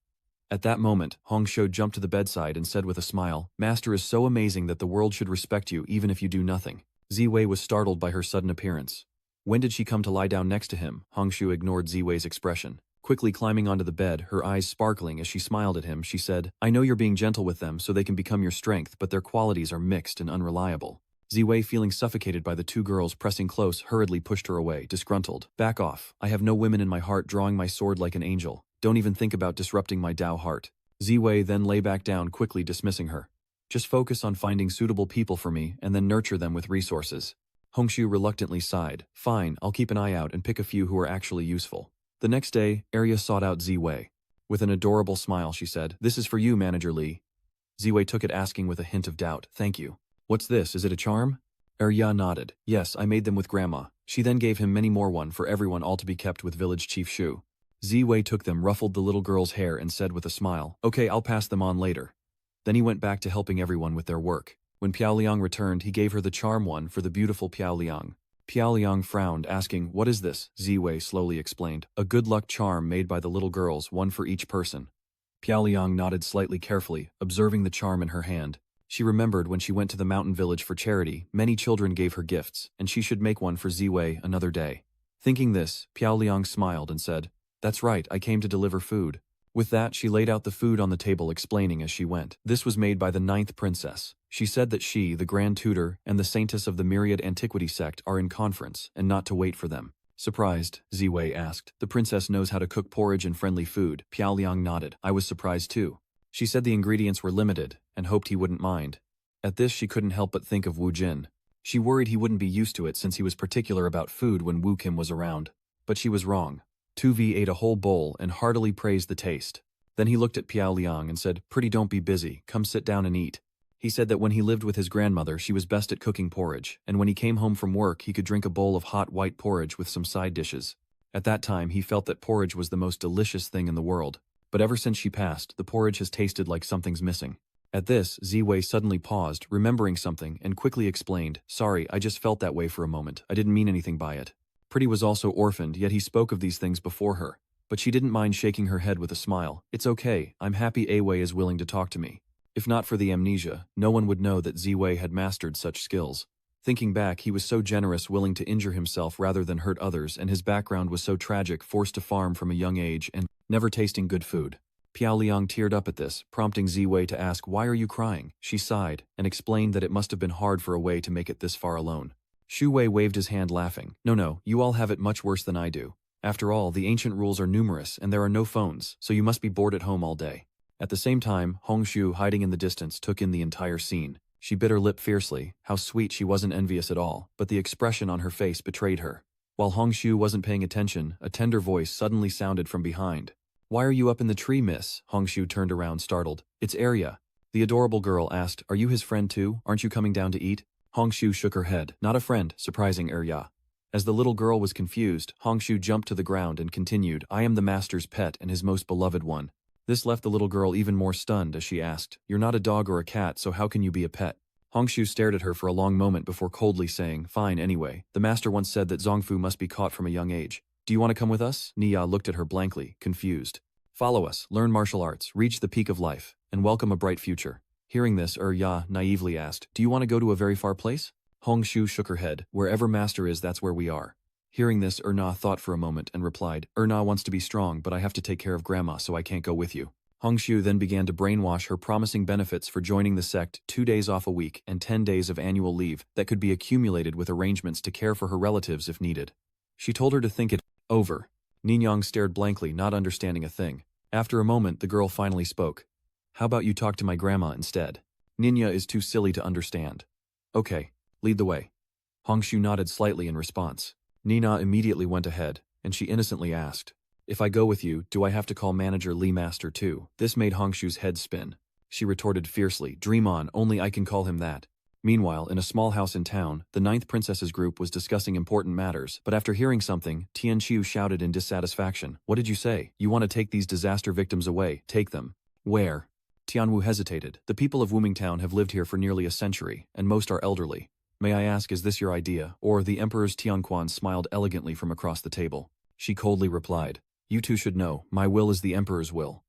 At that moment, Hongshu jumped to the bedside and said with a smile, Master is so amazing that the world should respect you even if you do nothing. Ziwei was startled by her sudden appearance. When did she come to lie down next to him? Hongshu ignored Ziwei's expression. Quickly climbing onto the bed, her eyes sparkling as she smiled at him, she said, I know you're being gentle with them so they can become your strength, but their qualities are mixed and unreliable. Ziwei, feeling suffocated by the two girls pressing close, hurriedly pushed her away, disgruntled. Back off. I have no women in my heart, drawing my sword like an angel. Don't even think about disrupting my Tao heart. Ziwei then lay back down, quickly dismissing her. Just focus on finding suitable people for me and then nurture them with resources. Hongshu reluctantly sighed. Fine, I'll keep an eye out and pick a few who are actually useful. The next day, Arya sought out Ziwei. With an adorable smile, she said, This is for you, Manager Li. Ziwei took it, asking with a hint of doubt, Thank you. What's this, is it a charm? Arya nodded. Yes, I made them with Grandma. She then gave him many more, one for everyone, all to be kept with Village Chief Shu. Ziwei took them, ruffled the little girl's hair and said with a smile, Okay, I'll pass them on later. Then he went back to helping everyone with their work. When Piaoliang returned, he gave her the charm one for the beautiful Piaoliang. Piaoliang frowned, asking, What is this? Ziwei slowly explained, A good luck charm made by the little girls, one for each person. Piaoliang nodded slightly, carefully, observing the charm in her hand. She remembered when she went to the mountain village for charity, many children gave her gifts, and she should make one for Ziwei another day. Thinking this, Piaoliang smiled and said, That's right, I came to deliver food. With that, she laid out the food on the table, explaining as she went. This was made by the 9th princess. She said that she, the Grand Tutor, and the Saintess of the Myriad Antiquity sect are in conference, and not to wait for them. Surprised, Ziwei asked. The princess knows how to cook porridge and friendly food. Piaoliang nodded. I was surprised too. She said the ingredients were limited, and hoped he wouldn't mind. At this, she couldn't help but think of Wu Jin. She worried he wouldn't be used to it since he was particular about food when Wu Kim was around. But she was wrong. Tu Vi ate a whole bowl and heartily praised the taste. Then he looked at Piaoliang and said, Pretty, don't be busy, come sit down and eat. He said that when he lived with his grandmother, she was best at cooking porridge, and when he came home from work, he could drink a bowl of hot white porridge with some side dishes. At that time, he felt that porridge was the most delicious thing in the world. But ever since she passed, the porridge has tasted like something's missing. At this, Ziwei suddenly paused, remembering something, and quickly explained, Sorry, I just felt that way for a moment. I didn't mean anything by it. Pretty was also orphaned, yet he spoke of these things before her. But she didn't mind, shaking her head with a smile. It's okay, I'm happy Awei is willing to talk to me. If not for the amnesia, no one would know that Ziwei had mastered such skills. Thinking back, he was so generous, willing to injure himself rather than hurt others, and his background was so tragic, forced to farm from a young age and never tasting good food. Piaoliang teared up at this, prompting Ziwei to ask, Why are you crying? She sighed, and explained that it must have been hard for Awei to make it this far alone. Shu Wei waved his hand, laughing. No, you all have it much worse than I do. After all, the ancient rules are numerous, and there are no phones, so you must be bored at home all day. At the same time, Hongshu, hiding in the distance, took in the entire scene. She bit her lip fiercely. How sweet, she wasn't envious at all, but the expression on her face betrayed her. While Hongshu wasn't paying attention, a tender voice suddenly sounded from behind. Why are you up in the tree, miss? Hongshu turned around, startled. It's Arya. The adorable girl asked, Are you his friend too? Aren't you coming down to eat? Hongshu shook her head. Not a friend, surprising Arya. As the little girl was confused, Hongshu jumped to the ground and continued, I am the master's pet and his most beloved one. This left the little girl even more stunned as she asked, You're not a dog or a cat, so how can you be a pet? Hongshu stared at her for a long moment before coldly saying, "Fine anyway. The master once said that Zongfu must be caught from a young age. Do you want to come with us?" Nia looked at her blankly, confused. "Follow us, learn martial arts, reach the peak of life, and welcome a bright future." Hearing this, Ya naively asked, "Do you want to go to a very far place?" Hongshu shook her head. "Wherever master is, that's where we are." Hearing this, Na thought for a moment and replied, Na wants to be strong, but I have to take care of grandma, so I can't go with you." Hongshu then began to brainwash her, promising benefits for joining the sect, 2 days off a week and 10 days of annual leave that could be accumulated with arrangements to care for her relatives if needed. She told her to think it over. Ninyang stared blankly, not understanding a thing. After a moment, the girl finally spoke. "How about you talk to my grandma instead? Ninya is too silly to understand." "Okay, lead the way." Hongshu nodded slightly in response. Nina immediately went ahead, and she innocently asked, "If I go with you, do I have to call manager Lee Master too?" This made Hongshu's head spin. She retorted fiercely, "Dream on, only I can call him that." Meanwhile, in a small house in town, the 9th Princess's group was discussing important matters, but after hearing something, Tianqiu shouted in dissatisfaction, "What did you say? You want to take these disaster victims away, take them." "Where?" Tianwu hesitated. "The people of Wuming Town have lived here for nearly a century, and most are elderly. May I ask, is this your idea?" Or the Emperor's Tianquan smiled elegantly from across the table. She coldly replied, "You two should know, my will is the Emperor's will."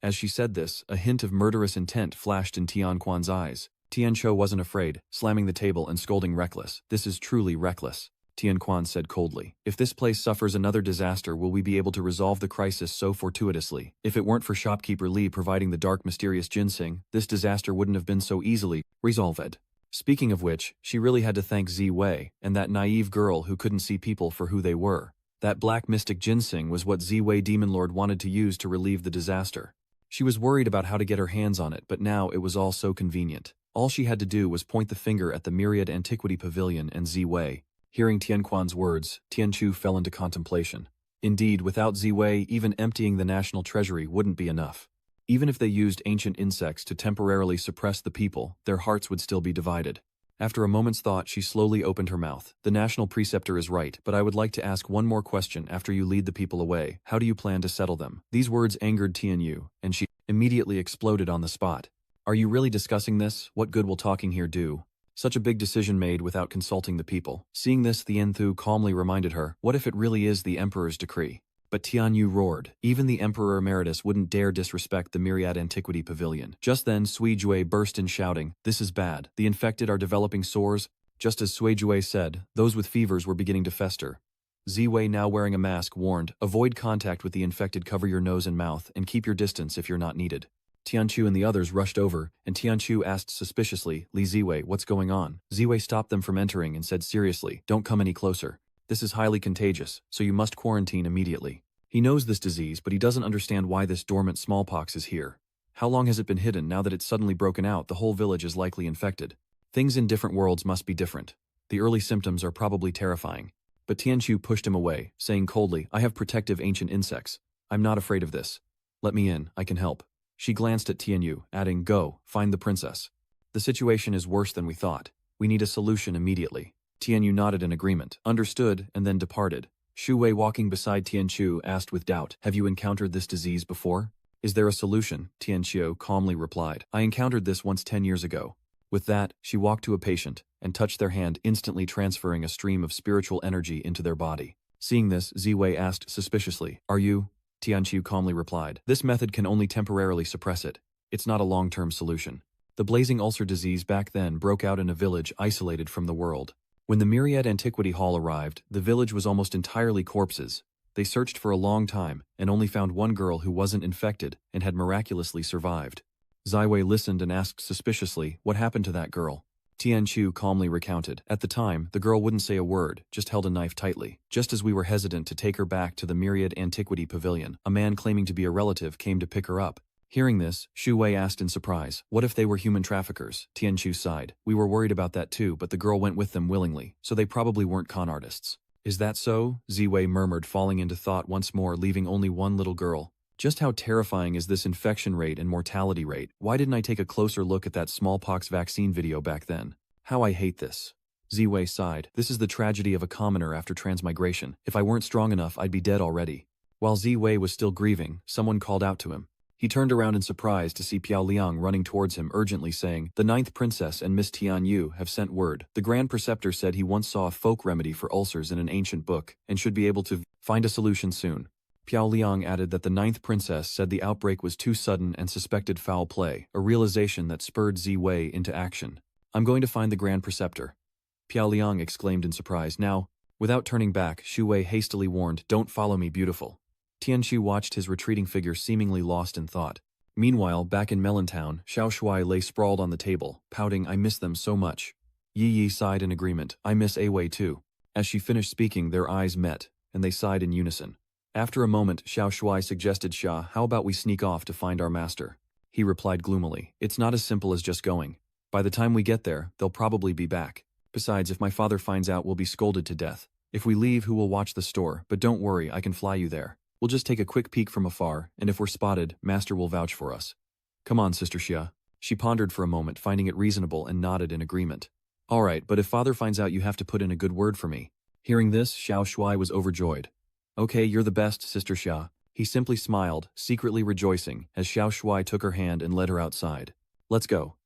As she said this, a hint of murderous intent flashed in Tianquan's eyes. Tianqiu wasn't afraid, slamming the table and scolding reckless. "This is truly reckless," Tianquan said coldly. "If this place suffers another disaster, will we be able to resolve the crisis so fortuitously? If it weren't for shopkeeper Li providing the dark mysterious ginseng, this disaster wouldn't have been so easily resolved." Speaking of which, she really had to thank Ziwei and that naive girl who couldn't see people for who they were. That black mystic ginseng was what Ziwei Demon Lord wanted to use to relieve the disaster. She was worried about how to get her hands on it, but now it was all so convenient. All she had to do was point the finger at the Myriad Antiquity Pavilion and Ziwei. Hearing Tianquan's words, Tianqiu fell into contemplation. Indeed, without Ziwei, even emptying the national treasury wouldn't be enough. Even if they used ancient insects to temporarily suppress the people, their hearts would still be divided. After a moment's thought, she slowly opened her mouth. "The national preceptor is right, but I would like to ask one more question after you lead the people away. How do you plan to settle them?" These words angered Tianyu, and she immediately exploded on the spot. "Are you really discussing this? What good will talking here do? Such a big decision made without consulting the people." Seeing this, the Enthu calmly reminded her, "What if it really is the Emperor's decree?" But Tianyu roared. Even the Emperor Emeritus wouldn't dare disrespect the Myriad Antiquity Pavilion. Just then, Sui Jue burst in shouting, "This is bad. The infected are developing sores." Just as Sui Jue said, those with fevers were beginning to fester. Ziwei, now wearing a mask, warned, "Avoid contact with the infected, cover your nose and mouth, and keep your distance if you're not needed." Tianqiu and the others rushed over, and Tianqiu asked suspiciously, "Li Ziwei, what's going on?" Ziwei stopped them from entering and said seriously, "Don't come any closer. This is highly contagious, so you must quarantine immediately." He knows this disease, but he doesn't understand why this dormant smallpox is here. How long has it been hidden? Now that it's suddenly broken out, the whole village is likely infected. Things in different worlds must be different. The early symptoms are probably terrifying. But Tianqiu pushed him away, saying coldly, "I have protective ancient insects. I'm not afraid of this. Let me in, I can help." She glanced at Tianyu, adding, "Go, find the princess. The situation is worse than we thought. We need a solution immediately." Tianyu nodded in agreement, understood, and then departed. Shu Wei, walking beside Tianqiu, asked with doubt, "Have you encountered this disease before?" "Is there a solution?" Tianqiu calmly replied, "I encountered this once 10 years ago." With that, she walked to a patient and touched their hand, instantly transferring a stream of spiritual energy into their body. Seeing this, Ziwei asked suspiciously, "Are you?" Tianqiu calmly replied, "This method can only temporarily suppress it. It's not a long-term solution." The blazing ulcer disease back then broke out in a village isolated from the world. When the Myriad Antiquity Hall arrived, the village was almost entirely corpses. They searched for a long time and only found one girl who wasn't infected and had miraculously survived. Ziwei listened and asked suspiciously, "What happened to that girl?" Tianqiu calmly recounted. "At the time, the girl wouldn't say a word, just held a knife tightly. Just as we were hesitant to take her back to the Myriad Antiquity Pavilion, a man claiming to be a relative came to pick her up." Hearing this, Shu Wei asked in surprise, "What if they were human traffickers?" Tianqiu sighed. "We were worried about that too, but the girl went with them willingly, so they probably weren't con artists." "Is that so?" Ziwei murmured, falling into thought once more, leaving only one little girl. Just how terrifying is this infection rate and mortality rate? Why didn't I take a closer look at that smallpox vaccine video back then? How I hate this. Ziwei sighed. "This is the tragedy of a commoner after transmigration. If I weren't strong enough, I'd be dead already." While Ziwei was still grieving, someone called out to him. He turned around in surprise to see Piao Liang running towards him urgently saying, "The ninth princess and Miss Tian Yu have sent word. The Grand Preceptor said he once saw a folk remedy for ulcers in an ancient book, and should be able to find a solution soon." Piao Liang added that the ninth princess said the outbreak was too sudden and suspected foul play, a realization that spurred Ziwei into action. "I'm going to find the Grand Preceptor," Piao Liang exclaimed in surprise. Now, without turning back, Xu Wei hastily warned, "Don't follow me, beautiful." Tianxu watched his retreating figure seemingly lost in thought. Meanwhile, back in Melontown, Xiao Shuai lay sprawled on the table, pouting, "I miss them so much." Yi Yi sighed in agreement, "I miss Awei too." As she finished speaking, their eyes met, and they sighed in unison. After a moment, Xiao Shuai suggested, "Xia, how about we sneak off to find our master?" He replied gloomily, "It's not as simple as just going. By the time we get there, they'll probably be back. Besides, if my father finds out, we'll be scolded to death. If we leave, who will watch the store? But don't worry, I can fly you there. We'll just take a quick peek from afar, and if we're spotted, Master will vouch for us." "Come on, Sister Xia." She pondered for a moment, finding it reasonable, and nodded in agreement. "All right, but if father finds out, you have to put in a good word for me." Hearing this, Xiao Shuai was overjoyed. "Okay, you're the best, Sister Xia." He simply smiled, secretly rejoicing, as Xiao Shuai took her hand and led her outside. "Let's go."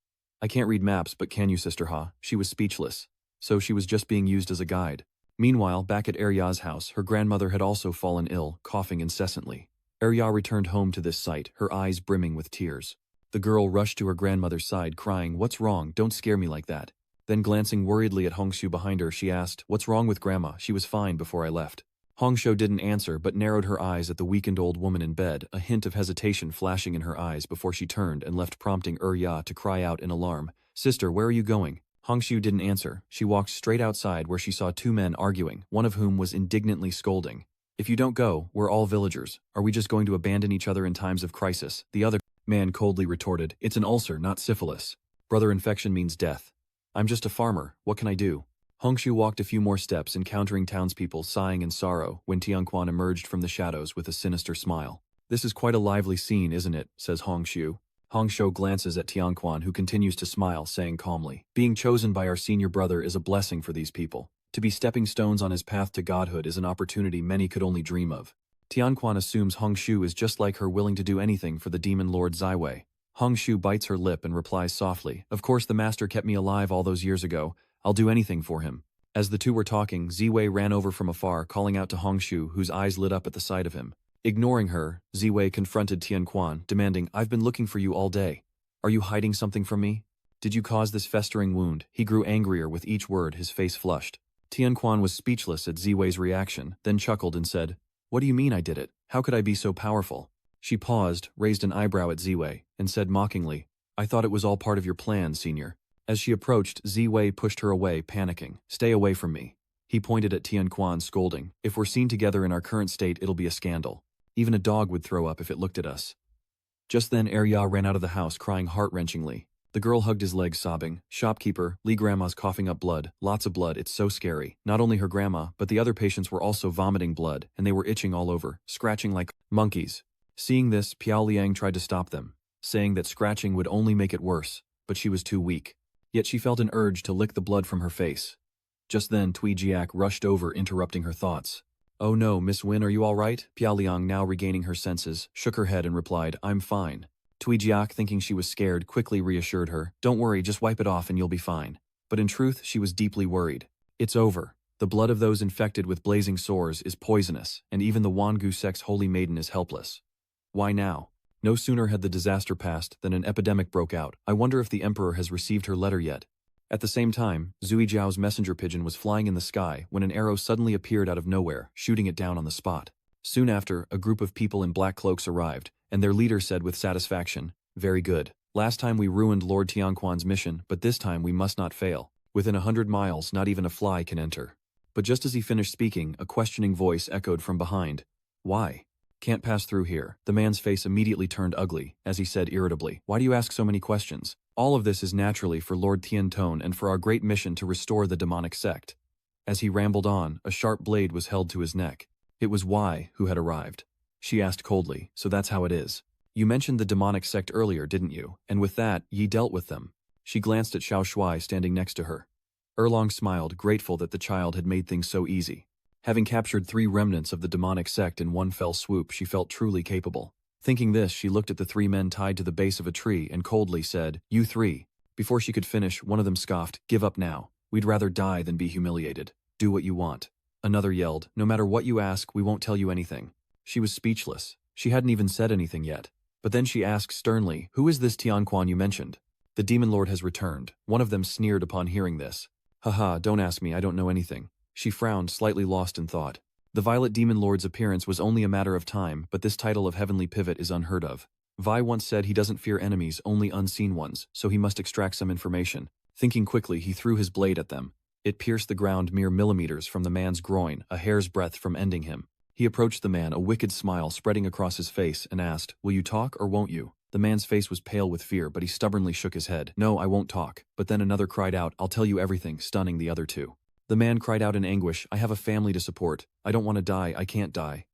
"I can't read maps, but can you, Sister Ha?" She was speechless. So she was just being used as a guide. Meanwhile, back at Erya's house, her grandmother had also fallen ill, coughing incessantly. Erya returned home to this sight, her eyes brimming with tears. The girl rushed to her grandmother's side, crying, "What's wrong? Don't scare me like that." Then glancing worriedly at Hongshu behind her, she asked, "What's wrong with Grandma? She was fine before I left." Hongshu didn't answer but narrowed her eyes at the weakened old woman in bed, a hint of hesitation flashing in her eyes before she turned and left, prompting Erya to cry out in alarm, "Sister, where are you going?" Hongshu didn't answer. She walked straight outside where she saw two men arguing, one of whom was indignantly scolding. "If you don't go, we're all villagers. Are we just going to abandon each other in times of crisis?" The other man coldly retorted, "It's an ulcer, not syphilis. Brother, infection means death. I'm just a farmer. What can I do?" Hongshu walked a few more steps, encountering townspeople sighing in sorrow, when Tianquan emerged from the shadows with a sinister smile. "This is quite a lively scene, isn't it?" says Hongshu. Hongshu glances at Tianquan, who continues to smile, saying calmly, "Being chosen by our senior brother is a blessing for these people. To be stepping stones on his path to godhood is an opportunity many could only dream of." Tianquan assumes Hongshu is just like her, willing to do anything for the demon lord Ziwei. Hongshu bites her lip and replies softly, "Of course the master kept me alive all those years ago. I'll do anything for him." As the two were talking, Ziwei ran over from afar, calling out to Hongshu, whose eyes lit up at the sight of him. Ignoring her, Ziwei confronted Tianquan, demanding, "I've been looking for you all day. Are you hiding something from me? Did you cause this festering wound?" He grew angrier with each word, his face flushed. Tianquan was speechless at Ziwei's reaction, then chuckled and said, "What do you mean I did it? How could I be so powerful?" She paused, raised an eyebrow at Ziwei, and said mockingly, "I thought it was all part of your plan, senior." As she approached, Ziwei pushed her away, panicking. "Stay away from me." He pointed at Tianquan, scolding, "If we're seen together in our current state, it'll be a scandal. Even a dog would throw up if it looked at us." Just then Erya ran out of the house, crying heart-wrenchingly. The girl hugged his legs, sobbing, "Shopkeeper, Li Grandma's coughing up blood, lots of blood, it's so scary." Not only her grandma, but the other patients were also vomiting blood, and they were itching all over, scratching like monkeys. Seeing this, Piao Liang tried to stop them, saying that scratching would only make it worse, but she was too weak. Yet she felt an urge to lick the blood from her face. Just then Tui Jiak rushed over, interrupting her thoughts. "Oh no, Miss Win, are you all right?" Piao Liang, now regaining her senses, shook her head and replied, "I'm fine." Tui Jiak, thinking she was scared, quickly reassured her, "Don't worry, just wipe it off and you'll be fine." But in truth, she was deeply worried. "It's over. The blood of those infected with blazing sores is poisonous, and even the Wangu sect's holy maiden is helpless." Why now? No sooner had the disaster passed than an epidemic broke out. I wonder if the emperor has received her letter yet. At the same time, Zui Zhao's messenger pigeon was flying in the sky when an arrow suddenly appeared out of nowhere, shooting it down on the spot. Soon after, a group of people in black cloaks arrived, and their leader said with satisfaction, "Very good. Last time we ruined Lord Tianquan's mission, but this time we must not fail. Within 100 miles, not even a fly can enter." But just as he finished speaking, a questioning voice echoed from behind. "Why? Can't pass through here." The man's face immediately turned ugly, as he said irritably, "Why do you ask so many questions? All of this is naturally for Lord Tiantone and for our great mission to restore the demonic sect." As he rambled on, a sharp blade was held to his neck. It was Wai who had arrived. She asked coldly, "So that's how it is. You mentioned the demonic sect earlier, didn't you? And with that, ye dealt with them." She glanced at Xiao Shuai standing next to her. Erlong smiled, grateful that the child had made things so easy. Having captured 3 remnants of the demonic sect in one fell swoop, she felt truly capable. Thinking this, she looked at the 3 men tied to the base of a tree and coldly said, "You 3. Before she could finish, one of them scoffed, "Give up now. We'd rather die than be humiliated. Do what you want." Another yelled, "No matter what you ask, we won't tell you anything." She was speechless. She hadn't even said anything yet. But then she asked sternly, "Who is this Tianquan you mentioned?" "The demon lord has returned." One of them sneered upon hearing this. "Haha, don't ask me, I don't know anything." She frowned, slightly lost in thought. The Violet Demon Lord's appearance was only a matter of time, but this title of Heavenly Pivot is unheard of. Vi once said he doesn't fear enemies, only unseen ones, so he must extract some information. Thinking quickly, he threw his blade at them. It pierced the ground mere millimeters from the man's groin, a hair's breadth from ending him. He approached the man, a wicked smile spreading across his face, and asked, "Will you talk or won't you?" The man's face was pale with fear, but he stubbornly shook his head. "No, I won't talk." But then another cried out, "I'll tell you everything," stunning the other 2. The man cried out in anguish, "I have a family to support. I don't want to die, I can't die."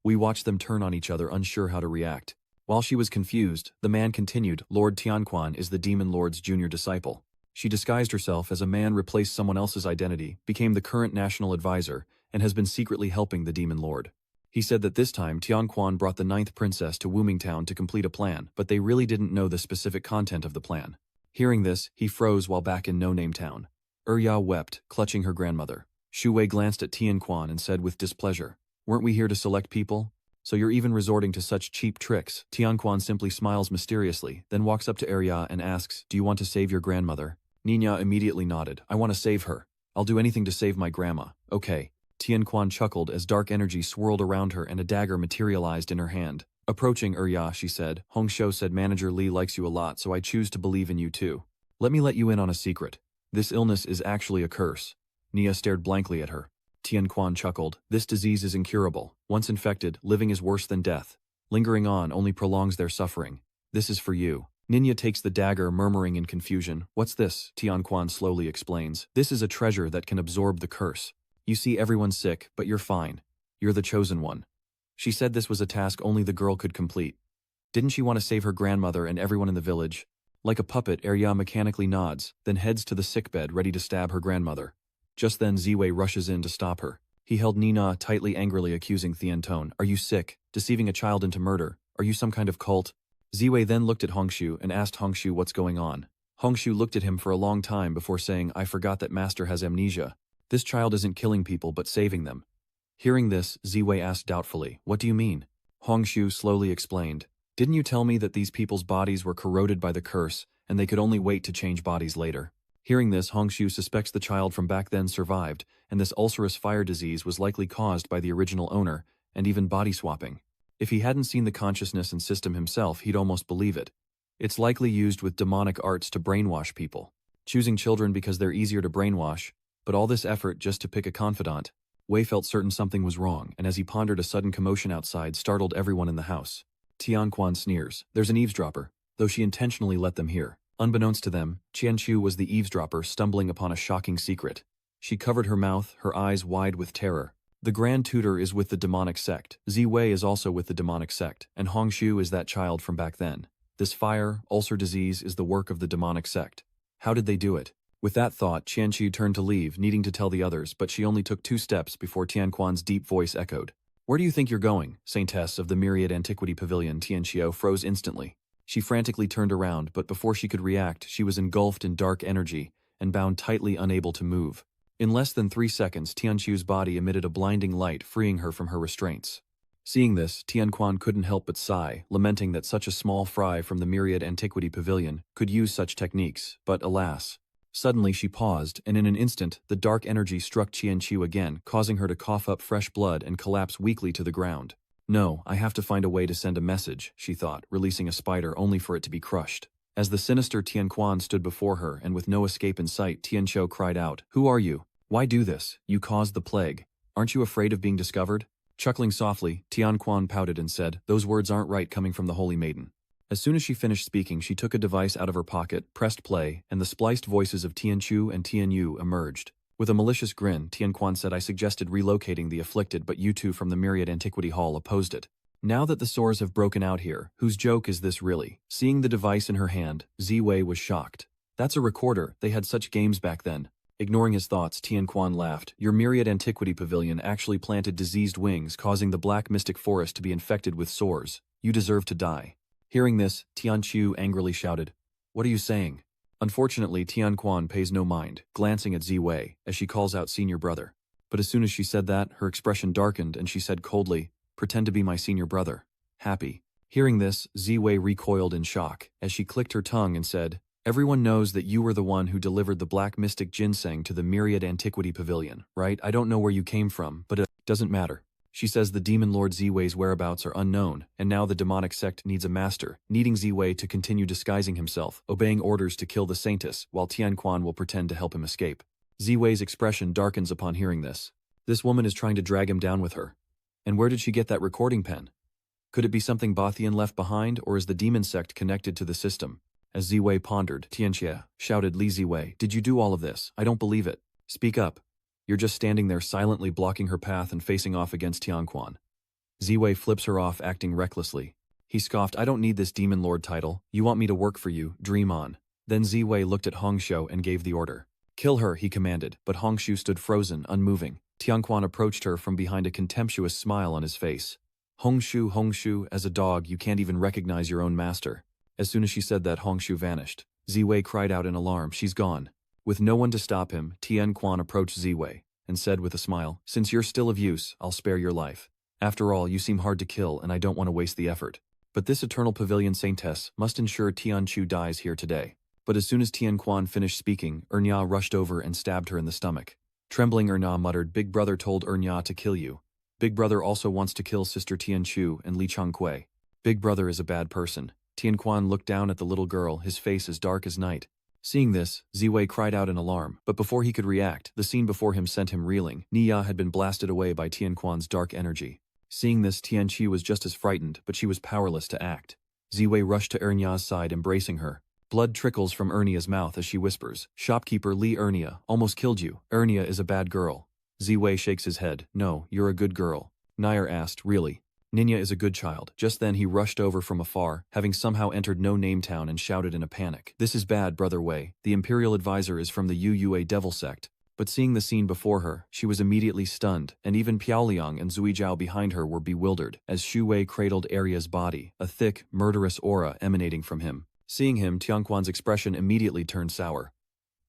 We watched them turn on each other, unsure how to react. While she was confused, the man continued, "Lord Tianquan is the Demon Lord's junior disciple. She disguised herself as a man, replaced someone else's identity, became the current national advisor, and has been secretly helping the Demon Lord." He said that this time Tianquan brought the 9th princess to Wooming Town to complete a plan, but they really didn't know the specific content of the plan. Hearing this, he froze while back in No Name Town. Ya wept, clutching her grandmother. Shu Wei glanced at Tianquan and said with displeasure, "Weren't we here to select people? So you're even resorting to such cheap tricks." Tianquan simply smiles mysteriously, then walks up to Ya and asks, "Do you want to save your grandmother?" Nina immediately nodded. "I want to save her. I'll do anything to save my grandma." "Okay." Tianquan chuckled as dark energy swirled around her and a dagger materialized in her hand. Approaching Ya, she said, "Hongshou said Manager Li likes you a lot, so I choose to believe in you too. Let me let you in on a secret. This illness is actually a curse." Nia stared blankly at her. Tianquan chuckled, "This disease is incurable. Once infected, living is worse than death. Lingering on only prolongs their suffering. This is for you." Ninya takes the dagger, murmuring in confusion. "What's this?" Tianquan slowly explains. "This is a treasure that can absorb the curse. You see, everyone's sick, but you're fine. You're the chosen one." She said this was a task only the girl could complete. Didn't she want to save her grandmother and everyone in the village? Like a puppet, Arya mechanically nods, then heads to the sickbed ready to stab her grandmother. Just then Ziwei rushes in to stop her. He held Nina tightly, angrily accusing Tiantone. "Are you sick? Deceiving a child into murder? Are you some kind of cult?" Ziwei then looked at Hongshu and asked Hongshu what's going on. Hongshu looked at him for a long time before saying, "I forgot that Master has amnesia. This child isn't killing people but saving them." Hearing this, Ziwei asked doubtfully, "What do you mean?" Hongshu slowly explained, "Didn't you tell me that these people's bodies were corroded by the curse, and they could only wait to change bodies later?" Hearing this, Hongshu suspects the child from back then survived, and this ulcerous fire disease was likely caused by the original owner, and even body swapping. If he hadn't seen the consciousness and system himself, he'd almost believe it. It's likely used with demonic arts to brainwash people. Choosing children because they're easier to brainwash, but all this effort just to pick a confidant. Wei felt certain something was wrong, and as he pondered, a sudden commotion outside startled everyone in the house. Tianquan sneers, "There's an eavesdropper," though she intentionally let them hear. Unbeknownst to them, Qianqiu was the eavesdropper stumbling upon a shocking secret. She covered her mouth, her eyes wide with terror. The Grand Tutor is with the demonic sect, Ziwei is also with the demonic sect, and Hongshu is that child from back then. This fire, ulcer disease is the work of the demonic sect. How did they do it? With that thought, Qianqiu turned to leave, needing to tell the others, but she only took 2 steps before Tianquan's deep voice echoed. "Where do you think you're going, Saintess of the Myriad Antiquity Pavilion?" Tianqiu froze instantly. She frantically turned around, but before she could react, she was engulfed in dark energy and bound tightly, unable to move. In less than 3 seconds, Tianqiu's body emitted a blinding light, freeing her from her restraints. Seeing this, Tianquan couldn't help but sigh, lamenting that such a small fry from the Myriad Antiquity Pavilion could use such techniques, but alas. Suddenly she paused, and in an instant, the dark energy struck Qianqiu again, causing her to cough up fresh blood and collapse weakly to the ground. "No, I have to find a way to send a message," she thought, releasing a spider only for it to be crushed. As the sinister Tianquan stood before her and with no escape in sight, Tianqiu cried out, "Who are you? Why do this? You caused the plague. Aren't you afraid of being discovered?" Chuckling softly, Tianquan pouted and said, "Those words aren't right coming from the Holy Maiden." As soon as she finished speaking, she took a device out of her pocket, pressed play, and the spliced voices of Tianqiu and Tianyu emerged. With a malicious grin, Tianquan said, "I suggested relocating the afflicted, but you two from the Myriad Antiquity Hall opposed it. Now that the sores have broken out here, whose joke is this really?" Seeing the device in her hand, Ziwei was shocked. "That's a recorder, they had such games back then." Ignoring his thoughts, Tianquan laughed. "Your Myriad Antiquity Pavilion actually planted diseased wings, causing the Black Mystic Forest to be infected with sores. You deserve to die. Hearing this, Tianqiu angrily shouted, "What are you saying?" Unfortunately, Tianquan pays no mind, glancing at Ziwei as she calls out senior brother. But as soon as she said that, her expression darkened and she said coldly, "Pretend to be my senior brother. Happy." Hearing this, Ziwei recoiled in shock as she clicked her tongue and said, "Everyone knows that you were the one who delivered the black mystic ginseng to the Myriad Antiquity Pavilion, right? I don't know where you came from, but it doesn't matter." She says the demon lord Ziwei's whereabouts are unknown, and now the demonic sect needs a master, needing Ziwei to continue disguising himself, obeying orders to kill the saintess, while Tianquan will pretend to help him escape. Ziwei's expression darkens upon hearing this. This woman is trying to drag him down with her. And where did she get that recording pen? Could it be something Bothian left behind, or is the demon sect connected to the system? As Ziwei pondered, Tianxie shouted, "Li Ziwei, did you do all of this? I don't believe it. Speak up. You're just standing there silently blocking her path and facing off against Tianquan." Ziwei flips her off, acting recklessly. He scoffed, "I don't need this demon lord title. You want me to work for you, dream on." Then Ziwei looked at Hongshu and gave the order. "Kill her," he commanded, but Hongshu stood frozen, unmoving. Tianquan approached her from behind, a contemptuous smile on his face. Hongshu, as a dog, you can't even recognize your own master." As soon as she said that, Hongshu vanished. Ziwei cried out in alarm, "She's gone." With no one to stop him, Tianquan approached Ziwei and said with a smile, "Since you're still of use, I'll spare your life. After all, you seem hard to kill and I don't want to waste the effort. But this Eternal Pavilion Saintess must ensure Tianqiu dies here today." But as soon as Tianquan finished speaking, Ernya rushed over and stabbed her in the stomach. Trembling, Ernya muttered, "Big brother told Ernya to kill you. Big brother also wants to kill sister Tianqiu and Li Changkui. Big brother is a bad person." Tianquan looked down at the little girl, his face as dark as night. Seeing this, Ziwei cried out in alarm, but before he could react, the scene before him sent him reeling. Nia had been blasted away by Tianquan's dark energy. Seeing this, Tianqi was just as frightened, but she was powerless to act. Ziwei rushed to Ernya's side, embracing her. Blood trickles from Ernia's mouth as she whispers, "Shopkeeper Li Ernia almost killed you. Ernia is a bad girl." Ziwei shakes his head. "No, you're a good girl." Nair asked, "Really?" "Ninya is a good child." Just then he rushed over from afar, having somehow entered No Name Town, and shouted in a panic, "This is bad, Brother Wei. The Imperial Advisor is from the UUA Devil Sect." But seeing the scene before her, she was immediately stunned, and even Piaoliang and Zui Zhao behind her were bewildered, as Xu Wei cradled Aria's body, a thick, murderous aura emanating from him. Seeing him, Tianquan's expression immediately turned sour.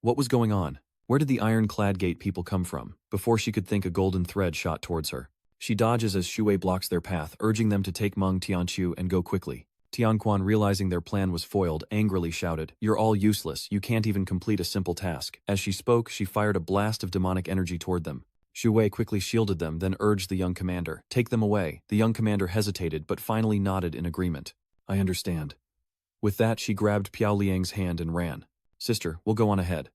What was going on? Where did the ironclad gate people come from? Before she could think, a golden thread shot towards her. She dodges as Xu Wei blocks their path, urging them to take Meng Tianqiu and go quickly. Tianquan, realizing their plan was foiled, angrily shouted, "You're all useless, you can't even complete a simple task." As she spoke, she fired a blast of demonic energy toward them. Xu Wei quickly shielded them, then urged the young commander, "Take them away." The young commander hesitated, but finally nodded in agreement. "I understand." With that, she grabbed Piaoliang's hand and ran. "Sister, we'll go on ahead."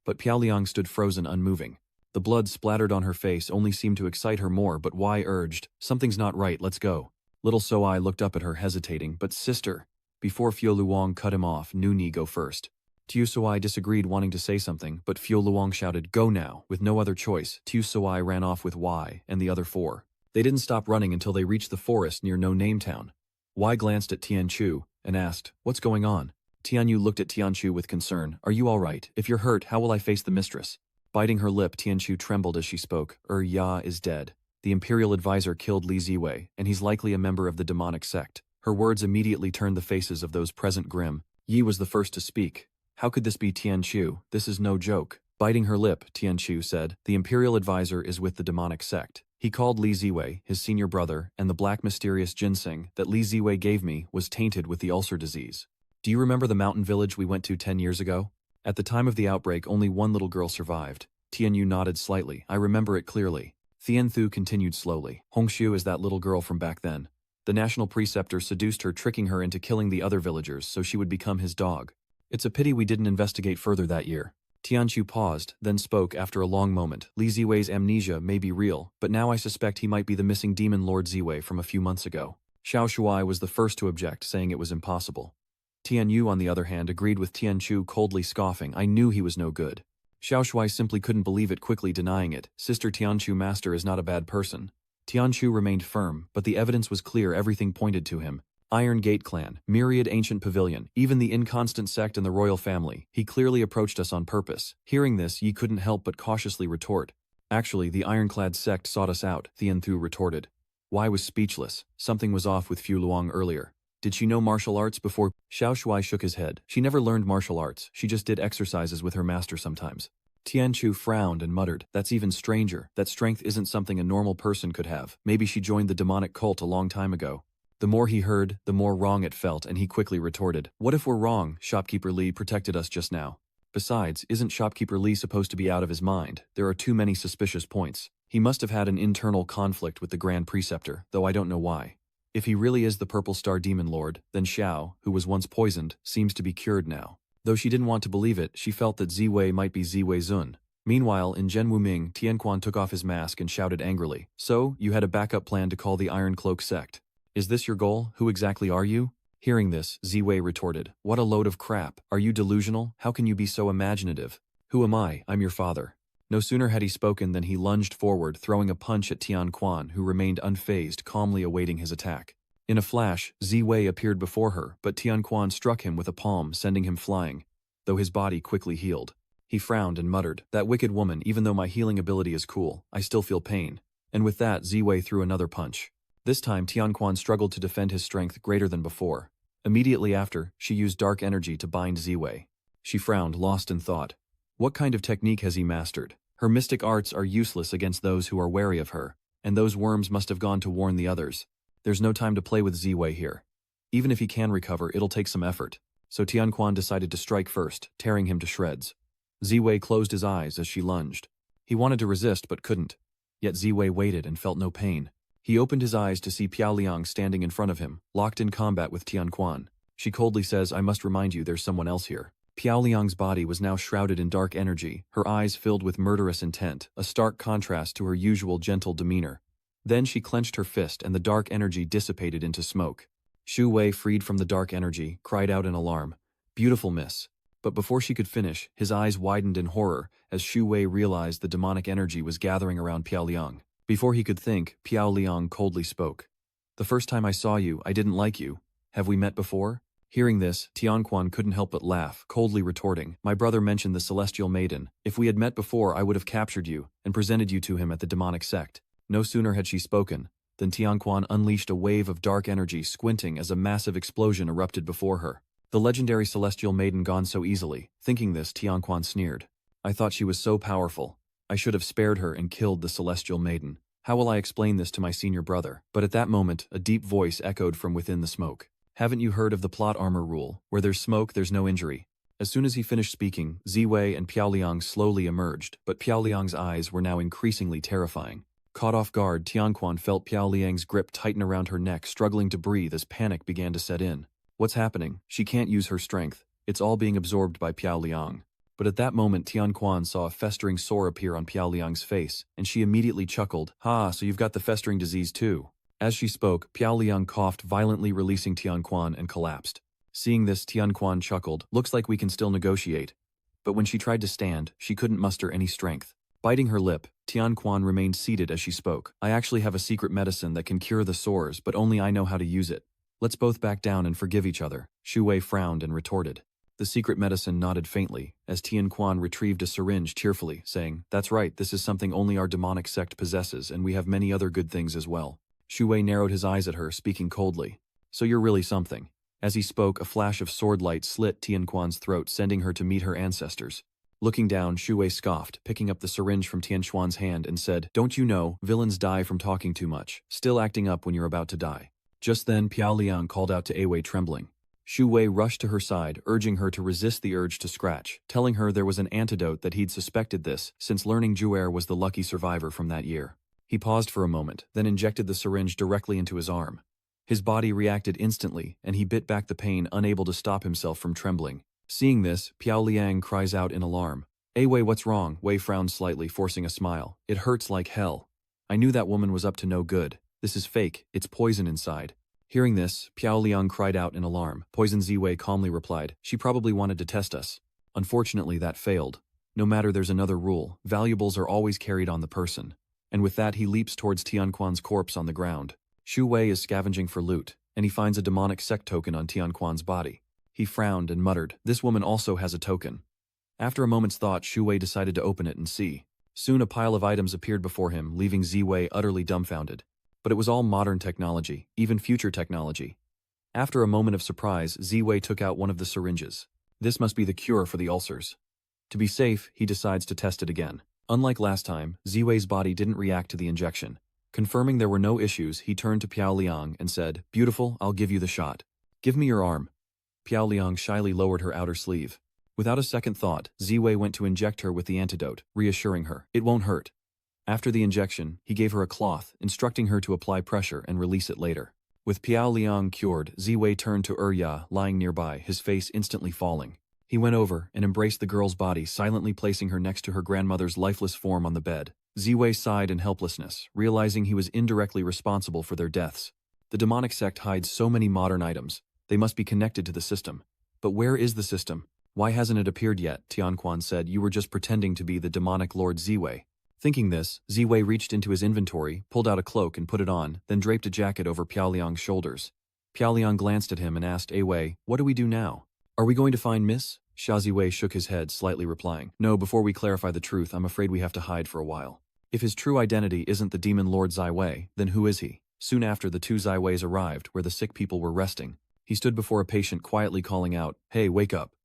But Piaoliang stood frozen, unmoving. The blood splattered on her face only seemed to excite her more, but Wei urged, "Something's not right, let's go." Little So-I looked up at her, hesitating, "But sister." Before Fio Luong cut him off, Nuni, "Go first." Tiu So-I disagreed, wanting to say something, but Fio Luong shouted, "Go now." With no other choice, Tiu So-I ran off with Wei and the other four. They didn't stop running until they reached the forest near No Name Town. Wei glanced at Tianqiu and asked, "What's going on?" Tianyu looked at Tianqiu with concern. "Are you all right? If you're hurt, how will I face the mistress?" Biting her lip, Tianqiu trembled as she spoke. Ya is dead. The Imperial Advisor killed Li Ziwei, and he's likely a member of the demonic sect." Her words immediately turned the faces of those present grim. Yi was the first to speak. "How could this be, Tianqiu? This is no joke." Biting her lip, Tianqiu said, "The Imperial Advisor is with the demonic sect. He called Li Ziwei, his senior brother, and the black mysterious ginseng that Li Ziwei gave me was tainted with the ulcer disease. Do you remember the mountain village we went to 10 years ago? At the time of the outbreak, only one little girl survived." Tianyu nodded slightly. "I remember it clearly." Thienthu continued slowly. "Hongshu is that little girl from back then. The national preceptor seduced her, tricking her into killing the other villagers so she would become his dog. It's a pity we didn't investigate further that year." Tianqiu paused, then spoke after a long moment. "Li Ziwei's amnesia may be real, but now I suspect he might be the missing demon Lord Ziwei from a few months ago." Xiao Shuai was the first to object, saying it was impossible. Tianyu, on the other hand, agreed with Tianqiu, coldly scoffing. "I knew he was no good." Xiao Shuai simply couldn't believe it, quickly denying it. "Sister Tianqiu, master is not a bad person." Tianqiu remained firm, but the evidence was clear, everything pointed to him. Iron Gate Clan, Myriad Ancient Pavilion, even the inconstant sect and the royal family. He clearly approached us on purpose. Hearing this, Yi couldn't help but cautiously retort. "Actually, the ironclad sect sought us out," Thienthu retorted. Wei was speechless. Something was off with Fu Luong earlier. Did she know martial arts before? Xiao Shuai shook his head. She never learned martial arts, she just did exercises with her master sometimes. Tianchu frowned and muttered, that's even stranger. That strength isn't something a normal person could have. Maybe she joined the demonic cult a long time ago. The more he heard, the more wrong it felt, and he quickly retorted, what if we're wrong? Shopkeeper Li protected us just now. Besides, isn't Shopkeeper Li supposed to be out of his mind? There are too many suspicious points. He must have had an internal conflict with the Grand Preceptor, though I don't know why. If he really is the Purple Star Demon Lord, then Xiao, who was once poisoned, seems to be cured now. Though she didn't want to believe it, she felt that Ziwei might be Ziwei Zun. Meanwhile, in Zhen Wuming, Tianquan took off his mask and shouted angrily, so, you had a backup plan to call the Iron Cloak sect. Is this your goal? Who exactly are you? Hearing this, Ziwei retorted, what a load of crap. Are you delusional? How can you be so imaginative? Who am I? I'm your father. No sooner had he spoken than he lunged forward, throwing a punch at Tianquan, who remained unfazed, calmly awaiting his attack. In a flash, Ziwei appeared before her, but Tianquan struck him with a palm, sending him flying, though his body quickly healed. He frowned and muttered, that wicked woman, even though my healing ability is cool, I still feel pain. And with that, Ziwei threw another punch. This time, Tianquan struggled to defend his strength greater than before. Immediately after, she used dark energy to bind Ziwei. She frowned, lost in thought. What kind of technique has he mastered? Her mystic arts are useless against those who are wary of her, and those worms must have gone to warn the others. There's no time to play with Ziwei here. Even if he can recover, it'll take some effort. So Tianquan decided to strike first, tearing him to shreds. Ziwei closed his eyes as she lunged. He wanted to resist but couldn't. Yet Ziwei waited and felt no pain. He opened his eyes to see Piao Liang standing in front of him, locked in combat with Tianquan. She coldly says, I must remind you there's someone else here. Piao Liang's body was now shrouded in dark energy, her eyes filled with murderous intent, a stark contrast to her usual gentle demeanor. Then she clenched her fist and the dark energy dissipated into smoke. Shu Wei, freed from the dark energy, cried out in alarm, beautiful miss. But before she could finish, his eyes widened in horror as Shu Wei realized the demonic energy was gathering around Piao Liang. Before he could think, Piao Liang coldly spoke. The first time I saw you, I didn't like you. Have we met before? Hearing this, Tianquan couldn't help but laugh, coldly retorting, my brother mentioned the celestial maiden. If we had met before, I would have captured you and presented you to him at the demonic sect. No sooner had she spoken than Tianquan unleashed a wave of dark energy, squinting as a massive explosion erupted before her. The legendary celestial maiden gone so easily. Thinking this, Tianquan sneered. I thought she was so powerful. I should have spared her and killed the celestial maiden. How will I explain this to my senior brother? But at that moment, a deep voice echoed from within the smoke. Haven't you heard of the plot armor rule? Where there's smoke, there's no injury. As soon as he finished speaking, Ziwei and Piao Liang slowly emerged, but Piao Liang's eyes were now increasingly terrifying. Caught off guard, Tianquan felt Piao Liang's grip tighten around her neck, struggling to breathe as panic began to set in. What's happening? She can't use her strength. It's all being absorbed by Piao Liang. But at that moment, Tianquan saw a festering sore appear on Piao Liang's face, and she immediately chuckled, ha, so you've got the festering disease too. As she spoke, Piao Liang coughed violently, releasing Tianquan, and collapsed. Seeing this, Tianquan chuckled, looks like we can still negotiate. But when she tried to stand, she couldn't muster any strength. Biting her lip, Tianquan remained seated as she spoke. I actually have a secret medicine that can cure the sores, but only I know how to use it. Let's both back down and forgive each other. Shu Wei frowned and retorted. The secret medicine nodded faintly, as Tianquan retrieved a syringe cheerfully, saying, that's right, this is something only our demonic sect possesses, and we have many other good things as well. Shu Wei narrowed his eyes at her, speaking coldly. So you're really something. As he spoke, a flash of sword light slit Tianquan's throat, sending her to meet her ancestors. Looking down, Shu Wei scoffed, picking up the syringe from Tianquan's hand and said, don't you know, villains die from talking too much, still acting up when you're about to die. Just then, Piao Liang called out to Wei, trembling. Shu Wei rushed to her side, urging her to resist the urge to scratch, telling her there was an antidote that he'd suspected this, since learning Ju'er was the lucky survivor from that year. He paused for a moment, then injected the syringe directly into his arm. His body reacted instantly, and he bit back the pain, unable to stop himself from trembling. Seeing this, Piao Liang cries out in alarm. Wei, what's wrong? Wei frowned slightly, forcing a smile. It hurts like hell. I knew that woman was up to no good. This is fake, it's poison inside. Hearing this, Piao Liang cried out in alarm. Poison Ziwei calmly replied, she probably wanted to test us. Unfortunately, that failed. No matter, there's another rule, valuables are always carried on the person. And with that, he leaps towards Tianquan's corpse on the ground. Shu Wei is scavenging for loot, and he finds a demonic sect token on Tianquan's body. He frowned and muttered, this woman also has a token. After a moment's thought, Shu Wei decided to open it and see. Soon a pile of items appeared before him, leaving Ziwei utterly dumbfounded. But it was all modern technology, even future technology. After a moment of surprise, Ziwei took out one of the syringes. This must be the cure for the ulcers. To be safe, he decides to test it again. Unlike last time, Ziwei's body didn't react to the injection. Confirming there were no issues, he turned to Piao Liang and said, "Beautiful, I'll give you the shot. Give me your arm." Piao Liang shyly lowered her outer sleeve. Without a second thought, Ziwei went to inject her with the antidote, reassuring her, "It won't hurt." After the injection, he gave her a cloth, instructing her to apply pressure and release it later. With Piao Liang cured, Ziwei turned to Ya, lying nearby, his face instantly falling. He went over and embraced the girl's body, silently placing her next to her grandmother's lifeless form on the bed. Ziwei sighed in helplessness, realizing he was indirectly responsible for their deaths. The demonic sect hides so many modern items. They must be connected to the system. But where is the system? Why hasn't it appeared yet? Tianquan said. You were just pretending to be the demonic Lord Ziwei. Thinking this, Ziwei reached into his inventory, pulled out a cloak and put it on, then draped a jacket over Piao Liang's shoulders. Piao Liang glanced at him and asked, Wei, what do we do now? Are we going to find Miss? Xia Ziwei shook his head, slightly replying, No, before we clarify the truth, I'm afraid we have to hide for a while. If his true identity isn't the demon Lord Ziwei, then who is he? Soon after, the two Ziweis arrived, where the sick people were resting. He stood before a patient, quietly calling out, Hey, wake up.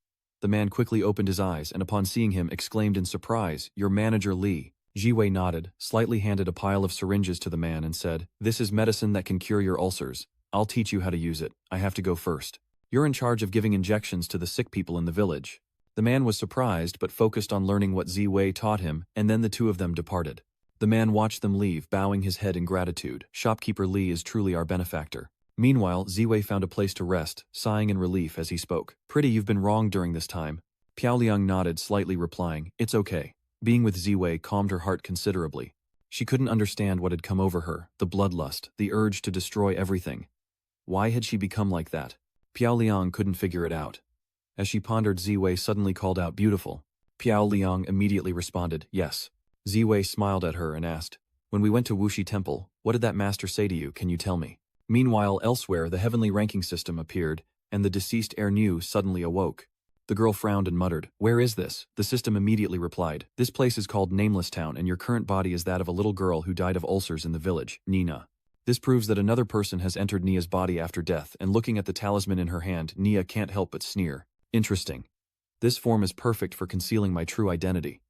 The man quickly opened his eyes and upon seeing him exclaimed in surprise, Your manager Li. Ziwei nodded, slightly handed a pile of syringes to the man and said, This is medicine that can cure your ulcers. I'll teach you how to use it. I have to go first. You're in charge of giving injections to the sick people in the village. The man was surprised but focused on learning what Ziwei taught him, and then the two of them departed. The man watched them leave, bowing his head in gratitude. Shopkeeper Li is truly our benefactor. Meanwhile, Ziwei found a place to rest, sighing in relief as he spoke. Pretty, you've been wrong during this time. Piao Liang nodded, slightly replying, It's okay. Being with Ziwei calmed her heart considerably. She couldn't understand what had come over her, the bloodlust, the urge to destroy everything. Why had she become like that? Piao Liang couldn't figure it out. As she pondered, Ziwei suddenly called out, Beautiful. Piao Liang immediately responded, Yes. Ziwei smiled at her and asked, When we went to Wuxi Temple, what did that master say to you, can you tell me? Meanwhile, elsewhere, the heavenly ranking system appeared, and the deceased Ernu suddenly awoke. The girl frowned and muttered, Where is this? The system immediately replied, This place is called Nameless Town and your current body is that of a little girl who died of ulcers in the village, Nina. This proves that another person has entered Nia's body after death, and looking at the talisman in her hand, Nia can't help but sneer. Interesting. This form is perfect for concealing my true identity.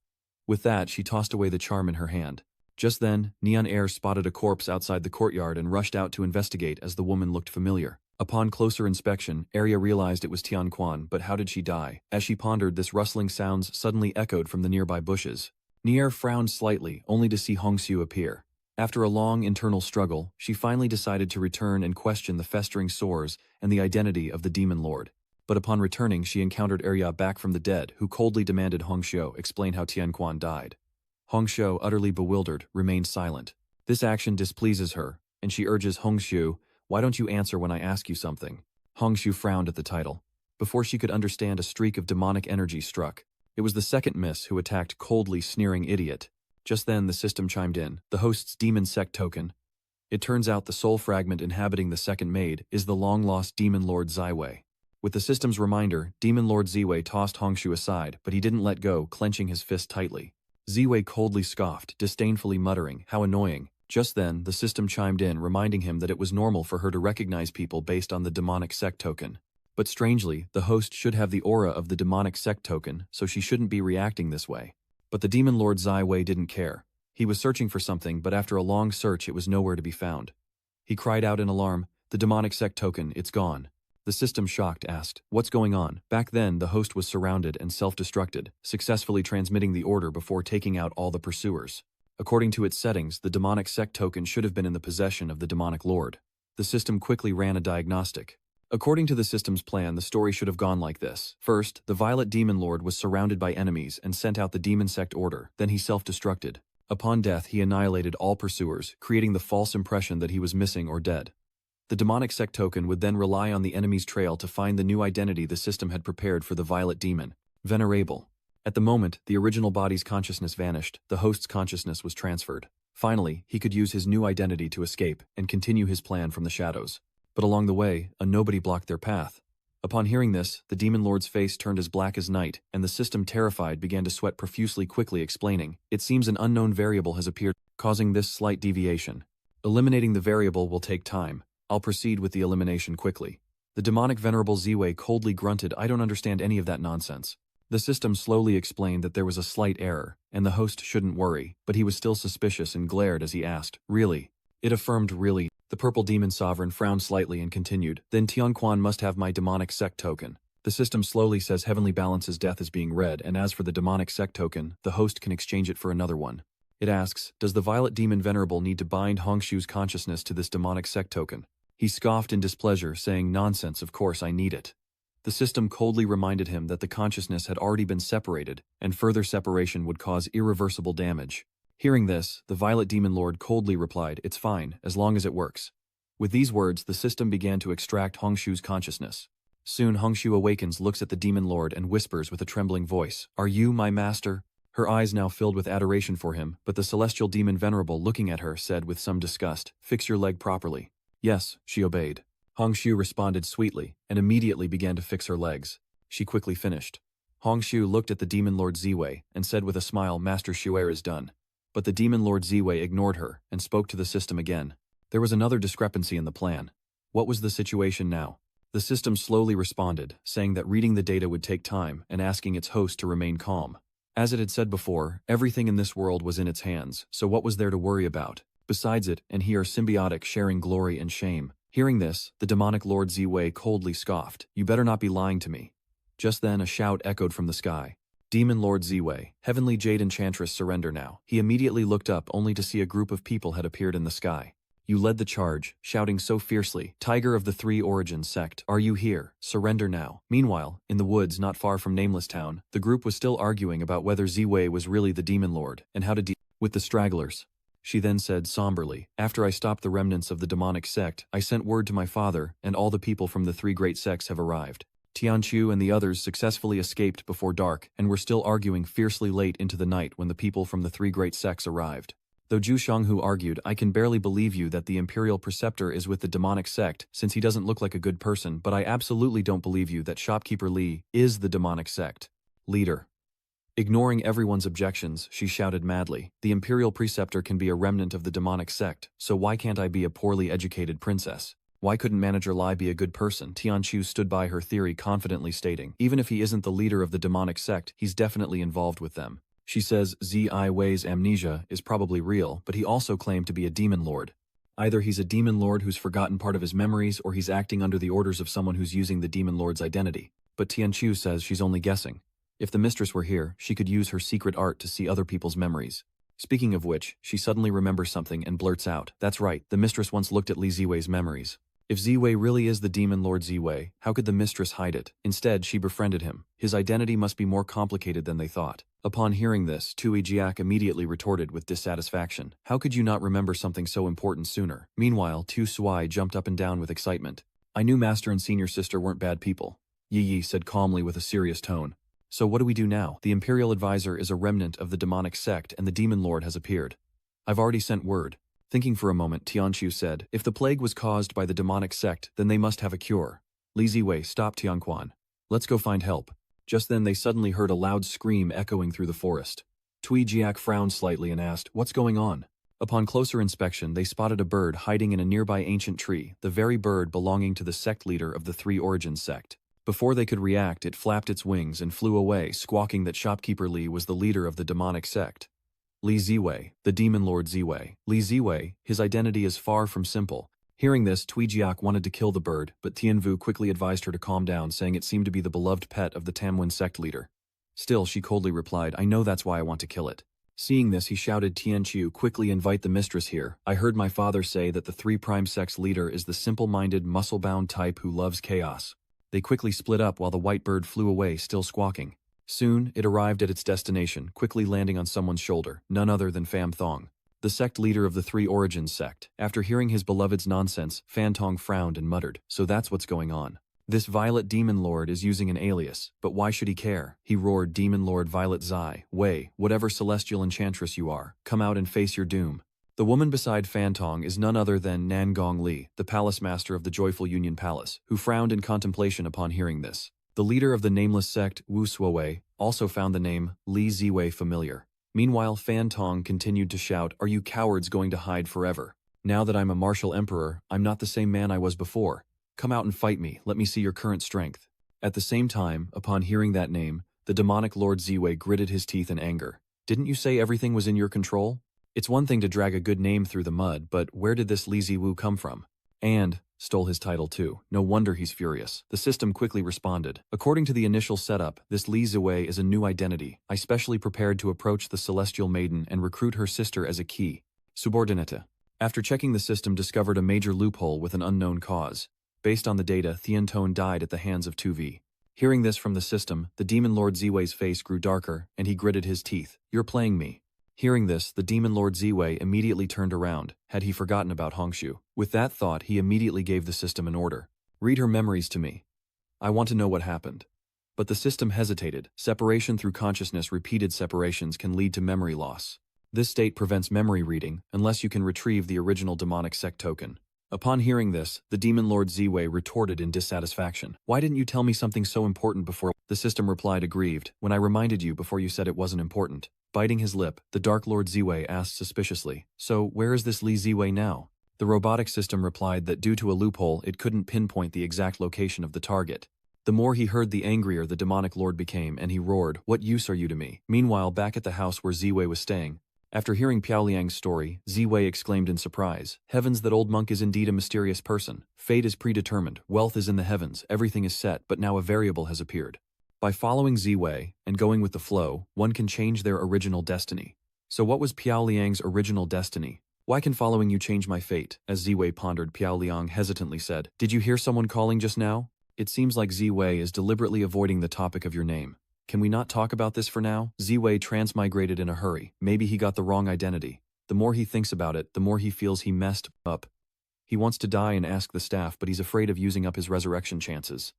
With that, she tossed away the charm in her hand. Just then, Neon Air spotted a corpse outside the courtyard and rushed out to investigate as the woman looked familiar. Upon closer inspection, Arya realized it was Tianquan, but how did she die? As she pondered, this rustling sounds suddenly echoed from the nearby bushes. Nier frowned slightly, only to see Hongxiu appear. After a long internal struggle, she finally decided to return and question the festering sores and the identity of the demon lord. But upon returning, she encountered Arya back from the dead, who coldly demanded Hongxiu explain how Tianquan died. Hongxiu, utterly bewildered, remained silent. This action displeases her, and she urges Hongxiu, Why don't you answer when I ask you something? Hongxiu frowned at the title. Before she could understand, a streak of demonic energy struck. It was the second miss who attacked coldly sneering idiot. Just then the system chimed in, the host's demon sect token. It turns out the soul fragment inhabiting the second maid is the long-lost demon lord Ziwei. With the system's reminder, demon lord Ziwei tossed Hongxiu aside, but he didn't let go, clenching his fist tightly. Ziwei coldly scoffed, disdainfully muttering, How annoying. Just then, the system chimed in, reminding him that it was normal for her to recognize people based on the demonic sect token. But strangely, the host should have the aura of the demonic sect token, so she shouldn't be reacting this way. But the demon lord Ziwei didn't care. He was searching for something, but after a long search it was nowhere to be found. He cried out in alarm, The demonic sect token, it's gone. The system, shocked, asked, What's going on? Back then, the host was surrounded and self-destructed, successfully transmitting the order before taking out all the pursuers. According to its settings, the demonic sect token should have been in the possession of the demonic lord. The system quickly ran a diagnostic. According to the system's plan, the story should have gone like this. First, the violet demon lord was surrounded by enemies and sent out the demon sect order, then he self-destructed. Upon death, he annihilated all pursuers, creating the false impression that he was missing or dead. The demonic sect token would then rely on the enemy's trail to find the new identity the system had prepared for the violet demon, Venerable. At the moment, the original body's consciousness vanished, the host's consciousness was transferred. Finally, he could use his new identity to escape and continue his plan from the shadows. But along the way, a nobody blocked their path. Upon hearing this, the demon lord's face turned as black as night, and the system, terrified, began to sweat profusely, quickly explaining, It seems an unknown variable has appeared, causing this slight deviation. Eliminating the variable will take time. I'll proceed with the elimination quickly. The demonic venerable Ziwei coldly grunted, I don't understand any of that nonsense. The system slowly explained that there was a slight error, and the host shouldn't worry, but he was still suspicious and glared as he asked, really? It affirmed really. The purple demon sovereign frowned slightly and continued, then Tianquan must have my demonic sect token. The system slowly says heavenly balance's death is being read, and as for the demonic sect token, the host can exchange it for another one. It asks, does the violet demon venerable need to bind Hongshu's consciousness to this demonic sect token? He scoffed in displeasure, saying, nonsense, of course I need it. The system coldly reminded him that the consciousness had already been separated, and further separation would cause irreversible damage. Hearing this, the violet demon lord coldly replied, it's fine, as long as it works. With these words, the system began to extract Hongshu's consciousness. Soon Hongshu awakens, looks at the demon lord, and whispers with a trembling voice, are you my master? Her eyes now filled with adoration for him, but the celestial demon venerable looking at her said with some disgust, fix your leg properly. Yes, she obeyed. Hongshu responded sweetly, and immediately began to fix her legs. She quickly finished. Hongshu looked at the demon lord Ziwei, and said with a smile, Master Shu'er is done. But the demon lord Ziwei ignored her, and spoke to the system again. There was another discrepancy in the plan. What was the situation now? The system slowly responded, saying that reading the data would take time, and asking its host to remain calm. As it had said before, everything in this world was in its hands, so what was there to worry about? Besides it, and he are symbiotic, sharing glory and shame. Hearing this, the demonic Lord Ziwei coldly scoffed, you better not be lying to me. Just then a shout echoed from the sky. Demon Lord Ziwei, heavenly jade enchantress, surrender now. He immediately looked up only to see a group of people had appeared in the sky. You led the charge, shouting so fiercely, Tiger of the Three Origins sect, are you here? Surrender now. Meanwhile, in the woods not far from Nameless Town, the group was still arguing about whether Ziwei was really the demon lord, and how to deal with the stragglers. She then said somberly, after I stopped the remnants of the demonic sect, I sent word to my father, and all the people from the three great sects have arrived. Tianqiu and the others successfully escaped before dark, and were still arguing fiercely late into the night when the people from the three great sects arrived. Though Zhu Shanghu argued, I can barely believe you that the imperial preceptor is with the demonic sect, since he doesn't look like a good person, but I absolutely don't believe you that shopkeeper Li is the demonic sect leader. Ignoring everyone's objections, she shouted madly, the imperial preceptor can be a remnant of the demonic sect, so why can't I be a poorly educated princess? Why couldn't Manager Lai be a good person? Tianqiu stood by her theory confidently stating, even if he isn't the leader of the demonic sect, he's definitely involved with them. She says Ziwei's amnesia is probably real, but he also claimed to be a demon lord. Either he's a demon lord who's forgotten part of his memories, or he's acting under the orders of someone who's using the demon lord's identity. But Tianqiu says she's only guessing. If the mistress were here, she could use her secret art to see other people's memories. Speaking of which, she suddenly remembers something and blurts out, that's right, the mistress once looked at Li Ziwei's memories. If Ziwei really is the demon lord Ziwei, how could the mistress hide it? Instead, she befriended him. His identity must be more complicated than they thought. Upon hearing this, Tui Jiak immediately retorted with dissatisfaction. How could you not remember something so important sooner? Meanwhile, Tu Suai jumped up and down with excitement. I knew master and senior sister weren't bad people. Yi Yi said calmly with a serious tone. So what do we do now? The imperial advisor is a remnant of the demonic sect and the demon lord has appeared. I've already sent word. Thinking for a moment, Tianqiu said, if the plague was caused by the demonic sect, then they must have a cure. Li Ziwei stopped Tianquan. Let's go find help. Just then they suddenly heard a loud scream echoing through the forest. Tui Jiak frowned slightly and asked, what's going on? Upon closer inspection, they spotted a bird hiding in a nearby ancient tree, the very bird belonging to the sect leader of the Three Origins sect. Before they could react, it flapped its wings and flew away, squawking that shopkeeper Li was the leader of the demonic sect. Li Ziwei, the demon lord Ziwei. Li Ziwei, his identity is far from simple. Hearing this, Tui Jiak wanted to kill the bird, but Tianvu quickly advised her to calm down, saying it seemed to be the beloved pet of the Tamwin sect leader. Still, she coldly replied, I know that's why I want to kill it. Seeing this, he shouted, Tianqiu, quickly invite the mistress here. I heard my father say that the Three Prime Sect's leader is the simple-minded, muscle-bound type who loves chaos. They quickly split up while the white bird flew away, still squawking. Soon, it arrived at its destination, quickly landing on someone's shoulder, none other than Pham Thong, the sect leader of the Three Origins sect. After hearing his beloved's nonsense, Pham Thong frowned and muttered, so that's what's going on. This Violet Demon Lord is using an alias, but why should he care? He roared, Demon Lord Violet Zai, Wei, whatever celestial enchantress you are, come out and face your doom. The woman beside Pham Thong is none other than Nan Gong Li, the palace master of the Joyful Union Palace, who frowned in contemplation upon hearing this. The leader of the nameless sect, Wu Suowei, also found the name Li Ziwei familiar. Meanwhile, Pham Thong continued to shout, are you cowards going to hide forever? Now that I'm a martial emperor, I'm not the same man I was before. Come out and fight me, let me see your current strength. At the same time, upon hearing that name, the demonic Lord Ziwei gritted his teeth in anger. Didn't you say everything was in your control? It's one thing to drag a good name through the mud, but where did this Li Ziwu come from? And stole his title too. No wonder he's furious. The system quickly responded. According to the initial setup, this Li Ziwei is a new identity. I specially prepared to approach the celestial maiden and recruit her sister as a key subordinate. After checking the system discovered a major loophole with an unknown cause. Based on the data, Thientone died at the hands of 2V. Hearing this from the system, the demon lord Ziwei's face grew darker, and he gritted his teeth. You're playing me. Hearing this, the demon lord Ziwei immediately turned around. Had he forgotten about Hongshu? With that thought, he immediately gave the system an order. Read her memories to me. I want to know what happened. But the system hesitated. Separation through consciousness. Repeated separations can lead to memory loss. This state prevents memory reading, unless you can retrieve the original demonic sect token. Upon hearing this, the demon lord Ziwei retorted in dissatisfaction. Why didn't you tell me something so important before? The system replied aggrieved. When I reminded you before you said it wasn't important. Biting his lip, the dark lord Ziwei asked suspiciously, so where is this Li Ziwei now? The robotic system replied that due to a loophole it couldn't pinpoint the exact location of the target. The more he heard, the angrier the demonic lord became, and he roared, what use are you to me? Meanwhile, back at the house where Ziwei was staying, after hearing Piao Liang's story, Ziwei exclaimed in surprise, heavens, that old monk is indeed a mysterious person. Fate is predetermined, wealth is in the heavens, everything is set, but now a variable has appeared. By following Ziwei and going with the flow, one can change their original destiny. So what was Piao Liang's original destiny? Why can following you change my fate? As Ziwei pondered, Piao Liang hesitantly said, did you hear someone calling just now? It seems like Ziwei is deliberately avoiding the topic of your name. Can we not talk about this for now? Ziwei transmigrated in a hurry. Maybe he got the wrong identity. The more he thinks about it, the more he feels he messed up. He wants to die and ask the staff, but he's afraid of using up his resurrection chances.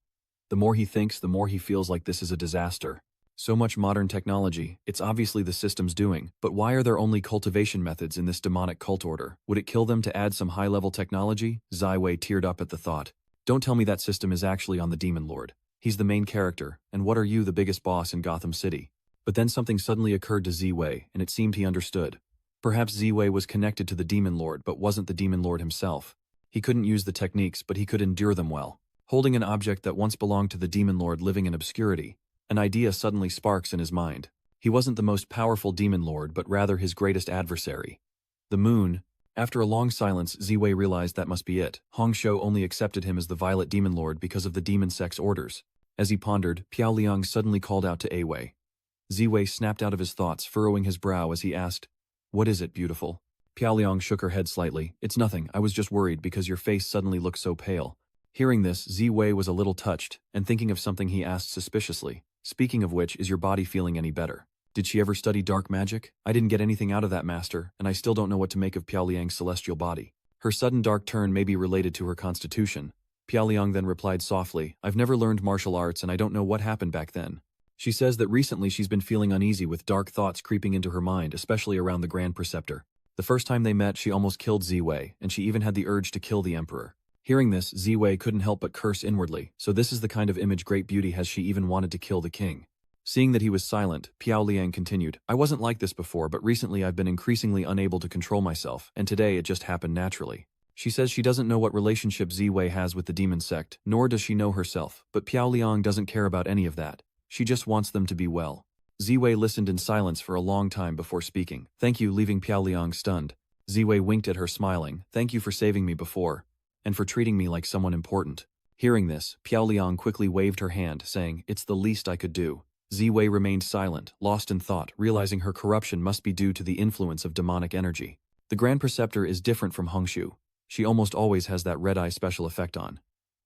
The more he thinks, the more he feels like this is a disaster. So much modern technology, it's obviously the system's doing, but why are there only cultivation methods in this demonic cult order? Would it kill them to add some high-level technology? Ziwei teared up at the thought. Don't tell me that system is actually on the demon lord. He's the main character, and what are you, the biggest boss in Gotham City? But then something suddenly occurred to Ziwei, and it seemed he understood. Perhaps Ziwei was connected to the demon lord but wasn't the demon lord himself. He couldn't use the techniques, but he could endure them well. Holding an object that once belonged to the demon lord living in obscurity, an idea suddenly sparks in his mind. He wasn't the most powerful demon lord but rather his greatest adversary. The moon. After a long silence, Ziwei realized that must be it. Hongshu only accepted him as the Violet Demon Lord because of the demon sect's orders. As he pondered, Piao Liang suddenly called out to Awei. Ziwei snapped out of his thoughts, furrowing his brow as he asked, what is it, beautiful? Piao Liang shook her head slightly. It's nothing, I was just worried because your face suddenly looked so pale. Hearing this, Ziwei was a little touched, and thinking of something he asked suspiciously, speaking of which, is your body feeling any better? Did she ever study dark magic? I didn't get anything out of that, master, and I still don't know what to make of Piao Liang's celestial body. Her sudden dark turn may be related to her constitution. Piao Liang then replied softly, I've never learned martial arts and I don't know what happened back then. She says that recently she's been feeling uneasy with dark thoughts creeping into her mind, especially around the Grand Preceptor. The first time they met, she almost killed Ziwei, and she even had the urge to kill the Emperor. Hearing this, Ziwei couldn't help but curse inwardly, so this is the kind of image great beauty has, she even wanted to kill the king. Seeing that he was silent, Piao Liang continued, I wasn't like this before, but recently I've been increasingly unable to control myself, and today it just happened naturally. She says she doesn't know what relationship Ziwei has with the demon sect, nor does she know herself, but Piao Liang doesn't care about any of that. She just wants them to be well. Ziwei listened in silence for a long time before speaking. Thank you, leaving Piao Liang stunned. Ziwei winked at her, smiling. Thank you for saving me before, and for treating me like someone important. Hearing this, Piao Liang quickly waved her hand, saying, it's the least I could do. Ziwei remained silent, lost in thought, realizing her corruption must be due to the influence of demonic energy. The Grand Preceptor is different from Hongshu. She almost always has that red-eye special effect on.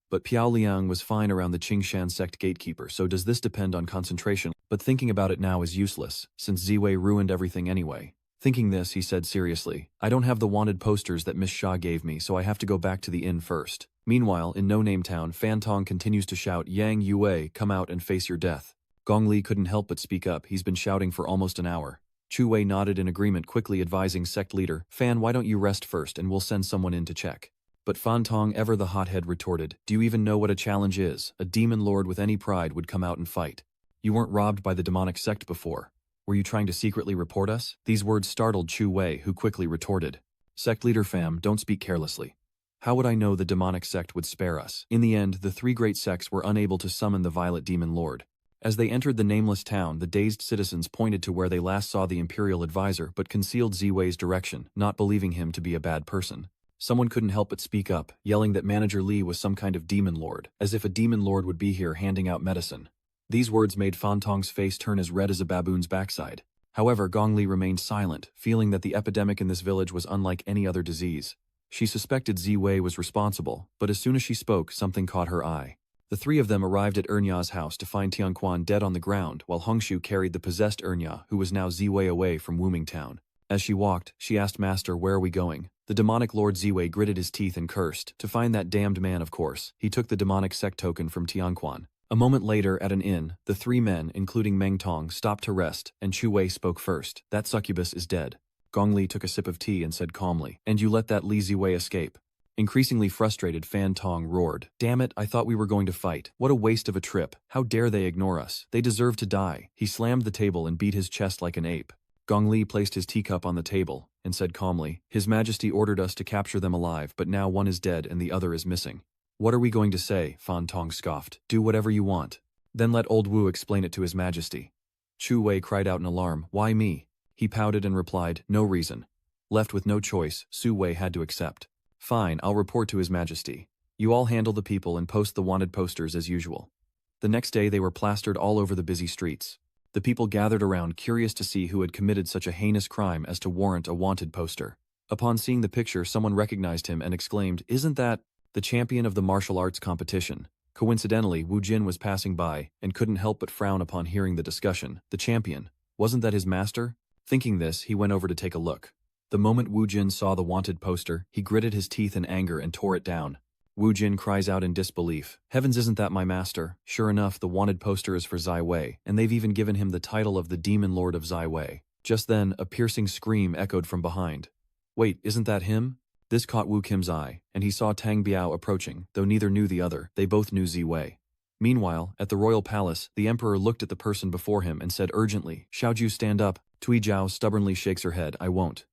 But Piao Liang was fine around the Qingshan sect gatekeeper, so does this depend on concentration? But thinking about it now is useless, since Ziwei ruined everything anyway. Thinking this, he said seriously, I don't have the wanted posters that Miss Xia gave me, so I have to go back to the inn first. Meanwhile, in No-Name Town, Fan Tong continues to shout, Yang Yue, come out and face your death. Gong Li couldn't help but speak up, he's been shouting for almost an hour. Chu Wei nodded in agreement, quickly advising sect leader, Fan, why don't you rest first and we'll send someone in to check. But Fan Tong, ever the hothead, retorted, do you even know what a challenge is? A demon lord with any pride would come out and fight. You weren't robbed by the demonic sect before. Were you trying to secretly report us? These words startled Chu Wei, who quickly retorted. Sect leader fam, don't speak carelessly. How would I know the demonic sect would spare us? In the end, the three great sects were unable to summon the Violet Demon Lord. As they entered the nameless town, the dazed citizens pointed to where they last saw the Imperial advisor but concealed Ziwei's direction, not believing him to be a bad person. Someone couldn't help but speak up, yelling that Manager Li was some kind of demon lord, as if a demon lord would be here handing out medicine. These words made Fan Tong's face turn as red as a baboon's backside. However, Gong Li remained silent, feeling that the epidemic in this village was unlike any other disease. She suspected Ziwei was responsible, but as soon as she spoke, something caught her eye. The three of them arrived at Ernya's house to find Tianquan dead on the ground, while Hongshu carried the possessed Ernya, who was now Ziwei, away from Wuming Town. As she walked, she asked Master, "Where are we going?" The demonic Lord Ziwei gritted his teeth and cursed. To find that damned man, of course. He took the demonic sect token from Tianquan. A moment later, at an inn, the three men, including Meng Tong, stopped to rest, and Chu Wei spoke first. "That succubus is dead." Gong Li took a sip of tea and said calmly, "And you let that Li Ziwei escape?" Increasingly frustrated, Fan Tong roared, "Damn it, I thought we were going to fight. What a waste of a trip. How dare they ignore us? They deserve to die." He slammed the table and beat his chest like an ape. Gong Li placed his teacup on the table and said calmly, "His Majesty ordered us to capture them alive, but now one is dead and the other is missing." "What are we going to say?" Fan Tong scoffed. "Do whatever you want. Then let old Wu explain it to His Majesty." Chu Wei cried out in alarm, "Why me?" He pouted and replied, "No reason." Left with no choice, Su Wei had to accept. "Fine, I'll report to His Majesty. You all handle the people and post the wanted posters as usual." The next day they were plastered all over the busy streets. The people gathered around, curious to see who had committed such a heinous crime as to warrant a wanted poster. Upon seeing the picture, someone recognized him and exclaimed, "Isn't that the champion of the martial arts competition?" Coincidentally, Wu Jin was passing by and couldn't help but frown upon hearing the discussion. The champion? Wasn't that his master? Thinking this, he went over to take a look. The moment Wu Jin saw the wanted poster, he gritted his teeth in anger and tore it down. Wu Jin cries out in disbelief, "Heavens, isn't that my master?" Sure enough, the wanted poster is for Zai Wei, and they've even given him the title of the Demon Lord of Zai Wei. Just then, a piercing scream echoed from behind. "Wait, isn't that him?" This caught Wu Kim's eye, and he saw Tang Biao approaching. Though neither knew the other, they both knew Zai Wei. Meanwhile, at the royal palace, the emperor looked at the person before him and said urgently, "Xiaoju, stand up." Tui Zhao stubbornly shakes her head, "I won't."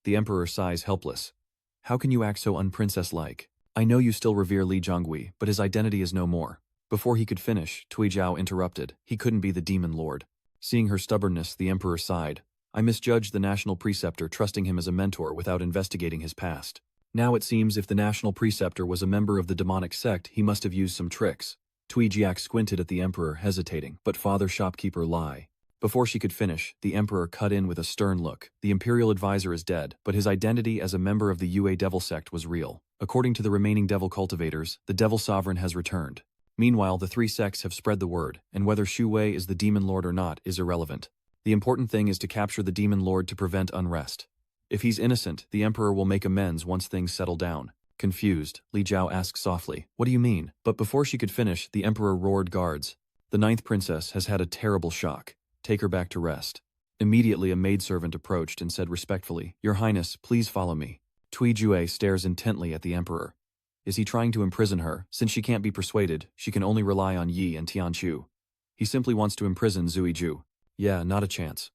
The emperor sighs helpless. "How can you act so unprincess-like? I know you still revere Li Zhongui, but his identity is no more." Before he could finish, Tui Zhao interrupted. He couldn't be the demon lord. Seeing her stubbornness, the emperor sighed. "I misjudged the national preceptor, trusting him as a mentor without investigating his past. Now it seems if the national preceptor was a member of the demonic sect, he must have used some tricks." Tui Jiak squinted at the emperor, hesitating. "But father shopkeeper lie." Before she could finish, the emperor cut in with a stern look. "The imperial advisor is dead, but his identity as a member of the Yue devil sect was real. According to the remaining devil cultivators, the devil sovereign has returned. Meanwhile, the three sects have spread the word, and whether Shu Wei is the demon lord or not is irrelevant. The important thing is to capture the demon lord to prevent unrest. If he's innocent, the emperor will make amends once things settle down." Confused, Li Jiao asked softly, "What do you mean?" But before she could finish, the emperor roared, "Guards! The ninth princess has had a terrible shock. Take her back to rest." Immediately a maidservant approached and said respectfully, "Your Highness, please follow me." Tui Jue stares intently at the emperor. Is he trying to imprison her? Since she can't be persuaded, she can only rely on Yi and Tianchu. He simply wants to imprison Zuiju. Yeah, not a chance.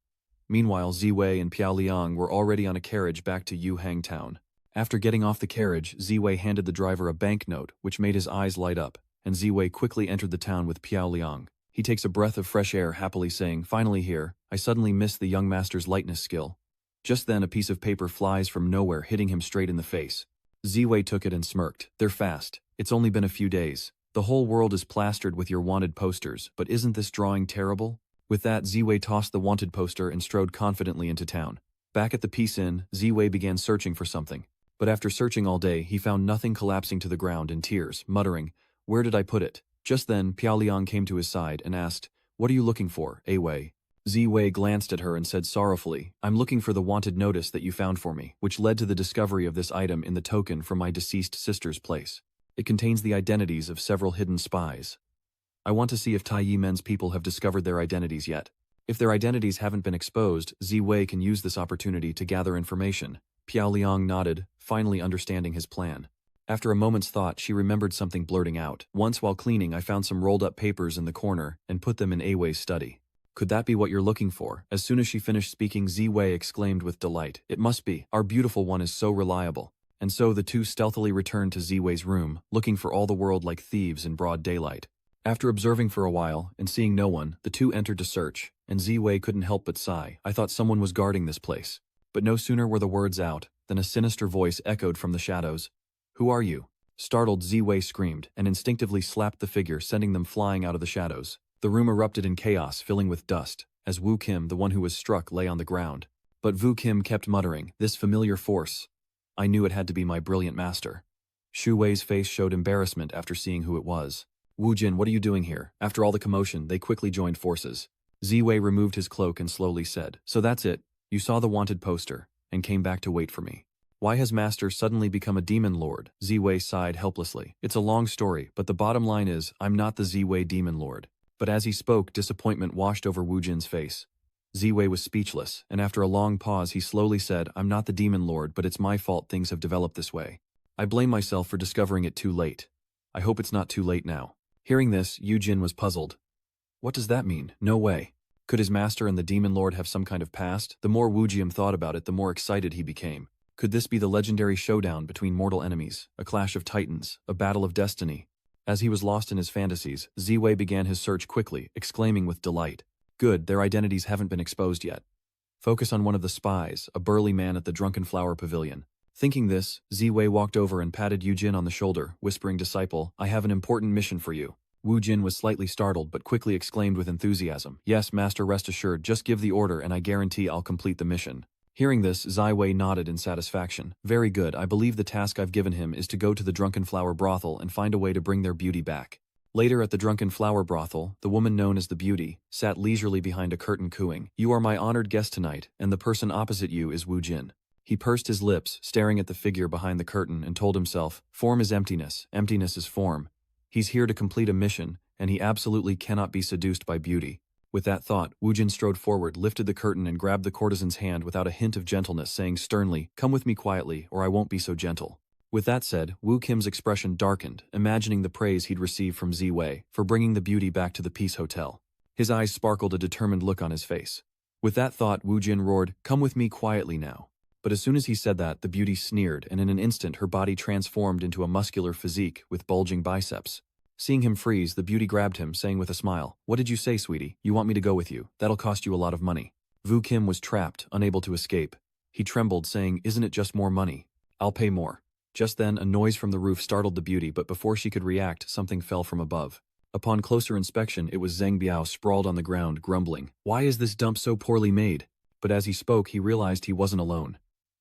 Meanwhile, Ziwei and Piao Liang were already on a carriage back to Yuhang Town. After getting off the carriage, Ziwei handed the driver a banknote, which made his eyes light up, and Ziwei quickly entered the town with Piao Liang. He takes a breath of fresh air, happily saying, "Finally here, I suddenly missed the young master's lightness skill." Just then a piece of paper flies from nowhere, hitting him straight in the face. Ziwei took it and smirked. "They're fast. It's only been a few days. The whole world is plastered with your wanted posters, but isn't this drawing terrible?" With that, Ziwei tossed the wanted poster and strode confidently into town. Back at the Peace Inn, Ziwei began searching for something. But after searching all day, he found nothing, collapsing to the ground in tears, muttering, "Where did I put it?" Just then, Piao Liang came to his side and asked, "What are you looking for, Wei?" Ziwei glanced at her and said sorrowfully, "I'm looking for the wanted notice that you found for me, which led to the discovery of this item in the token from my deceased sister's place. It contains the identities of several hidden spies. I want to see if Tai Yi Men's people have discovered their identities yet. If their identities haven't been exposed, Ziwei can use this opportunity to gather information." Piao Liang nodded, finally understanding his plan. After a moment's thought, she remembered something, blurting out, "Once while cleaning, I found some rolled-up papers in the corner and put them in Wei's study. Could that be what you're looking for? As soon as she finished speaking, Ziwei exclaimed with delight. It must be. Our beautiful one is so reliable. And so the two stealthily returned to Ziwei's room, looking for all the world like thieves in broad daylight. After observing for a while, and seeing no one, the two entered to search, and Ziwei couldn't help but sigh. I thought someone was guarding this place. But no sooner were the words out, than a sinister voice echoed from the shadows. Who are you? Startled, Ziwei screamed, and instinctively slapped the figure, sending them flying out of the shadows. The room erupted in chaos, filling with dust, as Wu Kim, the one who was struck, lay on the ground. But Wu Kim kept muttering, this familiar force. I knew it had to be my brilliant master. Shu Wei's face showed embarrassment after seeing who it was. Wu Jin, what are you doing here? After all the commotion, they quickly joined forces. Ziwei removed his cloak and slowly said, so that's it. You saw the wanted poster, and came back to wait for me. Why has Master suddenly become a demon lord? Ziwei sighed helplessly. It's a long story, but the bottom line is, I'm not the Ziwei demon lord. But as he spoke, disappointment washed over Wu Jin's face. Ziwei was speechless, and after a long pause he slowly said, I'm not the demon lord, but it's my fault things have developed this way. I blame myself for discovering it too late. I hope it's not too late now. Hearing this, Wu Jin was puzzled. What does that mean? No way. Could his master and the demon lord have some kind of past? The more Wu Jin thought about it, the more excited he became. Could this be the legendary showdown between mortal enemies, a clash of titans, a battle of destiny? As he was lost in his fantasies, Ziwei began his search quickly, exclaiming with delight. Good, their identities haven't been exposed yet. Focus on one of the spies, a burly man at the Drunken Flower Pavilion. Thinking this, Ziwei walked over and patted Wu Jin on the shoulder, whispering, disciple, I have an important mission for you. Wu Jin was slightly startled but quickly exclaimed with enthusiasm. Yes, master, rest assured, just give the order and I guarantee I'll complete the mission. Hearing this, Ziwei nodded in satisfaction. Very good, I believe the task I've given him is to go to the Drunken Flower Brothel and find a way to bring their beauty back. Later at the Drunken Flower Brothel, the woman known as the Beauty sat leisurely behind a curtain cooing. You are my honored guest tonight, and the person opposite you is Wu Jin. He pursed his lips, staring at the figure behind the curtain, and told himself, form is emptiness, emptiness is form. He's here to complete a mission, and he absolutely cannot be seduced by beauty. With that thought, Wu Jin strode forward, lifted the curtain and grabbed the courtesan's hand without a hint of gentleness, saying sternly, come with me quietly, or I won't be so gentle. With that said, Wu Kim's expression darkened, imagining the praise he'd received from Ziwei for bringing the beauty back to the Peace Hotel. His eyes sparkled a determined look on his face. With that thought, Wu Jin roared, come with me quietly now. But as soon as he said that, the beauty sneered, and in an instant her body transformed into a muscular physique with bulging biceps. Seeing him freeze, the beauty grabbed him, saying with a smile, what did you say, sweetie? You want me to go with you? That'll cost you a lot of money. Wu Kim was trapped, unable to escape. He trembled, saying, isn't it just more money? I'll pay more. Just then, a noise from the roof startled the beauty, but before she could react, something fell from above. Upon closer inspection, it was Zheng Biao sprawled on the ground, grumbling. Why is this dump so poorly made? But as he spoke, he realized he wasn't alone.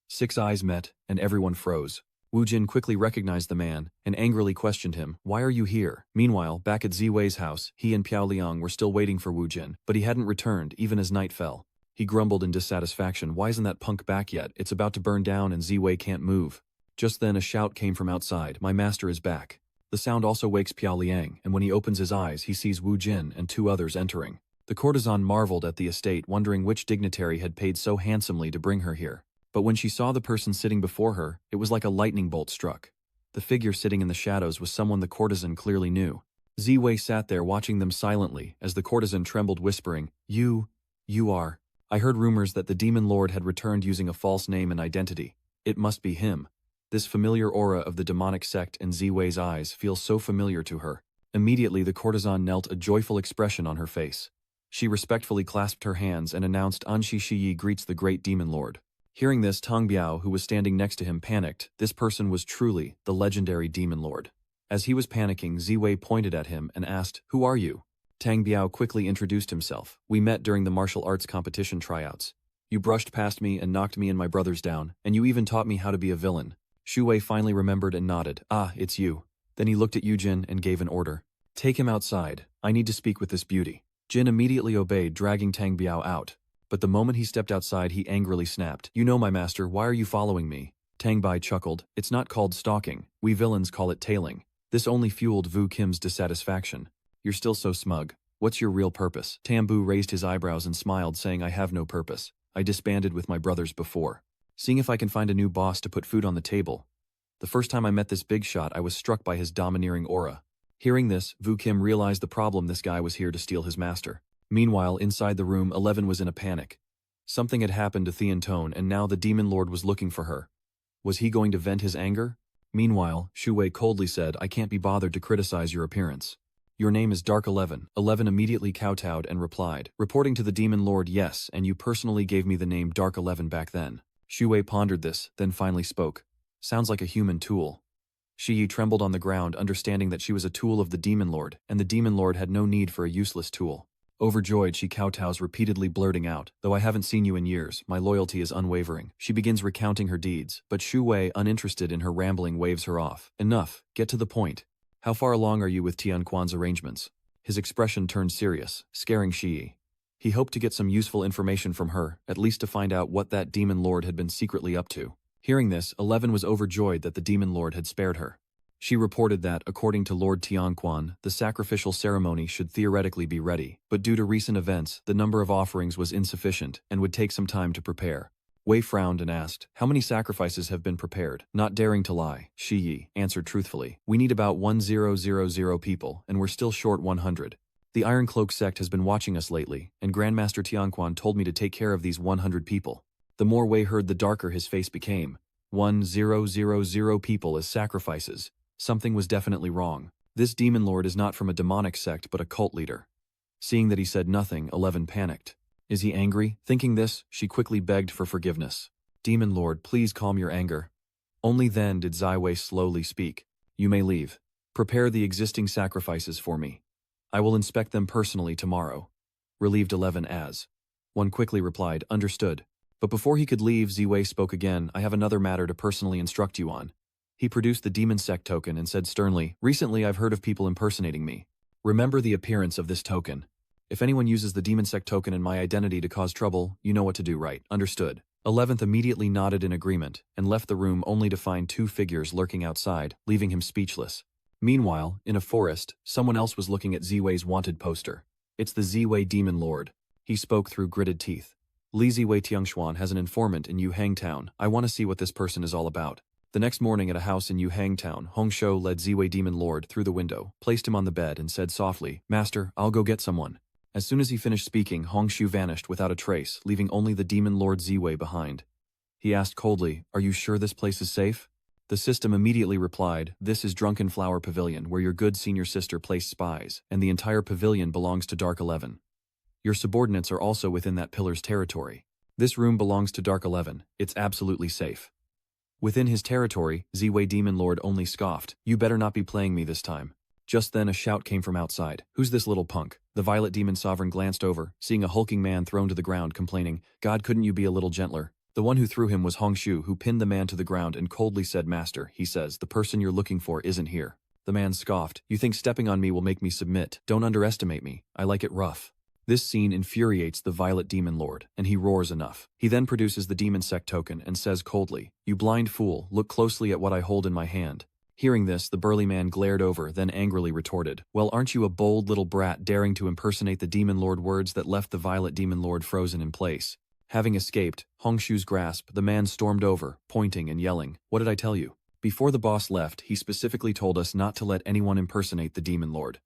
6 eyes met, and everyone froze. Wu Jin quickly recognized the man, and angrily questioned him, why are you here? Meanwhile, back at Ziwei's house, he and Piao Liang were still waiting for Wu Jin, but he hadn't returned, even as night fell. He grumbled in dissatisfaction, why isn't that punk back yet? It's about to burn down and Ziwei can't move. Just then a shout came from outside, my master is back. The sound also wakes Piao Liang, and when he opens his eyes, he sees Wu Jin and 2 others entering. The courtesan marveled at the estate, wondering which dignitary had paid so handsomely to bring her here. But when she saw the person sitting before her, it was like a lightning bolt struck. The figure sitting in the shadows was someone the courtesan clearly knew. Ziwei sat there watching them silently as the courtesan trembled, whispering, You are. I heard rumors that the demon lord had returned using a false name and identity. It must be him. This familiar aura of the demonic sect in Ziwei's eyes feels so familiar to her. Immediately the courtesan knelt, a joyful expression on her face. She respectfully clasped her hands and announced, Anshi Shiyi greets the great demon lord. Hearing this, Tang Biao, who was standing next to him, panicked. This person was truly the legendary demon lord. As he was panicking, Ziwei pointed at him and asked, Who are you? Tang Biao quickly introduced himself. We met during the martial arts competition tryouts. You brushed past me and knocked me and my brothers down, and you even taught me how to be a villain. Shu Wei finally remembered and nodded. Ah, it's you. Then he looked at Wu Jin and gave an order. Take him outside. I need to speak with this beauty. Jin immediately obeyed, dragging Tang Biao out. But the moment he stepped outside, he angrily snapped. You know, my master, why are you following me? Tang Bai chuckled. It's not called stalking. We villains call it tailing. This only fueled Wu Kim's dissatisfaction. You're still so smug. What's your real purpose? Tambu raised his eyebrows and smiled, saying, I have no purpose. I disbanded with my brothers before. Seeing if I can find a new boss to put food on the table. The first time I met this big shot, I was struck by his domineering aura. Hearing this, Wu Kim realized the problem. This guy was here to steal his master. Meanwhile, inside the room, 11 was in a panic. Something had happened to Theantone and now the demon lord was looking for her. Was he going to vent his anger? Meanwhile, Shu Wei coldly said, I can't be bothered to criticize your appearance. Your name is Dark 11. 11 immediately kowtowed and replied, reporting to the demon lord, yes, and you personally gave me the name Dark 11 back then. Shu Wei pondered this, then finally spoke. Sounds like a human tool. Shi Yi trembled on the ground, understanding that she was a tool of the demon lord, and the demon lord had no need for a useless tool. Overjoyed, she kowtows, repeatedly blurting out, though I haven't seen you in years, my loyalty is unwavering. She begins recounting her deeds, but Shu Wei, uninterested in her rambling, waves her off. Enough, get to the point. How far along are you with Tianquan's arrangements? His expression turned serious, scaring Shi Yi. He hoped to get some useful information from her, at least to find out what that demon lord had been secretly up to. Hearing this, 11 was overjoyed that the demon lord had spared her. She reported that, according to Lord Tianquan, the sacrificial ceremony should theoretically be ready, but due to recent events, the number of offerings was insufficient and would take some time to prepare. Wei frowned and asked, how many sacrifices have been prepared? Not daring to lie, Shi Yi answered truthfully. We need about 1000 people, and we're still short 100. The Iron Cloak sect has been watching us lately, and Grandmaster Tianquan told me to take care of these 100 people. The more Wei heard, the darker his face became. 1000 people as sacrifices. Something was definitely wrong. This demon lord is not from a demonic sect but a cult leader. Seeing that he said nothing, 11 panicked. Is he angry? Thinking this, she quickly begged for forgiveness. Demon lord, please calm your anger. Only then did Zai Wei slowly speak. You may leave. Prepare the existing sacrifices for me. I will inspect them personally tomorrow. Relieved 11 as. One quickly replied, understood. But before he could leave, Ziwei spoke again. I have another matter to personally instruct you on. He produced the demon sect token and said sternly, recently I've heard of people impersonating me. Remember the appearance of this token. If anyone uses the demon sect token and my identity to cause trouble, you know what to do, right? Understood. 11th immediately nodded in agreement and left the room only to find two figures lurking outside, leaving him speechless. Meanwhile, in a forest, someone else was looking at Ziwei's wanted poster. It's the Ziwei demon lord. He spoke through gritted teeth. Li Ziwei Tiangshuan has an informant in Yuhang Town. I want to see what this person is all about. The next morning at a house in Yuhang Town, Hongshou led Ziwei Demon Lord through the window, placed him on the bed and said softly, Master, I'll go get someone. As soon as he finished speaking, Hongshu vanished without a trace, leaving only the Demon Lord Ziwei behind. He asked coldly, are you sure this place is safe? The system immediately replied, this is Drunken Flower Pavilion where your good senior sister placed spies, and the entire pavilion belongs to Dark 11. Your subordinates are also within that pillar's territory. This room belongs to Dark 11, it's absolutely safe. Within his territory, Ziwei Demon Lord only scoffed, you better not be playing me this time. Just then a shout came from outside, who's this little punk? The Violet Demon Sovereign glanced over, seeing a hulking man thrown to the ground, complaining, God, couldn't you be a little gentler? The one who threw him was Hongshu, who pinned the man to the ground and coldly said, Master, he says, the person you're looking for isn't here. The man scoffed, you think stepping on me will make me submit? Don't underestimate me, I like it rough. This scene infuriates the Violet Demon Lord, and he roars enough. He then produces the Demon Sect token and says coldly, you blind fool, look closely at what I hold in my hand. Hearing this, the burly man glared over, then angrily retorted, well, aren't you a bold little brat daring to impersonate the Demon Lord? Words that left the Violet Demon Lord frozen in place. Having escaped Hongshu's grasp, the man stormed over, pointing and yelling, what did I tell you? Before the boss left, he specifically told us not to let anyone impersonate the Demon Lord.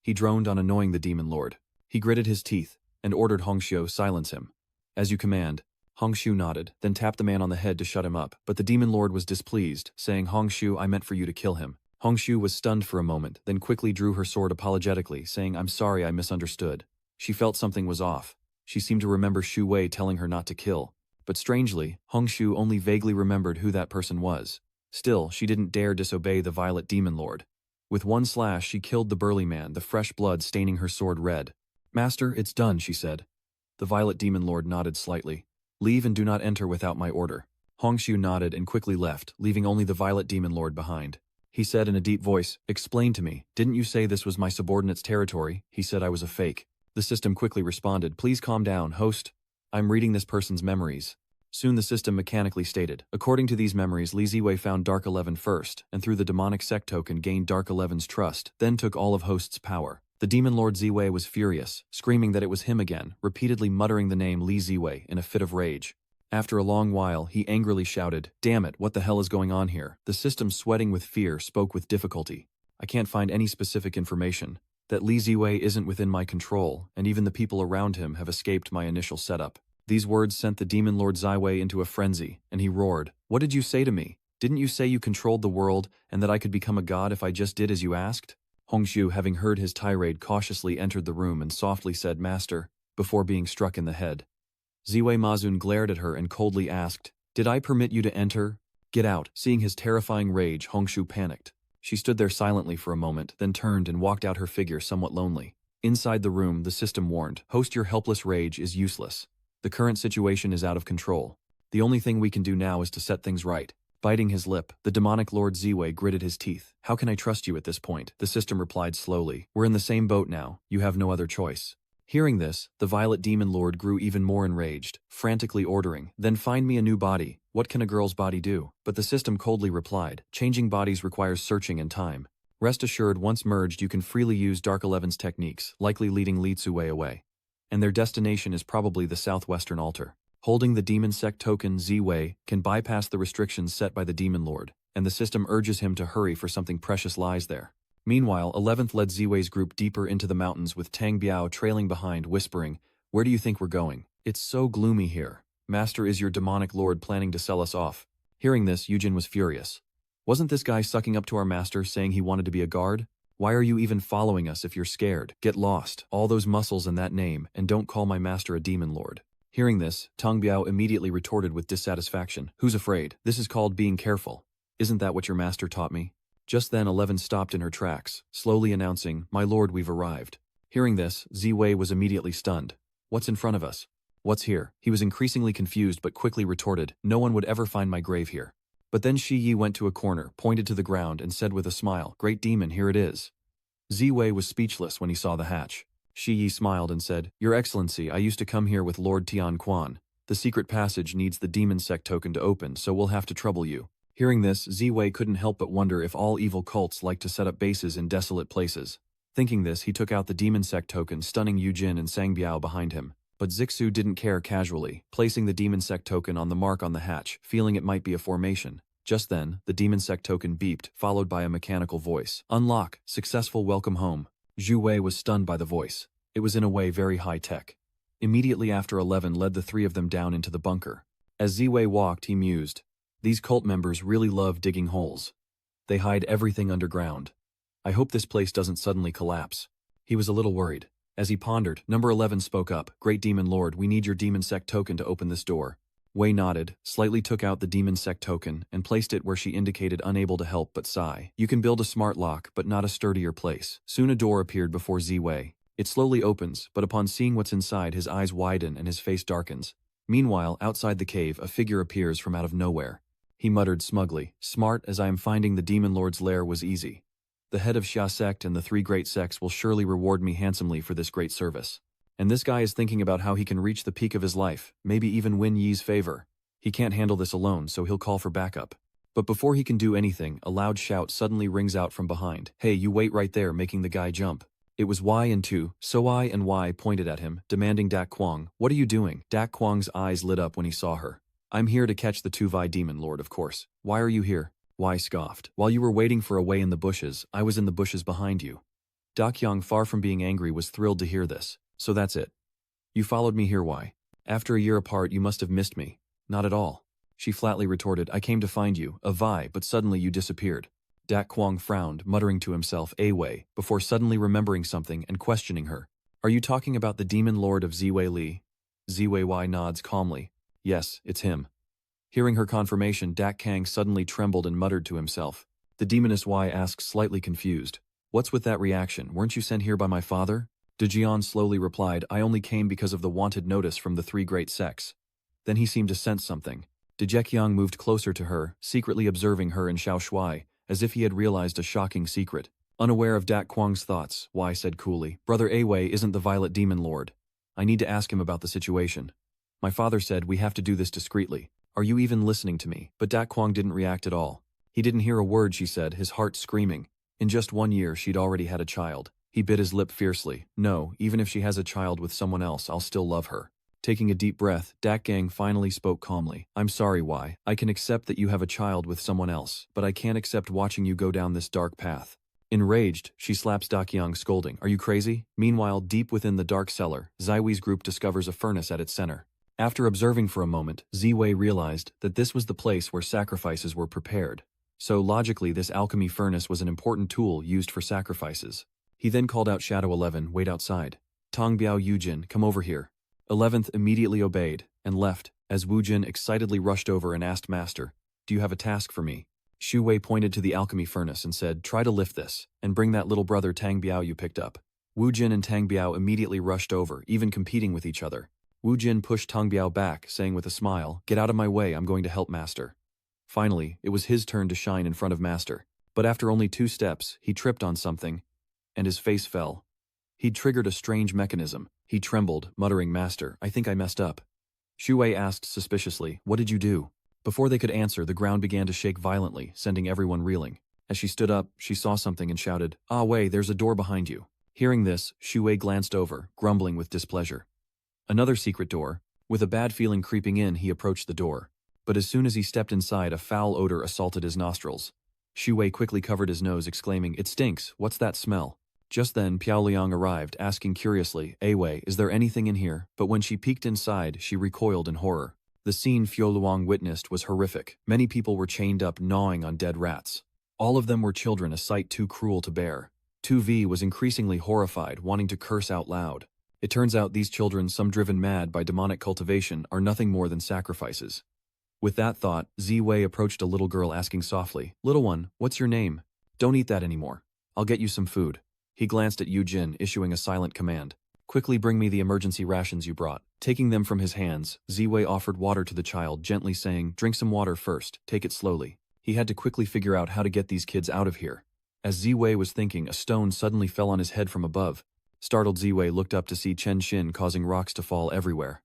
He droned on annoying the Demon Lord. He gritted his teeth and ordered Hongshu silence him. As you command. Hongshu nodded, then tapped the man on the head to shut him up, but the Demon Lord was displeased, saying, Hongshu, I meant for you to kill him. Hongshu was stunned for a moment, then quickly drew her sword apologetically, saying, I'm sorry, I misunderstood. She felt something was off. She seemed to remember Shu Wei telling her not to kill. But strangely, Hongshu only vaguely remembered who that person was. Still, she didn't dare disobey the Violet Demon Lord. With one slash, she killed the burly man, the fresh blood staining her sword red. Master, it's done, she said. The Violet Demon Lord nodded slightly. Leave and do not enter without my order. Hongshu nodded and quickly left, leaving only the Violet Demon Lord behind. He said in a deep voice, explain to me, didn't you say this was my subordinate's territory? He said I was a fake. The system quickly responded, please calm down, host. I'm reading this person's memories. Soon the system mechanically stated, according to these memories, Li Ziwei found Dark 11 first, and through the demonic sect token gained Dark 11's trust, then took all of host's power. The Demon Lord Ziwei was furious, screaming that it was him again, repeatedly muttering the name Li Ziwei in a fit of rage. After a long while, he angrily shouted, damn it, what the hell is going on here? The system, sweating with fear, spoke with difficulty. I can't find any specific information. That Li Ziwei isn't within my control, and even the people around him have escaped my initial setup. These words sent the demon lord Ziwei into a frenzy, and he roared, "What did you say to me? Didn't you say you controlled the world, and that I could become a god if I just did as you asked?" Hongshu, having heard his tirade, cautiously entered the room and softly said, "Master," before being struck in the head. Ziwei Mazun glared at her and coldly asked, "Did I permit you to enter? Get out." Seeing his terrifying rage, Hongshu panicked. She stood there silently for a moment, then turned and walked out, her figure somewhat lonely. Inside the room, the system warned, "Host, your helpless rage is useless. The current situation is out of control. The only thing we can do now is to set things right." Biting his lip, the demonic Lord Ziwei gritted his teeth. "How can I trust you at this point?" The system replied slowly, "We're in the same boat now. You have no other choice." Hearing this, the Violet Demon Lord grew even more enraged, frantically ordering, "Then find me a new body. What can a girl's body do?" But the system coldly replied, "Changing bodies requires searching and time. Rest assured, once merged you can freely use Dark Eleven's techniques, likely leading Li Ziwei away. And their destination is probably the southwestern altar." Holding the demon sect token, Ziwei can bypass the restrictions set by the demon lord, and the system urges him to hurry for something precious lies there. Meanwhile, 11th led Ziwei's group deeper into the mountains with Tang Biao trailing behind, whispering, "Where do you think we're going? It's so gloomy here. Master, is your demonic lord planning to sell us off?" Hearing this, Yujin was furious. "Wasn't this guy sucking up to our master, saying he wanted to be a guard? Why are you even following us if you're scared? Get lost, all those muscles and that name, and don't call my master a demon lord." Hearing this, Tang Biao immediately retorted with dissatisfaction, "Who's afraid? This is called being careful. Isn't that what your master taught me?" Just then 11 stopped in her tracks, slowly announcing, "My lord, we've arrived." Hearing this, Ziwei was immediately stunned. "What's in front of us? What's here?" He was increasingly confused but quickly retorted, "No one would ever find my grave here." But then Shi Yi went to a corner, pointed to the ground and said with a smile, "Great demon, here it is." Ziwei was speechless when he saw the hatch. Shi Yi smiled and said, "Your Excellency, I used to come here with Lord Tian Quan. The secret passage needs the demon sect token to open, so we'll have to trouble you." Hearing this, Ziwei couldn't help but wonder if all evil cults like to set up bases in desolate places. Thinking this, he took out the demon sect token, stunning Yujin and Sangbiao behind him. But Zixu didn't care, casually placing the demon sect token on the mark on the hatch, feeling it might be a formation. Just then, the demon sect token beeped, followed by a mechanical voice. "Unlock. Successful. Welcome home." Zhu Wei was stunned by the voice. It was in a way very high-tech. Immediately after 11 led the three of them down into the bunker. As Ziwei walked, he mused, "These cult members really love digging holes. They hide everything underground. I hope this place doesn't suddenly collapse." He was a little worried. As he pondered, number 11 spoke up, "Great Demon Lord, we need your demon sect token to open this door." Wei nodded, slightly took out the demon sect token, and placed it where she indicated, unable to help but sigh. "You can build a smart lock, but not a sturdier place." Soon a door appeared before Ziwei. It slowly opens, but upon seeing what's inside, his eyes widen and his face darkens. Meanwhile, outside the cave, a figure appears from out of nowhere. He muttered smugly, "Smart as I am, finding the demon lord's lair was easy. The head of Xia sect and the three great sects will surely reward me handsomely for this great service." And this guy is thinking about how he can reach the peak of his life, maybe even win Yi's favor. He can't handle this alone, so he'll call for backup. But before he can do anything, a loud shout suddenly rings out from behind. "Hey, you wait right there," making the guy jump. It was Y and 2, so I and Y pointed at him, demanding, "Dak Kwang, what are you doing?" Dak Kwang's eyes lit up when he saw her. "I'm here to catch the Tuvai demon lord, of course." "Why are you here?" Y scoffed. "While you were waiting for a way in the bushes, I was in the bushes behind you." Dakyang, far from being angry, was thrilled to hear this. "So that's it. You followed me here, why? After a year apart, you must have missed me." "Not at all." She flatly retorted, "I came to find you, a Vi, but suddenly you disappeared." Dak Kwang frowned, muttering to himself, "Wei," before suddenly remembering something and questioning her. "Are you talking about the demon lord of Ziwei Li?" Ziwei Y nods calmly. "Yes, it's him." Hearing her confirmation, Dak Kang suddenly trembled and muttered to himself. The demoness Y asked, slightly confused, "What's with that reaction? Weren't you sent here by my father?" Dejian slowly replied, "I only came because of the wanted notice from the three great sects." Then he seemed to sense something. Dejekyang moved closer to her, secretly observing her and Xiao Shuai, as if he had realized a shocking secret. Unaware of Dak Kwang's thoughts, Wei said coolly, "Brother Awei isn't the Violet Demon Lord. I need to ask him about the situation. My father said we have to do this discreetly. Are you even listening to me?" But Dak Kwang didn't react at all. He didn't hear a word she said, his heart screaming. In just 1 year she'd already had a child. He bit his lip fiercely. "No, even if she has a child with someone else, I'll still love her." Taking a deep breath, Dak Gang finally spoke calmly. "I'm sorry, Wei. I can accept that you have a child with someone else, but I can't accept watching you go down this dark path. Enraged, she slaps Dakyang, scolding, "Are you crazy?" Meanwhile, deep within the dark cellar, Ziwe's group discovers a furnace at its center. After observing for a moment, Ziwei realized that this was the place where sacrifices were prepared. So logically, this alchemy furnace was an important tool used for sacrifices. He then called out Shadow 11, "Wait outside. Tong Biao Yujin, come over here." 11th immediately obeyed, and left, as Wu Jin excitedly rushed over and asked Master, "Do you have a task for me?" Shu Wei pointed to the alchemy furnace and said, "Try to lift this, and bring that little brother Tang Biao you picked up." Wu Jin and Tang Biao immediately rushed over, even competing with each other. Wu Jin pushed Tang Biao back, saying with a smile, "Get out of my way, I'm going to help Master." Finally, it was his turn to shine in front of Master. But after only 2 steps, he tripped on something, and his face fell. He'd triggered a strange mechanism. He trembled, muttering, "Master, I think I messed up." Shu Wei asked suspiciously, "What did you do?" Before they could answer, the ground began to shake violently, sending everyone reeling. As she stood up, she saw something and shouted, "Ah Wei, there's a door behind you." Hearing this, Shu Wei glanced over, grumbling with displeasure. Another secret door. With a bad feeling creeping in, he approached the door. But as soon as he stepped inside, a foul odor assaulted his nostrils. Shu Wei quickly covered his nose, exclaiming, "It stinks, what's that smell?" Just then, Piao Liang arrived, asking curiously, "Wei, is there anything in here?" But when she peeked inside, she recoiled in horror. The scene Fiao Luang witnessed was horrific. Many people were chained up, gnawing on dead rats. All of them were children, a sight too cruel to bear. 2V was increasingly horrified, wanting to curse out loud. It turns out these children, some driven mad by demonic cultivation, are nothing more than sacrifices. With that thought, Ziwei approached a little girl, asking softly, "Little one, what's your name? Don't eat that anymore. I'll get you some food." He glanced at Yu Jin, issuing a silent command. "Quickly bring me the emergency rations you brought." Taking them from his hands, Ziwei offered water to the child, gently saying, "Drink some water first, take it slowly." He had to quickly figure out how to get these kids out of here. As Ziwei was thinking, a stone suddenly fell on his head from above. Startled, Ziwei looked up to see Chen Xin causing rocks to fall everywhere.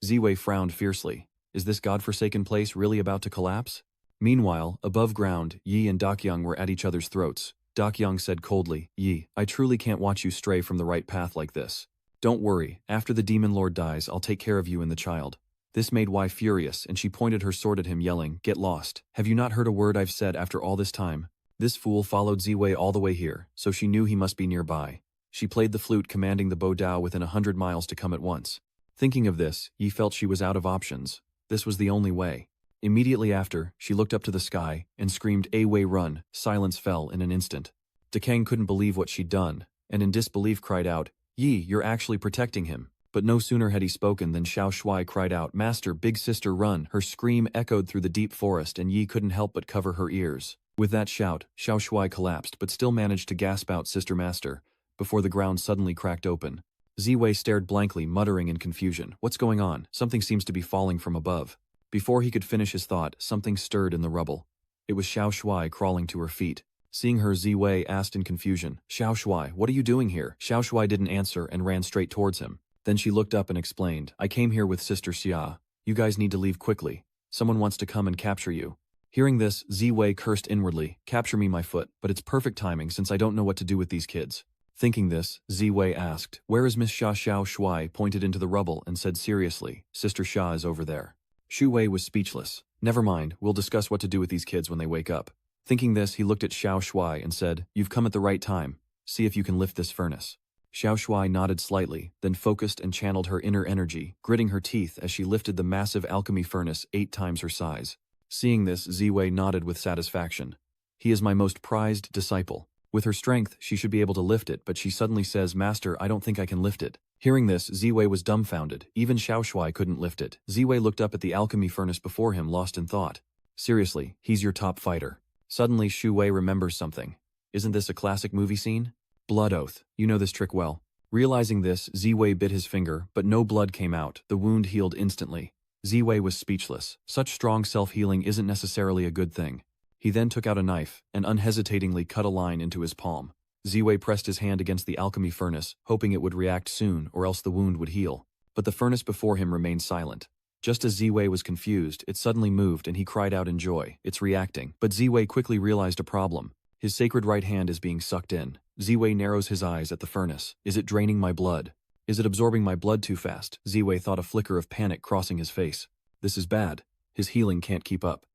Ziwei frowned fiercely. Is this godforsaken place really about to collapse? Meanwhile, above ground, Yi and Dakyang were at each other's throats. Dakyang said coldly, "Yi, I truly can't watch you stray from the right path like this. Don't worry, after the demon lord dies, I'll take care of you and the child." This made Wei furious, and she pointed her sword at him, yelling, "Get lost. Have you not heard a word I've said after all this time?" This fool followed Ziwei all the way here, so she knew he must be nearby. She played the flute, commanding the Bo Dao within 100 miles to come at once. Thinking of this, Yi felt she was out of options. This was the only way. Immediately after, she looked up to the sky and screamed, "Wei, run!" Silence fell in an instant. Dekang couldn't believe what she'd done, and in disbelief cried out, "Yi, you're actually protecting him." But no sooner had he spoken than Xiao Shuai cried out, "Master, big sister, run!" Her scream echoed through the deep forest, and Yi couldn't help but cover her ears. With that shout, Xiao Shuai collapsed but still managed to gasp out, "Sister, Master," before the ground suddenly cracked open. Ziwei stared blankly, muttering in confusion, "What's going on? Something seems to be falling from above." Before he could finish his thought, something stirred in the rubble. It was Xiao Shuai crawling to her feet. Seeing her, Ziwei asked in confusion, "Xiao Shuai, what are you doing here?" Xiao Shuai didn't answer and ran straight towards him. Then she looked up and explained, "I came here with Sister Xia. You guys need to leave quickly. Someone wants to come and capture you." Hearing this, Ziwei cursed inwardly, "Capture me, my foot, but it's perfect timing since I don't know what to do with these kids." Thinking this, Ziwei asked, "Where is Miss Xia?" Xiao Shuai pointed into the rubble and said seriously, "Sister Xia is over there." Shu Wei was speechless. "Never mind, we'll discuss what to do with these kids when they wake up." Thinking this, he looked at Xiao Shuai and said, "You've come at the right time. See if you can lift this furnace." Xiao Shuai nodded slightly, then focused and channeled her inner energy, gritting her teeth as she lifted the massive alchemy furnace 8 times her size. Seeing this, Ziwei nodded with satisfaction. "He is my most prized disciple. With her strength, she should be able to lift it, but she suddenly says, 'Master, I don't think I can lift it.'" Hearing this, Ziwei was dumbfounded. Even Xiao Shuai couldn't lift it. Ziwei looked up at the alchemy furnace before him, lost in thought. "Seriously, he's your top fighter." Suddenly, Shu Wei remembers something. Isn't this a classic movie scene? Blood oath. You know this trick well. Realizing this, Ziwei bit his finger, but no blood came out. The wound healed instantly. Ziwei was speechless. Such strong self-healing isn't necessarily a good thing. He then took out a knife and unhesitatingly cut a line into his palm. Ziwei pressed his hand against the alchemy furnace, hoping it would react soon or else the wound would heal. But the furnace before him remained silent. Just as Ziwei was confused, it suddenly moved and he cried out in joy. "It's reacting." But Ziwei quickly realized a problem. His sacred right hand is being sucked in. Ziwei narrows his eyes at the furnace. Is it draining my blood? Is it absorbing my blood too fast? Ziwei thought, a flicker of panic crossing his face. This is bad. His healing can't keep up.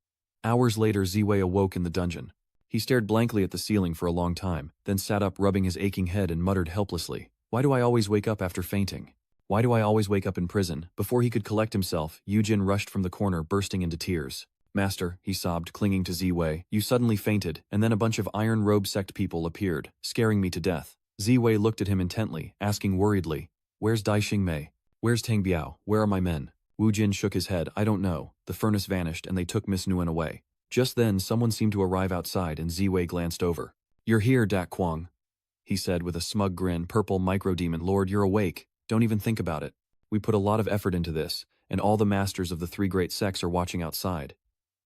Hours later, Ziwei awoke in the dungeon. He stared blankly at the ceiling for a long time, then sat up rubbing his aching head and muttered helplessly, "Why do I always wake up after fainting? Why do I always wake up in prison?" Before he could collect himself, Yujin rushed from the corner bursting into tears. "Master," he sobbed, clinging to Ziwei, "you suddenly fainted, and then a bunch of Iron Robe sect people appeared, scaring me to death." Ziwei looked at him intently, asking worriedly, "Where's Dai Xingmei? Where's Tang Biao? Where are my men?" Wu Jin shook his head. "I don't know. The furnace vanished and they took Miss Nguyen away." Just then someone seemed to arrive outside and Ziwei glanced over. "You're here, Dak Kwang," he said with a smug grin. "Purple microdemon lord, you're awake. Don't even think about it. We put a lot of effort into this, and all the masters of the three great sects are watching outside.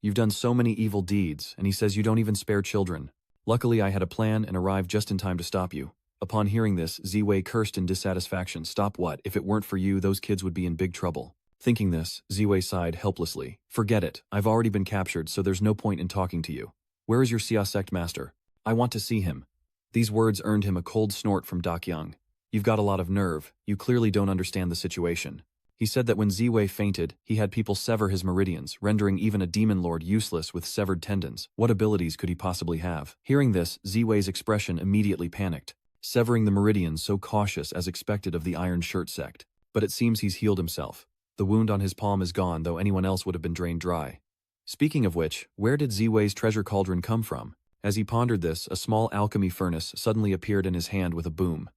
You've done so many evil deeds, and he says you don't even spare children. Luckily I had a plan and arrived just in time to stop you." Upon hearing this, Ziwei cursed in dissatisfaction. "Stop what? If it weren't for you, those kids would be in big trouble." Thinking this, Ziwei sighed helplessly. "Forget it. I've already been captured, so there's no point in talking to you. Where is your Xia sect master? I want to see him." These words earned him a cold snort from Dakyang. "You've got a lot of nerve. You clearly don't understand the situation." He said that when Ziwei fainted, he had people sever his meridians, rendering even a demon lord useless with severed tendons. What abilities could he possibly have? Hearing this, Ziwei's expression immediately panicked. Severing the meridians so cautious as expected of the Iron Shirt sect. But it seems he's healed himself. The wound on his palm is gone, though anyone else would have been drained dry. Speaking of which, where did Ziwei's treasure cauldron come from? As he pondered this, a small alchemy furnace suddenly appeared in his hand with a boom.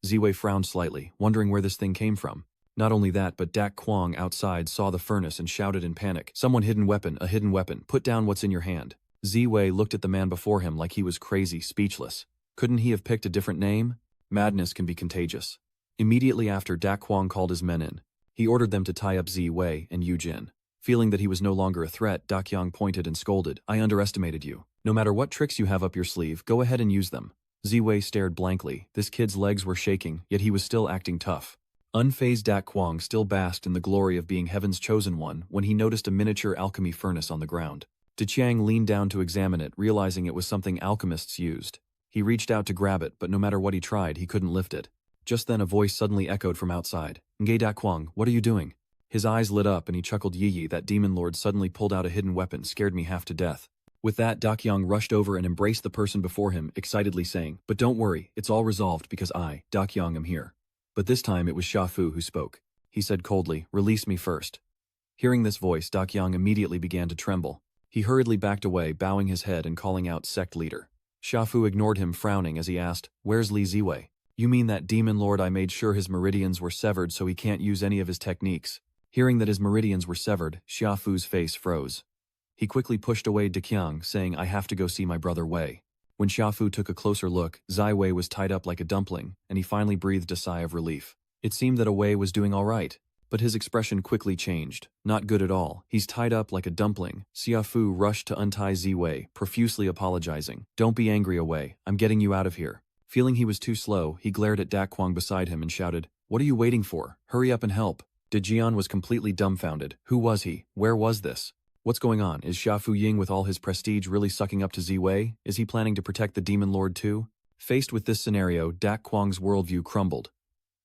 Ziwei frowned slightly, wondering where this thing came from. Not only that, but Dak Kwang outside saw the furnace and shouted in panic, "Someone hidden weapon, a hidden weapon, put down what's in your hand." Ziwei looked at the man before him like he was crazy, speechless. Couldn't he have picked a different name? Madness can be contagious. Immediately after, Dak Kwang called his men in. He ordered them to tie up Ziwei and Yujin. Feeling that he was no longer a threat, Dakyang pointed and scolded, "I underestimated you. No matter what tricks you have up your sleeve, go ahead and use them." Ziwei stared blankly. This kid's legs were shaking, yet he was still acting tough. Unfazed, Dak Kwang still basked in the glory of being heaven's chosen one when he noticed a miniature alchemy furnace on the ground. Deqiang leaned down to examine it, realizing it was something alchemists used. He reached out to grab it, but no matter what he tried, he couldn't lift it. Just then a voice suddenly echoed from outside. "Nge Dak Kwang, what are you doing?" His eyes lit up and he chuckled. "Yi, that demon lord suddenly pulled out a hidden weapon, scared me half to death." With that, Dakyang rushed over and embraced the person before him, excitedly saying, "But don't worry, it's all resolved because I, Dakyang, am here." But this time it was Shafu who spoke. He said coldly, "Release me first." Hearing this voice, Dakyang immediately began to tremble. He hurriedly backed away, bowing his head and calling out, "Sect leader." Shafu ignored him, frowning as he asked, "Where's Li Ziwei?" "You mean that demon lord? I made sure his meridians were severed so he can't use any of his techniques." Hearing that his meridians were severed, Shafu's face froze. He quickly pushed away Dakyang, saying, "I have to go see my brother Wei." When Shafu took a closer look, Ziwei was tied up like a dumpling, and he finally breathed a sigh of relief. It seemed that Wei was doing all right, but his expression quickly changed. "Not good at all. He's tied up like a dumpling." Xiaofu rushed to untie Ziwei, profusely apologizing. "Don't be angry, Wei. I'm getting you out of here." Feeling he was too slow, he glared at Dak Kwang beside him and shouted, "What are you waiting for? Hurry up and help." Dejian was completely dumbfounded. Who was he? Where was this? What's going on? Is Shafu Ying with all his prestige really sucking up to Ziwei? Is he planning to protect the demon lord too? Faced with this scenario, Dak Kwang's worldview crumbled.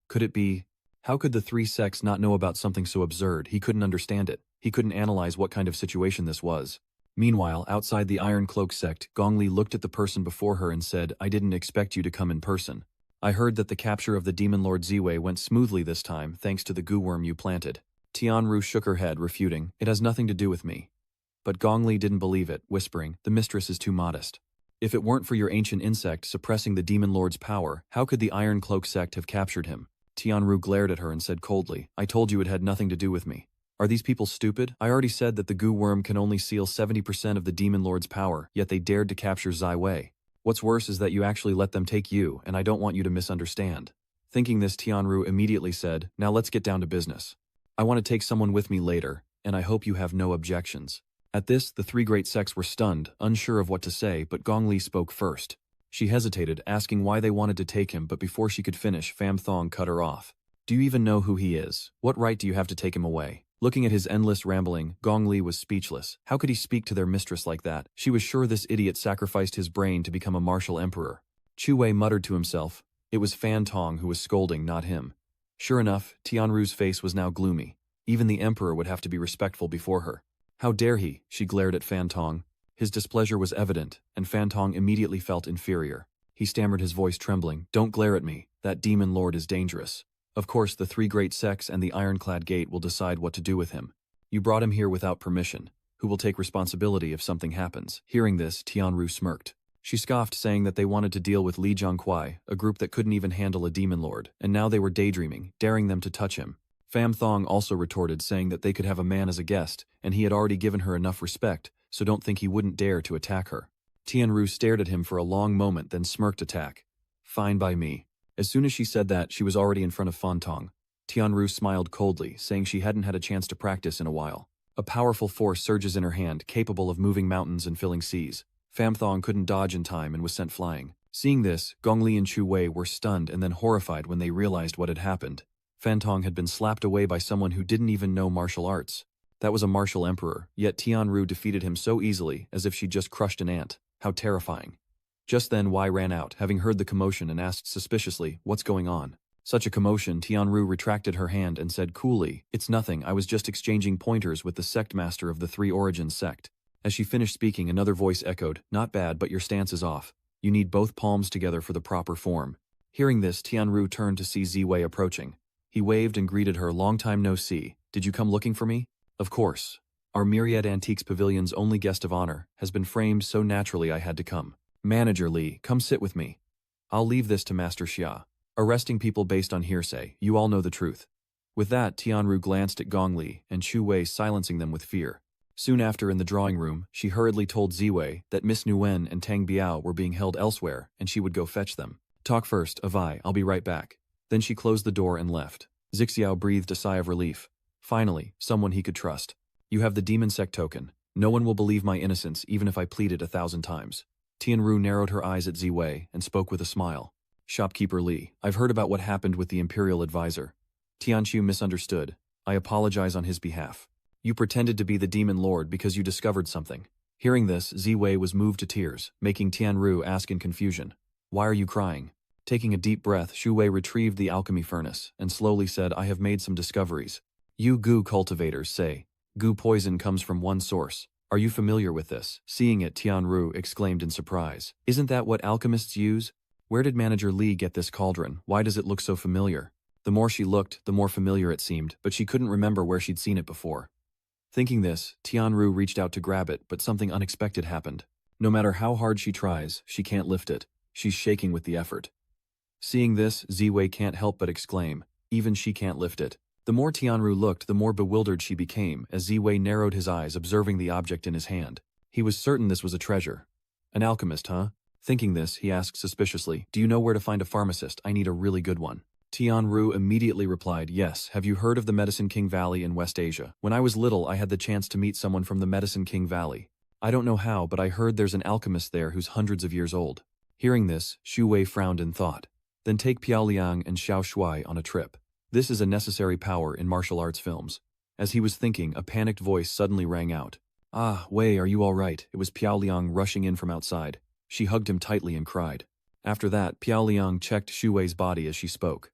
Could it be? How could the three sects not know about something so absurd? He couldn't understand it. He couldn't analyze what kind of situation this was. Meanwhile, outside the Iron Cloak sect, Gongli looked at the person before her and said, "I didn't expect you to come in person. I heard that the capture of the demon lord Ziwei went smoothly this time thanks to the goo worm you planted." Tianru shook her head, refuting, "It has nothing to do with me." But Gongli didn't believe it, whispering, "The mistress is too modest. If it weren't for your ancient insect suppressing the demon lord's power, how could the Iron Cloak sect have captured him?" Tianru glared at her and said coldly, "I told you it had nothing to do with me. Are these people stupid? I already said that the goo worm can only seal 70% of the demon lord's power, yet they dared to capture Ziwei. What's worse is that you actually let them take you, and I don't want you to misunderstand." Thinking this, Tianru immediately said, "Now let's get down to business. I want to take someone with me later, and I hope you have no objections." At this, the three great sects were stunned, unsure of what to say, but Gongli spoke first. She hesitated, asking why they wanted to take him, but before she could finish, Pham Thong cut her off. "Do you even know who he is? What right do you have to take him away?" Looking at his endless rambling, Gongli was speechless. How could he speak to their mistress like that? She was sure this idiot sacrificed his brain to become a martial emperor. Chu Wei muttered to himself. It was Fan Tong who was scolding, not him. Sure enough, Tianru's face was now gloomy. Even the emperor would have to be respectful before her. How dare he? She glared at Fan Tong. His displeasure was evident, and Fantong immediately felt inferior. He stammered, his voice trembling, "Don't glare at me. That demon lord is dangerous. Of course the three great sects and the ironclad gate will decide what to do with him. You brought him here without permission. Who will take responsibility if something happens?" Hearing this, Tianru smirked. She scoffed, saying that they wanted to deal with Li Jiangkuai, a group that couldn't even handle a demon lord, and now they were daydreaming, daring them to touch him. Pham Thong also retorted, saying that they could have a man as a guest, and he had already given her enough respect, so don't think he wouldn't dare to attack her. Tianru stared at him for a long moment, then smirked attack. "Fine by me." As soon as she said that, she was already in front of Fantong. Tianru smiled coldly, saying she hadn't had a chance to practice in a while. A powerful force surges in her hand, capable of moving mountains and filling seas. Pham Thong couldn't dodge in time and was sent flying. Seeing this, Gongli and Chu Wei were stunned and then horrified when they realized what had happened. Fantong had been slapped away by someone who didn't even know martial arts. That was a martial emperor, yet Tianru defeated him so easily, as if she'd just crushed an ant. How terrifying. Just then Wei ran out, having heard the commotion, and asked suspiciously, "What's going on?" Such a commotion, Tianru retracted her hand and said coolly, "It's nothing, I was just exchanging pointers with the sect master of the Three Origins sect." As she finished speaking, another voice echoed, "Not bad, but your stance is off. You need both palms together for the proper form." Hearing this, Tianru turned to see Ziwei approaching. He waved and greeted her, "Long time no see. Did you come looking for me?" "Of course. Our Myriad Antiques Pavilion's only guest of honor has been framed so naturally I had to come. Manager Li, come sit with me. I'll leave this to Master Xia. Arresting people based on hearsay, you all know the truth." With that, Tianru glanced at Gong Li and Chu Wei, silencing them with fear. Soon after, in the drawing room, she hurriedly told Ziwei that Miss Nguyen and Tang Biao were being held elsewhere and she would go fetch them. "Talk first, Avai, I'll be right back." Then she closed the door and left. Zixiao breathed a sigh of relief. Finally, someone he could trust. "You have the demon sect token. No one will believe my innocence even if I plead it 1,000 times. Tianru narrowed her eyes at Ziwei and spoke with a smile. "Shopkeeper Li, I've heard about what happened with the Imperial Advisor. Tianqiu misunderstood. I apologize on his behalf. You pretended to be the Demon Lord because you discovered something." Hearing this, Ziwei was moved to tears, making Tianru ask in confusion, "Why are you crying?" Taking a deep breath, Shu Wei retrieved the alchemy furnace and slowly said, "I have made some discoveries. You goo cultivators say goo poison comes from one source. Are you familiar with this?" Seeing it, Tianru exclaimed in surprise. "Isn't that what alchemists use? Where did Manager Li get this cauldron? Why does it look so familiar?" The more she looked, the more familiar it seemed, but she couldn't remember where she'd seen it before. Thinking this, Tianru reached out to grab it, but something unexpected happened. No matter how hard she tries, she can't lift it. She's shaking with the effort. Seeing this, Ziwei can't help but exclaim, "Even she can't lift it." The more Tianru looked, the more bewildered she became, as Ziwei narrowed his eyes, observing the object in his hand. He was certain this was a treasure. "An alchemist, huh?" Thinking this, he asked suspiciously, "Do you know where to find a pharmacist? I need a really good one." Tianru immediately replied, "Yes, have you heard of the Medicine King Valley in West Asia? When I was little, I had the chance to meet someone from the Medicine King Valley. I don't know how, but I heard there's an alchemist there who's hundreds of years old." Hearing this, Shu Wei frowned in thought. "Then take Piao Liang and Xiao Shuai on a trip. This is a necessary power in martial arts films." As he was thinking, a panicked voice suddenly rang out. "Ah, Wei, are you all right?" It was Piao Liang rushing in from outside. She hugged him tightly and cried. After that, Piao Liang checked Shu Wei's body as she spoke.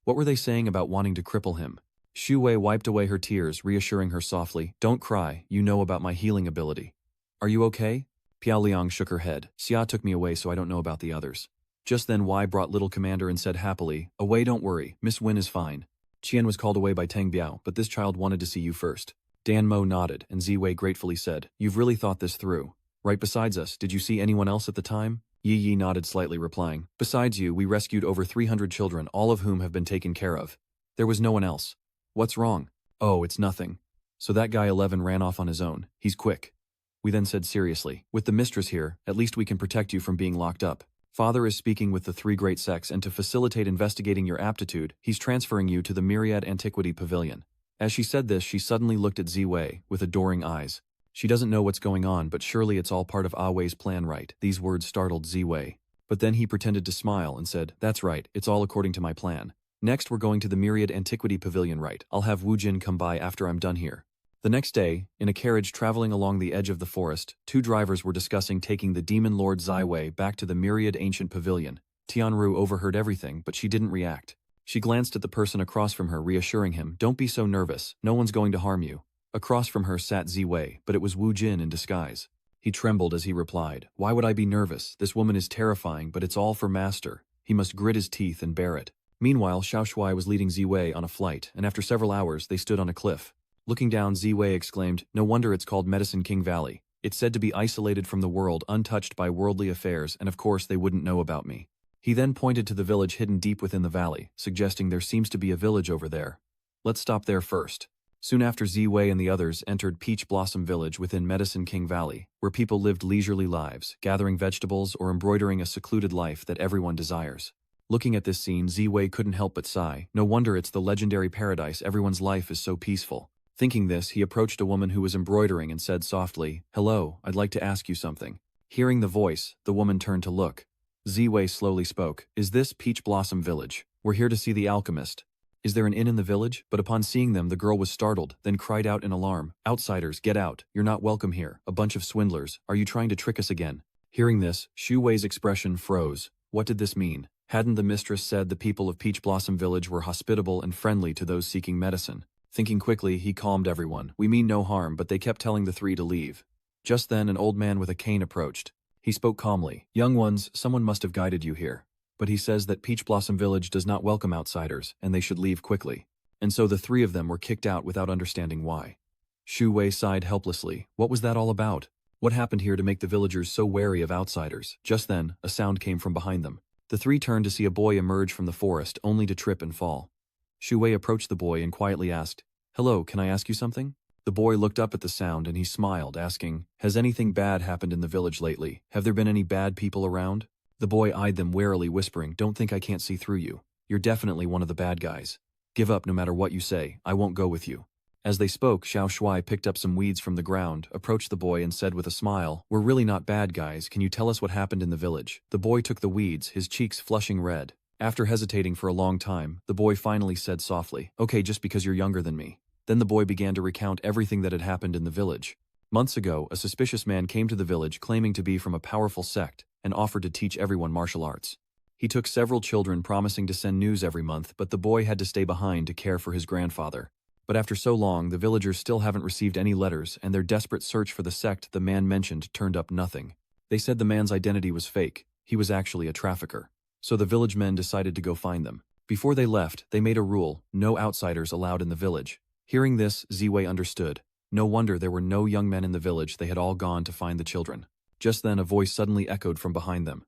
What were they saying about wanting to cripple him? Shu Wei wiped away her tears, reassuring her softly, "Don't cry, you know about my healing ability." "Are you okay?" Piao Liang shook her head. "Xia took me away, so I don't know about the others." Just then Wei brought Little Commander and said happily, "Away, don't worry, Miss Win is fine. Qian was called away by Tang Biao, but this child wanted to see you first." Dan Mo nodded, and Ziwei gratefully said, "You've really thought this through. Right besides us, did you see anyone else at the time?" Yi Yi nodded slightly, replying, "Besides you, we rescued over 300 children, all of whom have been taken care of. There was no one else." "What's wrong?" "Oh, it's nothing. So that guy 11 ran off on his own. He's quick." We then said seriously, "With the mistress here, at least we can protect you from being locked up. Father is speaking with the three great sects, and to facilitate investigating your aptitude, he's transferring you to the Myriad Antiquity Pavilion." As she said this, she suddenly looked at Ziwei with adoring eyes. She doesn't know what's going on, but surely it's all part of Awei's plan, right? These words startled Ziwei. But then he pretended to smile and said, "That's right, it's all according to my plan. Next we're going to the Myriad Antiquity Pavilion, right? I'll have Wu Jin come by after I'm done here." The next day, in a carriage traveling along the edge of the forest, two drivers were discussing taking the Demon Lord Ziwei back to the Myriad Ancient Pavilion. Tianru overheard everything, but she didn't react. She glanced at the person across from her, reassuring him, "Don't be so nervous, no one's going to harm you." Across from her sat Ziwei, but it was Wu Jin in disguise. He trembled as he replied, "Why would I be nervous? This woman is terrifying, but it's all for master." He must grit his teeth and bear it. Meanwhile, Xiaoshuai was leading Ziwei on a flight, and after several hours, they stood on a cliff. Looking down, Ziwei exclaimed, "No wonder it's called Medicine King Valley. It's said to be isolated from the world, untouched by worldly affairs, and of course they wouldn't know about me." He then pointed to the village hidden deep within the valley, suggesting there seems to be a village over there. "Let's stop there first." Soon after, Ziwei and the others entered Peach Blossom Village within Medicine King Valley, where people lived leisurely lives, gathering vegetables or embroidering a secluded life that everyone desires. Looking at this scene, Ziwei couldn't help but sigh. No wonder it's the legendary paradise, everyone's life is so peaceful. Thinking this, he approached a woman who was embroidering and said softly, "Hello, I'd like to ask you something." Hearing the voice, the woman turned to look. Ziwei slowly spoke, "Is this Peach Blossom Village? We're here to see the alchemist. Is there an inn in the village?" But upon seeing them, the girl was startled, then cried out in alarm, "Outsiders, get out. You're not welcome here. A bunch of swindlers. Are you trying to trick us again?" Hearing this, Shu Wei's expression froze. What did this mean? Hadn't the mistress said the people of Peach Blossom Village were hospitable and friendly to those seeking medicine? Thinking quickly, he calmed everyone. "We mean no harm," but they kept telling the three to leave. Just then, an old man with a cane approached. He spoke calmly. "Young ones, someone must have guided you here. But he says that Peach Blossom Village does not welcome outsiders, and they should leave quickly." And so the three of them were kicked out without understanding why. Shu Wei sighed helplessly. What was that all about? What happened here to make the villagers so wary of outsiders? Just then, a sound came from behind them. The three turned to see a boy emerge from the forest, only to trip and fall. Shu Wei approached the boy and quietly asked, "Hello, can I ask you something?" The boy looked up at the sound and he smiled, asking, "Has anything bad happened in the village lately? Have there been any bad people around?" The boy eyed them warily, whispering, "Don't think I can't see through you. You're definitely one of the bad guys. Give up no matter what you say, I won't go with you." As they spoke, Xiaoshuai picked up some weeds from the ground, approached the boy and said with a smile, "We're really not bad guys, can you tell us what happened in the village?" The boy took the weeds, his cheeks flushing red. After hesitating for a long time, the boy finally said softly, "Okay, just because you're younger than me." Then the boy began to recount everything that had happened in the village. Months ago, a suspicious man came to the village claiming to be from a powerful sect and offered to teach everyone martial arts. He took several children, promising to send news every month, but the boy had to stay behind to care for his grandfather. But after so long, the villagers still haven't received any letters, and their desperate search for the sect the man mentioned turned up nothing. They said the man's identity was fake. He was actually a trafficker. So the village men decided to go find them. Before they left, they made a rule, no outsiders allowed in the village. Hearing this, Ziwei understood. No wonder there were no young men in the village, they had all gone to find the children. Just then a voice suddenly echoed from behind them.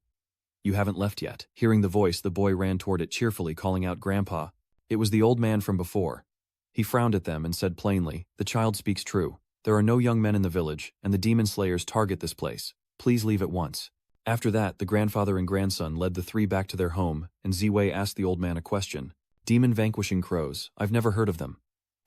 "You haven't left yet." Hearing the voice, the boy ran toward it cheerfully, calling out, "Grandpa." It was the old man from before. He frowned at them and said plainly, "The child speaks true. There are no young men in the village, and the demon slayers target this place. Please leave at once." After that, the grandfather and grandson led the three back to their home, and Ziwei asked the old man a question. "Demon-vanquishing crows, I've never heard of them."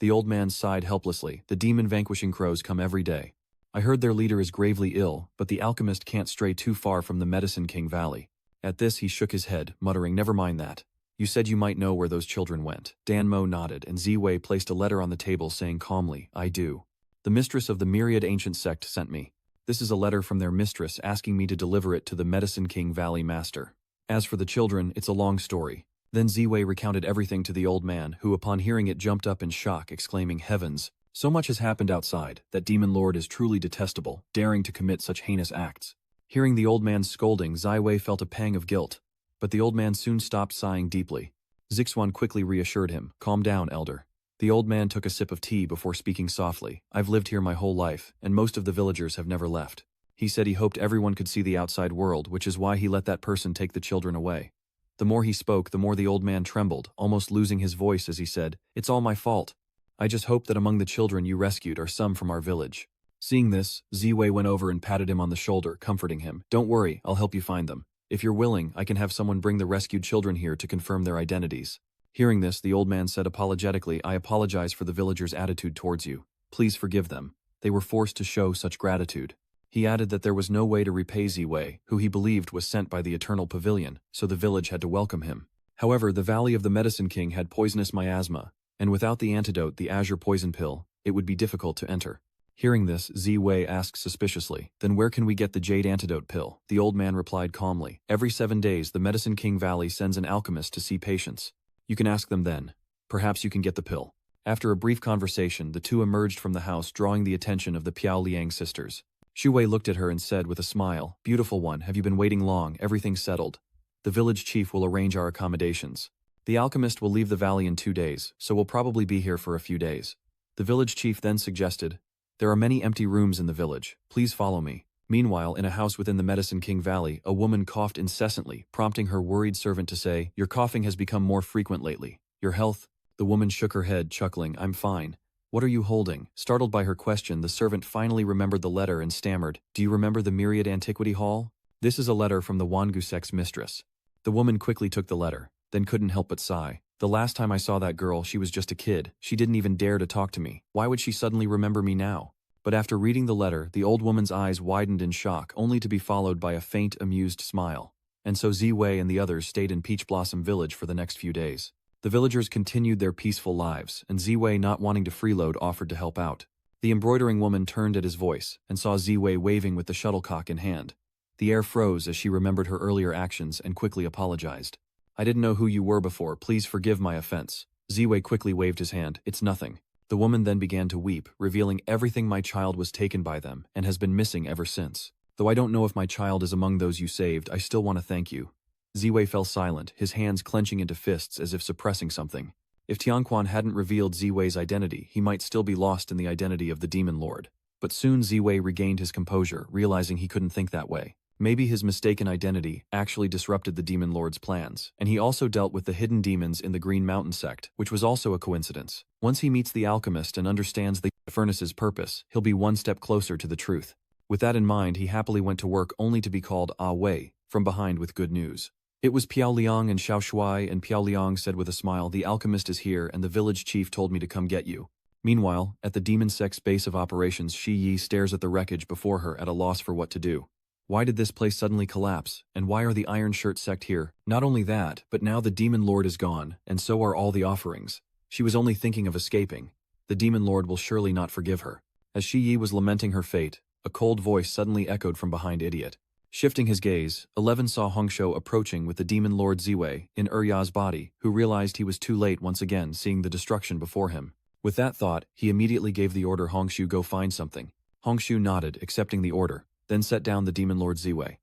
The old man sighed helplessly. "The demon-vanquishing crows come every day. I heard their leader is gravely ill, but the alchemist can't stray too far from the Medicine King Valley." At this he shook his head, muttering, "Never mind that. You said you might know where those children went." Danmo nodded, and Ziwei placed a letter on the table saying calmly, "I do. The mistress of the myriad ancient sect sent me. This is a letter from their mistress asking me to deliver it to the Medicine King Valley master. As for the children, it's a long story." Then Ziwei recounted everything to the old man, who upon hearing it jumped up in shock, exclaiming, "Heavens! So much has happened outside. That demon lord is truly detestable, daring to commit such heinous acts." Hearing the old man's scolding, Ziwei felt a pang of guilt. But the old man soon stopped sighing deeply. Zixuan quickly reassured him, "Calm down, elder." The old man took a sip of tea before speaking softly. "I've lived here my whole life, and most of the villagers have never left." He said he hoped everyone could see the outside world, which is why he let that person take the children away. The more he spoke, the more the old man trembled, almost losing his voice as he said, "It's all my fault. I just hope that among the children you rescued are some from our village." Seeing this, Ziwei went over and patted him on the shoulder, comforting him. "Don't worry, I'll help you find them. If you're willing, I can have someone bring the rescued children here to confirm their identities." Hearing this, the old man said apologetically, "I apologize for the villagers' attitude towards you. Please forgive them. They were forced to show such gratitude." He added that there was no way to repay Ziwei, who he believed was sent by the Eternal Pavilion, so the village had to welcome him. However, the Valley of the Medicine King had poisonous miasma, and without the antidote, the azure poison pill, it would be difficult to enter. Hearing this, Ziwei asked suspiciously, "Then where can we get the jade antidote pill?" The old man replied calmly, "Every 7 days, the Medicine King Valley sends an alchemist to see patients. You can ask them then. Perhaps you can get the pill." After a brief conversation, the two emerged from the house, drawing the attention of the Piao Liang sisters. Shu Wei looked at her and said with a smile, "Beautiful one, have you been waiting long? Everything's settled. The village chief will arrange our accommodations. The alchemist will leave the valley in 2 days, so we'll probably be here for a few days." The village chief then suggested, "There are many empty rooms in the village. Please follow me." Meanwhile, in a house within the Medicine King Valley, a woman coughed incessantly, prompting her worried servant to say, "Your coughing has become more frequent lately. Your health?" The woman shook her head, chuckling, "I'm fine." "What are you holding?" Startled by her question, the servant finally remembered the letter and stammered, "Do you remember the Myriad Antiquity Hall? This is a letter from the Wangu sect's mistress." The woman quickly took the letter, then couldn't help but sigh. "The last time I saw that girl, she was just a kid. She didn't even dare to talk to me. Why would she suddenly remember me now?" But after reading the letter, the old woman's eyes widened in shock, only to be followed by a faint, amused smile. And so Ziwei and the others stayed in Peach Blossom Village for the next few days. The villagers continued their peaceful lives, and Ziwei, not wanting to freeload, offered to help out. The embroidering woman turned at his voice, and saw Ziwei waving with the shuttlecock in hand. The air froze as she remembered her earlier actions and quickly apologized. "I didn't know who you were before, please forgive my offense." Ziwei quickly waved his hand, "It's nothing." The woman then began to weep, revealing everything. "My child was taken by them, and has been missing ever since. Though I don't know if my child is among those you saved, I still want to thank you." Ziwei fell silent, his hands clenching into fists as if suppressing something. If Tianquan hadn't revealed Ziwei's identity, he might still be lost in the identity of the Demon Lord. But soon Ziwei regained his composure, realizing he couldn't think that way. Maybe his mistaken identity actually disrupted the Demon Lord's plans, and he also dealt with the hidden demons in the Green Mountain sect, which was also a coincidence. Once he meets the alchemist and understands the furnace's purpose, he'll be one step closer to the truth. With that in mind, he happily went to work only to be called Ah Wei from behind with good news. It was Piao Liang and Xiao Shuai, and Piao Liang said with a smile, "The alchemist is here and the village chief told me to come get you." Meanwhile, at the demon sect's base of operations, Shi Yi stares at the wreckage before her at a loss for what to do. Why did this place suddenly collapse, and why are the Iron Shirt sect here? Not only that, but now the Demon Lord is gone, and so are all the offerings. She was only thinking of escaping. The Demon Lord will surely not forgive her. As Shi Yi was lamenting her fate, a cold voice suddenly echoed from behind Idiot. Shifting his gaze, 11 saw Hongshou approaching with the Demon Lord Ziwei in Ya's body, who realized he was too late once again, seeing the destruction before him. With that thought, he immediately gave the order, "Hongshou, go find something." Hongshou nodded, accepting the order, then set down the Demon Lord Ziwei.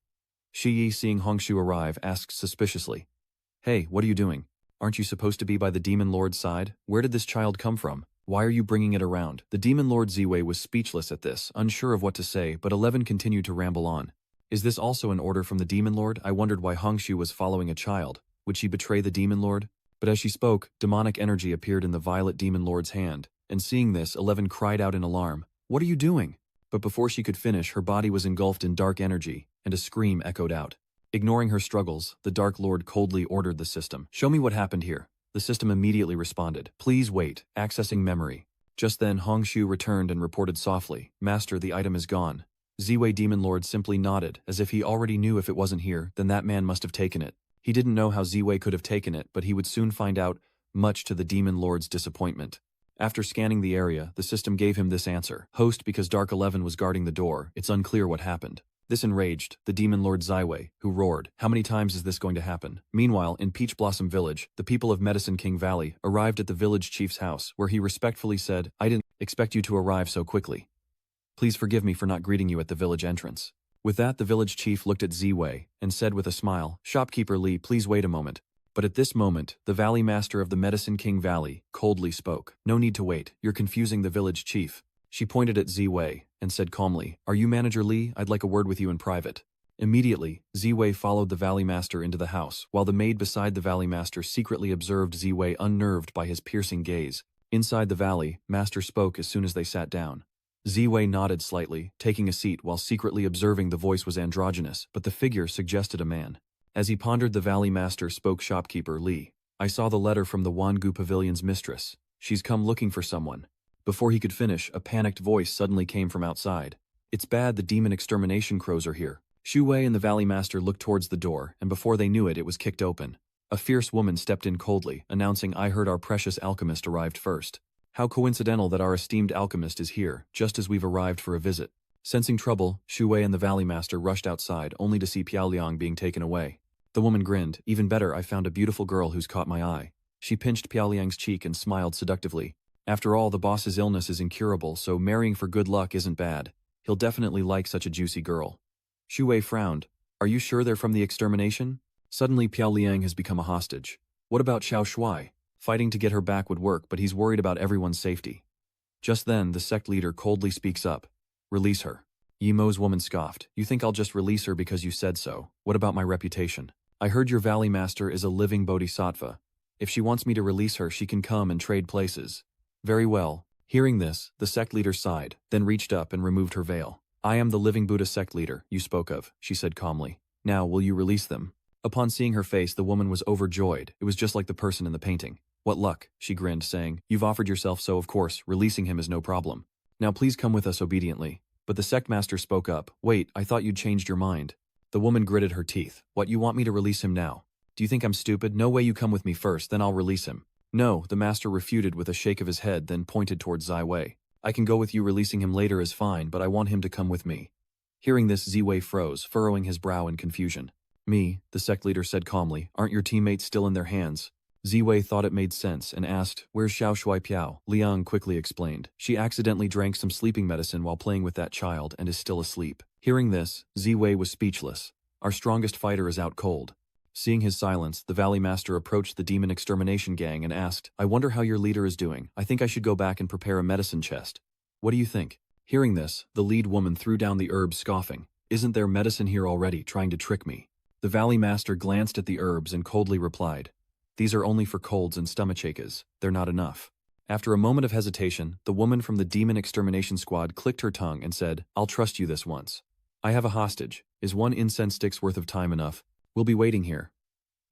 Shi Yi, seeing Hongshou arrive, asked suspiciously, "Hey, what are you doing? Aren't you supposed to be by the Demon Lord's side? Where did this child come from? Why are you bringing it around?" The Demon Lord Ziwei was speechless at this, unsure of what to say, but 11 continued to ramble on. "Is this also an order from the Demon Lord?" I wondered why Hongshou was following a child. Would she betray the Demon Lord? But as she spoke, demonic energy appeared in the violet Demon Lord's hand, and seeing this, 11 cried out in alarm, "What are you doing?" But before she could finish, her body was engulfed in dark energy, and a scream echoed out. Ignoring her struggles, the Dark Lord coldly ordered the system, "Show me what happened here." The system immediately responded, "Please wait, accessing memory." Just then Hongshou returned and reported softly, "Master, the item is gone." Ziwei Demon Lord simply nodded, as if he already knew if it wasn't here, then that man must have taken it. He didn't know how Ziwei could have taken it, but he would soon find out, much to the Demon Lord's disappointment. After scanning the area, the system gave him this answer, "Host, because Dark 11 was guarding the door, it's unclear what happened." This enraged the Demon Lord Ziwei, who roared, "How many times is this going to happen?" Meanwhile, in Peach Blossom Village, the people of Medicine King Valley arrived at the village chief's house, where he respectfully said, "I didn't expect you to arrive so quickly. Please forgive me for not greeting you at the village entrance." With that, the village chief looked at Ziwei and said with a smile, "Shopkeeper Li, please wait a moment." But at this moment, the Valley Master of the Medicine King Valley coldly spoke, "No need to wait, you're confusing the village chief." She pointed at Ziwei and said calmly, "Are you Manager Li? I'd like a word with you in private." Immediately, Ziwei followed the Valley Master into the house, while the maid beside the Valley Master secretly observed Ziwei, unnerved by his piercing gaze. Inside the valley, Master spoke as soon as they sat down. Ziwei nodded slightly, taking a seat while secretly observing the voice was androgynous, but the figure suggested a man. As he pondered, the Valley Master spoke, "Shopkeeper Li, I saw the letter from the Wangu Pavilion's mistress. She's come looking for someone." Before he could finish, a panicked voice suddenly came from outside. "It's bad, the demon extermination crows are here." Shu Wei and the Valley Master looked towards the door, and before they knew it, it was kicked open. A fierce woman stepped in coldly, announcing, "I heard our precious alchemist arrived first. How coincidental that our esteemed alchemist is here, just as we've arrived for a visit." Sensing trouble, Shu Wei and the Valley Master rushed outside, only to see Piao Liang being taken away. The woman grinned, "Even better, I found a beautiful girl who's caught my eye." She pinched Piao Liang's cheek and smiled seductively. "After all, the boss's illness is incurable, so marrying for good luck isn't bad." He'll definitely like such a juicy girl. Xu Wei frowned. Are you sure they're from the extermination? Suddenly Piao Liang has become a hostage. What about Xiao Shuai? Fighting to get her back would work, but he's worried about everyone's safety. Just then, the sect leader coldly speaks up. Release her. Yi Mo's woman scoffed. You think I'll just release her because you said so? What about my reputation? I heard your valley master is a living bodhisattva. If she wants me to release her, she can come and trade places. Very well. Hearing this, the sect leader sighed, then reached up and removed her veil. I am the living Buddha sect leader you spoke of, she said calmly. Now, will you release them? Upon seeing her face, the woman was overjoyed. It was just like the person in the painting. What luck, she grinned, saying, you've offered yourself, so of course, releasing him is no problem. Now please come with us obediently. But the sect master spoke up. Wait, I thought you'd changed your mind. The woman gritted her teeth. What, you want me to release him now? Do you think I'm stupid? No way, you come with me first, then I'll release him. No, the master refuted with a shake of his head, then pointed towards Zai Wei. I can go with you, releasing him later is fine, but I want him to come with me. Hearing this, Zai Wei froze, furrowing his brow in confusion. Me, the sect leader said calmly, aren't your teammates still in their hands? Zai Wei thought it made sense and asked, where's Xiao Shuai Piao? Liang quickly explained. She accidentally drank some sleeping medicine while playing with that child and is still asleep. Hearing this, Zai Wei was speechless. Our strongest fighter is out cold. Seeing his silence, the Valley Master approached the demon extermination gang and asked, I wonder how your leader is doing. I think I should go back and prepare a medicine chest. What do you think? Hearing this, the lead woman threw down the herbs, scoffing. Isn't there medicine here already, trying to trick me? The Valley Master glanced at the herbs and coldly replied, these are only for colds and stomachaches. They're not enough. After a moment of hesitation, the woman from the demon extermination squad clicked her tongue and said, I'll trust you this once. I have a hostage. Is one incense stick's worth of time enough? We'll be waiting here.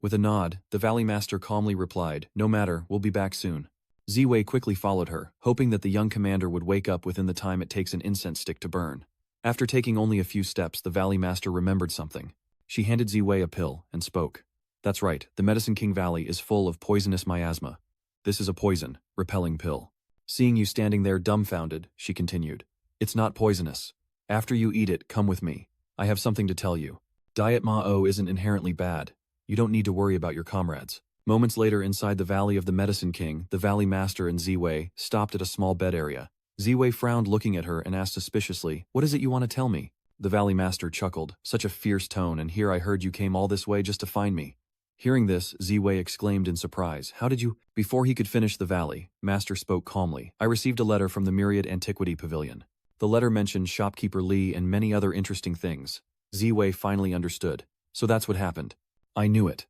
With a nod, the Valley Master calmly replied, no matter, we'll be back soon. Zai Wei quickly followed her, hoping that the young commander would wake up within the time it takes an incense stick to burn. After taking only a few steps, the Valley Master remembered something. She handed Zai Wei a pill and spoke. That's right, the Medicine King Valley is full of poisonous miasma. This is a poison, repelling pill. Seeing you standing there dumbfounded, she continued. It's not poisonous. After you eat it, come with me. I have something to tell you. Diet Ma-O isn't inherently bad. You don't need to worry about your comrades. Moments later, inside the Valley of the Medicine King, the Valley Master and Zai Wei stopped at a small bed area. Zai Wei frowned looking at her and asked suspiciously, what is it you want to tell me? The Valley Master chuckled, such a fierce tone, and here I heard you came all this way just to find me. Hearing this, Zai Wei exclaimed in surprise, how did you? Before he could finish, the Valley Master spoke calmly. I received a letter from the Myriad Antiquity Pavilion. The letter mentioned shopkeeper Li and many other interesting things. Zai Wei finally understood. So that's what happened. I knew it.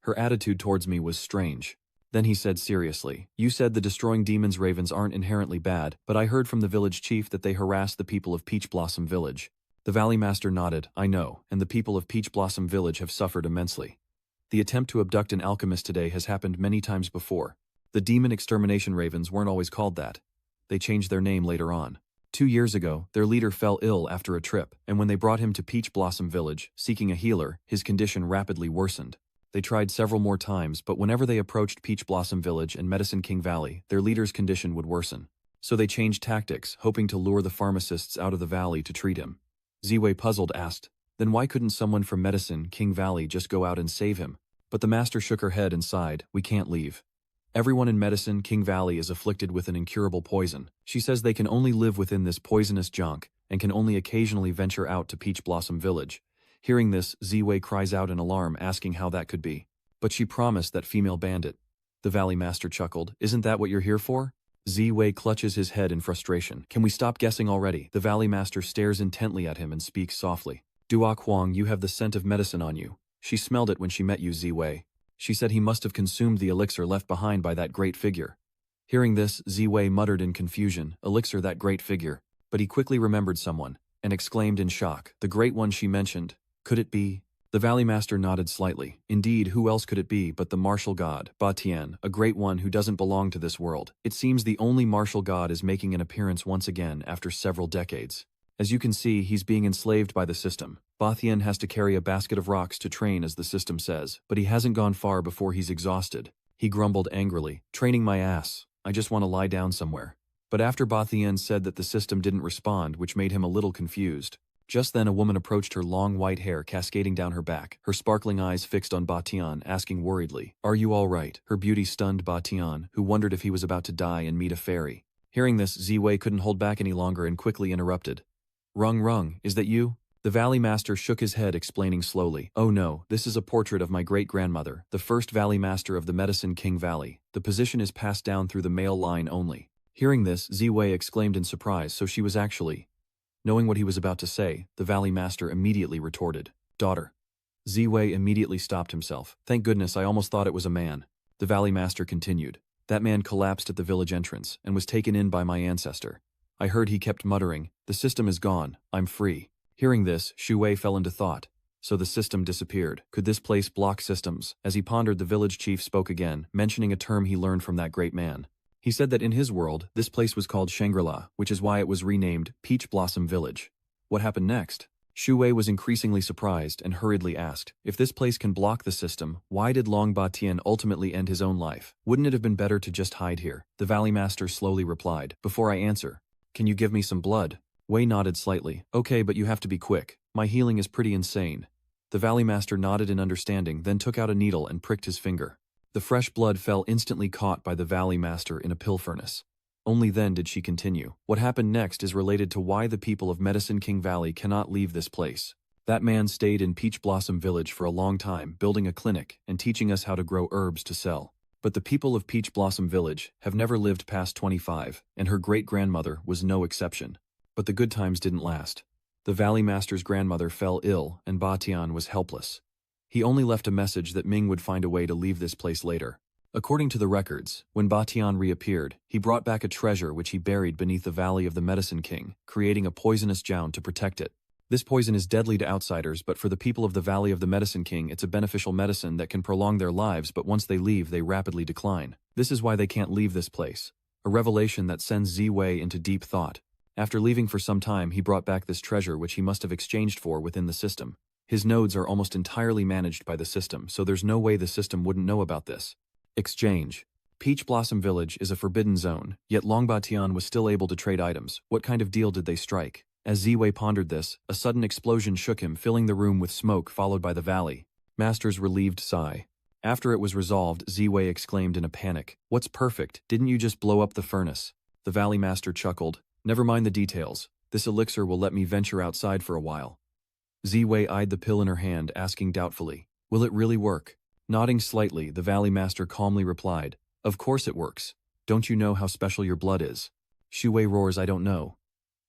Her attitude towards me was strange. Then he said seriously, you said the destroying demons ravens aren't inherently bad, but I heard from the village chief that they harass the people of Peach Blossom Village. The Valley Master nodded, I know, and the people of Peach Blossom Village have suffered immensely. The attempt to abduct an alchemist today has happened many times before. The demon extermination ravens weren't always called that. They changed their name later on. 2 years ago, their leader fell ill after a trip, and when they brought him to Peach Blossom Village, seeking a healer, his condition rapidly worsened. They tried several more times, but whenever they approached Peach Blossom Village and Medicine King Valley, their leader's condition would worsen. So they changed tactics, hoping to lure the pharmacists out of the valley to treat him. Zai Wei, puzzled, asked, then why couldn't someone from Medicine King Valley just go out and save him? But the master shook her head and sighed, we can't leave. Everyone in Medicine King Valley is afflicted with an incurable poison. She says they can only live within this poisonous junk and can only occasionally venture out to Peach Blossom Village. Hearing this, Zai Wei cries out in alarm, asking how that could be. But she promised that female bandit. The Valley Master chuckled, isn't that what you're here for? Zai Wei clutches his head in frustration. Can we stop guessing already? The Valley Master stares intently at him and speaks softly. Duok Huang, you have the scent of medicine on you. She smelled it when she met you, Zai Wei. She said he must have consumed the elixir left behind by that great figure. Hearing this, Zai Wei muttered in confusion, elixir, that great figure. But he quickly remembered someone, and exclaimed in shock, the great one she mentioned. Could it be? The Valley Master nodded slightly. Indeed, who else could it be but the martial god, Ba Tian, a great one who doesn't belong to this world. It seems the only martial god is making an appearance once again after several decades. As you can see, he's being enslaved by the system. Ba Tian has to carry a basket of rocks to train, as the system says, but he hasn't gone far before he's exhausted. He grumbled angrily, training my ass. I just want to lie down somewhere. But after Ba Tian said that the system didn't respond, which made him a little confused. Just then a woman approached, her long white hair cascading down her back, her sparkling eyes fixed on Ba Tian, asking worriedly, are you all right? Her beauty stunned Ba Tian, who wondered if he was about to die and meet a fairy. Hearing this, Zai Wei couldn't hold back any longer and quickly interrupted. Rung, is that you? The Valley Master shook his head, explaining slowly. Oh no, this is a portrait of my great-grandmother, the first Valley Master of the Medicine King Valley. The position is passed down through the male line only. Hearing this, Ziwei exclaimed in surprise, so she was actually… Knowing what he was about to say, the Valley Master immediately retorted. Daughter. Ziwei immediately stopped himself. Thank goodness, I almost thought it was a man. The Valley Master continued. That man collapsed at the village entrance and was taken in by my ancestor. I heard he kept muttering, the system is gone, I'm free. Hearing this, Shu Wei fell into thought. So the system disappeared. Could this place block systems? As he pondered, the village chief spoke again, mentioning a term he learned from that great man. He said that in his world, this place was called Shangri-La, which is why it was renamed Peach Blossom Village. What happened next? Shu Wei was increasingly surprised and hurriedly asked, if this place can block the system, why did Long Batian ultimately end his own life? Wouldn't it have been better to just hide here? The Valley Master slowly replied, before I answer, can you give me some blood? Wei nodded slightly. Okay, but you have to be quick. My healing is pretty insane. The Valley Master nodded in understanding, then took out a needle and pricked his finger. The fresh blood fell instantly, caught by the Valley Master in a pill furnace. Only then did she continue. What happened next is related to why the people of Medicine King Valley cannot leave this place. That man stayed in Peach Blossom Village for a long time, building a clinic and teaching us how to grow herbs to sell. But the people of Peach Blossom Village have never lived past 25, and her great-grandmother was no exception. But the good times didn't last. The Valley Master's grandmother fell ill, and Batian was helpless. He only left a message that Ming would find a way to leave this place later. According to the records, when Batian reappeared, he brought back a treasure which he buried beneath the Valley of the Medicine King, creating a poisonous jound to protect it. This poison is deadly to outsiders, but for the people of the Valley of the Medicine King, it's a beneficial medicine that can prolong their lives, but once they leave, they rapidly decline. This is why they can't leave this place. A revelation that sends Ziwei into deep thought. After leaving for some time, he brought back this treasure which he must have exchanged for within the system. His nodes are almost entirely managed by the system, so there's no way the system wouldn't know about this. Exchange. Peach Blossom Village is a forbidden zone, yet Long Batian was still able to trade items. What kind of deal did they strike? As Ziwei pondered this, a sudden explosion shook him, filling the room with smoke, followed by the Valley Master's relieved sigh. After it was resolved, Ziwei exclaimed in a panic, "What's perfect? Didn't you just blow up the furnace?" The Valley Master chuckled. "Never mind the details. This elixir will let me venture outside for a while." Ziwei eyed the pill in her hand, asking doubtfully, "Will it really work?" Nodding slightly, the Valley Master calmly replied, "Of course it works. Don't you know how special your blood is?" Shu Wei roars, "I don't know.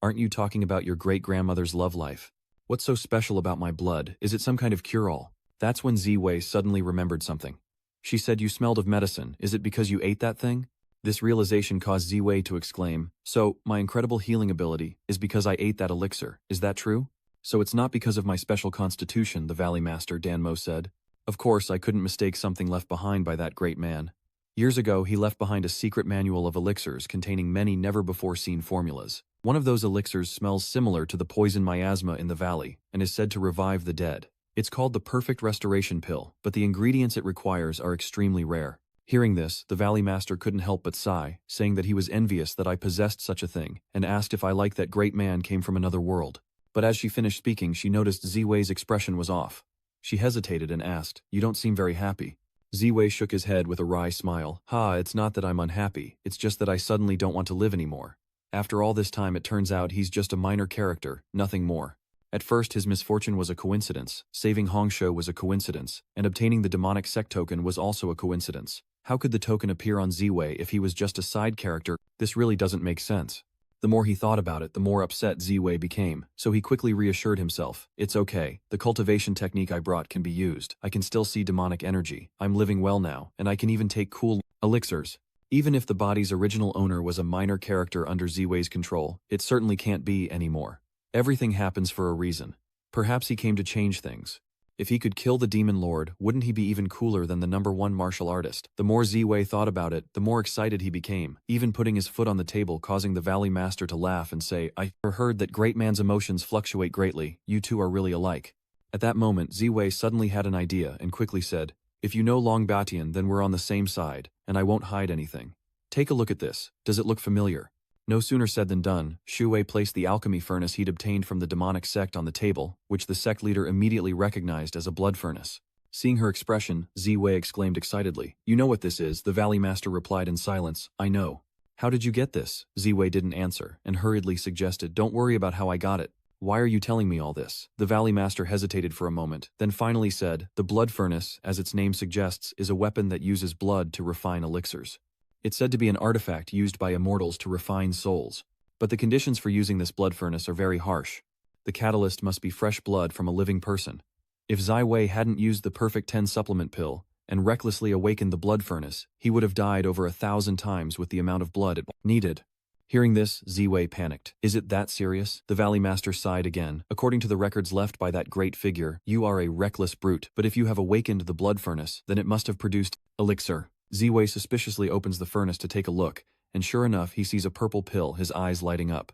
Aren't you talking about your great-grandmother's love life? What's so special about my blood? Is it some kind of cure-all?" That's when Ziwei suddenly remembered something. She said, "You smelled of medicine. Is it because you ate that thing?" This realization caused Ziwei to exclaim, "So, my incredible healing ability is because I ate that elixir. Is that true?" "So it's not because of my special constitution," the Valley Master Danmo said. "Of course, I couldn't mistake something left behind by that great man. Years ago, he left behind a secret manual of elixirs containing many never-before-seen formulas. One of those elixirs smells similar to the poison miasma in the valley and is said to revive the dead. It's called the Perfect Restoration Pill, but the ingredients it requires are extremely rare." Hearing this, the Valley Master couldn't help but sigh, saying that he was envious that I possessed such a thing, and asked if I like that great man came from another world. But as she finished speaking, she noticed Ziwei's expression was off. She hesitated and asked, "You don't seem very happy." Ziwei shook his head with a wry smile. It's not that I'm unhappy, it's just that I suddenly don't want to live anymore. After all this time, it turns out he's just a minor character, nothing more. At first, his misfortune was a coincidence, saving Hongsho was a coincidence, and obtaining the demonic sect token was also a coincidence. How could the token appear on Ziwei if he was just a side character? This really doesn't make sense. The more he thought about it, the more upset Ziwei became, so he quickly reassured himself, "It's okay, the cultivation technique I brought can be used. I can still see demonic energy. I'm living well now, and I can even take cool elixirs." Even if the body's original owner was a minor character under Ziwei's control, it certainly can't be anymore. Everything happens for a reason. Perhaps he came to change things. If he could kill the Demon Lord, wouldn't he be even cooler than the #1 martial artist? The more Ziwei thought about it, the more excited he became, even putting his foot on the table, causing the Valley Master to laugh and say, "I heard that great man's emotions fluctuate greatly. You two are really alike." At that moment, Ziwei suddenly had an idea and quickly said, "If you know Long Batian, then we're on the same side, and I won't hide anything. Take a look at this. Does it look familiar?" No sooner said than done. Shu Wei placed the alchemy furnace he'd obtained from the demonic sect on the table, which the sect leader immediately recognized as a blood furnace. Seeing her expression, Ziwei exclaimed excitedly, "You know what this is," the Valley Master replied in silence, "I know." "How did you get this?" Ziwei didn't answer, and hurriedly suggested, "Don't worry about how I got it. Why are you telling me all this? The Valley Master hesitated for a moment, then finally said, the blood furnace, as its name suggests, is a weapon that uses blood to refine elixirs. It's said to be an artifact used by immortals to refine souls. But the conditions for using this blood furnace are very harsh. The catalyst must be fresh blood from a living person. If Ziwei hadn't used the perfect 10 supplement pill and recklessly awakened the blood furnace, he would have died over 1,000 times with the amount of blood it needed. Hearing this, Ziwei panicked. Is it that serious? The Valley Master sighed again. According to the records left by that great figure, you are a reckless brute, but if you have awakened the blood furnace, then it must have produced elixir. Ziwei suspiciously opens the furnace to take a look, and sure enough he sees a purple pill, his eyes lighting up.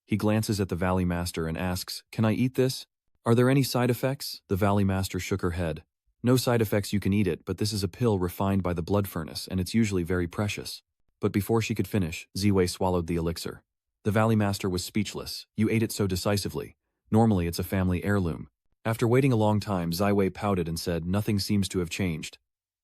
He glances at the Valley Master and asks, can I eat this? Are there any side effects? The Valley Master shook her head. No side effects, you can eat it, but this is a pill refined by the blood furnace, and it's usually very precious. But before she could finish, Ziwei swallowed the elixir. The Valley Master was speechless. You ate it so decisively. Normally it's a family heirloom. After waiting a long time, Ziwei pouted and said, nothing seems to have changed.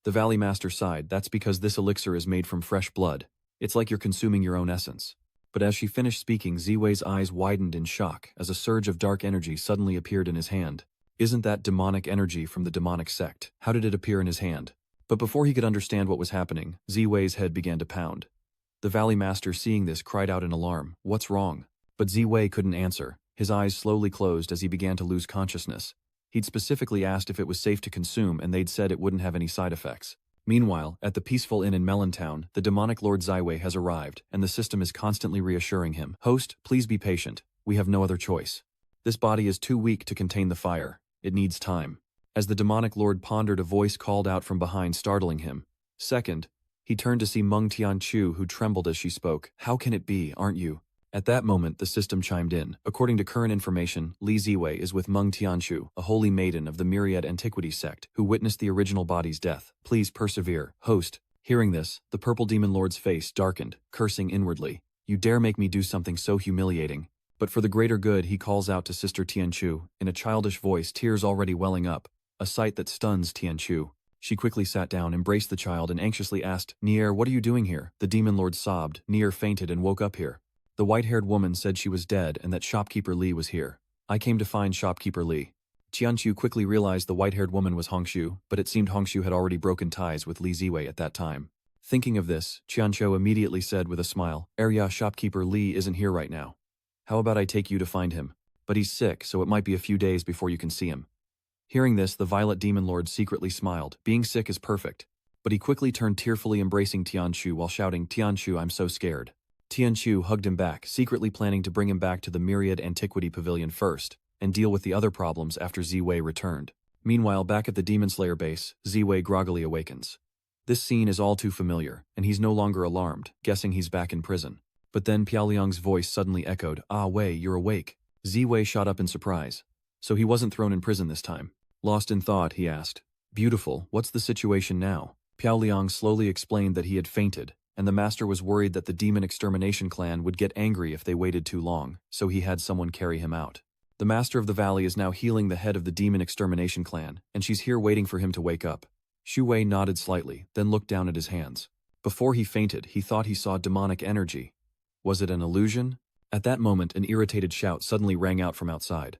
The Valley Master sighed. That's because this elixir is made from fresh blood. It's like you're consuming your own essence. But as she finished speaking, Ziwei's eyes widened in shock as a surge of dark energy suddenly appeared in his hand. Isn't that demonic energy from the demonic sect? How did it appear in his hand? But before he could understand what was happening, Ziwei's head began to pound. The Valley Master, seeing this, cried out in alarm, what's wrong? But Ziwei couldn't answer. His eyes slowly closed as he began to lose consciousness. He'd specifically asked if it was safe to consume, and they'd said it wouldn't have any side effects. Meanwhile, at the peaceful inn in Melontown, the demonic Lord Ziwei has arrived, and the system is constantly reassuring him. Host, please be patient. We have no other choice. This body is too weak to contain the fire. It needs time. As the demonic lord pondered, a voice called out from behind, startling him. Second, he turned to see Meng Tianchu, who trembled as she spoke. How can it be, aren't you? At that moment, the system chimed in. According to current information, Li Ziwei is with Meng Tianchu, a holy maiden of the Myriad Antiquity sect, who witnessed the original body's death. Please persevere. Host. Hearing this, the purple demon lord's face darkened, cursing inwardly. You dare make me do something so humiliating. But for the greater good, he calls out to Sister Tianchu, in a childish voice, tears already welling up, a sight that stuns Tianchu. She quickly sat down, embraced the child, and anxiously asked, Nier, what are you doing here? The demon lord sobbed. Nier fainted and woke up here. The white-haired woman said she was dead and that shopkeeper Li was here. I came to find shopkeeper Li. Tianchu quickly realized the white-haired woman was Hongshu, but it seemed Hongshu had already broken ties with Li Ziwei at that time. Thinking of this, Tianchu immediately said with a smile, Arya, shopkeeper Li isn't here right now. How about I take you to find him? But he's sick, so it might be a few days before you can see him. Hearing this, the violet demon lord secretly smiled. Being sick is perfect. But he quickly turned, tearfully embracing Tianchu while shouting, Tianchu, I'm so scared. Tianchu hugged him back, secretly planning to bring him back to the Myriad Antiquity Pavilion first, and deal with the other problems after Ziwei returned. Meanwhile, back at the Demon Slayer base, Ziwei groggily awakens. This scene is all too familiar, and he's no longer alarmed, guessing he's back in prison. But then Piaoliang's voice suddenly echoed, Ah Wei, you're awake. Ziwei shot up in surprise. So he wasn't thrown in prison this time. Lost in thought, he asked, Beautiful, what's the situation now? Piaoliang slowly explained that he had fainted, and the master was worried that the demon extermination clan would get angry if they waited too long, so he had someone carry him out. The master of the valley is now healing the head of the demon extermination clan, and she's here waiting for him to wake up. Shu Wei nodded slightly, then looked down at his hands. Before he fainted, he thought he saw demonic energy. Was it an illusion? At that moment, an irritated shout suddenly rang out from outside.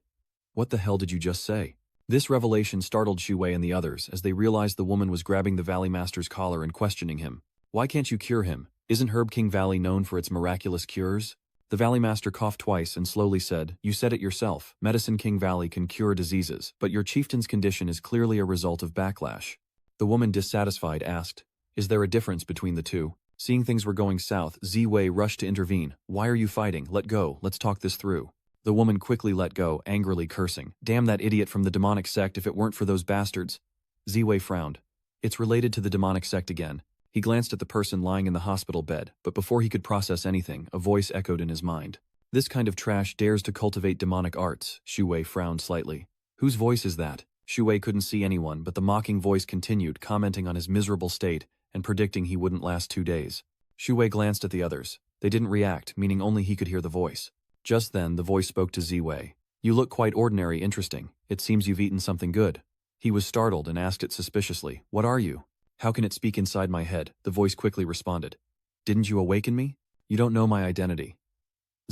What the hell did you just say? This revelation startled Shu Wei and the others as they realized the woman was grabbing the Valley Master's collar and questioning him. Why can't you cure him? Isn't Herb King Valley known for its miraculous cures? The Valley Master coughed twice and slowly said, You said it yourself, Medicine King Valley can cure diseases, but your chieftain's condition is clearly a result of backlash. The woman, dissatisfied, asked, Is there a difference between the two? Seeing things were going south, Ziwei rushed to intervene. Why are you fighting? Let go, let's talk this through. The woman quickly let go, angrily cursing. Damn that idiot from the demonic sect, if it weren't for those bastards. Ziwei frowned. It's related to the demonic sect again. He glanced at the person lying in the hospital bed, but before he could process anything, a voice echoed in his mind. This kind of trash dares to cultivate demonic arts. Shu Wei frowned slightly. Whose voice is that? Shu Wei couldn't see anyone, but the mocking voice continued, commenting on his miserable state and predicting he wouldn't last 2 days. Shu Wei glanced at the others. They didn't react, meaning only he could hear the voice. Just then, the voice spoke to Ziwei. You look quite ordinary, interesting. It seems you've eaten something good. He was startled and asked it suspiciously. What are you? How can it speak inside my head? The voice quickly responded. Didn't you awaken me? You don't know my identity.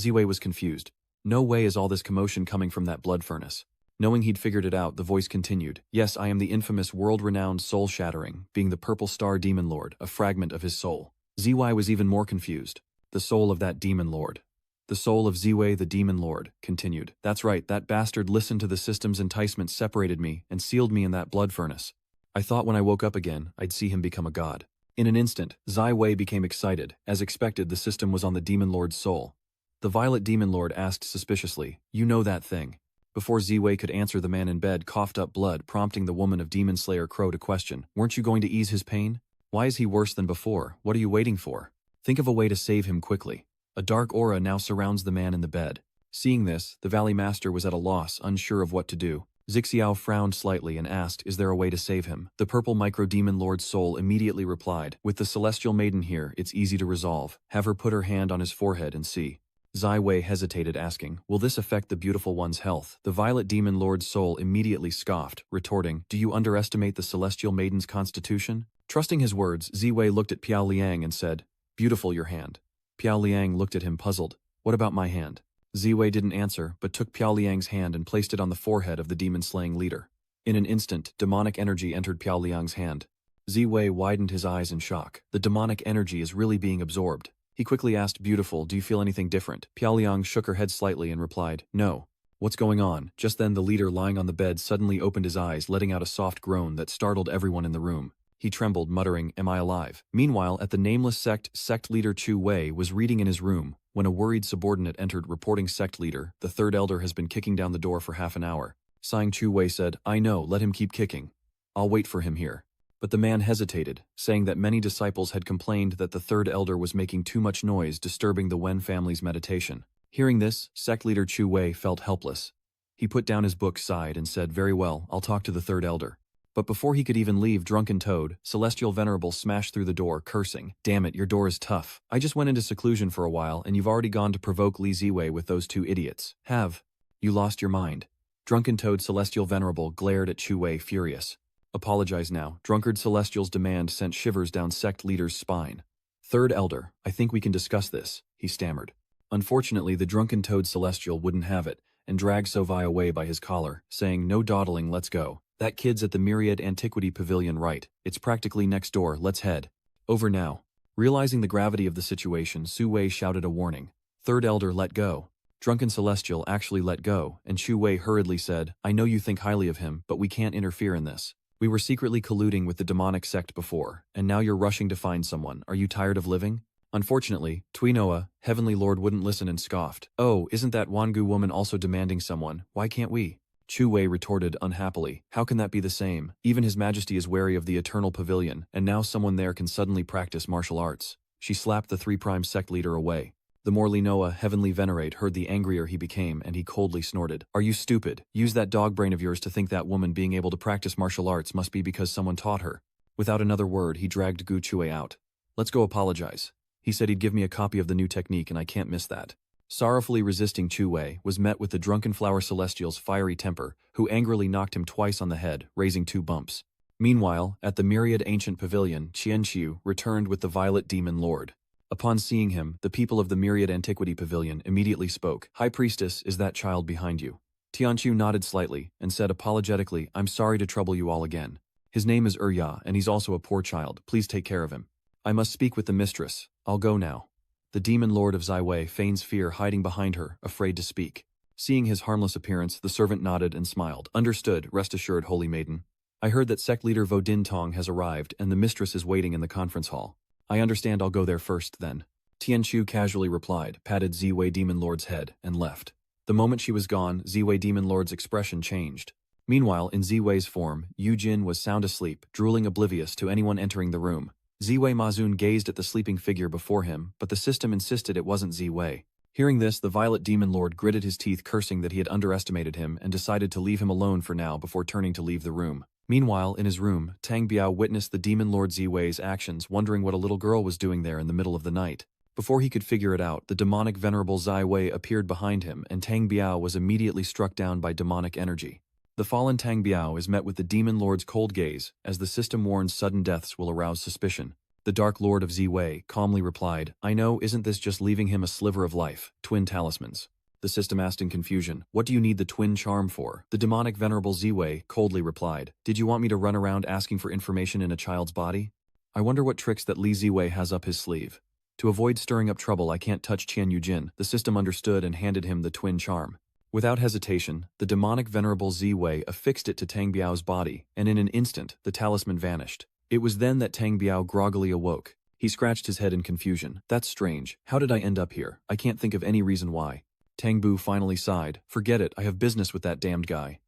Ziwei was confused. No way is all this commotion coming from that blood furnace. Knowing he'd figured it out, the voice continued. Yes, I am the infamous world-renowned soul-shattering, being the Purple Star Demon Lord, a fragment of his soul. ZY was even more confused. The soul of that Demon Lord. The soul of ZY the Demon Lord, continued. That's right, that bastard listened to the system's enticement, separated me, and sealed me in that blood furnace. I thought when I woke up again, I'd see him become a god. In an instant, ZY became excited. As expected, the system was on the Demon Lord's soul. The Violet Demon Lord asked suspiciously, "You know that thing?" Before ZY could answer, the man in bed coughed up blood, prompting the woman of Demon Slayer Crow to question, "Weren't you going to ease his pain? Why is he worse than before? What are you waiting for? Think of a way to save him quickly." A dark aura now surrounds the man in the bed. Seeing this, the Valley Master was at a loss, unsure of what to do. Zixiao frowned slightly and asked, "Is there a way to save him?" The purple micro-demon lord's soul immediately replied, "With the celestial maiden here, it's easy to resolve. Have her put her hand on his forehead and see." Zai Wei hesitated, asking, "Will this affect the beautiful one's health?" The violet demon lord's soul immediately scoffed, retorting, "Do you underestimate the celestial maiden's constitution?" Trusting his words, Ziwei looked at Piao Liang and said, "Beautiful your hand." Piao Liang looked at him puzzled. "What about my hand?" Ziwei didn't answer, but took Piao Liang's hand and placed it on the forehead of the demon-slaying leader. In an instant, demonic energy entered Piao Liang's hand. Ziwei widened his eyes in shock. The demonic energy is really being absorbed. He quickly asked, "Beautiful, do you feel anything different?" Piao Liang shook her head slightly and replied, "No." "What's going on?" Just then the leader lying on the bed suddenly opened his eyes, letting out a soft groan that startled everyone in the room. He trembled, muttering, "Am I alive?" Meanwhile, at the nameless sect leader Chu Wei was reading in his room, when a worried subordinate entered reporting, "Sect leader, the third elder has been kicking down the door for half an hour." Sighing, Chu Wei said, "I know, let him keep kicking. I'll wait for him here." But the man hesitated, saying that many disciples had complained that the third elder was making too much noise, disturbing the Wen family's meditation. Hearing this, sect leader Chu Wei felt helpless. He put down his book, sighed, and said, "Very well, I'll talk to the third elder." But before he could even leave, Drunken Toad, Celestial Venerable, smashed through the door, cursing, "Damn it, your door is tough. I just went into seclusion for a while, and you've already gone to provoke Li Ziwei with those two idiots. Have you lost your mind?" Drunken Toad, Celestial Venerable, glared at Chu Wei, furious. "Apologize now." Drunkard Celestial's demand sent shivers down sect leader's spine. "Third elder, I think we can discuss this," he stammered. Unfortunately, the Drunken Toad Celestial wouldn't have it, and dragged Sovai away by his collar, saying, "No dawdling, let's go. That kid's at the Myriad Antiquity Pavilion, right? It's practically next door, let's head." "Over now." Realizing the gravity of the situation, Su Wei shouted a warning. "Third elder, let go." Drunken Celestial actually let go, and Chu Wei hurriedly said, "I know you think highly of him, but we can't interfere in this. We were secretly colluding with the demonic sect before, and now you're rushing to find someone. Are you tired of living?" Unfortunately, Tuinoa, Heavenly Lord, wouldn't listen and scoffed. "Oh, isn't that Wangu woman also demanding someone? Why can't we?" Chu Wei retorted unhappily, "How can that be the same? Even His Majesty is wary of the Eternal Pavilion, and now someone there can suddenly practice martial arts." She slapped the 3' sect leader away. The more Linoa, Heavenly Venerate, heard, the angrier he became, and he coldly snorted, "Are you stupid? Use that dog brain of yours to think that woman being able to practice martial arts must be because someone taught her." Without another word, he dragged Gu Chue out. "Let's go apologize. He said he'd give me a copy of the new technique, and I can't miss that." Sorrowfully resisting, Chu Wei was met with the Drunken Flower Celestial's fiery temper, who angrily knocked him twice on the head, raising 2 bumps. Meanwhile, at the Myriad Ancient Pavilion, Qianqiu returned with the Violet Demon Lord. Upon seeing him, the people of the Myriad Antiquity Pavilion immediately spoke. "High Priestess, is that child behind you?" Tianqiu nodded slightly and said apologetically, "I'm sorry to trouble you all again. His name is Ya, and he's also a poor child. Please take care of him." "I must speak with the mistress. I'll go now." The Demon Lord of Ziwei feigns fear, hiding behind her, afraid to speak. Seeing his harmless appearance, the servant nodded and smiled. "Understood, rest assured, Holy Maiden. I heard that sect leader Vodin Tong has arrived, and the mistress is waiting in the conference hall. I understand, I'll go there first, then." Tianqiu casually replied, patted Ziwei Demon Lord's head, and left. The moment she was gone, Ziwei Demon Lord's expression changed. Meanwhile, in Ziwei's form, Yu Jin was sound asleep, drooling, oblivious to anyone entering the room. Ziwei Mazun gazed at the sleeping figure before him, but the system insisted it wasn't Ziwei. Hearing this, the Violet Demon Lord gritted his teeth, cursing that he had underestimated him, and decided to leave him alone for now before turning to leave the room. Meanwhile, in his room, Tang Biao witnessed the Demon Lord Ziwei's actions, wondering what a little girl was doing there in the middle of the night. Before he could figure it out, the demonic Venerable Ziwei appeared behind him, and Tang Biao was immediately struck down by demonic energy. The fallen Tang Biao is met with the Demon Lord's cold gaze, as the system warns sudden deaths will arouse suspicion. The Dark Lord of Ziwei calmly replied, "I know, isn't this just leaving him a sliver of life? Twin talismans." The system asked in confusion. What do you need the twin charm for? The demonic venerable Ziwei coldly replied. Did you want me to run around asking for information in a child's body? I wonder what tricks that Li Ziwei has up his sleeve. To avoid stirring up trouble, I can't touch Qian Yujin. The system understood and handed him the twin charm. Without hesitation, the demonic venerable Ziwei affixed it to Tang Biao's body, and in an instant, the talisman vanished. It was then that Tang Biao groggily awoke. He scratched his head in confusion. That's strange. How did I end up here? I can't think of any reason why. Tang Bu finally sighed. Forget it, I have business with that damned guy.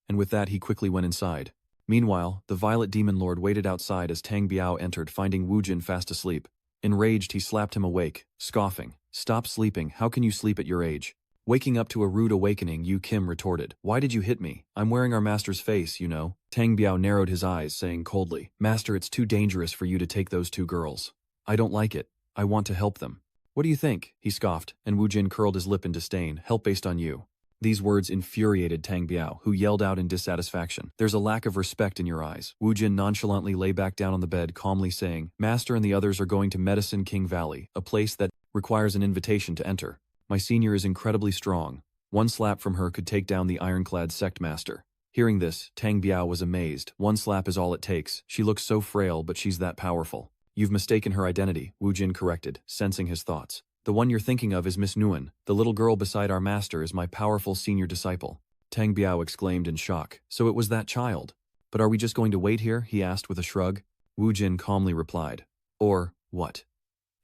And with that he quickly went inside. Meanwhile, the Violet Demon Lord waited outside as Tang Biao entered, finding Wu Jin fast asleep. Enraged, he slapped him awake, scoffing. Stop sleeping, how can you sleep at your age? Waking up to a rude awakening, Yu Kim retorted. Why did you hit me? I'm wearing our master's face, you know. Tang Biao narrowed his eyes, saying coldly, Master, it's too dangerous for you to take those two girls. I don't like it. I want to help them. What do you think? He scoffed, and Wu Jin curled his lip in disdain. Help based on you. These words infuriated Tang Biao, who yelled out in dissatisfaction. There's a lack of respect in your eyes. Wu Jin nonchalantly lay back down on the bed, calmly saying, Master and the others are going to Medicine King Valley, a place that requires an invitation to enter. My senior is incredibly strong. One slap from her could take down the ironclad sect master. Hearing this, Tang Biao was amazed. One slap is all it takes. She looks so frail, but she's that powerful. You've mistaken her identity, Wu Jin corrected, sensing his thoughts. The one you're thinking of is Miss Nguyen. The little girl beside our master is my powerful senior disciple. Tang Biao exclaimed in shock. So it was that child. But are we just going to wait here? He asked with a shrug. Wu Jin calmly replied. Or, what?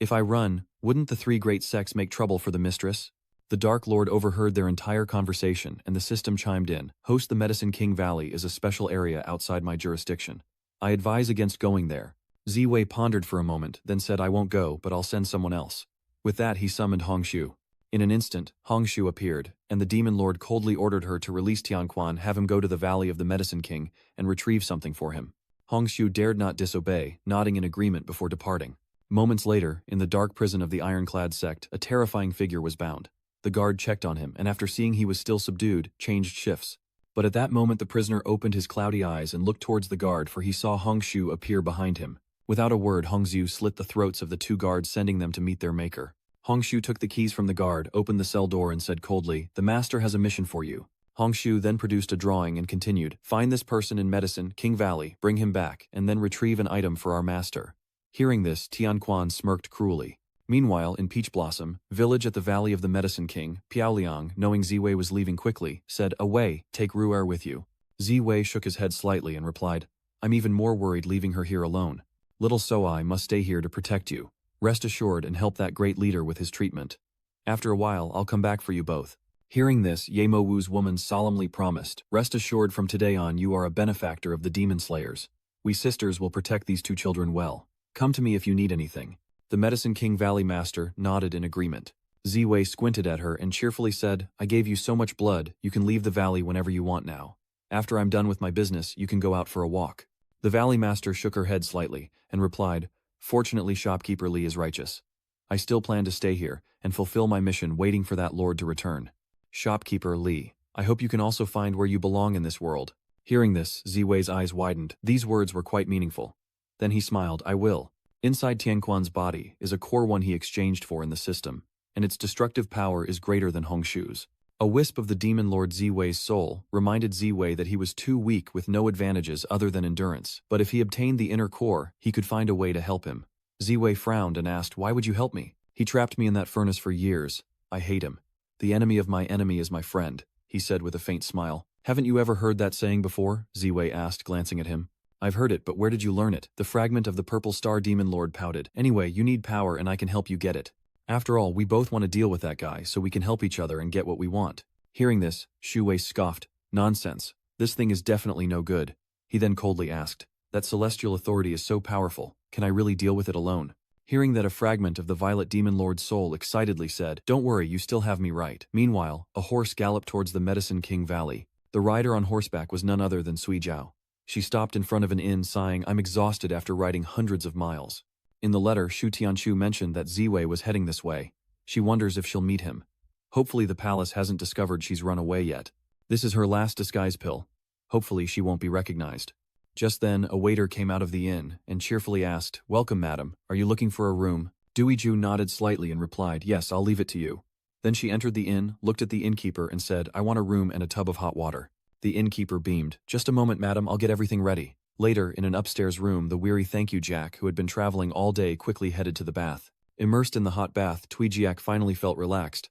If I run, wouldn't the three great sects make trouble for the mistress? The Dark Lord overheard their entire conversation, and the system chimed in. Host the Medicine King Valley is a special area outside my jurisdiction. I advise against going there. Ziwei pondered for a moment, then said, I won't go, but I'll send someone else. With that, he summoned Hongshu. In an instant, Hongshu appeared, and the Demon Lord coldly ordered her to release Tianquan, have him go to the Valley of the Medicine King, and retrieve something for him. Hongshu dared not disobey, nodding in agreement before departing. Moments later, in the dark prison of the ironclad sect, a terrifying figure was bound. The guard checked on him, and after seeing he was still subdued, changed shifts. But at that moment the prisoner opened his cloudy eyes and looked towards the guard, for he saw Hongshu appear behind him. Without a word, Hongzhu slit the throats of the two guards, sending them to meet their maker. Hongshu took the keys from the guard, opened the cell door and said coldly, The master has a mission for you. Hongshu then produced a drawing and continued, Find this person in Medicine King Valley, bring him back, and then retrieve an item for our master. Hearing this, Tianquan smirked cruelly. Meanwhile, in Peach Blossom, village at the Valley of the Medicine King, Piaoliang, knowing Ziwei was leaving quickly, said, Away, take Ru'er with you. Ziwei shook his head slightly and replied, I'm even more worried leaving her here alone. Little Soai must stay here to protect you. Rest assured and help that great leader with his treatment. After a while, I'll come back for you both. Hearing this, Yemo Wu's woman solemnly promised, Rest assured from today on you are a benefactor of the demon slayers. We sisters will protect these two children well. Come to me if you need anything. The Medicine King Valley Master nodded in agreement. Ziwei squinted at her and cheerfully said, I gave you so much blood, you can leave the valley whenever you want now. After I'm done with my business, you can go out for a walk. The Valley Master shook her head slightly and replied, Fortunately, Shopkeeper Li is righteous. I still plan to stay here and fulfill my mission waiting for that lord to return. Shopkeeper Li, I hope you can also find where you belong in this world. Hearing this, Ziwei's eyes widened. These words were quite meaningful. Then he smiled, I will. Inside Tianquan's body is a core one he exchanged for in the system, and its destructive power is greater than Hongshu's. A wisp of the demon lord Ziwei's soul reminded Ziwei that he was too weak with no advantages other than endurance, but if he obtained the inner core, he could find a way to help him. Ziwei frowned and asked, Why would you help me? He trapped me in that furnace for years. I hate him. The enemy of my enemy is my friend, he said with a faint smile. Haven't you ever heard that saying before? Ziwei asked, glancing at him. I've heard it, but where did you learn it? The fragment of the purple star demon lord pouted. Anyway, you need power and I can help you get it. After all, we both want to deal with that guy so we can help each other and get what we want. Hearing this, Shu Wei scoffed. Nonsense. This thing is definitely no good. He then coldly asked, That celestial authority is so powerful, can I really deal with it alone? Hearing that, a fragment of the violet demon lord's soul excitedly said, Don't worry, you still have me right. Meanwhile, a horse galloped towards the Medicine King Valley. The rider on horseback was none other than Sui Zhao. She stopped in front of an inn sighing, I'm exhausted after riding hundreds of miles. In the letter, Shu Tianchu mentioned that Ziwei was heading this way. She wonders if she'll meet him. Hopefully the palace hasn't discovered she's run away yet. This is her last disguise pill. Hopefully she won't be recognized. Just then, a waiter came out of the inn and cheerfully asked, Welcome, madam. Are you looking for a room? Dewey Ju nodded slightly and replied, Yes, I'll leave it to you. Then she entered the inn, looked at the innkeeper and said, "I want a room and a tub of hot water." The innkeeper beamed. "Just a moment, madam, I'll get everything ready." Later, in an upstairs room, the weary thank you Jack, who had been traveling all day, quickly headed to the bath. Immersed in the hot bath, Tweejiak finally felt relaxed.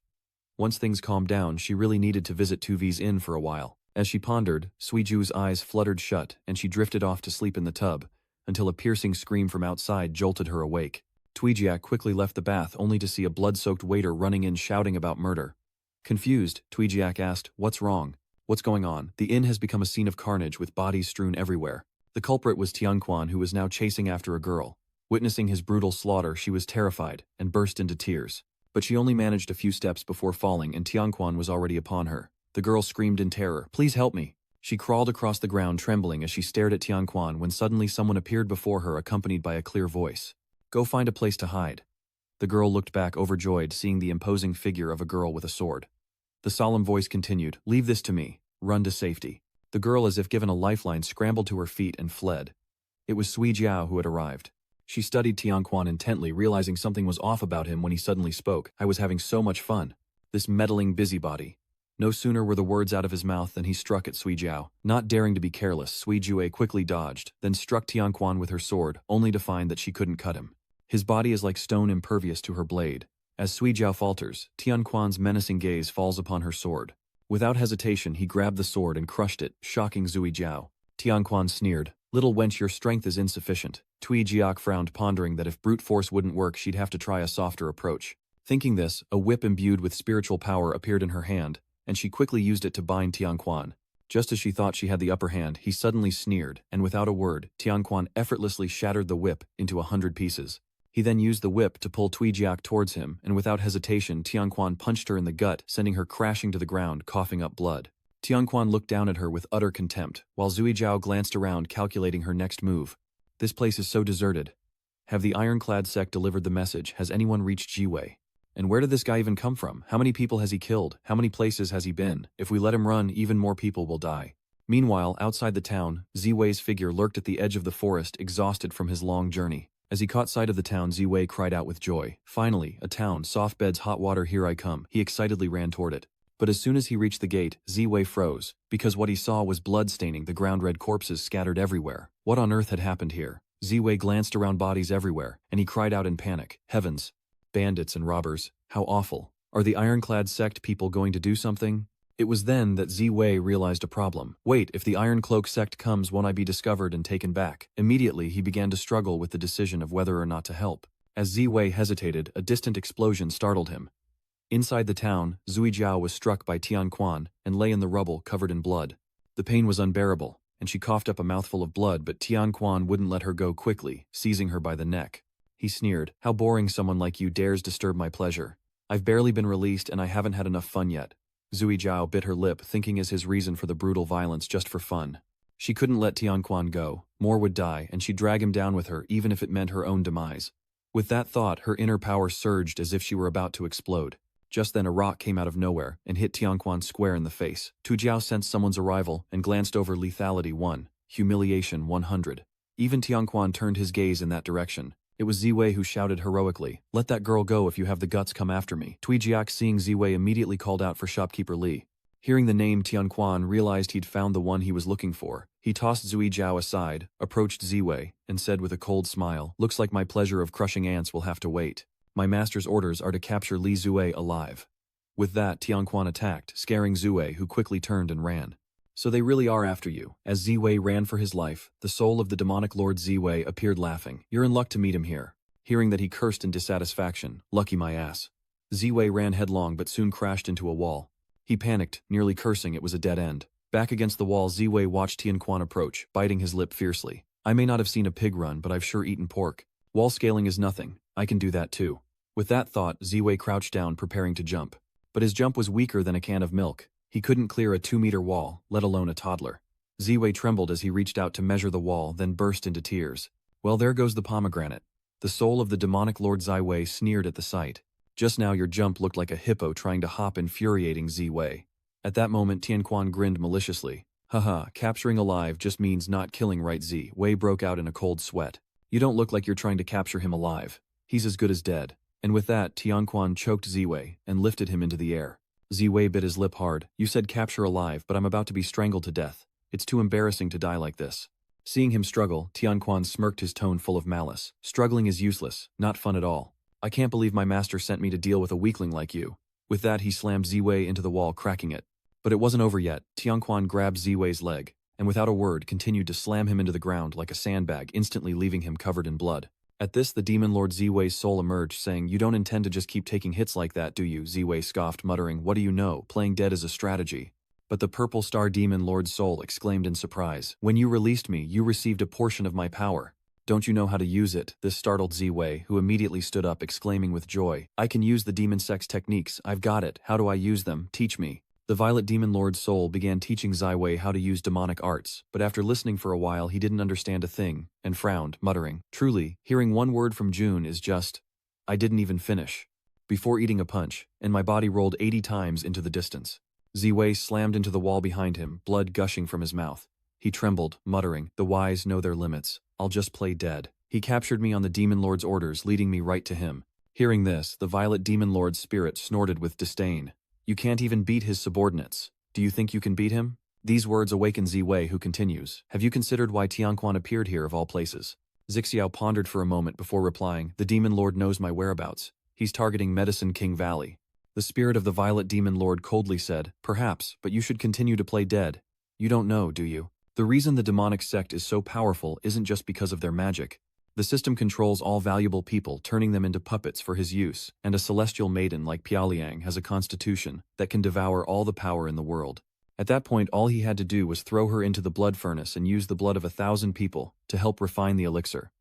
Once things calmed down, she really needed to visit Tuvi's inn for a while. As she pondered, Suiju's eyes fluttered shut and she drifted off to sleep in the tub, until a piercing scream from outside jolted her awake. Tweejiak quickly left the bath only to see a blood-soaked waiter running in shouting about murder. Confused, Tweejiak asked, "What's wrong? What's going on?" The inn has become a scene of carnage with bodies strewn everywhere. The culprit was Tianquan, who was now chasing after a girl. Witnessing his brutal slaughter, she was terrified and burst into tears. But she only managed a few steps before falling and Tianquan was already upon her. The girl screamed in terror, "Please help me." She crawled across the ground trembling as she stared at Tianquan when suddenly someone appeared before her accompanied by a clear voice. "Go find a place to hide." The girl looked back overjoyed, seeing the imposing figure of a girl with a sword. The solemn voice continued, "Leave this to me. Run to safety." The girl, as if given a lifeline, scrambled to her feet and fled. It was Sui Jiao who had arrived. She studied Tianquan intently, realizing something was off about him when he suddenly spoke. "I was having so much fun. This meddling busybody." No sooner were the words out of his mouth than he struck at Sui Jiao. Not daring to be careless, Sui Jue quickly dodged, then struck Tianquan with her sword, only to find that she couldn't cut him. His body is like stone, impervious to her blade. As Sui Jiao falters, Tianquan's menacing gaze falls upon her sword. Without hesitation, he grabbed the sword and crushed it, shocking Sui Jiao. Tianquan sneered, "Little wench, your strength is insufficient." Tui Jiak frowned, pondering that if brute force wouldn't work, she'd have to try a softer approach. Thinking this, a whip imbued with spiritual power appeared in her hand, and she quickly used it to bind Tianquan. Just as she thought she had the upper hand, he suddenly sneered, and without a word, Tianquan effortlessly shattered the whip into 100 pieces. He then used the whip to pull Tui Jiak towards him, and without hesitation, Tianquan punched her in the gut, sending her crashing to the ground, coughing up blood. Tianquan looked down at her with utter contempt, while Zui Jiao glanced around, calculating her next move. This place is so deserted. Have the ironclad sect delivered the message? Has anyone reached Jiwei? And where did this guy even come from? How many people has he killed? How many places has he been? If we let him run, even more people will die. Meanwhile, outside the town, Ziwei's figure lurked at the edge of the forest, exhausted from his long journey. As he caught sight of the town, Ziwei cried out with joy. Finally, a town, soft beds, hot water, here I come. He excitedly ran toward it. But as soon as he reached the gate, Ziwei froze, because what he saw was blood staining the ground, red corpses scattered everywhere. What on earth had happened here? Ziwei glanced around, bodies everywhere, and he cried out in panic, "Heavens! Bandits and robbers, how awful. Are the ironclad sect people going to do something?" It was then that Ziwei realized a problem. Wait, if the Iron Cloak sect comes, won't I be discovered and taken back? Immediately, he began to struggle with the decision of whether or not to help. As Ziwei hesitated, a distant explosion startled him. Inside the town, Zui Jiao was struck by Tianquan and lay in the rubble, covered in blood. The pain was unbearable, and she coughed up a mouthful of blood, but Tianquan wouldn't let her go, quickly seizing her by the neck. He sneered, "How boring someone like you dares disturb my pleasure. I've barely been released and I haven't had enough fun yet." Zui Jiao bit her lip, thinking as his reason for the brutal violence just for fun. She couldn't let Tianquan go. More would die, and she'd drag him down with her, even if it meant her own demise. With that thought, her inner power surged as if she were about to explode. Just then a rock came out of nowhere and hit Tianquan square in the face. Tu Jiao sensed someone's arrival and glanced over. Lethality 1, humiliation 100. Even Tianquan turned his gaze in that direction. It was Ziwei who shouted heroically, "Let that girl go if you have the guts, come after me." Tui Jiak, seeing Ziwei, immediately called out for shopkeeper Li. Hearing the name, Tianquan realized he'd found the one he was looking for. He tossed Zui Jiao aside, approached Ziwei, and said with a cold smile, "Looks like my pleasure of crushing ants will have to wait. My master's orders are to capture Li Zue alive." With that, Tianquan attacked, scaring Zue, who quickly turned and ran. "So they really are after you." As Ziwei ran for his life, the soul of the demonic lord Ziwei appeared, laughing. "You're in luck to meet him here." Hearing that, he cursed in dissatisfaction, "Lucky my ass." Ziwei ran headlong but soon crashed into a wall. He panicked, nearly cursing it was a dead end. Back against the wall, Ziwei watched Tianquan approach, biting his lip fiercely. "I may not have seen a pig run, but I've sure eaten pork. Wall scaling is nothing. I can do that too." With that thought, Ziwei crouched down, preparing to jump. But his jump was weaker than a can of milk. He couldn't clear a 2-meter wall, let alone a toddler. Ziwei trembled as he reached out to measure the wall, then burst into tears. "Well, there goes the pomegranate." The soul of the demonic Lord Ziwei sneered at the sight. "Just now your jump looked like a hippo trying to hop," infuriating Ziwei. At that moment, Tianquan grinned maliciously. "Haha, capturing alive just means not killing, right?" Ziwei broke out in a cold sweat. "You don't look like you're trying to capture him alive. He's as good as dead." And with that, Tianquan choked Ziwei and lifted him into the air. Ziwei bit his lip hard. You said capture alive, but I'm about to be strangled to death. It's too embarrassing to die like this. Seeing him struggle, Tianquan smirked, his tone full of malice. Struggling is useless, not fun at all. I can't believe my master sent me to deal with a weakling like you. With that, he slammed Ziwei into the wall, cracking it. But it wasn't over yet. Tianquan grabbed Ziwei's leg, and without a word continued to slam him into the ground like a sandbag, instantly leaving him covered in blood. At this, the demon lord Ziwei's soul emerged, saying, You don't intend to just keep taking hits like that, do you? Ziwei scoffed, muttering, What do you know? Playing dead is a strategy. But the purple star demon lord's soul exclaimed in surprise, When you released me, you received a portion of my power. Don't you know how to use it? This startled Ziwei, who immediately stood up, exclaiming with joy, I can use the demon sect's techniques. I've got it. How do I use them? Teach me. The violet demon lord's soul began teaching Ziwei how to use demonic arts, but after listening for a while he didn't understand a thing, and frowned, muttering, Truly, hearing one word from June is just… I didn't even finish. Before eating a punch, and my body rolled 80 times into the distance. Ziwei slammed into the wall behind him, blood gushing from his mouth. He trembled, muttering, The wise know their limits. I'll just play dead. He captured me on the demon lord's orders, leading me right to him. Hearing this, the violet demon lord's spirit snorted with disdain. You can't even beat his subordinates. Do you think you can beat him? These words awaken Ziwei, who continues, Have you considered why Tianquan appeared here of all places? Zixiao pondered for a moment before replying, The demon lord knows my whereabouts. He's targeting Medicine King Valley. The spirit of the violet demon lord coldly said, Perhaps, but you should continue to play dead. You don't know, do you? The reason the demonic sect is so powerful isn't just because of their magic. The system controls all valuable people, turning them into puppets for his use, and a celestial maiden like Piaoliang has a constitution that can devour all the power in the world. At that point, all he had to do was throw her into the blood furnace and use the blood of 1,000 people to help refine the elixir.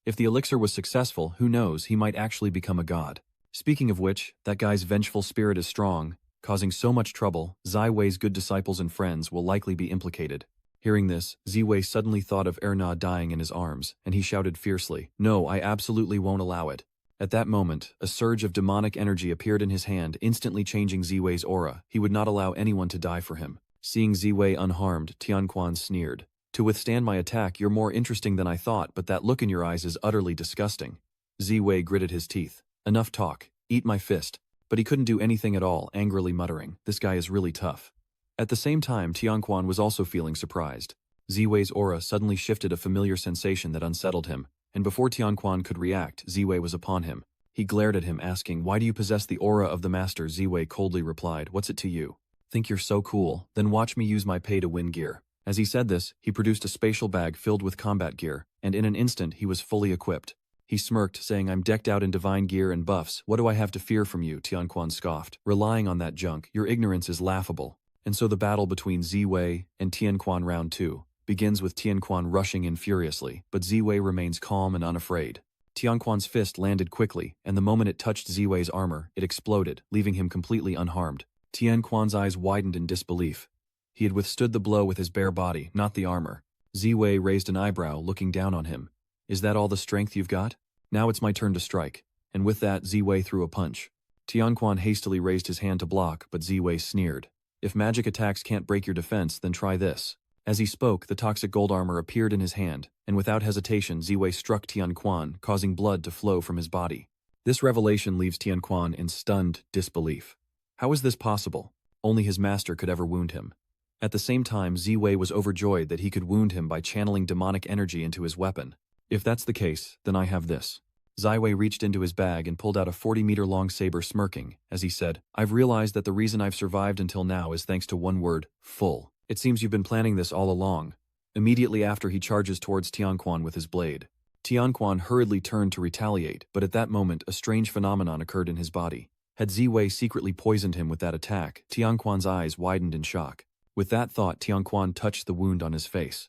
If the elixir was successful, who knows, he might actually become a god. Speaking of which, that guy's vengeful spirit is strong, causing so much trouble, Ziwei's good disciples and friends will likely be implicated. Hearing this, Ziwei suddenly thought of Errand dying in his arms, and he shouted fiercely, No, I absolutely won't allow it. At that moment, a surge of demonic energy appeared in his hand, instantly changing Ziwei's aura. He would not allow anyone to die for him. Seeing Ziwei unharmed, Tianquan sneered. To withstand my attack, you're more interesting than I thought, but that look in your eyes is utterly disgusting. Ziwei gritted his teeth. Enough talk. Eat my fist. But he couldn't do anything at all, angrily muttering, This guy is really tough. At the same time, Tianquan was also feeling surprised. Ziwei's aura suddenly shifted, a familiar sensation that unsettled him, and before Tianquan could react, Ziwei was upon him. He glared at him, asking, Why do you possess the aura of the master? Ziwei coldly replied, What's it to you? Think you're so cool? Then watch me use my pay-to-win gear. As he said this, he produced a spatial bag filled with combat gear, and in an instant he was fully equipped. He smirked, saying, I'm decked out in divine gear and buffs. What do I have to fear from you? Tianquan scoffed. Relying on that junk, your ignorance is laughable. And so the battle between Ziwei and Tianquan round 2 begins with Tianquan rushing in furiously, but Ziwei remains calm and unafraid. Tianquan's fist landed quickly, and the moment it touched Ziwei's armor, it exploded, leaving him completely unharmed. Tianquan's eyes widened in disbelief. He had withstood the blow with his bare body, not the armor. Ziwei raised an eyebrow, looking down on him. Is that all the strength you've got? Now it's my turn to strike. And with that, Ziwei threw a punch. Tianquan hastily raised his hand to block, but Ziwei sneered. If magic attacks can't break your defense, then try this. As he spoke, the toxic gold armor appeared in his hand, and without hesitation, Ziwei struck Tianquan, causing blood to flow from his body. This revelation leaves Tianquan in stunned disbelief. How is this possible? Only his master could ever wound him. At the same time, Ziwei was overjoyed that he could wound him by channeling demonic energy into his weapon. If that's the case, then I have this. Ziwei reached into his bag and pulled out a 40-meter-long saber, smirking, as he said, I've realized that the reason I've survived until now is thanks to one word, full. It seems you've been planning this all along. Immediately after, he charges towards Tianquan with his blade. Tianquan hurriedly turned to retaliate, but at that moment a strange phenomenon occurred in his body. Had Ziwei secretly poisoned him with that attack? Tianquan's eyes widened in shock. With that thought, Tianquan touched the wound on his face.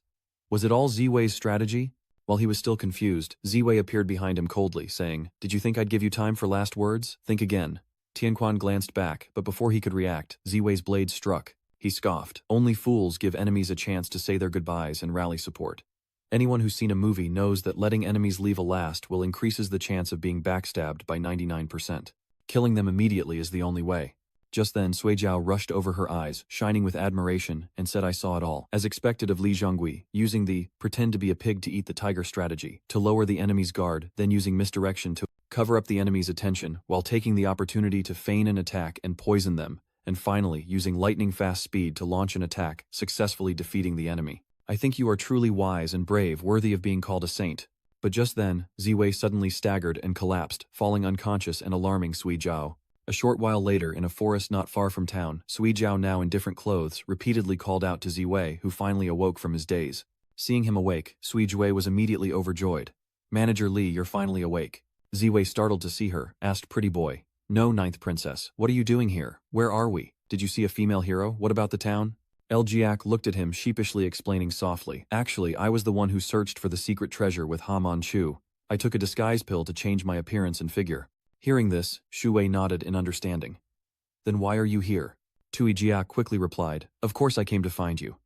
Was it all Ziwei's strategy? While he was still confused, Ziwei appeared behind him coldly, saying, Did you think I'd give you time for last words? Think again. Tianquan glanced back, but before he could react, Ziwei's blade struck. He scoffed. Only fools give enemies a chance to say their goodbyes and rally support. Anyone who's seen a movie knows that letting enemies leave a last will increases the chance of being backstabbed by 99%. Killing them immediately is the only way. Just then Sui Jiao rushed over her eyes, shining with admiration, and said I saw it all. As expected of Li Zhongui, using the pretend to be a pig to eat the tiger strategy, to lower the enemy's guard, then using misdirection to cover up the enemy's attention, while taking the opportunity to feign an attack and poison them, and finally using lightning-fast speed to launch an attack, successfully defeating the enemy. I think you are truly wise and brave, worthy of being called a saint. But just then, Ziwei suddenly staggered and collapsed, falling unconscious and alarming Sui Jiao. A short while later, in a forest not far from town, Sui Jiao, now in different clothes, repeatedly called out to Ziwei, who finally awoke from his daze. Seeing him awake, Sui Jiao was immediately overjoyed. Manager Li, you're finally awake. Ziwei, startled to see her, asked pretty boy. No, ninth princess, what are you doing here? Where are we? Did you see a female hero? What about the town? Ljiak looked at him sheepishly, explaining softly. Actually, I was the one who searched for the secret treasure with Ha Manchu. I took a disguise pill to change my appearance and figure. Hearing this, Shu Wei nodded in understanding. Then why are you here? Tui Jia quickly replied, of course I came to find you.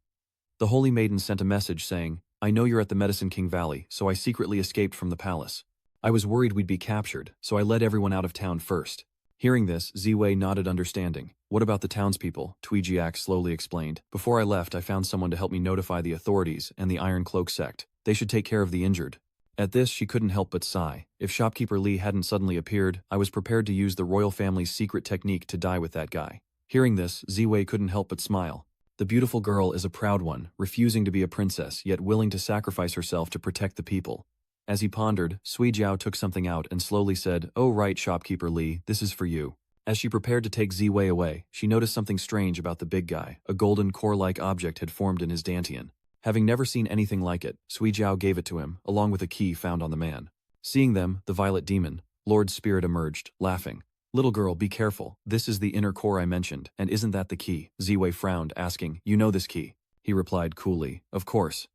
The Holy Maiden sent a message saying, I know you're at the Medicine King Valley, so I secretly escaped from the palace. I was worried we'd be captured, so I led everyone out of town first. Hearing this, Ziwei nodded understanding. What about the townspeople? Tui Jiak slowly explained. Before I left, I found someone to help me notify the authorities and the Iron Cloak sect. They should take care of the injured. At this, she couldn't help but sigh. If shopkeeper Li hadn't suddenly appeared, I was prepared to use the royal family's secret technique to die with that guy. Hearing this, Ziwei couldn't help but smile. The beautiful girl is a proud one, refusing to be a princess, yet willing to sacrifice herself to protect the people. As he pondered, Sui Jiao took something out and slowly said, oh right, shopkeeper Li, this is for you. As she prepared to take Ziwei away, she noticed something strange about the big guy. A golden core-like object had formed in his dantian. Having never seen anything like it, Sui Jiao gave it to him, along with a key found on the man. Seeing them, the violet demon, Lord Spirit, emerged, laughing. Little girl, be careful. This is the inner core I mentioned, and isn't that the key? Ziwei frowned, asking, you know this key? He replied coolly, of course.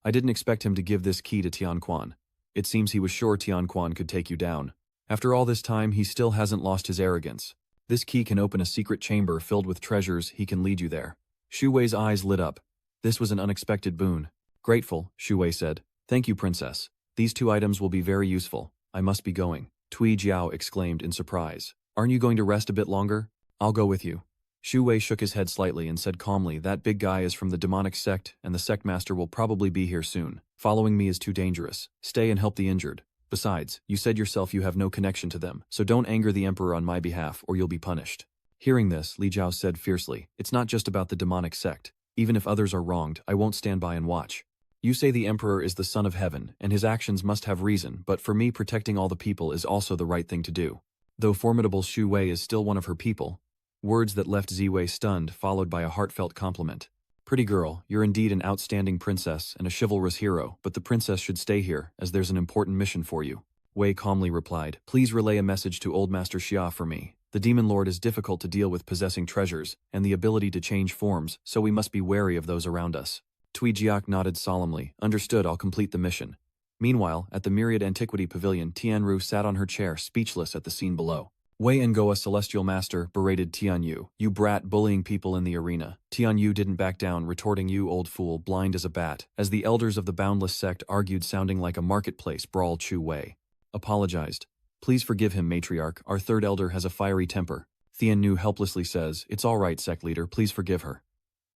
I didn't expect him to give this key to Tianquan. It seems he was sure Tianquan could take you down. After all this time, he still hasn't lost his arrogance. This key can open a secret chamber filled with treasures. He can lead you there. Shu Wei's eyes lit up. This was an unexpected boon. Grateful, Shu Wei said. Thank you, princess. These two items will be very useful. I must be going. Tui Jiao exclaimed in surprise. Aren't you going to rest a bit longer? I'll go with you. Shu Wei shook his head slightly and said calmly, that big guy is from the demonic sect, and the sect master will probably be here soon. Following me is too dangerous. Stay and help the injured. Besides, you said yourself you have no connection to them, so don't anger the emperor on my behalf or you'll be punished. Hearing this, Li Jiao said fiercely, it's not just about the demonic sect. Even if others are wronged, I won't stand by and watch. You say the emperor is the son of heaven, and his actions must have reason, but for me protecting all the people is also the right thing to do. Though formidable, Shu Wei is still one of her people. Words that left Ziwei stunned, followed by a heartfelt compliment. Pretty girl, you're indeed an outstanding princess and a chivalrous hero, but the princess should stay here, as there's an important mission for you. Wei calmly replied, please relay a message to Old Master Xia for me. The demon lord is difficult to deal with, possessing treasures, and the ability to change forms, so we must be wary of those around us. Tui Jiak nodded solemnly. Understood, I'll complete the mission. Meanwhile, at the Myriad Antiquity Pavilion, Tianru sat on her chair, speechless at the scene below. Wei Ngoa, Celestial Master, berated Tianyu. You brat, bullying people in the arena. Tianyu didn't back down, retorting, you old fool, blind as a bat, as the elders of the Boundless sect argued, sounding like a marketplace brawl. Chu Wei apologized. Please forgive him, matriarch, our third elder has a fiery temper. Tianyu helplessly says, it's all right, sect leader, please forgive her.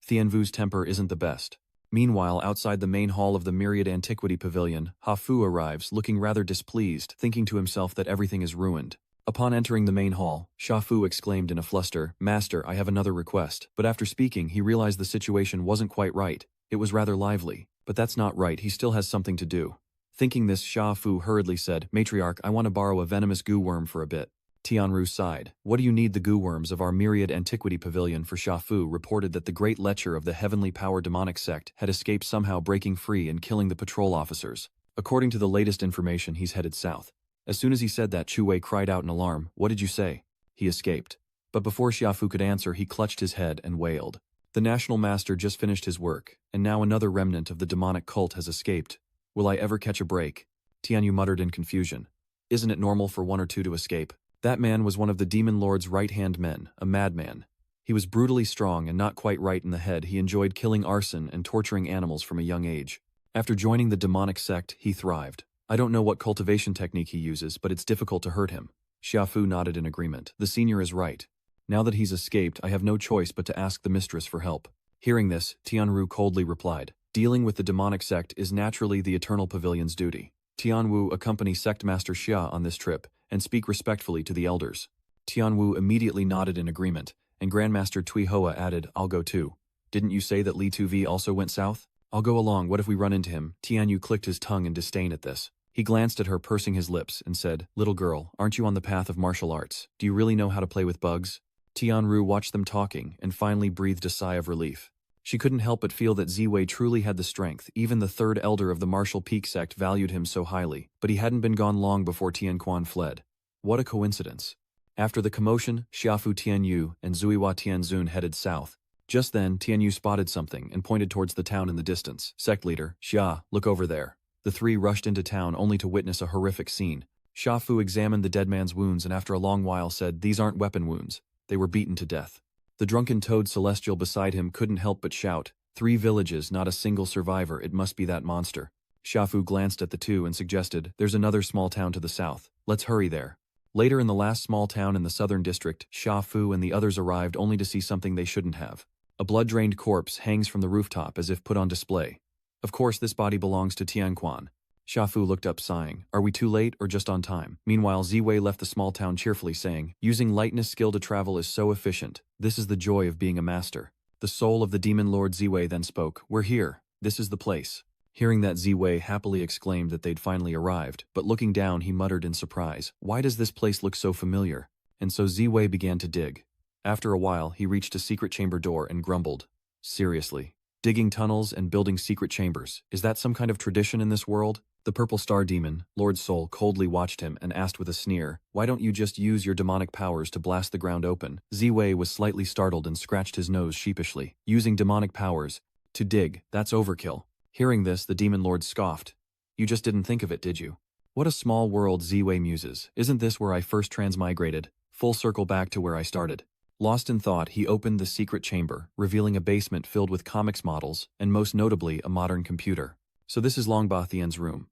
Tianvu's temper isn't the best. Meanwhile, outside the main hall of the Myriad Antiquity Pavilion, Ha Fu arrives, looking rather displeased, thinking to himself that everything is ruined. Upon entering the main hall, Sha Fu exclaimed in a fluster, Master, I have another request. But after speaking, he realized the situation wasn't quite right. It was rather lively. But that's not right, he still has something to do. Thinking this, Sha Fu hurriedly said, Matriarch, I want to borrow a venomous goo worm for a bit. Tianru sighed. What do you need the goo worms of our Myriad Antiquity Pavilion for? Sha Fu reported that the great lecher of the heavenly power demonic sect had escaped, somehow breaking free and killing the patrol officers. According to the latest information, he's headed south. As soon as he said that, Chu Wei cried out in alarm, what did you say? He escaped. But before Xia Fu could answer, he clutched his head and wailed. The National Master just finished his work, and now another remnant of the demonic cult has escaped. Will I ever catch a break? Tianyu muttered in confusion. Isn't it normal for one or two to escape? That man was one of the demon lord's right-hand men, a madman. He was brutally strong and not quite right in the head. He enjoyed killing arson and torturing animals from a young age. After joining the demonic sect, he thrived. I don't know what cultivation technique he uses, but it's difficult to hurt him. Xia Fu nodded in agreement. The senior is right. Now that he's escaped, I have no choice but to ask the mistress for help. Hearing this, Tianru coldly replied, dealing with the demonic sect is naturally the Eternal Pavilion's duty. Tianwu accompany sect master Xia on this trip and speak respectfully to the elders. Tianwu immediately nodded in agreement, and Grandmaster Tui Hoa added, I'll go too. Didn't you say that Li Tuvi also went south? I'll go along, what if we run into him? Tianyu clicked his tongue in disdain at this. He glanced at her, pursing his lips, and said, Little girl, aren't you on the path of martial arts? Do you really know how to play with bugs? Tianru watched them talking and finally breathed a sigh of relief. She couldn't help but feel that Ziwei truly had the strength. Even the third elder of the Martial Peak sect valued him so highly, but he hadn't been gone long before Tianquan fled. What a coincidence. After the commotion, Xiafu Tianyu and Zuiwa Tianzun headed south. Just then, Tianyu spotted something and pointed towards the town in the distance. Sect leader, Xia, look over there. The three rushed into town only to witness a horrific scene. Xiafu examined the dead man's wounds and after a long while said, these aren't weapon wounds. They were beaten to death. The drunken toad celestial beside him couldn't help but shout, 3 villages, not a single survivor, it must be that monster. Xiafu glanced at the two and suggested, there's another small town to the south. Let's hurry there. Later in the last small town in the southern district, Xiafu and the others arrived only to see something they shouldn't have. A blood-drained corpse hangs from the rooftop as if put on display. Of course this body belongs to Tianquan. Xiafu looked up sighing, are we too late or just on time? Meanwhile Ziwei left the small town cheerfully saying, using lightness skill to travel is so efficient. This is the joy of being a master. The soul of the demon lord Ziwei then spoke, we're here. This is the place. Hearing that, Ziwei happily exclaimed that they'd finally arrived, but looking down he muttered in surprise, why does this place look so familiar? And so Ziwei began to dig. After a while he reached a secret chamber door and grumbled, seriously? Digging tunnels and building secret chambers, is that some kind of tradition in this world? The purple star demon, Lord Soul, coldly watched him and asked with a sneer, why don't you just use your demonic powers to blast the ground open? Ziwei was slightly startled and scratched his nose sheepishly. Using demonic powers to dig, that's overkill. Hearing this, the demon lord scoffed. You just didn't think of it, did you? What a small world, Ziwei muses. Isn't this where I first transmigrated? Full circle back to where I started. Lost in thought, he opened the secret chamber, revealing a basement filled with comics models, and most notably, a modern computer. So this is Long Ba Thien's room.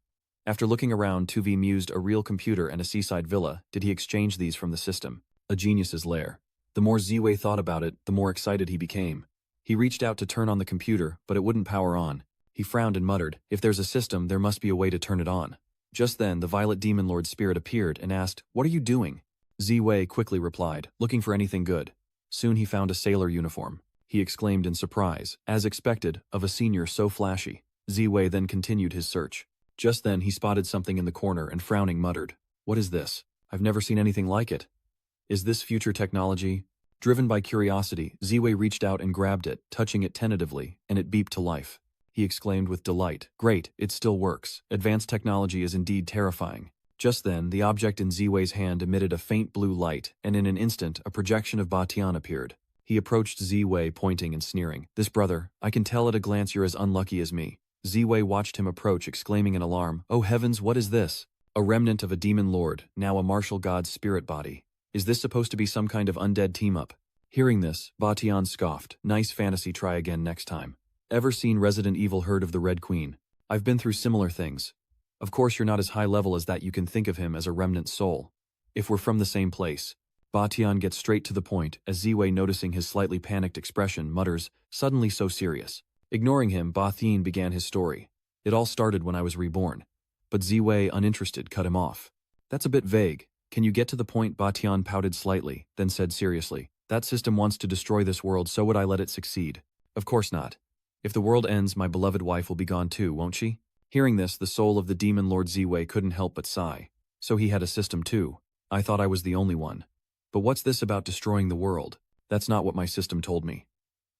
After looking around, Tuvi mused, a real computer and a seaside villa. Did he exchange these from the system? A genius's lair. The more Ziwei thought about it, the more excited he became. He reached out to turn on the computer, but it wouldn't power on. He frowned and muttered, if there's a system, there must be a way to turn it on. Just then, the violet demon lord's spirit appeared and asked, what are you doing? Ziwei quickly replied, looking for anything good. Soon he found a sailor uniform. He exclaimed in surprise, as expected, of a senior so flashy. Ziwei then continued his search. Just then he spotted something in the corner and frowning muttered, what is this? I've never seen anything like it. Is this future technology? Driven by curiosity, Ziwei reached out and grabbed it, touching it tentatively, and it beeped to life. He exclaimed with delight, great, it still works. Advanced technology is indeed terrifying. Just then, the object in Ziwei's hand emitted a faint blue light, and in an instant, a projection of Ba Tian appeared. He approached Ziwei, pointing and sneering. This brother, I can tell at a glance you're as unlucky as me. Ziwei watched him approach, exclaiming in alarm, oh heavens, what is this? A remnant of a demon lord, now a martial god's spirit body. Is this supposed to be some kind of undead team-up? Hearing this, Ba Tian scoffed, nice fantasy, try again next time. Ever seen Resident Evil, heard of the Red Queen? I've been through similar things. Of course you're not as high level as that, you can think of him as a remnant soul. If we're from the same place. Ba Tian gets straight to the point, as Ziwei, noticing his slightly panicked expression, mutters, suddenly so serious. Ignoring him, Ba Tian began his story. It all started when I was reborn. But Ziwei, uninterested, cut him off. That's a bit vague. Can you get to the point? Ba Tian pouted slightly, then said seriously, that system wants to destroy this world, so would I let it succeed? Of course not. If the world ends, my beloved wife will be gone too, won't she? Hearing this, the soul of the demon lord Ziwei couldn't help but sigh. So he had a system too. I thought I was the only one. But what's this about destroying the world? That's not what my system told me.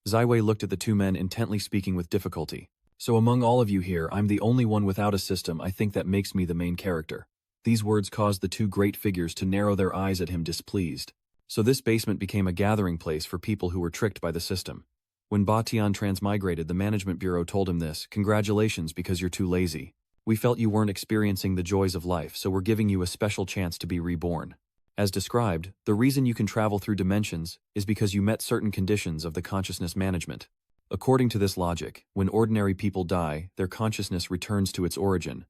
Ziwei looked at the two men intently, speaking with difficulty. So among all of you here, I'm the only one without a system. I think that makes me the main character. These words caused the two great figures to narrow their eyes at him, displeased. So this basement became a gathering place for people who were tricked by the system. When Ba Tian transmigrated, the management bureau told him this, congratulations, because you're too lazy. We felt you weren't experiencing the joys of life, so we're giving you a special chance to be reborn. As described, the reason you can travel through dimensions is because you met certain conditions of the consciousness management. According to this logic, when ordinary people die, their consciousness returns to its origin.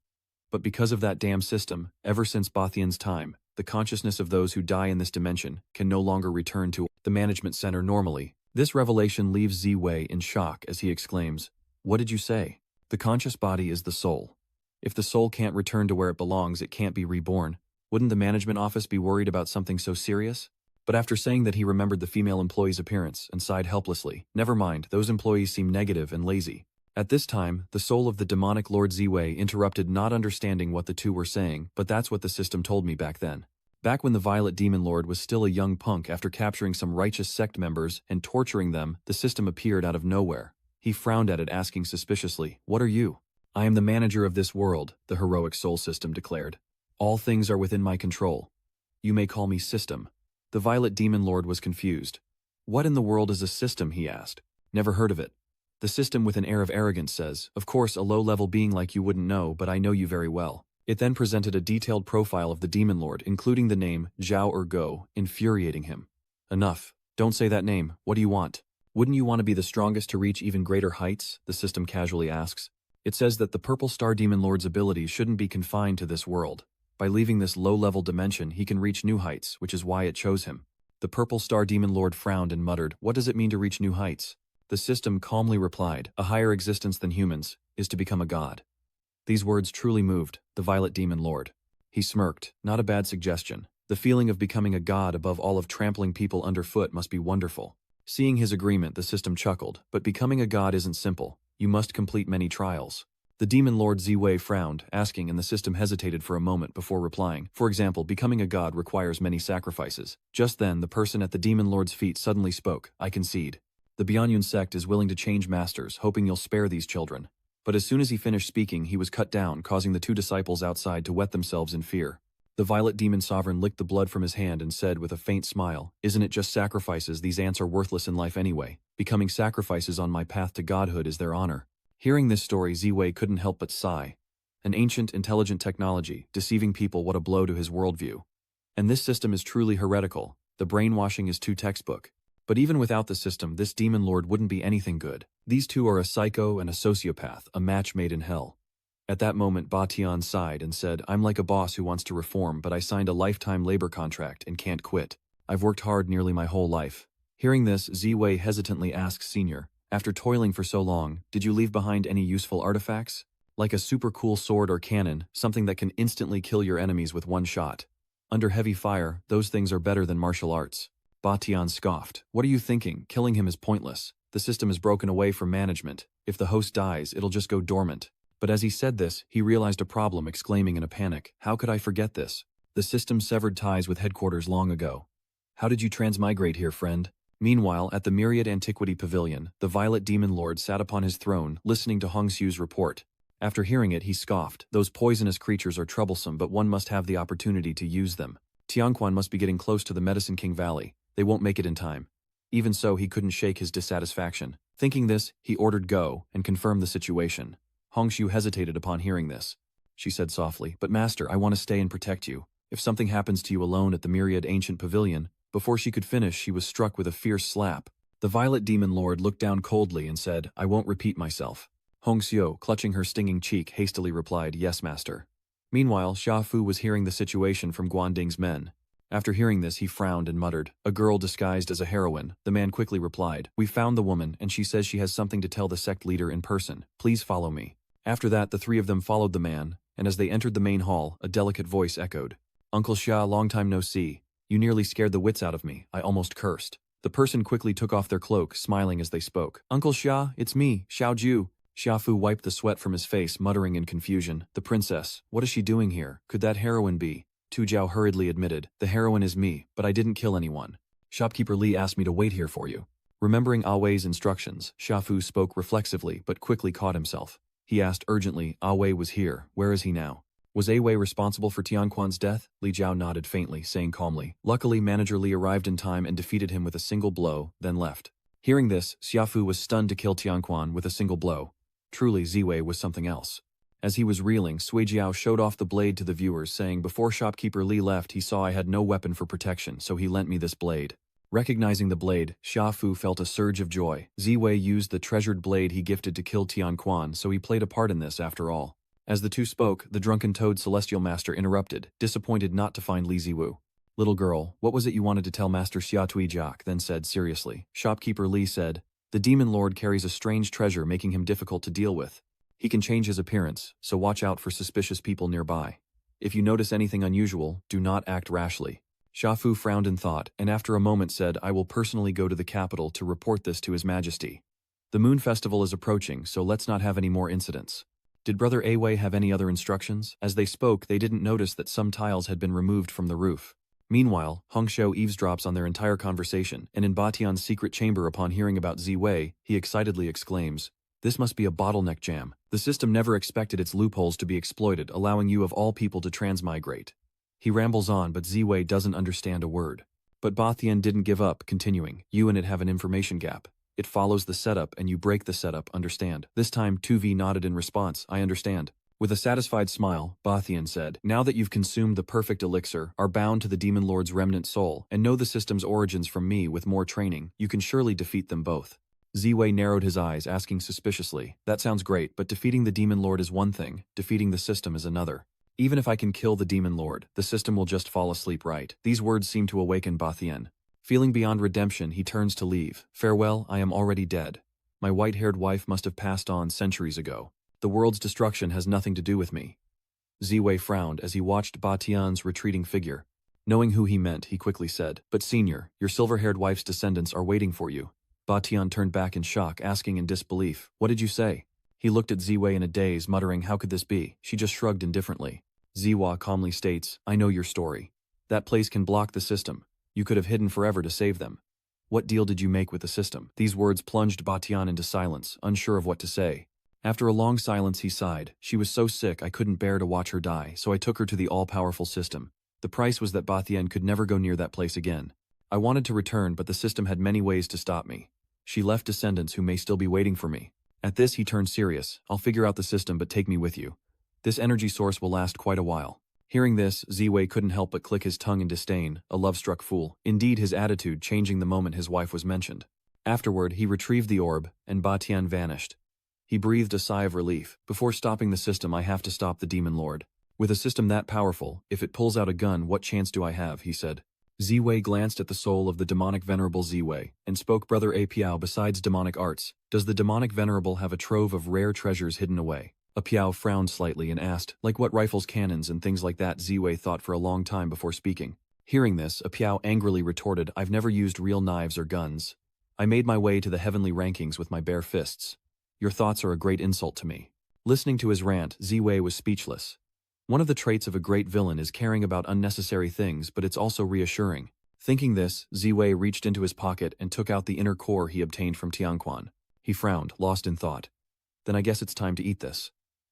But because of that damn system, ever since Ba Tian's time, the consciousness of those who die in this dimension can no longer return to the management center normally. This revelation leaves Ziwei in shock as he exclaims, "What did you say? The conscious body is the soul. If the soul can't return to where it belongs, it can't be reborn. Wouldn't the management office be worried about something so serious?" But after saying that, he remembered the female employee's appearance and sighed helplessly. Never mind, those employees seem negative and lazy. At this time, the soul of the demonic Lord Ziwei interrupted, not understanding what the two were saying, but that's what the system told me back then. Back when the Violet Demon Lord was still a young punk, after capturing some righteous sect members and torturing them, the system appeared out of nowhere. He frowned at it, asking suspiciously, "What are you?" "I am the manager of this world," the heroic soul system declared. "All things are within my control. You may call me System." The Violet Demon Lord was confused. "What in the world is a system?" he asked. "Never heard of it." The system, with an air of arrogance, says, "Of course, a low-level being like you wouldn't know, but I know you very well." It then presented a detailed profile of the Demon Lord, including the name Zhao or Go, infuriating him. "Enough. Don't say that name. What do you want?" "Wouldn't you want to be the strongest to reach even greater heights?" the system casually asks. It says that the Purple Star Demon Lord's abilities shouldn't be confined to this world. By leaving this low-level dimension, he can reach new heights, which is why it chose him. The Purple Star Demon Lord frowned and muttered, "What does it mean to reach new heights?" The system calmly replied, "A higher existence than humans is to become a god." These words truly moved the Violet Demon Lord. He smirked. Not a bad suggestion. The feeling of becoming a god above all of trampling people underfoot must be wonderful. Seeing his agreement, the system chuckled, "But becoming a god isn't simple. You must complete many trials." The Demon Lord Ziwei frowned, asking, and the system hesitated for a moment before replying. "For example, becoming a god requires many sacrifices." Just then, the person at the Demon Lord's feet suddenly spoke, "I concede. The Bianyun sect is willing to change masters, hoping you'll spare these children." But as soon as he finished speaking, he was cut down, causing the two disciples outside to wet themselves in fear. The Violet Demon Sovereign licked the blood from his hand and said with a faint smile, "Isn't it just sacrifices? These ants are worthless in life anyway. Becoming sacrifices on my path to godhood is their honor." Hearing this story, Ziwei couldn't help but sigh. An ancient, intelligent technology, deceiving people, what a blow to his worldview. And this system is truly heretical. The brainwashing is too textbook. But even without the system, this demon lord wouldn't be anything good. These two are a psycho and a sociopath, a match made in hell. At that moment, Batian sighed and said, "I'm like a boss who wants to reform, but I signed a lifetime labor contract and can't quit. I've worked hard nearly my whole life." Hearing this, Ziwei hesitantly asks Senior, "After toiling for so long, did you leave behind any useful artifacts? Like a super cool sword or cannon, something that can instantly kill your enemies with one shot. Under heavy fire, those things are better than martial arts." Batian scoffed. "What are you thinking? Killing him is pointless. The system is broken away from management. If the host dies, it'll just go dormant." But as he said this, he realized a problem, exclaiming in a panic, "How could I forget this? The system severed ties with headquarters long ago. How did you transmigrate here, friend?" Meanwhile, at the Myriad Antiquity Pavilion, the Violet Demon Lord sat upon his throne, listening to Hongxiu's report. After hearing it, he scoffed. "Those poisonous creatures are troublesome, but one must have the opportunity to use them. Tianquan must be getting close to the Medicine King Valley. They won't make it in time." Even so, he couldn't shake his dissatisfaction. Thinking this, he ordered Go and confirmed the situation. Hongxiu hesitated upon hearing this. She said softly, "But master, I want to stay and protect you. If something happens to you alone at the Myriad Ancient Pavilion..." Before she could finish, she was struck with a fierce slap. The Violet Demon Lord looked down coldly and said, "I won't repeat myself." Hongxiu, clutching her stinging cheek, hastily replied, "Yes, master." Meanwhile, Xia Fu was hearing the situation from Guanding's men. After hearing this, he frowned and muttered, "A girl disguised as a heroine." The man quickly replied, "We found the woman, and she says she has something to tell the sect leader in person. Please follow me." After that, the three of them followed the man, and as they entered the main hall, a delicate voice echoed, "Uncle Xia, long time no see. You nearly scared the wits out of me. I almost cursed." The person quickly took off their cloak, smiling as they spoke. "Uncle Xia, it's me, Xiao Ju." Xia Fu wiped the sweat from his face, muttering in confusion, "The princess, what is she doing here? Could that heroine be?" Tu Jiao hurriedly admitted, "The heroine is me, but I didn't kill anyone. Shopkeeper Li asked me to wait here for you." Remembering Awei's instructions, Xia Fu spoke reflexively but quickly caught himself. He asked urgently, "Awei was here, where is he now? Was Awei responsible for Tianquan's death?" Li Jiao nodded faintly, saying calmly, "Luckily, Manager Li arrived in time and defeated him with a single blow, then left." Hearing this, Xia Fu was stunned to kill Tianquan with a single blow. Truly, Ziwei was something else. As he was reeling, Sui Jiao showed off the blade to the viewers, saying, "Before shopkeeper Li left, he saw I had no weapon for protection, so he lent me this blade." Recognizing the blade, Xia Fu felt a surge of joy. Ziwei used the treasured blade he gifted to kill Tianquan, so he played a part in this after all. As the two spoke, the drunken toad Celestial Master interrupted, disappointed not to find Li Ziwu. Little girl, what was it you wanted to tell Master Xiatui Jiak? Then said seriously. Shopkeeper Li said, the demon lord carries a strange treasure making him difficult to deal with. He can change his appearance, so watch out for suspicious people nearby. If you notice anything unusual, do not act rashly. Shafu frowned in thought, and after a moment said, I will personally go to the capital to report this to His Majesty. The Moon Festival is approaching, so let's not have any more incidents. Did Brother Awei have any other instructions? As they spoke, they didn't notice that some tiles had been removed from the roof. Meanwhile, Hongshou eavesdrops on their entire conversation, and in Batian's secret chamber upon hearing about Ziwei, he excitedly exclaims, this must be a bottleneck jam. The system never expected its loopholes to be exploited, allowing you of all people to transmigrate. He rambles on, but Ziwei doesn't understand a word. But Batian didn't give up, continuing, you and it have an information gap. It follows the setup and you break the setup, understand? This time 2V nodded in response, I understand. With a satisfied smile, Batian said, now that you've consumed the perfect elixir, are bound to the demon lord's remnant soul, and know the system's origins from me with more training, you can surely defeat them both. Ziwei narrowed his eyes, asking suspiciously, that sounds great, but defeating the demon lord is one thing, defeating the system is another. Even if I can kill the demon lord, the system will just fall asleep, right? These words seem to awaken Batian. Feeling beyond redemption, he turns to leave. Farewell, I am already dead. My white-haired wife must have passed on centuries ago. The world's destruction has nothing to do with me. Ziwei frowned as he watched Batian's retreating figure. Knowing who he meant, he quickly said, but senior, your silver-haired wife's descendants are waiting for you. Batian turned back in shock, asking in disbelief, what did you say? He looked at Ziwei in a daze, muttering, how could this be? She just shrugged indifferently. Ziwa calmly states, I know your story. That place can block the system. You could have hidden forever to save them. What deal did you make with the system? These words plunged Batian into silence, unsure of what to say. After a long silence he sighed, she was so sick I couldn't bear to watch her die, so I took her to the all-powerful system. The price was that Batian could never go near that place again. I wanted to return, but the system had many ways to stop me. She left descendants who may still be waiting for me. At this he turned serious, I'll figure out the system but take me with you. This energy source will last quite a while. Hearing this, Ziwei couldn't help but click his tongue in disdain, a love-struck fool. Indeed, his attitude changing the moment his wife was mentioned. Afterward, he retrieved the orb, and Batian vanished. He breathed a sigh of relief. Before stopping the system, I have to stop the demon lord. With a system that powerful, if it pulls out a gun, what chance do I have, he said. Ziwei glanced at the soul of the demonic venerable Ziwei, and spoke, Brother Apiao, besides demonic arts, does the demonic venerable have a trove of rare treasures hidden away? Apiao frowned slightly and asked, like what rifles, cannons, and things like that? Ziwei thought for a long time before speaking. Hearing this, Apiao angrily retorted, I've never used real knives or guns. I made my way to the heavenly rankings with my bare fists. Your thoughts are a great insult to me. Listening to his rant, Ziwei was speechless. One of the traits of a great villain is caring about unnecessary things, but it's also reassuring. Thinking this, Ziwei reached into his pocket and took out the inner core he obtained from Tianquan. He frowned, lost in thought. Then I guess it's time to eat this.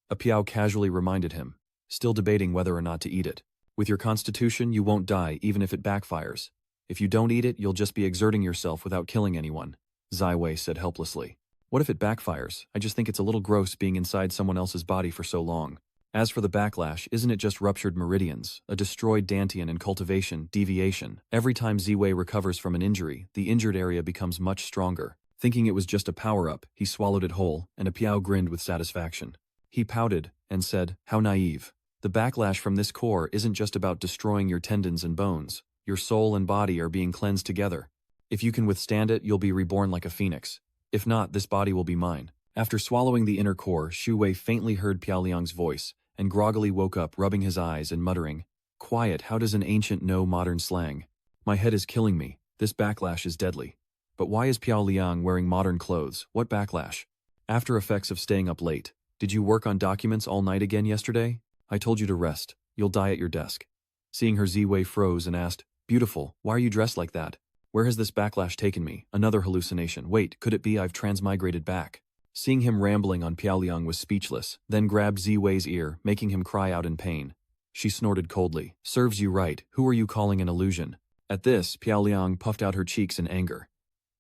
Apiao casually reminded him, still debating whether or not to eat it. With your constitution, you won't die even if it backfires. If you don't eat it, you'll just be exerting yourself without killing anyone, Ziwei said helplessly. What if it backfires? I just think it's a little gross being inside someone else's body for so long. As for the backlash, isn't it just ruptured meridians, a destroyed dantian and cultivation, deviation? Every time Ziwei recovers from an injury, the injured area becomes much stronger. Thinking it was just a power-up, he swallowed it whole, and Apiao grinned with satisfaction. He pouted and said, how naive. The backlash from this core isn't just about destroying your tendons and bones. Your soul and body are being cleansed together. If you can withstand it, you'll be reborn like a phoenix. If not, this body will be mine. After swallowing the inner core, Shu Wei faintly heard Piao Liang's voice, and groggily woke up, rubbing his eyes and muttering, quiet, how does an ancient know modern slang? My head is killing me. This backlash is deadly. But why is Piao Liang wearing modern clothes? What backlash? After effects of staying up late. Did you work on documents all night again yesterday? I told you to rest. You'll die at your desk. Seeing her, Ziwei froze and asked, beautiful, why are you dressed like that? Where has this backlash taken me? Another hallucination. Wait, could it be I've transmigrated back? Seeing him rambling on, Piao Liang was speechless, then grabbed Ziwei's ear, making him cry out in pain. She snorted coldly. Serves you right, who are you calling an illusion? At this, Piao Liang puffed out her cheeks in anger.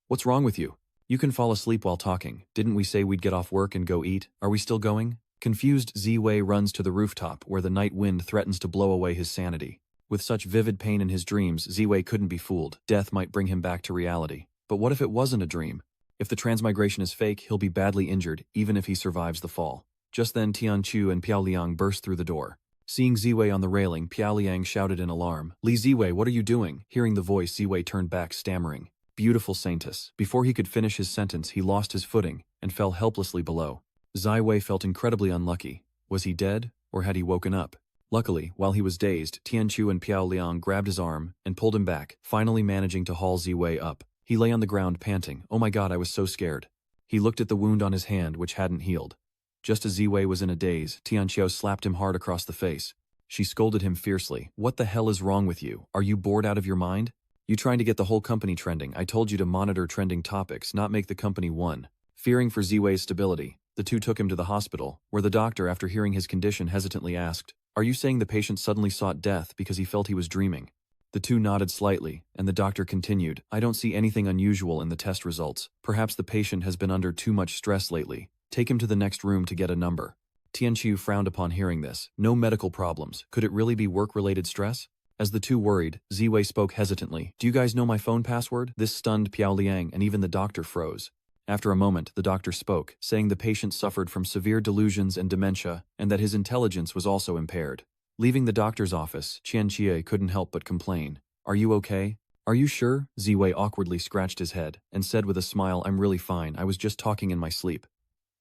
What's wrong with you? You can fall asleep while talking. Didn't we say we'd get off work and go eat? Are we still going? Confused, Ziwei runs to the rooftop where the night wind threatens to blow away his sanity. With such vivid pain in his dreams, Ziwei couldn't be fooled. Death might bring him back to reality. But what if it wasn't a dream? If the transmigration is fake, he'll be badly injured, even if he survives the fall. Just then Tianqiu and Piao Liang burst through the door. Seeing Ziwei on the railing, Piao Liang shouted in alarm, "Li Ziwei, what are you doing?" Hearing the voice, Ziwei turned back, stammering, "Beautiful saintess." Before he could finish his sentence, he lost his footing and fell helplessly below. Ziwei felt incredibly unlucky. Was he dead, or had he woken up? Luckily, while he was dazed, Tianqiu and Piao Liang grabbed his arm and pulled him back, finally managing to haul Ziwei up. He lay on the ground panting. "Oh my god, I was so scared." He looked at the wound on his hand, which hadn't healed. Just as Ziwei was in a daze, Tianqiu slapped him hard across the face. She scolded him fiercely. "What the hell is wrong with you? Are you bored out of your mind? You trying to get the whole company trending? I told you to monitor trending topics, not make the company one." Fearing for Ziwei's stability, the two took him to the hospital, where the doctor, after hearing his condition, hesitantly asked, "Are you saying the patient suddenly sought death because he felt he was dreaming?" The two nodded slightly, and the doctor continued, "I don't see anything unusual in the test results. Perhaps the patient has been under too much stress lately. Take him to the next room to get a number." Tianqiu frowned upon hearing this. No medical problems. Could it really be work-related stress? As the two worried, Ziwei spoke hesitantly. "Do you guys know my phone password?" This stunned Piao Liang, and even the doctor froze. After a moment, the doctor spoke, saying the patient suffered from severe delusions and dementia, and that his intelligence was also impaired. Leaving the doctor's office, Tianqiu couldn't help but complain. "Are you okay? Are you sure?" Ziwei awkwardly scratched his head, and said with a smile, "I'm really fine, I was just talking in my sleep.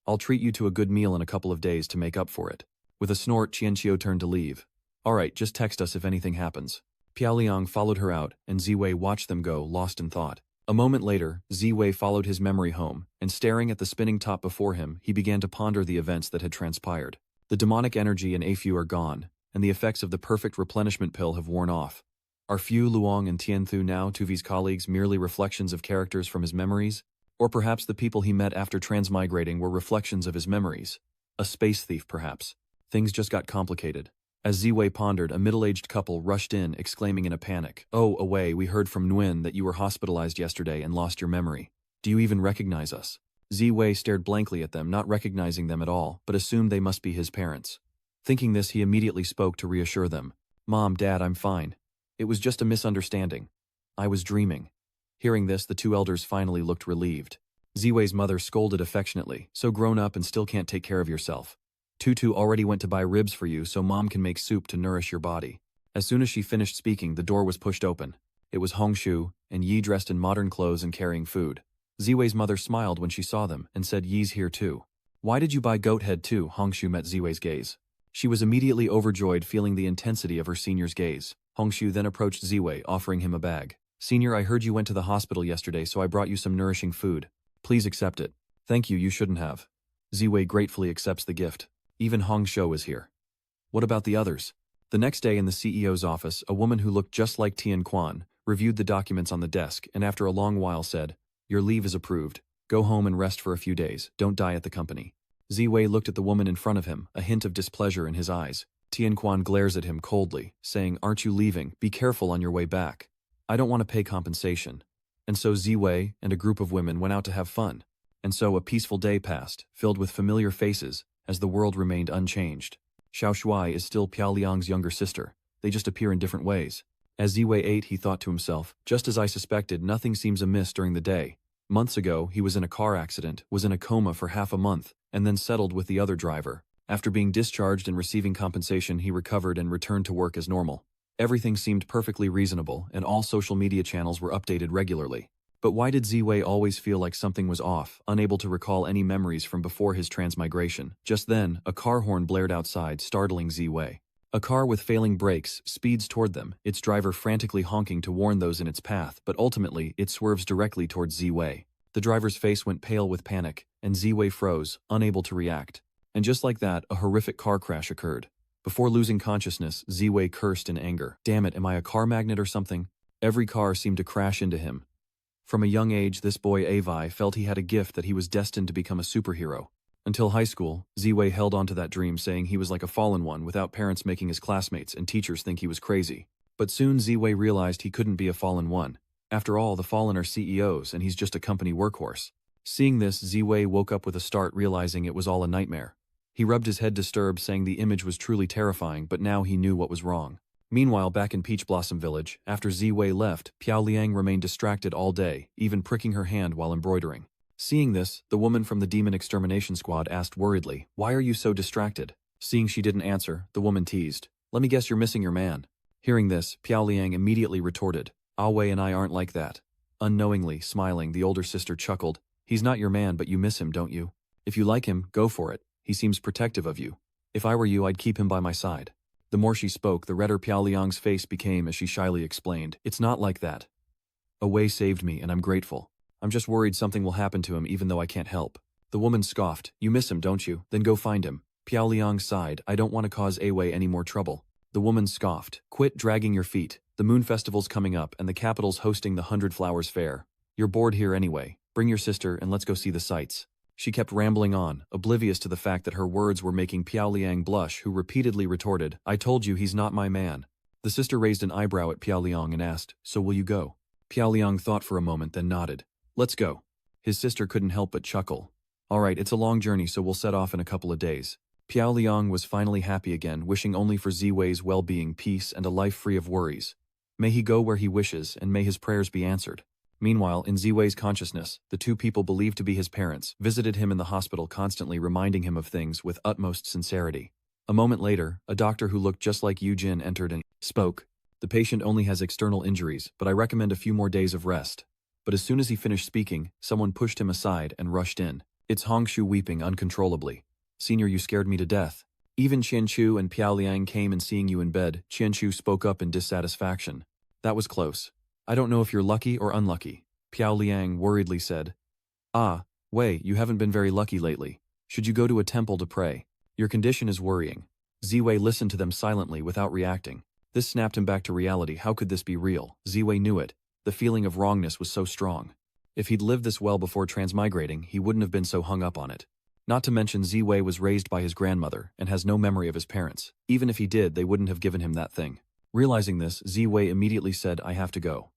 I'll treat you to a good meal in a couple of days to make up for it." With a snort, Tianqiu turned to leave. "Alright, just text us if anything happens." Piao Liang followed her out, and Ziwei watched them go, lost in thought. A moment later, Ziwei followed his memory home, and staring at the spinning top before him, he began to ponder the events that had transpired. The demonic energy in Afu are gone, and the effects of the perfect replenishment pill have worn off. Are Fu Luong and Tianthu now, Tuvi's colleagues, merely reflections of characters from his memories? Or perhaps the people he met after transmigrating were reflections of his memories? A space thief, perhaps. Things just got complicated. As Ziwei pondered, a middle-aged couple rushed in, exclaiming in a panic, "Oh, away, we heard from Nguyen that you were hospitalized yesterday and lost your memory. Do you even recognize us?" Ziwei stared blankly at them, not recognizing them at all, but assumed they must be his parents. Thinking this, he immediately spoke to reassure them. "Mom, Dad, I'm fine. It was just a misunderstanding. I was dreaming." Hearing this, the two elders finally looked relieved. Ziwei's mother scolded affectionately, "So grown up and still can't take care of yourself. Tutu already went to buy ribs for you so Mom can make soup to nourish your body." As soon as she finished speaking, the door was pushed open. It was Hongshu, and Yi dressed in modern clothes and carrying food. Ziwei's mother smiled when she saw them, and said, "Yi's here too." "Why did you buy goat head too?" Hongshu met Ziwei's gaze. She was immediately overjoyed, feeling the intensity of her senior's gaze. Hongshu then approached Ziwei, offering him a bag. "Senior, I heard you went to the hospital yesterday, so I brought you some nourishing food. Please accept it." "Thank you, you shouldn't have." Ziwei gratefully accepts the gift. Even Hong Shou is here. What about the others? The next day in the CEO's office, a woman who looked just like Tian Quan reviewed the documents on the desk and after a long while said, "Your leave is approved. Go home and rest for a few days. Don't die at the company." Ziwei looked at the woman in front of him, a hint of displeasure in his eyes. Tian Quan glares at him coldly, saying, "Aren't you leaving? Be careful on your way back." "I don't want to pay compensation." And so Ziwei and a group of women went out to have fun. And so a peaceful day passed, filled with familiar faces, as the world remained unchanged. Xiao Shuai is still Piao Liang's younger sister. They just appear in different ways. As Ziwei ate, he thought to himself, "Just as I suspected, nothing seems amiss during the day. Months ago, he was in a car accident, was in a coma for half a month, and then settled with the other driver. After being discharged and receiving compensation, he recovered and returned to work as normal. Everything seemed perfectly reasonable, and all social media channels were updated regularly. But why did Ziwei always feel like something was off, unable to recall any memories from before his transmigration? Just then, a car horn blared outside, startling Ziwei. A car with failing brakes speeds toward them, its driver frantically honking to warn those in its path, but ultimately, it swerves directly towards Ziwei. The driver's face went pale with panic, and Ziwei froze, unable to react. And just like that, a horrific car crash occurred. Before losing consciousness, Ziwei cursed in anger. "Damn it, am I a car magnet or something?" Every car seemed to crash into him. From a young age, this boy Avi felt he had a gift that he was destined to become a superhero. Until high school, Ziwei held on to that dream, saying he was like a fallen one without parents making his classmates and teachers think he was crazy. But soon Ziwei realized he couldn't be a fallen one. After all, the fallen are CEOs and he's just a company workhorse. Seeing this, Ziwei woke up with a start, realizing it was all a nightmare. He rubbed his head disturbed, saying the image was truly terrifying, but now he knew what was wrong. Meanwhile, back in Peach Blossom Village, after Ziwei left, Piao Liang remained distracted all day, even pricking her hand while embroidering. Seeing this, the woman from the Demon Extermination Squad asked worriedly, "Why are you so distracted?" Seeing she didn't answer, the woman teased, Let me guess you're missing your man. Hearing this, Piao Liang immediately retorted, Ah Wei and I aren't like that. Unknowingly, smiling, the older sister chuckled, He's not your man but you miss him, don't you? If you like him, go for it. He seems protective of you. If I were you, I'd keep him by my side. The more she spoke, the redder Piao Liang's face became as she shyly explained, It's not like that. Ah Wei saved me and I'm grateful. I'm just worried something will happen to him even though I can't help. The woman scoffed, You miss him, don't you? Then go find him. Piao Liang sighed, I don't want to cause Ah Wei any more trouble. The woman scoffed, Quit dragging your feet. The Moon Festival's coming up and the capital's hosting the 100 Flowers Fair. You're bored here anyway. Bring your sister and let's go see the sights. She kept rambling on, oblivious to the fact that her words were making Piao Liang blush, who repeatedly retorted, I told you he's not my man. The sister raised an eyebrow at Piao Liang and asked, So will you go? Piao Liang thought for a moment then nodded. Let's go. His sister couldn't help but chuckle. Alright, it's a long journey so we'll set off in a couple of days. Piao Liang was finally happy again, wishing only for Ziwei's well-being, peace, and a life free of worries. May he go where he wishes, and may his prayers be answered. Meanwhile, in Ziwei's consciousness, the two people believed to be his parents visited him in the hospital, constantly reminding him of things with utmost sincerity. A moment later, a doctor who looked just like Yu Jin entered and spoke. The patient only has external injuries, but I recommend a few more days of rest. But as soon as he finished speaking, someone pushed him aside and rushed in. It's Hongshu weeping uncontrollably. Senior, you scared me to death. Even Qianchu and Piao Liang came and seeing you in bed, Qianchu spoke up in dissatisfaction. That was close. I don't know if you're lucky or unlucky. Piao Liang worriedly said. Ah, Wei, you haven't been very lucky lately. Should you go to a temple to pray? Your condition is worrying. Ziwei listened to them silently without reacting. This snapped him back to reality. How could this be real? Ziwei knew it. The feeling of wrongness was so strong. If he'd lived this well before transmigrating, he wouldn't have been so hung up on it. Not to mention Ziwei was raised by his grandmother and has no memory of his parents. Even if he did, they wouldn't have given him that thing. Realizing this, Ziwei immediately said, I have to go.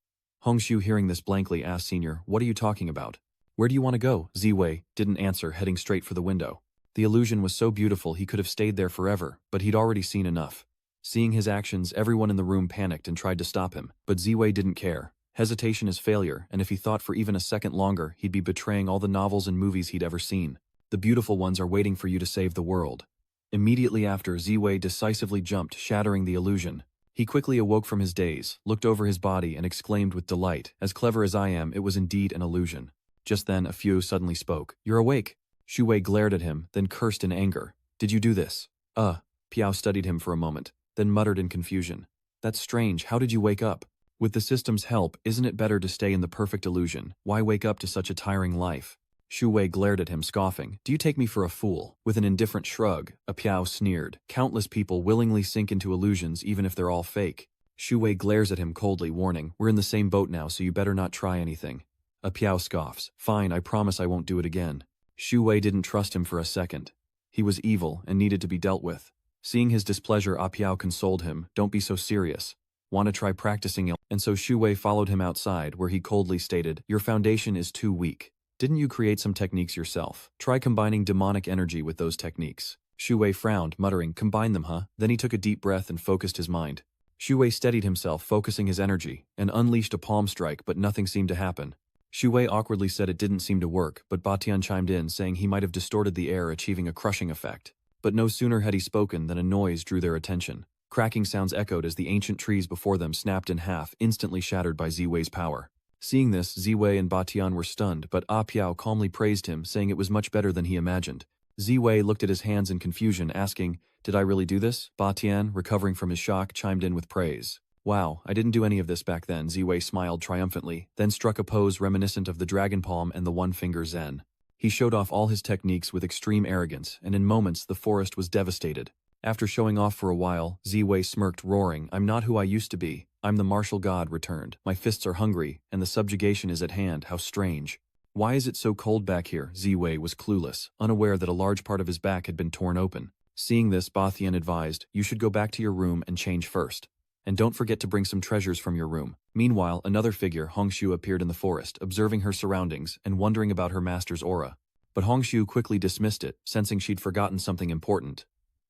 Hongshu, hearing this, blankly asked Senior, What are you talking about? Where do you want to go? Ziwei didn't answer, heading straight for the window. The illusion was so beautiful he could have stayed there forever, but he'd already seen enough. Seeing his actions, everyone in the room panicked and tried to stop him, but Ziwei didn't care. Hesitation is failure, and if he thought for even a second longer, he'd be betraying all the novels and movies he'd ever seen. The beautiful ones are waiting for you to save the world. Immediately after, Ziwei decisively jumped, shattering the illusion. He quickly awoke from his daze, looked over his body and exclaimed with delight, As clever as I am, it was indeed an illusion. Just then, a few suddenly spoke. You're awake. Shu Wei glared at him, then cursed in anger. Did you do this? Piao studied him for a moment, then muttered in confusion. That's strange, how did you wake up? With the system's help, isn't it better to stay in the perfect illusion? Why wake up to such a tiring life? Shu Wei glared at him, scoffing. Do you take me for a fool? With an indifferent shrug, a Piao sneered. Countless people willingly sink into illusions even if they're all fake. Shu Wei glares at him coldly, warning, We're in the same boat now, so you better not try anything. A Piao scoffs. Fine, I promise I won't do it again. Shu Wei didn't trust him for a second. He was evil and needed to be dealt with. Seeing his displeasure, Ah Piao consoled him. Don't be so serious. Want to try practicing it? And so Shu Wei followed him outside, where he coldly stated, Your foundation is too weak. Didn't you create some techniques yourself? Try combining demonic energy with those techniques. Shu Wei frowned, muttering, Combine them, huh? Then he took a deep breath and focused his mind. Shu Wei steadied himself, focusing his energy, and unleashed a palm strike, but nothing seemed to happen. Shu Wei awkwardly said it didn't seem to work, but Batian chimed in, saying he might have distorted the air, achieving a crushing effect. But no sooner had he spoken than a noise drew their attention. Cracking sounds echoed as the ancient trees before them snapped in half, instantly shattered by Ziwei's power. Seeing this, Ziwei and Batian were stunned, but Ah Piao calmly praised him, saying it was much better than he imagined. Ziwei looked at his hands in confusion, asking, Did I really do this? Batian, recovering from his shock, chimed in with praise. Wow, I didn't do any of this back then, Ziwei smiled triumphantly, then struck a pose reminiscent of the dragon palm and the one-finger Zen. He showed off all his techniques with extreme arrogance, and in moments the forest was devastated. After showing off for a while, Ziwei smirked, roaring, I'm not who I used to be. I'm the martial god returned. My fists are hungry, and the subjugation is at hand. How strange. Why is it so cold back here? Ziwei was clueless, unaware that a large part of his back had been torn open. Seeing this, Batian advised, You should go back to your room and change first. And don't forget to bring some treasures from your room. Meanwhile, another figure, Hongshu, appeared in the forest, observing her surroundings and wondering about her master's aura. But Hongshu quickly dismissed it, sensing she'd forgotten something important.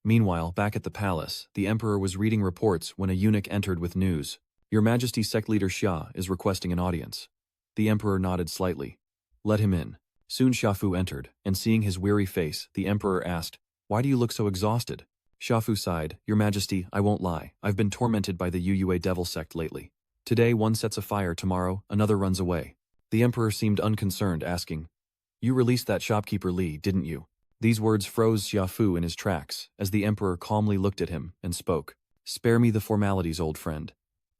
Meanwhile, back at the palace, the emperor was reading reports when a eunuch entered with news. Your Majesty, sect leader Xia is requesting an audience. The emperor nodded slightly. Let him in. Soon Xiafu entered, and seeing his weary face, the emperor asked, Why do you look so exhausted? Shafu sighed. Your Majesty, I won't lie. I've been tormented by the UUA devil sect lately. Today one sets a fire, tomorrow another runs away. The Emperor seemed unconcerned, asking, You released that shopkeeper Li, didn't you? These words froze Xiaofu in his tracks, as the Emperor calmly looked at him and spoke. Spare me the formalities, old friend.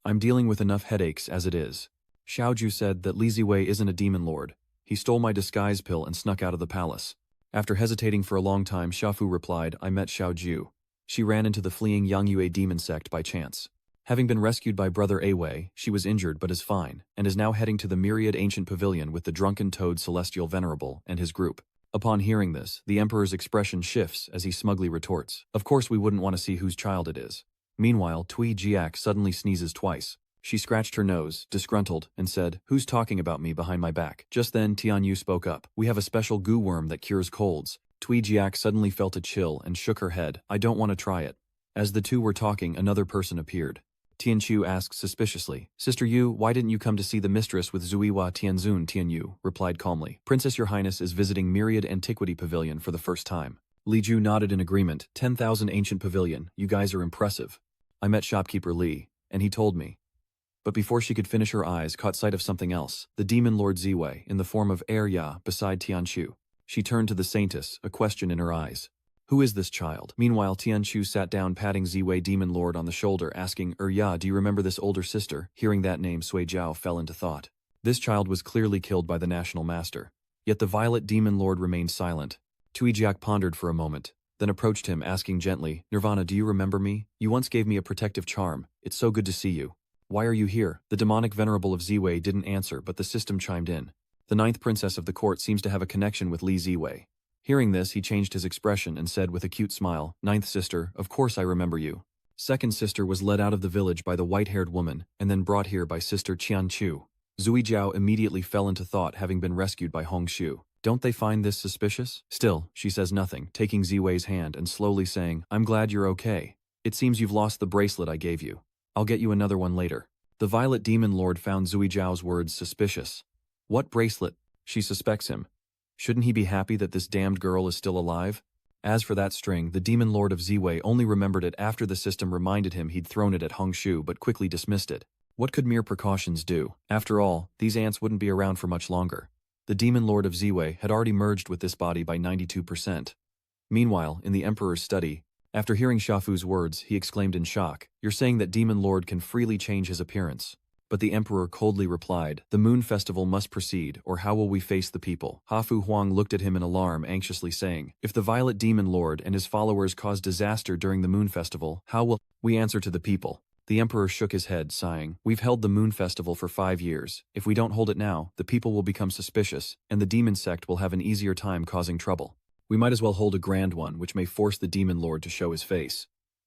I'm dealing with enough headaches as it is. Xiaoju said that Li Ziwei isn't a demon lord. He stole my disguise pill and snuck out of the palace. After hesitating for a long time, Xiaofu replied, I met Xiaoju. She ran into the fleeing Yangyue demon sect by chance. Having been rescued by Brother Awei, she was injured but is fine, and is now heading to the Myriad Ancient Pavilion with the drunken toad Celestial Venerable and his group. Upon hearing this, the Emperor's expression shifts as he smugly retorts, Of course we wouldn't want to see whose child it is. Meanwhile, Tui Jiak suddenly sneezes twice. She scratched her nose, disgruntled, and said, Who's talking about me behind my back? Just then Tianyu spoke up. We have a special goo worm that cures colds. Tui Jiak suddenly felt a chill and shook her head. I don't want to try it. As the two were talking, another person appeared. Tianchu asked suspiciously, Sister Yu, why didn't you come to see the mistress with Zuiwa Tianzun? Tianyu replied calmly, Princess Your Highness is visiting Myriad Antiquity Pavilion for the first time. Li Ju nodded in agreement. 10,000 Ancient Pavilion, you guys are impressive. I met shopkeeper Li, and he told me. But before she could finish, her eyes caught sight of something else, the demon lord Ziwei in the form of Ya beside Tianchu. She turned to the saintess, a question in her eyes. Who is this child? Meanwhile, Tianchu sat down, patting Ziwei demon lord on the shoulder, asking, Ya, do you remember this older sister? Hearing that name, Sui Jiao fell into thought. This child was clearly killed by the national master. Yet the violet demon lord remained silent. Tuijiak pondered for a moment, then approached him, asking gently, Nirvana, do you remember me? You once gave me a protective charm. It's so good to see you. Why are you here? The demonic venerable of Ziwei didn't answer, but the system chimed in. The 9th princess of the court seems to have a connection with Li Ziwei. Hearing this, he changed his expression and said with a cute smile, 9th sister, of course I remember you. 2nd sister was led out of the village by the white-haired woman, and then brought here by sister Qianchu. Zui Jiao immediately fell into thought, having been rescued by Hong Shu. Don't they find this suspicious? Still, she says nothing, taking Ziwei's hand and slowly saying, I'm glad you're okay. It seems you've lost the bracelet I gave you. I'll get you another one later. The violet demon lord found Zui Jiao's words suspicious. What bracelet? She suspects him. Shouldn't he be happy that this damned girl is still alive? As for that string, the demon lord of Ziwei only remembered it after the system reminded him he'd thrown it at Hong Shu, but quickly dismissed it. What could mere precautions do? After all, these ants wouldn't be around for much longer. The demon lord of Ziwei had already merged with this body by 92%. Meanwhile, in the emperor's study, after hearing Shafu's words, he exclaimed in shock, You're saying that demon lord can freely change his appearance? But the emperor coldly replied, The moon festival must proceed, or how will we face the people? Hafu Huang looked at him in alarm, anxiously saying, If the violet demon lord and his followers cause disaster during the moon festival, how will we answer to the people? The emperor shook his head, sighing, We've held the moon festival for 5 years. If we don't hold it now, the people will become suspicious, and the demon sect will have an easier time causing trouble. We might as well hold a grand one, which may force the demon lord to show his face.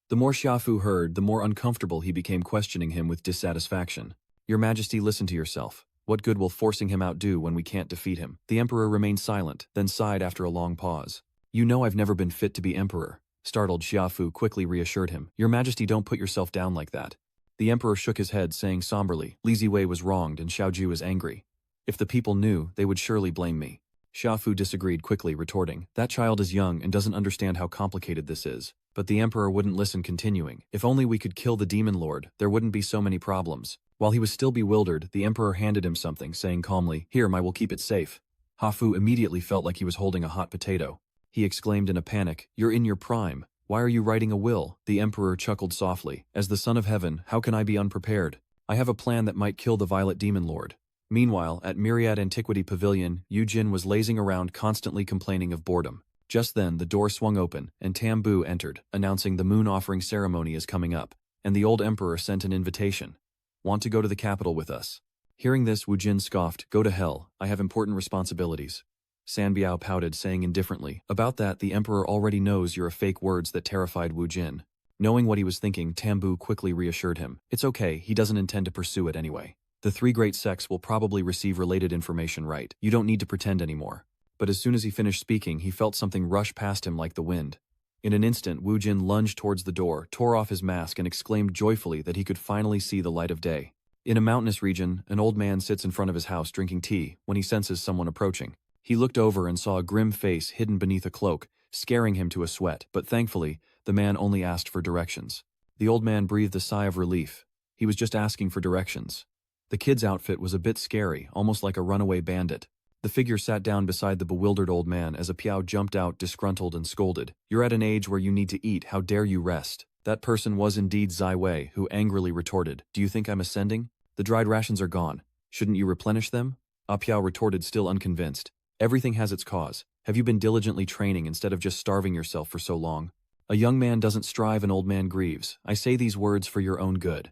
The more Xiaofu heard, the more uncomfortable he became, questioning him with dissatisfaction. Your Majesty, listen to yourself. What good will forcing him out do when we can't defeat him? The emperor remained silent, then sighed after a long pause. You know I've never been fit to be emperor. Startled, Xiaofu quickly reassured him. Your Majesty, don't put yourself down like that. The emperor shook his head, saying somberly, Li Ziwei was wronged and Xiaoju is angry. If the people knew, they would surely blame me. Xiaofu disagreed quickly, retorting, That child is young and doesn't understand how complicated this is. But the emperor wouldn't listen, continuing, If only we could kill the demon lord, there wouldn't be so many problems. While he was still bewildered, the emperor handed him something, saying calmly, Here, I will keep it safe. Hafu immediately felt like he was holding a hot potato. He exclaimed in a panic, You're in your prime. Why are you writing a will? The emperor chuckled softly. As the son of heaven, how can I be unprepared? I have a plan that might kill the violet demon lord. Meanwhile, at Myriad Antiquity Pavilion, Yu Jin was lazing around, constantly complaining of boredom. Just then, the door swung open, and Tam Bu entered, announcing the moon offering ceremony is coming up, and the old emperor sent an invitation. Want to go to the capital with us? Hearing this, Wu Jin scoffed, Go to hell, I have important responsibilities. Sanbiao pouted, saying indifferently, About that, the emperor already knows you're a fake, words that terrified Wu Jin. Knowing what he was thinking, Tam Bu quickly reassured him. It's okay, he doesn't intend to pursue it anyway. The 3 great sects will probably receive related information right. You don't need to pretend anymore. But as soon as he finished speaking, he felt something rush past him like the wind. In an instant, Wu Jin lunged towards the door, tore off his mask, and exclaimed joyfully that he could finally see the light of day. In a mountainous region, an old man sits in front of his house drinking tea when he senses someone approaching. He looked over and saw a grim face hidden beneath a cloak, scaring him to a sweat, but thankfully, The man only asked for directions. The old man breathed a sigh of relief. He was just asking for directions. The kid's outfit was a bit scary, almost like a runaway bandit. The figure sat down beside the bewildered old man as a Piao jumped out disgruntled and scolded. "You're at an age where you need to eat, how dare you rest?" That person was indeed Zai Wei, who angrily retorted, "Do you think I'm ascending? The dried rations are gone. Shouldn't you replenish them?" A Piao retorted, still unconvinced. "Everything has its cause. Have you been diligently training instead of just starving yourself for so long? A young man doesn't strive, an old man grieves. I say these words for your own good."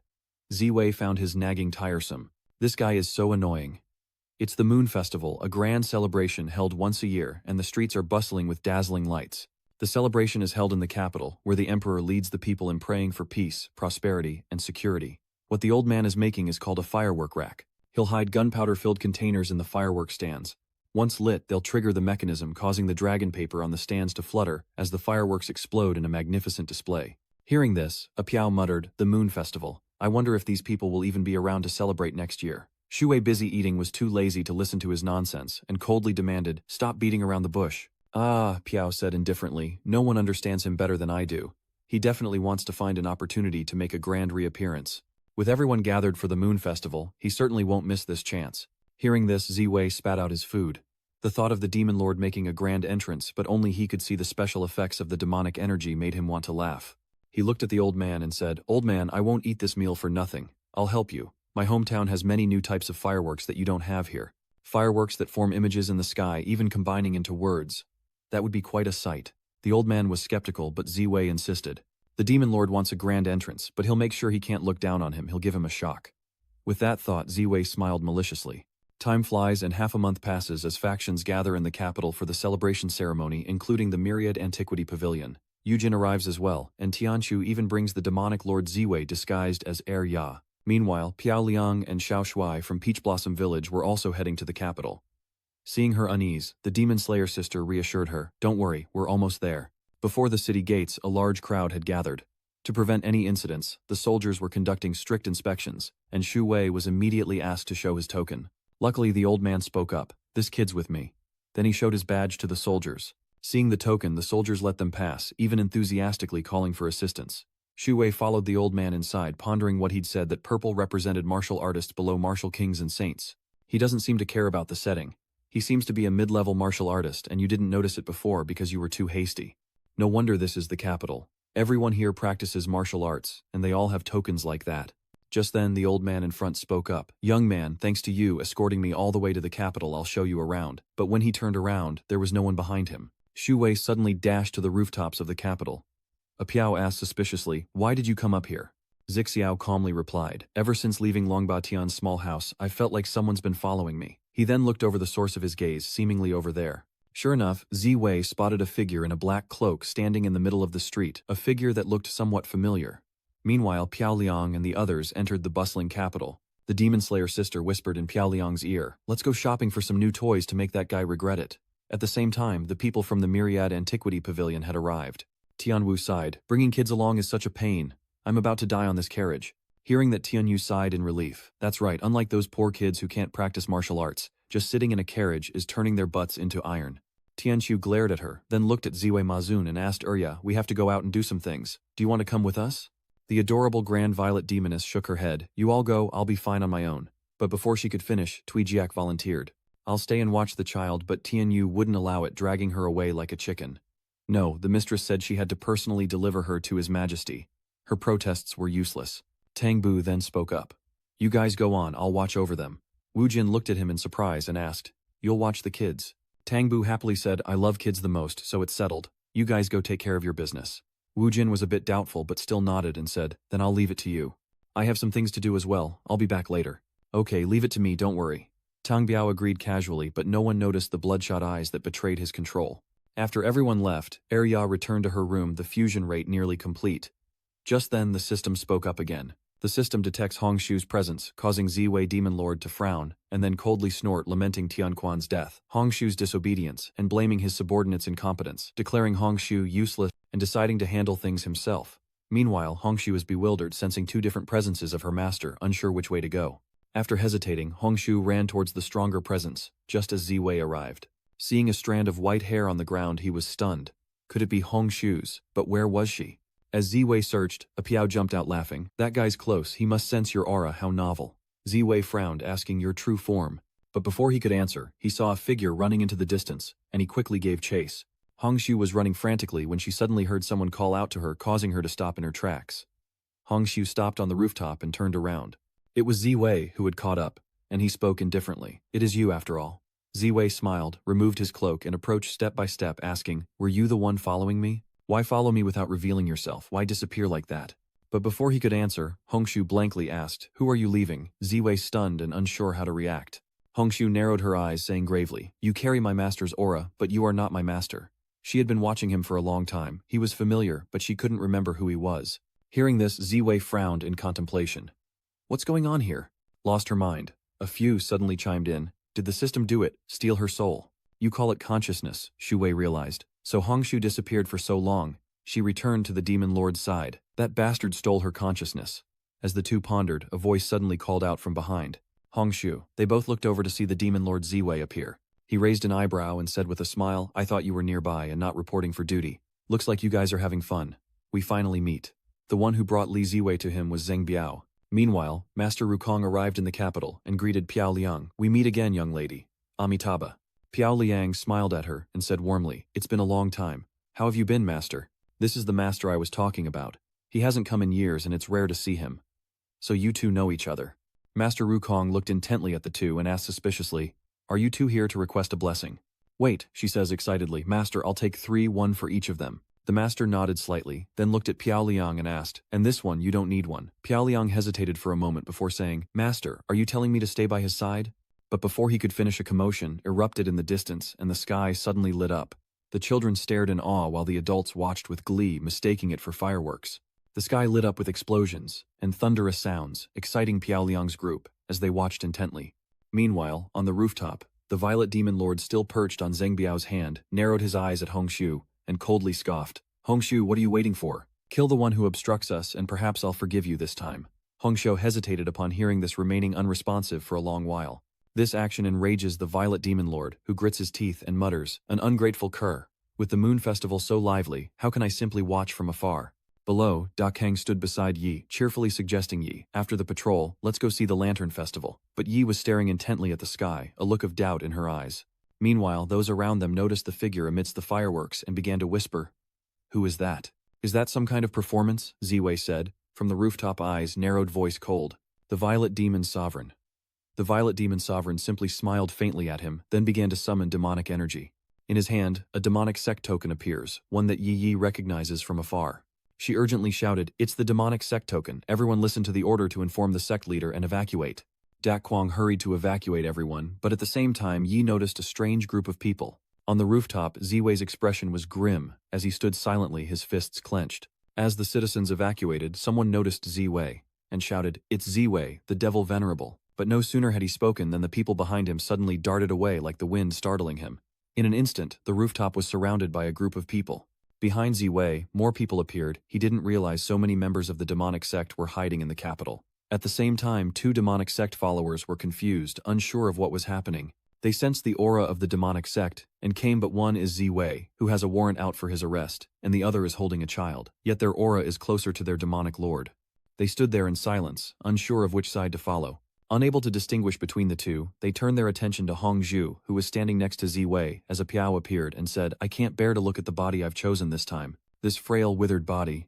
Ziwei found his nagging tiresome. This guy is so annoying. It's the Moon Festival, a grand celebration held once a year, and the streets are bustling with dazzling lights. The celebration is held in the capital, where the emperor leads the people in praying for peace, prosperity, and security. What the old man is making is called a firework rack. He'll hide gunpowder-filled containers in the firework stands. Once lit, they'll trigger the mechanism, causing the dragon paper on the stands to flutter as the fireworks explode in a magnificent display. Hearing this, a Piao muttered, "The Moon Festival. I wonder if these people will even be around to celebrate next year." Shuwei, busy eating, was too lazy to listen to his nonsense and coldly demanded, "Stop beating around the bush." "Ah," Piao said indifferently, "no one understands him better than I do. He definitely wants to find an opportunity to make a grand reappearance. With everyone gathered for the Moon Festival, he certainly won't miss this chance." Hearing this, Ziwei spat out his food. The thought of the demon lord making a grand entrance, but only he could see the special effects of the demonic energy, made him want to laugh. He looked at the old man and said, "Old man, I won't eat this meal for nothing. I'll help you. My hometown has many new types of fireworks that you don't have here. Fireworks that form images in the sky, even combining into words. That would be quite a sight." The old man was skeptical, but Ziwei insisted. "The demon lord wants a grand entrance, but he'll make sure he can't look down on him. He'll give him a shock." With that thought, Ziwei smiled maliciously. Time flies and half a month passes as factions gather in the capital for the celebration ceremony, including the Myriad Antiquity Pavilion. Yujin arrives as well, and Tianchu even brings the demonic Lord Ziwei disguised as Ya. Meanwhile, Piao Liang and Xiao Shuai from Peach Blossom Village were also heading to the capital. Seeing her unease, the Demon Slayer sister reassured her, "Don't worry, we're almost there." Before the city gates, a large crowd had gathered. To prevent any incidents, the soldiers were conducting strict inspections, and Shu Wei was immediately asked to show his token. Luckily, the old man spoke up, "This kid's with me." Then he showed his badge to the soldiers. Seeing the token, the soldiers let them pass, even enthusiastically calling for assistance. Shu Wei followed the old man inside, pondering what he'd said, that purple represented martial artists below martial kings and saints. He doesn't seem to care about the setting. He seems to be a mid-level martial artist, and you didn't notice it before because you were too hasty. No wonder this is the capital. Everyone here practices martial arts, and they all have tokens like that. Just then, the old man in front spoke up. "Young man, thanks to you escorting me all the way to the capital, I'll show you around." But when he turned around, there was no one behind him. Shu Wei suddenly dashed to the rooftops of the capital. A Piao asked suspiciously, "Why did you come up here?" Zixiao calmly replied, "Ever since leaving Longbao Tian's small house, I felt like someone's been following me." He then looked over the source of his gaze, seemingly over there. Sure enough, Ziwei spotted a figure in a black cloak standing in the middle of the street, a figure that looked somewhat familiar. Meanwhile, Piao Liang and the others entered the bustling capital. The Demon Slayer sister whispered in Piao Liang's ear, "Let's go shopping for some new toys to make that guy regret it." At the same time, the people from the Myriad Antiquity Pavilion had arrived. Tianwu sighed, "Bringing kids along is such a pain. I'm about to die on this carriage." Hearing that, Tianyu sighed in relief. That's right, unlike those poor kids who can't practice martial arts, just sitting in a carriage is turning their butts into iron. Tianchu glared at her, then looked at Ziwei Mazun and asked Urya, "We have to go out and do some things. Do you want to come with us?" The adorable Grand Violet Demoness shook her head. "You all go, I'll be fine on my own." But before she could finish, Tuijiak volunteered. "I'll stay and watch the child," but Tianyu wouldn't allow it, dragging her away like a chicken. No, the mistress said she had to personally deliver her to His Majesty. Her protests were useless. Tang Bu then spoke up. "You guys go on, I'll watch over them." Wu Jin looked at him in surprise and asked, "You'll watch the kids?" Tang Bu happily said, "I love kids the most, so it's settled. You guys go take care of your business." Wu Jin was a bit doubtful but still nodded and said, "Then I'll leave it to you. I have some things to do as well, I'll be back later." "Okay, leave it to me, don't worry." Tang Biao agreed casually, but no one noticed the bloodshot eyes that betrayed his control. After everyone left, Arya returned to her room, the fusion rate nearly complete. Just then, the system spoke up again. The system detects Hongshu's presence, causing Ziwei Demon Lord to frown, and then coldly snort, lamenting Tianquan's death, Hongshu's disobedience, and blaming his subordinates' incompetence, declaring Hongshu useless and deciding to handle things himself. Meanwhile, Hongshu is bewildered, sensing two different presences of her master, unsure which way to go. After hesitating, Hongshu ran towards the stronger presence, just as Ziwei arrived. Seeing a strand of white hair on the ground, he was stunned. Could it be Hongshu's? But where was she? As Ziwei searched, a Piao jumped out laughing. That guy's close, he must sense your aura, how novel. Ziwei frowned, asking your true form. But before he could answer, he saw a figure running into the distance, and he quickly gave chase. Hongshu was running frantically when she suddenly heard someone call out to her, causing her to stop in her tracks. Hongshu stopped on the rooftop and turned around. It was Ziwei who had caught up, and he spoke indifferently. It is you after all. Ziwei smiled, removed his cloak and approached step by step, asking, were you the one following me? Why follow me without revealing yourself? Why disappear like that? But before he could answer, Hongshu blankly asked, who are you leaving? Ziwei stunned and unsure how to react. Hongshu narrowed her eyes, saying gravely, you carry my master's aura, but you are not my master. She had been watching him for a long time. He was familiar, but she couldn't remember who he was. Hearing this, Ziwei frowned in contemplation. What's going on here? Lost her mind. A few suddenly chimed in. Did the system do it, steal her soul? You call it consciousness, Shu Wei realized. So Hongshu disappeared for so long. She returned to the demon lord's side. That bastard stole her consciousness. As the two pondered, a voice suddenly called out from behind. Hongshu. They both looked over to see the demon lord Ziwei appear. He raised an eyebrow and said with a smile, I thought you were nearby and not reporting for duty. Looks like you guys are having fun. We finally meet. The one who brought Li Ziwei to him was Zheng Biao. Meanwhile, Master Rukong arrived in the capital and greeted Piao Liang. We meet again, young lady. Amitabha. Piao Liang smiled at her and said warmly, it's been a long time. How have you been, master? This is the master I was talking about. He hasn't come in years and it's rare to see him. So you two know each other. Master Rukong looked intently at the two and asked suspiciously, are you two here to request a blessing? Wait, she says excitedly, Master, I'll take 3, 1 for each of them. The master nodded slightly, then looked at Piao Liang and asked, and this one, you don't need one. Piao Liang hesitated for a moment before saying, Master, are you telling me to stay by his side? But before he could finish, a commotion erupted in the distance and the sky suddenly lit up. The children stared in awe while the adults watched with glee, mistaking it for fireworks. The sky lit up with explosions and thunderous sounds, exciting Piao Liang's group as they watched intently. Meanwhile, on the rooftop, the violet demon lord still perched on Zheng Biao's hand, narrowed his eyes at Hongshu, and coldly scoffed. Hongshu, what are you waiting for? Kill the one who obstructs us and perhaps I'll forgive you this time. Hongshu hesitated upon hearing this, remaining unresponsive for a long while. This action enrages the violet demon lord, who grits his teeth and mutters, an ungrateful cur. With the moon festival so lively, how can I simply watch from afar? Below, Da Kang stood beside Yi, cheerfully suggesting Yi, after the patrol, let's go see the lantern festival. But Yi was staring intently at the sky, a look of doubt in her eyes. Meanwhile, those around them noticed the figure amidst the fireworks and began to whisper, who is that? Is that some kind of performance? Ziwei said, from the rooftop, eyes narrowed, voice cold. The violet demon sovereign. The violet demon sovereign simply smiled faintly at him, then began to summon demonic energy. In his hand, a demonic sect token appears, one that Yi recognizes from afar. She urgently shouted, it's the demonic sect token. Everyone listen to the order to inform the sect leader and evacuate. Dak Kwang hurried to evacuate everyone, but at the same time Yi noticed a strange group of people. On the rooftop, Ziwei's expression was grim as he stood silently, his fists clenched. As the citizens evacuated, someone noticed Ziwei and shouted, it's Ziwei, the devil venerable. But no sooner had he spoken than the people behind him suddenly darted away like the wind, startling him. In an instant, the rooftop was surrounded by a group of people. Behind Ziwei, more people appeared. He didn't realize so many members of the demonic sect were hiding in the capital. At the same time, 2 demonic sect followers were confused, unsure of what was happening. They sensed the aura of the demonic sect, and came, but one is Ziwei, who has a warrant out for his arrest, and the other is holding a child. Yet their aura is closer to their demonic lord. They stood there in silence, unsure of which side to follow. Unable to distinguish between the two, they turned their attention to Hongzhu, who was standing next to Ziwei, as a Piao appeared and said, I can't bear to look at the body I've chosen this time. This frail, withered body.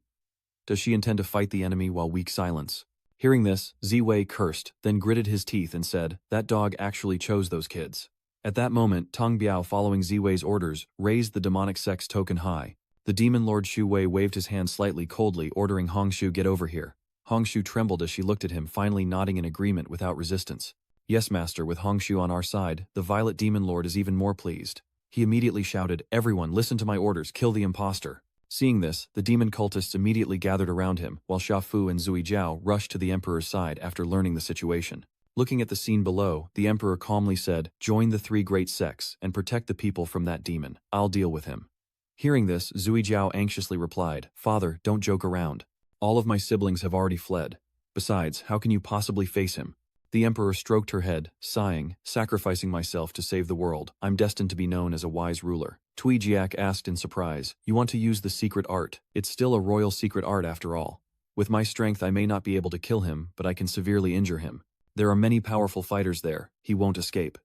Does she intend to fight the enemy while weak silence? Hearing this, Ziwei cursed, then gritted his teeth and said, that dog actually chose those kids. At that moment, Tong Biao, following Ziwei's orders, raised the demonic sect's token high. The demon lord Shu Wei waved his hand slightly coldly, ordering Hongshu get over here. Hongshu trembled as she looked at him, finally nodding in agreement without resistance. Yes, master, with Hongshu on our side, the violet demon lord is even more pleased. He immediately shouted, everyone, listen to my orders, kill the impostor. Seeing this, the demon cultists immediately gathered around him, while Xia Fu and Zui Jiao rushed to the emperor's side after learning the situation. Looking at the scene below, the emperor calmly said, join the 3 great sects and protect the people from that demon. I'll deal with him. Hearing this, Zui Jiao anxiously replied, Father, don't joke around. All of my siblings have already fled. Besides, how can you possibly face him? The Emperor stroked her head, sighing, sacrificing myself to save the world. I'm destined to be known as a wise ruler. Tweejiak asked in surprise, you want to use the secret art? It's still a royal secret art after all. With my strength I may not be able to kill him, but I can severely injure him. There are many powerful fighters there, he won't escape.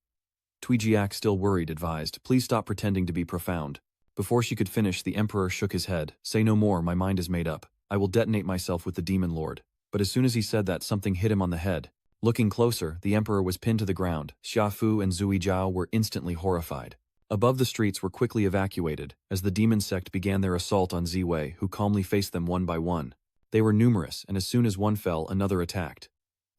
Tweejiak, still worried, advised, please stop pretending to be profound. Before she could finish, the Emperor shook his head. Say no more, my mind is made up. I will detonate myself with the Demon Lord. But as soon as he said that, something hit him on the head. Looking closer, the Emperor was pinned to the ground. Xiafu and Zui Zhao were instantly horrified. Above, the streets were quickly evacuated, as the demon sect began their assault on Ziwei, who calmly faced them one by one. They were numerous, and as soon as one fell, another attacked.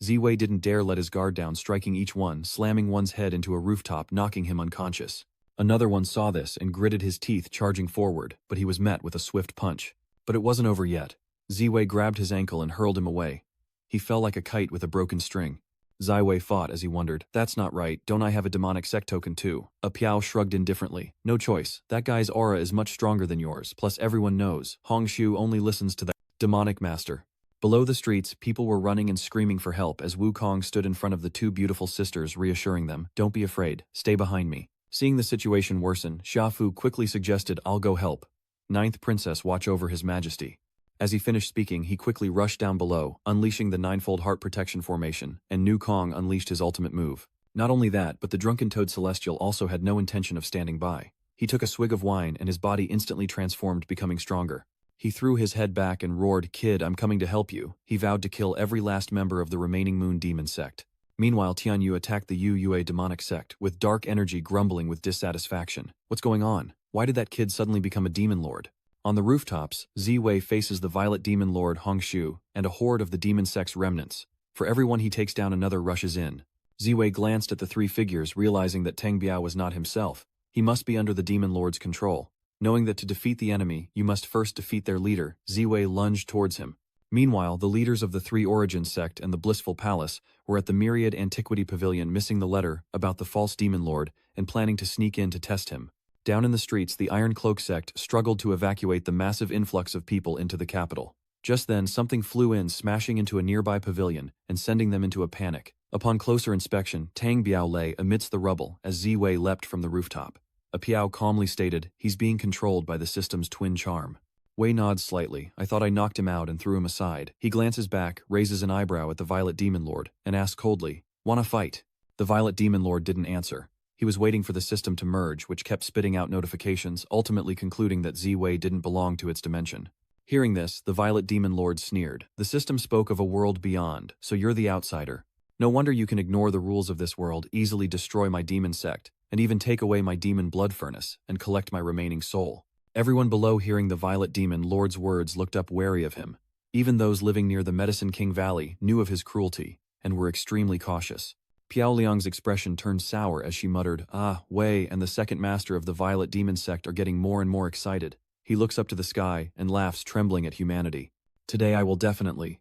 Ziwei didn't dare let his guard down, striking each one, slamming one's head into a rooftop, knocking him unconscious. Another one saw this and gritted his teeth, charging forward, but he was met with a swift punch. But it wasn't over yet. Ziwei grabbed his ankle and hurled him away. He fell like a kite with a broken string. Ziwei fought as he wondered, that's not right, don't I have a demonic sect token too? A Piao shrugged indifferently. No choice, that guy's aura is much stronger than yours, plus everyone knows, Hongshu only listens to that demonic master. Below the streets, people were running and screaming for help as Wukong stood in front of the two beautiful sisters, reassuring them, don't be afraid, stay behind me. Seeing the situation worsen, Xiafu quickly suggested, I'll go help. Ninth Princess, watch over His Majesty. As he finished speaking, he quickly rushed down below, unleashing the ninefold heart protection formation, and Nu Kong unleashed his ultimate move. Not only that, but the drunken toad celestial also had no intention of standing by. He took a swig of wine and his body instantly transformed, becoming stronger. He threw his head back and roared, Kid, I'm coming to help you. He vowed to kill every last member of the remaining Moon Demon sect. Meanwhile, Tianyu attacked the Yue demonic sect, with dark energy grumbling with dissatisfaction. What's going on? Why did that kid suddenly become a demon lord? On the rooftops, Ziwei faces the violet demon lord Hongshu and a horde of the demon sect's remnants. For everyone he takes down, another rushes in. Ziwei glanced at the three figures, realizing that Teng Biao was not himself. He must be under the demon lord's control. Knowing that to defeat the enemy, you must first defeat their leader, Ziwei lunged towards him. Meanwhile, the leaders of the Three Origins sect and the Blissful Palace were at the Myriad Antiquity Pavilion, missing the letter about the false demon lord and planning to sneak in to test him. Down in the streets, the Iron Cloak sect struggled to evacuate the massive influx of people into the capital. Just then, something flew in, smashing into a nearby pavilion and sending them into a panic. Upon closer inspection, Tang Biao lay amidst the rubble as Ziwei leapt from the rooftop. A Piao calmly stated, he's being controlled by the system's twin charm. Wei nods slightly. I thought I knocked him out and threw him aside. He glances back, raises an eyebrow at the Violet Demon Lord, and asks coldly, wanna fight? The Violet Demon Lord didn't answer. He was waiting for the system to merge, which kept spitting out notifications, ultimately concluding that Ziwei didn't belong to its dimension. Hearing this, the Violet Demon Lord sneered. The system spoke of a world beyond, so you're the outsider. No wonder you can ignore the rules of this world, easily destroy my demon sect, and even take away my demon blood furnace, and collect my remaining soul. Everyone below, hearing the Violet Demon Lord's words, looked up wary of him. Even those living near the Medicine King Valley knew of his cruelty, and were extremely cautious. Piao Liang's expression turned sour as she muttered, Wei and the second master of the Violet Demon sect are getting more and more excited. He looks up to the sky and laughs, trembling at humanity. Today I will definitely.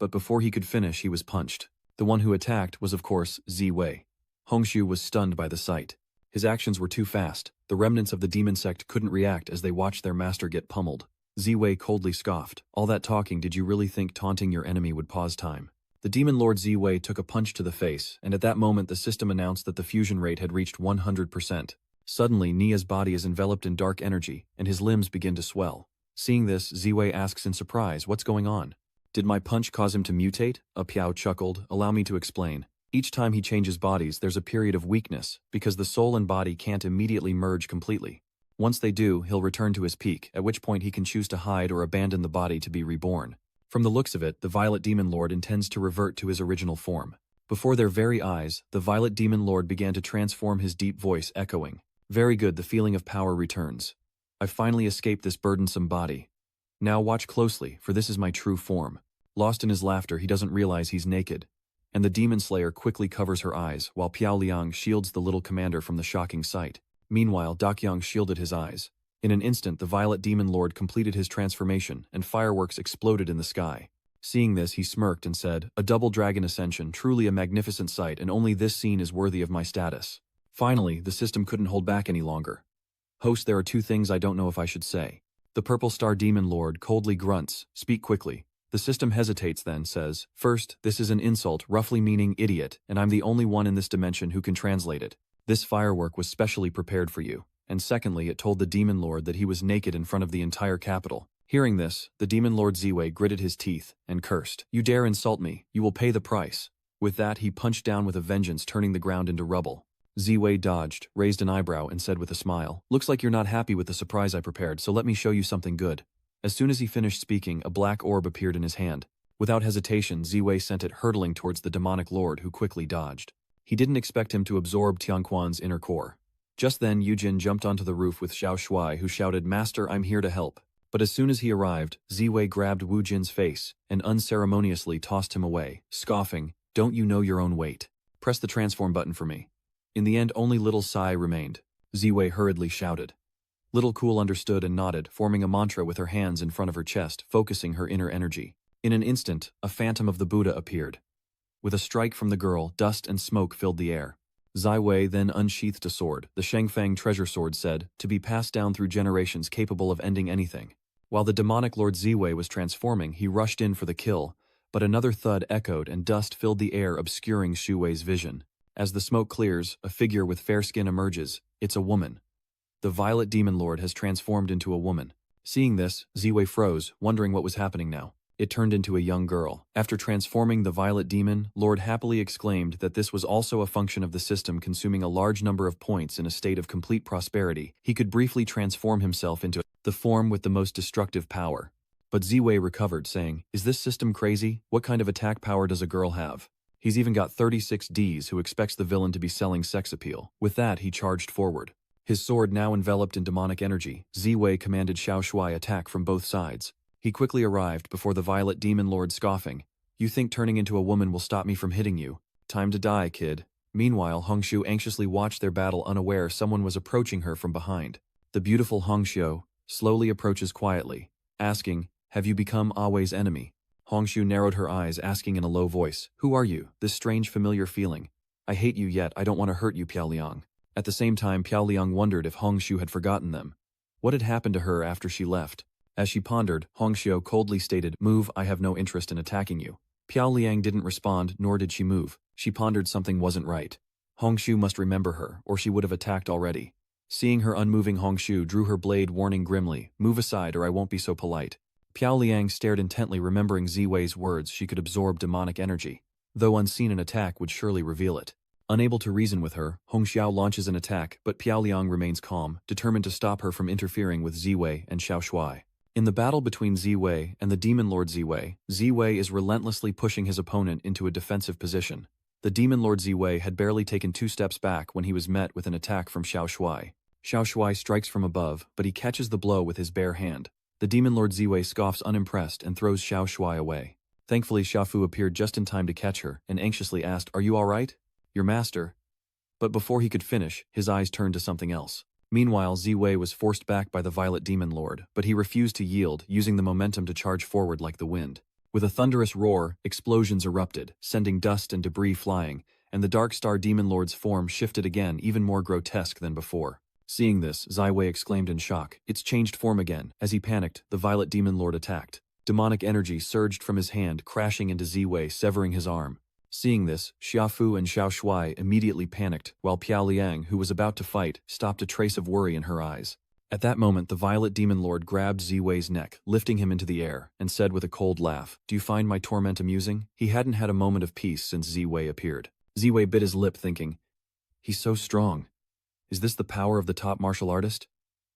But before he could finish, he was punched. The one who attacked was, of course, Ziwei. Hongshu was stunned by the sight. His actions were too fast. The remnants of the demon sect couldn't react as they watched their master get pummeled. Ziwei coldly scoffed. All that talking, did you really think taunting your enemy would pause time? The demon lord Ziwei took a punch to the face, and at that moment the system announced that the fusion rate had reached 100%. Suddenly, Nia's body is enveloped in dark energy, and his limbs begin to swell. Seeing this, Ziwei asks in surprise, what's going on? Did my punch cause him to mutate? A Piao chuckled. Allow me to explain. Each time he changes bodies, there's a period of weakness, because the soul and body can't immediately merge completely. Once they do, he'll return to his peak, at which point he can choose to hide or abandon the body to be reborn. From the looks of it, the Violet Demon Lord intends to revert to his original form. Before their very eyes, the Violet Demon Lord began to transform, his deep voice echoing. Very good, the feeling of power returns. I've finally escaped this burdensome body. Now watch closely, for this is my true form. Lost in his laughter, he doesn't realize he's naked. And the Demon Slayer quickly covers her eyes, while Piao Liang shields the little commander from the shocking sight. Meanwhile, Dakyang shielded his eyes. In an instant, the Violet Demon Lord completed his transformation, and fireworks exploded in the sky. Seeing this, he smirked and said, a double dragon ascension, truly a magnificent sight, and only this scene is worthy of my status. Finally, the system couldn't hold back any longer. Host, there are two things I don't know if I should say. The Purple Star Demon Lord coldly grunts, speak quickly. The system hesitates then says, first, this is an insult roughly meaning idiot, and I'm the only one in this dimension who can translate it. This firework was specially prepared for you. And secondly, it told the demon lord that he was naked in front of the entire capital. Hearing this, the demon lord Ziwei gritted his teeth and cursed. You dare insult me, you will pay the price. With that, he punched down with a vengeance, turning the ground into rubble. Ziwei dodged, raised an eyebrow, and said with a smile, looks like you're not happy with the surprise I prepared, so let me show you something good. As soon as he finished speaking, a black orb appeared in his hand. Without hesitation, Ziwei sent it hurtling towards the demonic lord, who quickly dodged. He didn't expect him to absorb Tianquan's inner core. Just then, Yujin jumped onto the roof with Xiao Shuai, who shouted, Master, I'm here to help. But as soon as he arrived, Ziwei grabbed Wu Jin's face and unceremoniously tossed him away, scoffing, don't you know your own weight? Press the transform button for me. In the end, only little Sai remained. Ziwei hurriedly shouted. Little Cool understood and nodded, forming a mantra with her hands in front of her chest, focusing her inner energy. In an instant, a phantom of the Buddha appeared. With a strike from the girl, dust and smoke filled the air. Ziwei then unsheathed a sword, the Shengfang treasure sword said, to be passed down through generations capable of ending anything. While the demonic Lord Ziwei was transforming, he rushed in for the kill, but another thud echoed and dust filled the air, obscuring Shu Wei's vision. As the smoke clears, a figure with fair skin emerges. It's a woman. The Violet Demon Lord has transformed into a woman. Seeing this, Ziwei froze, wondering what was happening now. It turned into a young girl. After transforming the Violet Demon, Lord happily exclaimed that this was also a function of the system consuming a large number of points in a state of complete prosperity. He could briefly transform himself into the form with the most destructive power. But Ziwei recovered, saying, is this system crazy? What kind of attack power does a girl have? He's even got 36 Ds who expects the villain to be selling sex appeal. With that, he charged forward. His sword now enveloped in demonic energy, Ziwei commanded Xiao Shuai attack from both sides. He quickly arrived before the Violet Demon Lord, scoffing, you think turning into a woman will stop me from hitting you? Time to die, kid. Meanwhile, Hongshu anxiously watched their battle, unaware someone was approaching her from behind. The beautiful Hongxiu slowly approaches quietly, asking, have you become Awei's enemy? Hongshu narrowed her eyes, asking in a low voice, who are you? This strange familiar feeling. I hate you, yet I don't want to hurt you, Piao Liang. At the same time, Piao Liang wondered if Hongshu had forgotten them. What had happened to her after she left? As she pondered, Hongxiu coldly stated, move, I have no interest in attacking you. Piao Liang didn't respond, nor did she move. She pondered something wasn't right. Hongshu must remember her, or she would have attacked already. Seeing her unmoving, Hongshu drew her blade, warning grimly, move aside or I won't be so polite. Piao Liang stared intently, remembering Ziwei's words, she could absorb demonic energy. Though unseen, an attack would surely reveal it. Unable to reason with her, Hongxiu launches an attack, but Piao Liang remains calm, determined to stop her from interfering with Ziwei and Xiao Shuai. In the battle between Ziwei and the Demon Lord Ziwei, Ziwei is relentlessly pushing his opponent into a defensive position. The Demon Lord Ziwei had barely taken 2 steps back when he was met with an attack from Xiao Shuai. Xiao Shuai strikes from above, but he catches the blow with his bare hand. The Demon Lord Ziwei scoffs unimpressed and throws Xiao Shuai away. Thankfully, Xiaofu appeared just in time to catch her and anxiously asked, are you all right? Your master? But before he could finish, his eyes turned to something else. Meanwhile, Ziwei was forced back by the Violet Demon Lord, but he refused to yield, using the momentum to charge forward like the wind. With a thunderous roar, explosions erupted, sending dust and debris flying, and the Dark Star Demon Lord's form shifted again, even more grotesque than before. Seeing this, Ziwei exclaimed in shock, it's changed form again. As he panicked, the Violet Demon Lord attacked. Demonic energy surged from his hand, crashing into Ziwei, severing his arm. Seeing this, Xiaofu and Xiao Shuai immediately panicked, while Piao Liang, who was about to fight, stopped, a trace of worry in her eyes. At that moment, the Violet Demon Lord grabbed Ziwei's neck, lifting him into the air, and said with a cold laugh, do you find my torment amusing? He hadn't had a moment of peace since Ziwei appeared. Ziwei bit his lip, thinking, he's so strong. Is this the power of the top martial artist?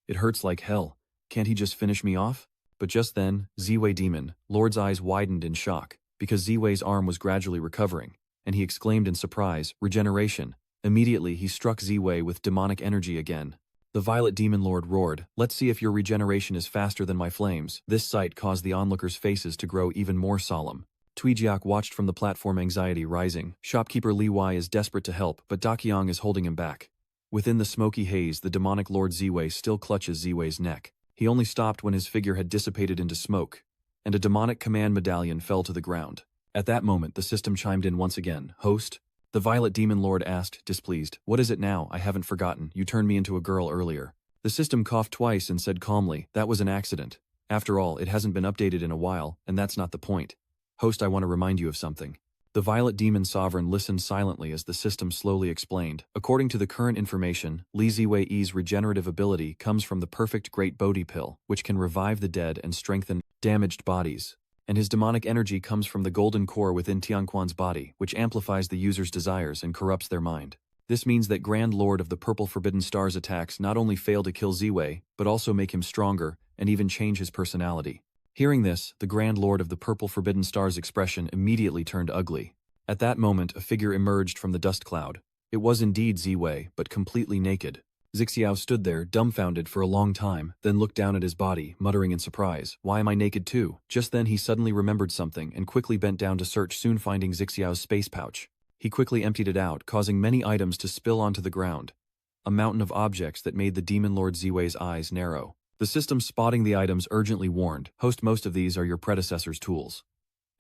It hurts like hell. Can't he just finish me off? But just then, Ziwei Demon Lord's eyes widened in shock, because Ziwei's arm was gradually recovering, and he exclaimed in surprise, regeneration. Immediately, he struck Ziwei with demonic energy again. The Violet Demon Lord roared, let's see if your regeneration is faster than my flames. This sight caused the onlookers' faces to grow even more solemn. Tuijiak watched from the platform, anxiety rising. Shopkeeper Li Wai is desperate to help, but Daqiang is holding him back. Within the smoky haze, the demonic Lord Ziwei still clutches Ziwei's neck. He only stopped when his figure had dissipated into smoke, and a demonic command medallion fell to the ground. At that moment, the system chimed in once again. Host? The Violet Demon Lord asked, displeased. What is it now? I haven't forgotten. You turned me into a girl earlier. The system coughed twice and said calmly, that was an accident. After all, it hasn't been updated in a while, and that's not the point. Host, I want to remind you of something. The Violet Demon Sovereign listened silently as the system slowly explained. According to the current information, Li Ziwei's regenerative ability comes from the perfect Great Bodhi Pill, which can revive the dead and strengthen damaged bodies. And his demonic energy comes from the golden core within Tianquan's body, which amplifies the user's desires and corrupts their mind. This means that Grand Lord of the Purple Forbidden Stars attacks not only fail to kill Ziwei, but also make him stronger, and even change his personality. Hearing this, the Grand Lord of the Purple Forbidden Stars' expression immediately turned ugly. At that moment, a figure emerged from the dust cloud. It was indeed Ziwei, but completely naked. Zixiao stood there, dumbfounded for a long time, then looked down at his body, muttering in surprise, "Why am I naked too?" Just then he suddenly remembered something and quickly bent down to search, soon finding Zixiao's space pouch. He quickly emptied it out, causing many items to spill onto the ground. A mountain of objects that made the Demon Lord Ziwei's eyes narrow. The system spotting the items urgently warned, "Host, most of these are your predecessor's tools."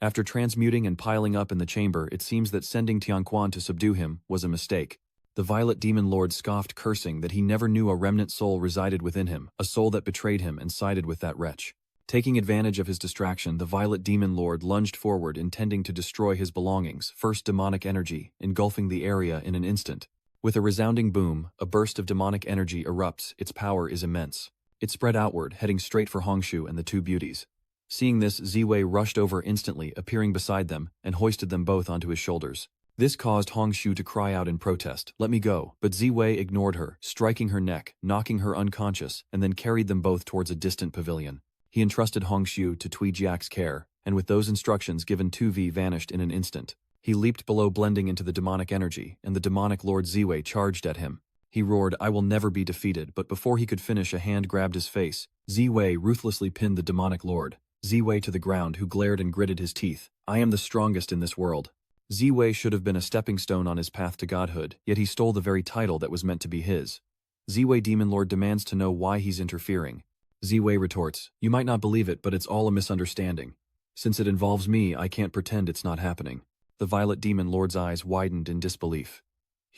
After transmuting and piling up in the chamber, it seems that sending Tianquan to subdue him was a mistake. The Violet Demon Lord scoffed, cursing that he never knew a remnant soul resided within him, a soul that betrayed him and sided with that wretch. Taking advantage of his distraction, the Violet Demon Lord lunged forward, intending to destroy his belongings, first demonic energy, engulfing the area in an instant. With a resounding boom, a burst of demonic energy erupts. Its power is immense. It spread outward, heading straight for Hongshu and the two beauties. Seeing this, Ziwei rushed over instantly, appearing beside them, and hoisted them both onto his shoulders. This caused Hongshu to cry out in protest, "Let me go," but Ziwei ignored her, striking her neck, knocking her unconscious, and then carried them both towards a distant pavilion. He entrusted Hongshu to Tuijiak's care, and with those instructions given, 2V vanished in an instant. He leaped below, blending into the demonic energy, and the demonic Lord Ziwei charged at him. He roared, "I will never be defeated," but before he could finish, a hand grabbed his face. Ziwei ruthlessly pinned the demonic lord. Ziwei to the ground, who glared and gritted his teeth. "I am the strongest in this world." Ziwei should have been a stepping stone on his path to godhood, yet he stole the very title that was meant to be his. Ziwei Demon Lord demands to know why he's interfering. Ziwei retorts, "You might not believe it, but it's all a misunderstanding. Since it involves me, I can't pretend it's not happening." The Violet Demon Lord's eyes widened in disbelief.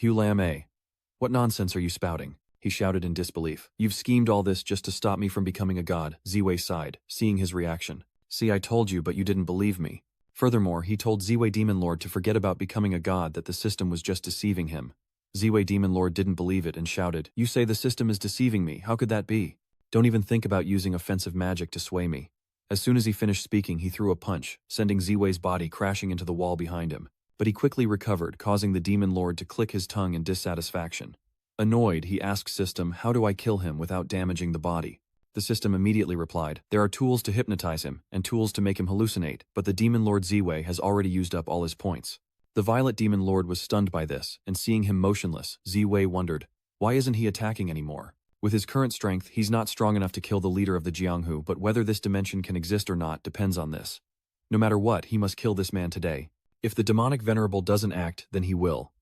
"Hu Lam A. What nonsense are you spouting?" he shouted in disbelief. "You've schemed all this just to stop me from becoming a god," Ziwei sighed, seeing his reaction. "See, I told you, but you didn't believe me." Furthermore, he told Ziwei Demon Lord to forget about becoming a god, that the system was just deceiving him. Ziwei Demon Lord didn't believe it and shouted, "You say the system is deceiving me, how could that be? Don't even think about using offensive magic to sway me." As soon as he finished speaking, he threw a punch, sending Ziwei's body crashing into the wall behind him. But he quickly recovered, causing the Demon Lord to click his tongue in dissatisfaction. Annoyed, he asked System, "How do I kill him without damaging the body?" The system immediately replied, "There are tools to hypnotize him, and tools to make him hallucinate, but the Demon Lord Ziwei has already used up all his points." The Violet Demon Lord was stunned by this, and seeing him motionless, Ziwei wondered, why isn't he attacking anymore? With his current strength, he's not strong enough to kill the leader of the Jianghu, but whether this dimension can exist or not depends on this. No matter what, he must kill this man today. If the demonic venerable doesn't act, then he will.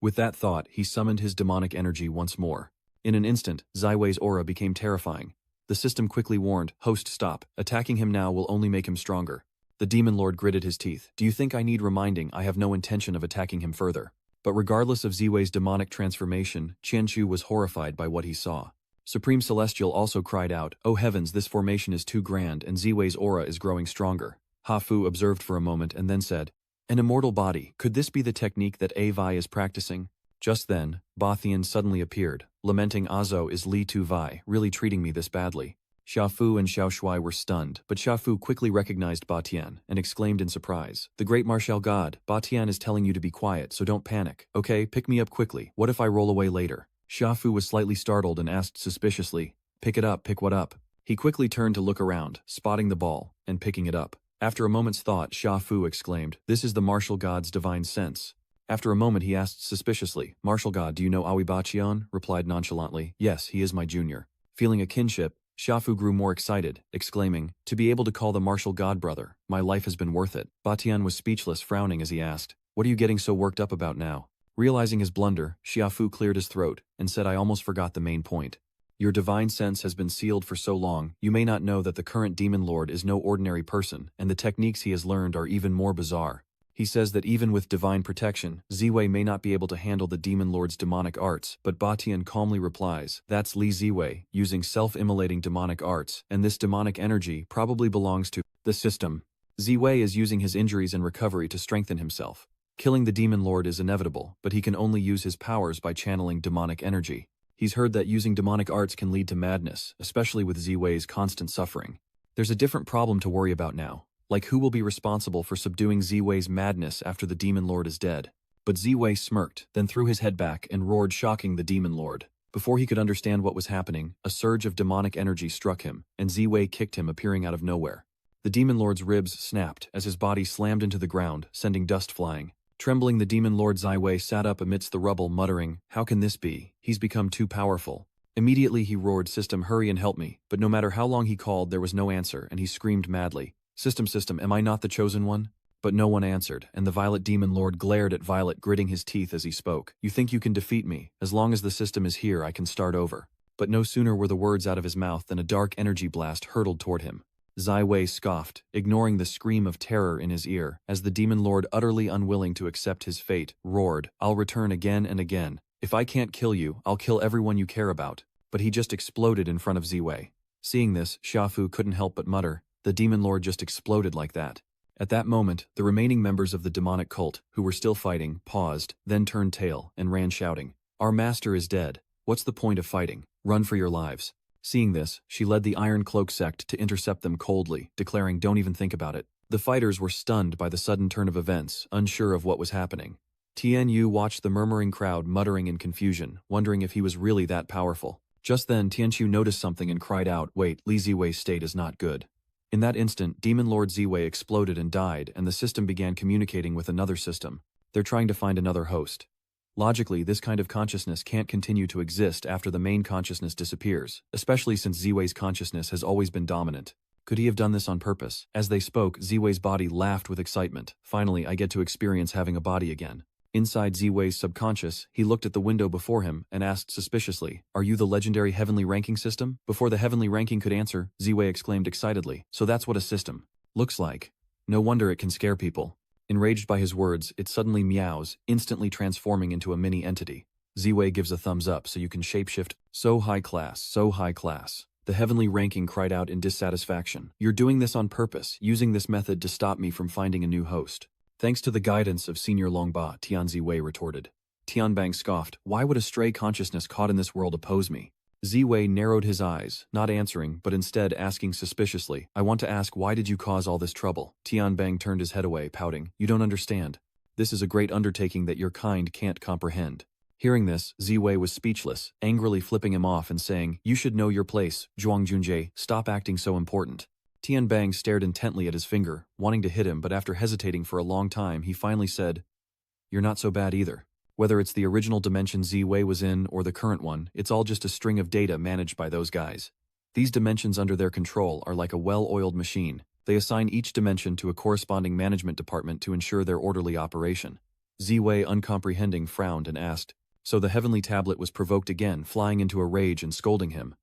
With that thought, he summoned his demonic energy once more. In an instant, Ziwei's aura became terrifying. The system quickly warned, "Host, stop. Attacking him now will only make him stronger." The Demon Lord gritted his teeth. "Do you think I need reminding? I have no intention of attacking him further." But regardless of Ziwei's demonic transformation, Qianchu was horrified by what he saw. Supreme Celestial also cried out, "Oh heavens, this formation is too grand, and Ziwei's aura is growing stronger." Ha Fu observed for a moment and then said, "An immortal body, could this be the technique that Vai is practicing?" Just then, Bathian suddenly appeared, lamenting, "Azo, is Li Tu Vai really treating me this badly?" Xia Fu and Xiao Shui were stunned, but Xia Fu quickly recognized Batian and exclaimed in surprise, "The great martial god, Batian is telling you to be quiet, so don't panic. Okay, pick me up quickly. What if I roll away later?" Xia Fu was slightly startled and asked suspiciously, "Pick it up, pick what up?" He quickly turned to look around, spotting the ball, and picking it up. After a moment's thought, Xia Fu exclaimed, "This is the martial god's divine sense." After a moment he asked suspiciously, "Martial god, do you know Aoi Bachion?" Replied nonchalantly, "Yes, he is my junior." Feeling a kinship, Xia Fu grew more excited, exclaiming, "To be able to call the martial god brother, my life has been worth it." Batian was speechless, frowning as he asked, "What are you getting so worked up about now?" Realizing his blunder, Xia Fu cleared his throat and said, "I almost forgot the main point. Your divine sense has been sealed for so long, you may not know that the current Demon Lord is no ordinary person, and the techniques he has learned are even more bizarre. He says that even with divine protection, Ziwei may not be able to handle the demon lord's demonic arts, but Batian calmly replies, that's Li Ziwei, using self-immolating demonic arts, and this demonic energy probably belongs to the system. Ziwei is using his injuries and recovery to strengthen himself. Killing the demon lord is inevitable, but he can only use his powers by channeling demonic energy. He's heard that using demonic arts can lead to madness, especially with Ziwei's constant suffering. There's a different problem to worry about now. Like who will be responsible for subduing Ziwei's madness after the demon lord is dead? But Ziwei smirked, then threw his head back and roared, shocking the demon lord. Before he could understand what was happening, a surge of demonic energy struck him, and Ziwei kicked him, appearing out of nowhere. The demon lord's ribs snapped as his body slammed into the ground, sending dust flying. Trembling, the demon lord Ziwei sat up amidst the rubble, muttering, how can this be? He's become too powerful. Immediately he roared, system, hurry and help me, but no matter how long he called, there was no answer, and he screamed madly. System, am I not the chosen one? But no one answered, and the Violet Demon Lord glared at Violet, gritting his teeth as he spoke. You think you can defeat me? As long as the system is here, I can start over. But no sooner were the words out of his mouth than a dark energy blast hurtled toward him. Ziwei scoffed, ignoring the scream of terror in his ear, as the Demon Lord, utterly unwilling to accept his fate, roared, I'll return again and again. If I can't kill you, I'll kill everyone you care about. But he just exploded in front of Ziwei. Seeing this, Xiaofu couldn't help but mutter, the Demon Lord just exploded like that. At that moment, the remaining members of the demonic cult, who were still fighting, paused, then turned tail, and ran shouting, our master is dead. What's the point of fighting? Run for your lives. Seeing this, she led the Iron Cloak sect to intercept them coldly, declaring, don't even think about it. The fighters were stunned by the sudden turn of events, unsure of what was happening. Tian Yu watched the murmuring crowd, muttering in confusion, wondering if he was really that powerful. Just then, Tianqiu noticed something and cried out, wait, Li Ziwei's state is not good. In that instant, Demon Lord Ziwei exploded and died, and the system began communicating with another system. They're trying to find another host. Logically, this kind of consciousness can't continue to exist after the main consciousness disappears, especially since Ziwei's consciousness has always been dominant. Could he have done this on purpose? As they spoke, Ziwei's body laughed with excitement. Finally, I get to experience having a body again. Inside Ziwei's subconscious, he looked at the window before him and asked suspiciously, are you the legendary heavenly ranking system? Before the heavenly ranking could answer, Ziwei exclaimed excitedly, so that's what a system looks like. No wonder it can scare people. Enraged by his words, it suddenly meows, instantly transforming into a mini entity. Ziwei gives a thumbs up so you can shapeshift. So high class, so high class. The heavenly ranking cried out in dissatisfaction. You're doing this on purpose, using this method to stop me from finding a new host. Thanks to the guidance of Senior Longba, Tian Ziwei retorted. Tianbang scoffed, why would a stray consciousness caught in this world oppose me? Ziwei narrowed his eyes, not answering, but instead asking suspiciously, I want to ask, why did you cause all this trouble? Tianbang turned his head away, pouting, you don't understand. This is a great undertaking that your kind can't comprehend. Hearing this, Ziwei was speechless, angrily flipping him off and saying, you should know your place, Zhuang Junjie, stop acting so important. Tianbang stared intently at his finger, wanting to hit him, but after hesitating for a long time, he finally said, you're not so bad either. Whether it's the original dimension Ziwei was in or the current one, it's all just a string of data managed by those guys. These dimensions under their control are like a well-oiled machine. They assign each dimension to a corresponding management department to ensure their orderly operation. Ziwei, uncomprehending, frowned and asked, so the heavenly tablet was provoked again, flying into a rage and scolding him.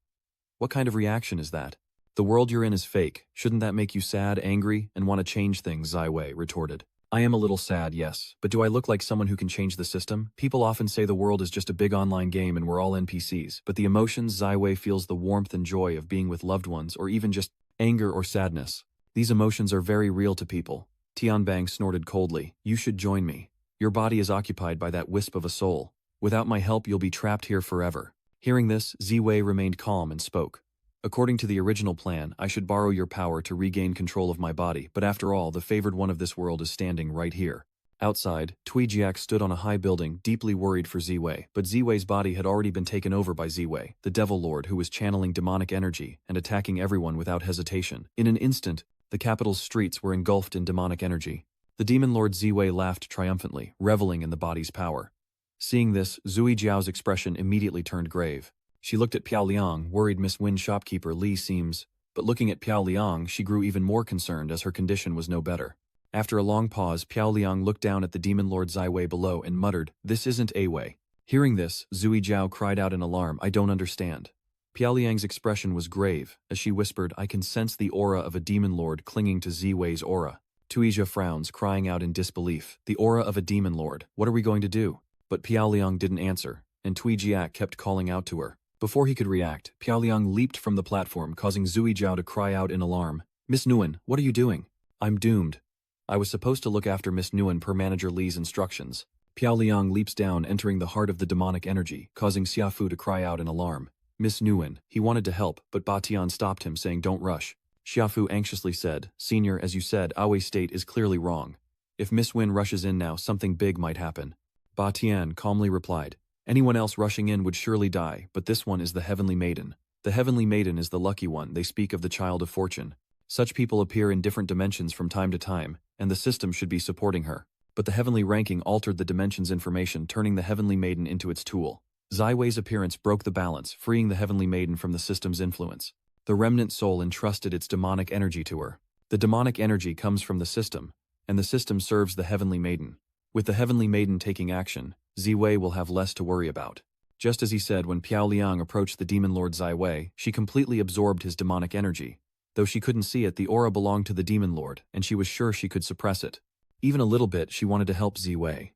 What kind of reaction is that? The world you're in is fake. Shouldn't that make you sad, angry, and want to change things? Ziwei retorted. I am a little sad, yes, but do I look like someone who can change the system? People often say the world is just a big online game and we're all NPCs, but the emotions Ziwei feels the warmth and joy of being with loved ones or even just anger or sadness. These emotions are very real to people. Tianbang snorted coldly. You should join me. Your body is occupied by that wisp of a soul. Without my help, you'll be trapped here forever. Hearing this, Ziwei remained calm and spoke. According to the original plan, I should borrow your power to regain control of my body, but after all, the favored one of this world is standing right here. Outside, Tuijiak stood on a high building, deeply worried for Ziwei, but Ziwei's body had already been taken over by Ziwei, the Devil Lord who was channeling demonic energy and attacking everyone without hesitation. In an instant, the capital's streets were engulfed in demonic energy. The Demon Lord Ziwei laughed triumphantly, reveling in the body's power. Seeing this, Zui Jiao's expression immediately turned grave. She looked at Piao Liang, worried Miss Win shopkeeper Li seems, but looking at Piao Liang, she grew even more concerned as her condition was no better. After a long pause, Piao Liang looked down at the Demon Lord Ziwei below and muttered, this isn't a way. Hearing this, Zui Jiao cried out in alarm, I don't understand. Piao Liang's expression was grave, as she whispered, I can sense the aura of a Demon Lord clinging to Ziwei's aura. Tuija frowns, crying out in disbelief. The aura of a demon lord. What are we going to do? But Piaoliang didn't answer, and Tuijiak kept calling out to her. Before he could react, Piaoliang leaped from the platform, causing Zui Zhao to cry out in alarm. Miss Nguyen, what are you doing? I'm doomed. I was supposed to look after Miss Nguyen per Manager Li's instructions. Piaoliang leaps down, entering the heart of the demonic energy, causing Xiafu to cry out in alarm. Miss Nguyen, he wanted to help, but Batian stopped him, saying don't rush. Xiafu anxiously said, Senior, as you said, Aoi's state is clearly wrong. If Miss Nguyen rushes in now, something big might happen. Batian calmly replied, anyone else rushing in would surely die, but this one is the Heavenly Maiden. The Heavenly Maiden is the lucky one. They speak of the Child of Fortune. Such people appear in different dimensions from time to time, and the system should be supporting her. But the heavenly ranking altered the dimension's information, turning the Heavenly Maiden into its tool. Zaiwei's appearance broke the balance, freeing the Heavenly Maiden from the system's influence. The remnant soul entrusted its demonic energy to her. The demonic energy comes from the system, and the system serves the Heavenly Maiden. With the Heavenly Maiden taking action, Ziwei will have less to worry about. Just as he said when Piaoliang approached the demon lord Zaiwei, she completely absorbed his demonic energy. Though she couldn't see it, the aura belonged to the demon lord, and she was sure she could suppress it. Even a little bit, she wanted to help Ziwei.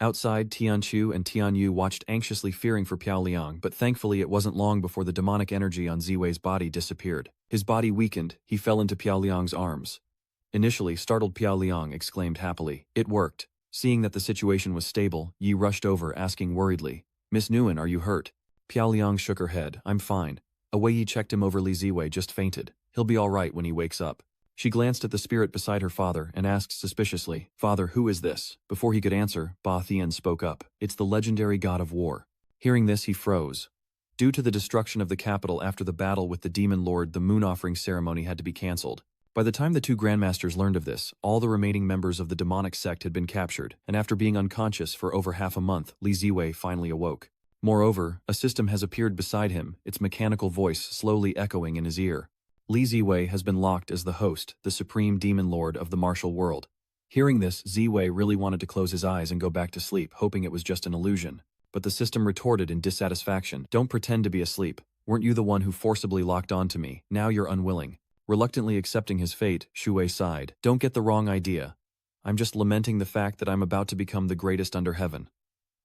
Outside, Tianchu and Tianyu watched anxiously, fearing for Piaoliang, but thankfully it wasn't long before the demonic energy on Ziwei's body disappeared. His body weakened, he fell into Piaoliang's arms. Initially, startled Piaoliang exclaimed happily, it worked. Seeing that the situation was stable, Yi rushed over, asking worriedly, Miss Nguyen, are you hurt? Piaoliang shook her head, I'm fine. Away Yi checked him over. Li Ziwei just fainted. He'll be all right when he wakes up. She glanced at the spirit beside her father and asked suspiciously, Father, who is this? Before he could answer, Ba Thian spoke up. It's the legendary god of war. Hearing this, he froze. Due to the destruction of the capital after the battle with the demon lord, the moon offering ceremony had to be cancelled. By the time the two grandmasters learned of this, all the remaining members of the demonic sect had been captured, and after being unconscious for over half a month, Li Ziwei finally awoke. Moreover, a system has appeared beside him, its mechanical voice slowly echoing in his ear. Li Ziwei has been locked as the host, the supreme demon lord of the martial world. Hearing this, Ziwei really wanted to close his eyes and go back to sleep, hoping it was just an illusion. But the system retorted in dissatisfaction, don't pretend to be asleep. Weren't you the one who forcibly locked onto me? Now you're unwilling. Reluctantly accepting his fate, Shuwei sighed. Don't get the wrong idea. I'm just lamenting the fact that I'm about to become the greatest under heaven.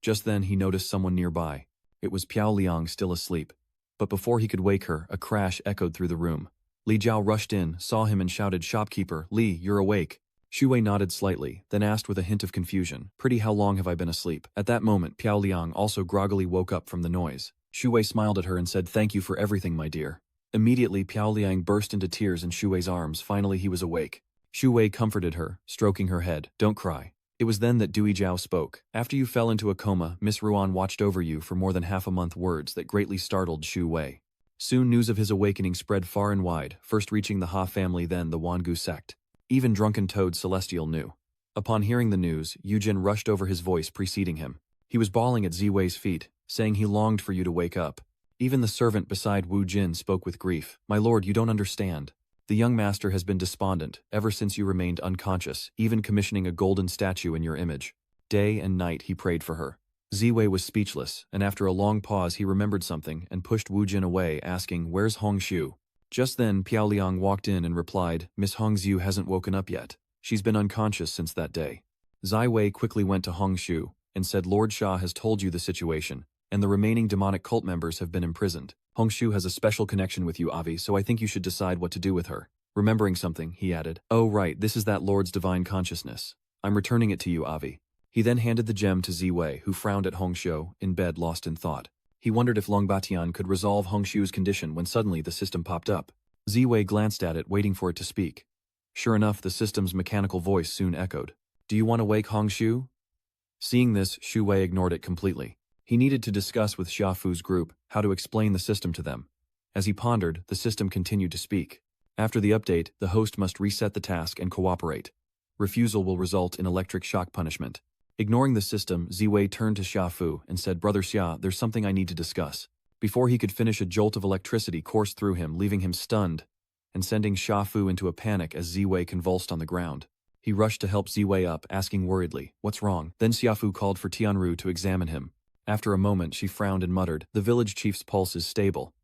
Just then he noticed someone nearby. It was Piaoliang, still asleep. But before he could wake her, a crash echoed through the room. Li Jiao rushed in, saw him and shouted, Shopkeeper, Li, you're awake. Shuwei nodded slightly, then asked with a hint of confusion, Pretty, how long have I been asleep? At that moment, Piaoliang also groggily woke up from the noise. Shuwei smiled at her and said, Thank you for everything, my dear. Immediately, Piaoliang burst into tears in Shuwei's arms. Finally, he was awake. Shuwei comforted her, stroking her head. Don't cry. It was then that Dui Jiao spoke. After you fell into a coma, Miss Ruan watched over you for more than half a month. Words that greatly startled Shu Wei. Soon news of his awakening spread far and wide, first reaching the Ha family, then the Wangu sect. Even drunken Toad Celestial knew. Upon hearing the news, Yujin rushed over, his voice preceding him. He was bawling at Ziwei's feet, saying he longed for you to wake up. Even the servant beside Wu Jin spoke with grief. My lord, you don't understand. The young master has been despondent ever since you remained unconscious, even commissioning a golden statue in your image. Day and night he prayed for her. Ziwei was speechless, and after a long pause he remembered something and pushed Wu Jin away, asking, Where's Hong Shu? Just then Piaoliang walked in and replied, Miss Hong Xiu hasn't woken up yet. She's been unconscious since that day. Ziwei quickly went to Hong Shu and said, Lord Sha has told you the situation, and the remaining demonic cult members have been imprisoned. Hong Shu has a special connection with you, Avi, so I think you should decide what to do with her. Remembering something, he added, Oh right, this is that Lord's divine consciousness. I'm returning it to you, Avi. He then handed the gem to Ziwei, who frowned at Hong Shu, in bed lost in thought. He wondered if Long Batian could resolve Hong Shu's condition when suddenly the system popped up. Ziwei glanced at it, waiting for it to speak. Sure enough, the system's mechanical voice soon echoed. Do you want to wake Hong Shu? Seeing this, Shu Wei ignored it completely. He needed to discuss with Xia Fu's group how to explain the system to them. As he pondered, the system continued to speak. After the update, the host must reset the task and cooperate. Refusal will result in electric shock punishment. Ignoring the system, Ziwei turned to Xia Fu and said, Brother Xia, there's something I need to discuss. Before he could finish, a jolt of electricity coursed through him, leaving him stunned and sending Xia Fu into a panic as Ziwei convulsed on the ground. He rushed to help Ziwei up, asking worriedly, What's wrong? Then Xia Fu called for Tianru to examine him. After a moment, she frowned and muttered, The village chief's pulse is stable.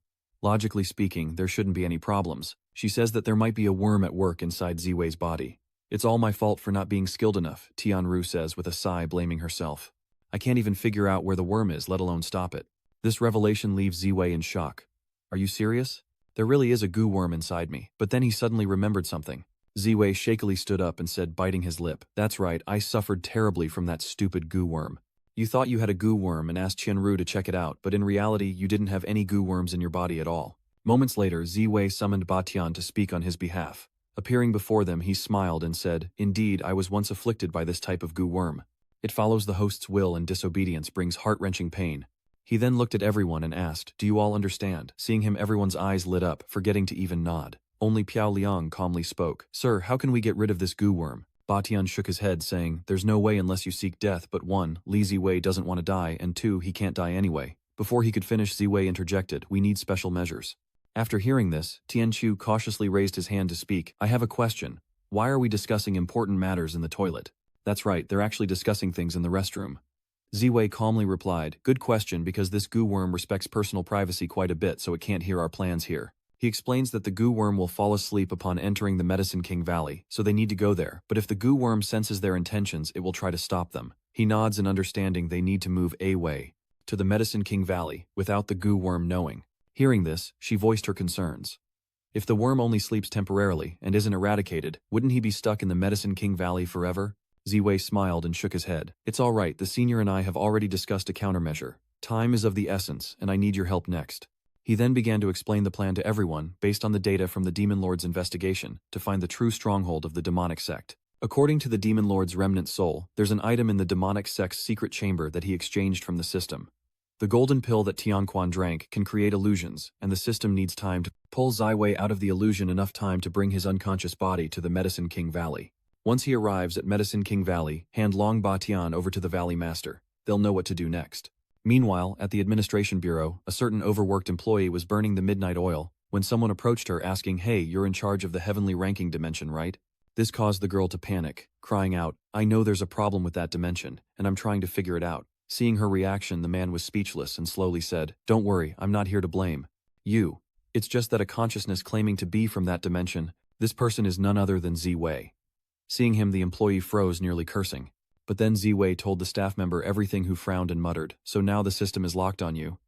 Logically speaking, there shouldn't be any problems. She says that there might be a worm at work inside Ziwei's body. It's all my fault for not being skilled enough, Tianru says with a sigh, blaming herself. I can't even figure out where the worm is, let alone stop it. This revelation leaves Ziwei in shock. Are you serious? There really is a goo worm inside me. But then he suddenly remembered something. Ziwei shakily stood up and said, biting his lip, that's right, I suffered terribly from that stupid goo worm. You thought you had a goo worm and asked Tianru to check it out, but in reality you didn't have any goo worms in your body at all. Moments later, Ziwei summoned Batian to speak on his behalf. Appearing before them, he smiled and said, indeed, I was once afflicted by this type of goo worm. It follows the host's will and disobedience brings heart-wrenching pain. He then looked at everyone and asked, do you all understand? Seeing him, everyone's eyes lit up, forgetting to even nod. Only Piao Liang calmly spoke. Sir, how can we get rid of this goo worm? Batian shook his head, saying, there's no way unless you seek death, but 1, Li Ziwei doesn't want to die, and 2, he can't die anyway. Before he could finish, Ziwei interjected, we need special measures. After hearing this, Tianchu cautiously raised his hand to speak. I have a question. Why are we discussing important matters in the toilet? That's right, they're actually discussing things in the restroom. Ziwei calmly replied, good question, because this goo worm respects personal privacy quite a bit, so it can't hear our plans here. He explains that the goo worm will fall asleep upon entering the Medicine King Valley, so they need to go there, but if the goo worm senses their intentions, it will try to stop them. He nods in understanding they need to move away to the Medicine King Valley, without the goo worm knowing. Hearing this, she voiced her concerns. If the worm only sleeps temporarily and isn't eradicated, wouldn't he be stuck in the Medicine King Valley forever? Ziwei smiled and shook his head. It's all right, the senior and I have already discussed a countermeasure. Time is of the essence, and I need your help next. He then began to explain the plan to everyone, based on the data from the Demon Lord's investigation, to find the true stronghold of the demonic sect. According to the Demon Lord's remnant soul, there's an item in the demonic sect's secret chamber that he exchanged from the system. The golden pill that Tianquan drank can create illusions, and the system needs time to pull Ziwei out of the illusion, enough time to bring his unconscious body to the Medicine King Valley. Once he arrives at Medicine King Valley, hand Long Batian over to the Valley Master. They'll know what to do next. Meanwhile, at the Administration Bureau, a certain overworked employee was burning the midnight oil when someone approached her asking, hey, you're in charge of the heavenly ranking dimension, right? This caused the girl to panic, crying out, I know there's a problem with that dimension, and I'm trying to figure it out. Seeing her reaction, the man was speechless and slowly said, don't worry, I'm not here to blame you. It's just that a consciousness claiming to be from that dimension, this person is none other than Ziwei. Seeing him, the employee froze, nearly cursing. But then Ziwei told the staff member everything, who frowned and muttered, so now the system is locked on you.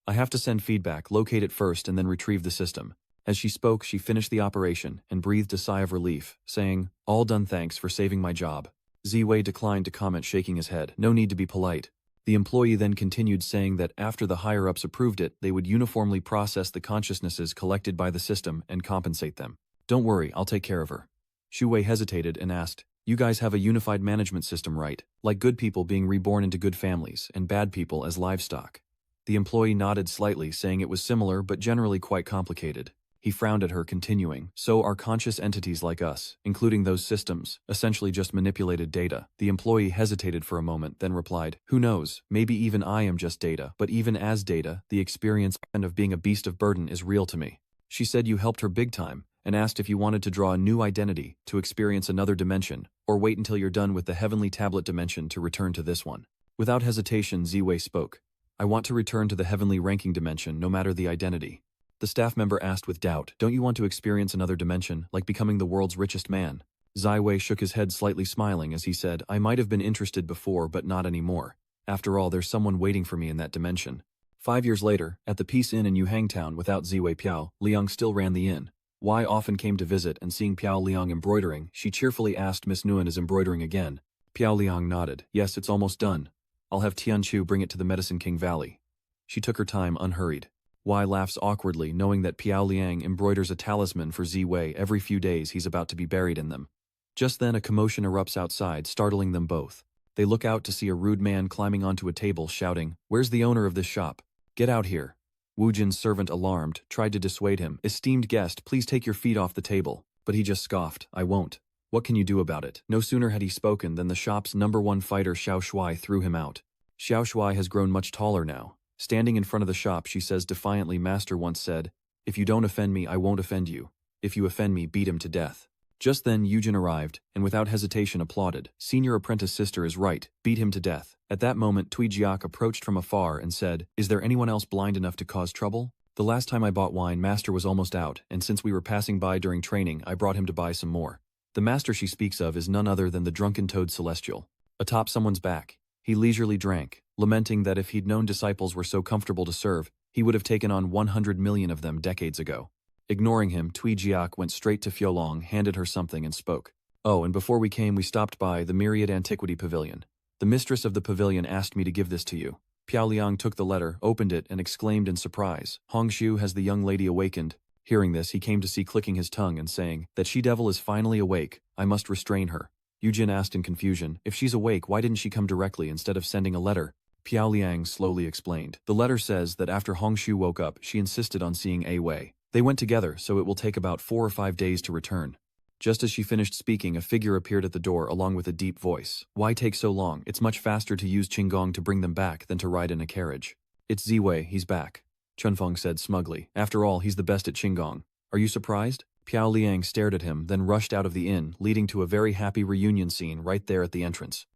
I have to send feedback, locate it first and then retrieve the system. As she spoke, she finished the operation and breathed a sigh of relief, saying, all done, thanks for saving my job. Ziwei declined to comment, shaking his head. No need to be polite. The employee then continued, saying that after the higher-ups approved it, they would uniformly process the consciousnesses collected by the system and compensate them. Don't worry, I'll take care of her. Shu Wei hesitated and asked, you guys have a unified management system, right? Like good people being reborn into good families and bad people as livestock. The employee nodded slightly, saying it was similar but generally quite complicated. He frowned at her, continuing, so are conscious entities like us, including those systems, essentially just manipulated data. The employee hesitated for a moment, then replied, who knows, maybe even I am just data, but even as data, the experience of being a beast of burden is real to me. She said you helped her big time, and asked if you wanted to draw a new identity to experience another dimension, or wait until you're done with the heavenly tablet dimension to return to this one. Without hesitation, Ziwei spoke. I want to return to the heavenly ranking dimension, no matter the identity. The staff member asked with doubt, don't you want to experience another dimension, like becoming the world's richest man? Ziwei shook his head, slightly smiling as he said, I might have been interested before, but not anymore. After all, there's someone waiting for me in that dimension. 5 years later, at the Peace Inn in Yuhang Town without Ziwei Piao, Liang still ran the inn. Wai often came to visit, and seeing Piao Liang embroidering, she cheerfully asked Miss Nguyen is embroidering again. Piao Liang nodded. Yes, it's almost done. I'll have Tianchu bring it to the Medicine King Valley. She took her time, unhurried. Wai laughs awkwardly, knowing that Piao Liang embroiders a talisman for Ziwei every few days he's about to be buried in them. Just then a commotion erupts outside, startling them both. They look out to see a rude man climbing onto a table, shouting, where's the owner of this shop? Get out here. Wu Jin's servant, alarmed, tried to dissuade him. Esteemed guest, please take your feet off the table. But he just scoffed. I won't. What can you do about it? No sooner had he spoken than the shop's #1 fighter Xiao Shuai threw him out. Xiao Shuai has grown much taller now. Standing in front of the shop, she says defiantly, Master once said, if you don't offend me, I won't offend you. If you offend me, beat him to death. Just then Yujin arrived, and without hesitation applauded. Senior apprentice sister is right, beat him to death. At that moment Tui Jiak approached from afar and said, is there anyone else blind enough to cause trouble? The last time I bought wine, Master was almost out, and since we were passing by during training, I brought him to buy some more. The master she speaks of is none other than the drunken toad celestial. Atop someone's back, he leisurely drank, lamenting that if he'd known disciples were so comfortable to serve, he would have taken on 100 million of them decades ago. Ignoring him, Tui Jiak went straight to Fiolong, handed her something and spoke. Oh, and before we came we stopped by the Myriad Antiquity Pavilion. The mistress of the pavilion asked me to give this to you. Piao Liang took the letter, opened it, and exclaimed in surprise, Hongshu, has the young lady awakened? Hearing this, he came to see clicking his tongue and saying, that she-devil is finally awake, I must restrain her. Yujin asked in confusion, if she's awake, why didn't she come directly instead of sending a letter? Piao Liang slowly explained. The letter says that after Hongshu woke up, she insisted on seeing A Wei. They went together, so it will take about 4 or 5 days to return. Just as she finished speaking, a figure appeared at the door along with a deep voice. Why take so long? It's much faster to use Qinggong to bring them back than to ride in a carriage. It's Ziwei, he's back. Chunfeng said smugly. After all, he's the best at Qinggong. Are you surprised? Piao Liang stared at him, then rushed out of the inn, leading to a very happy reunion scene right there at the entrance.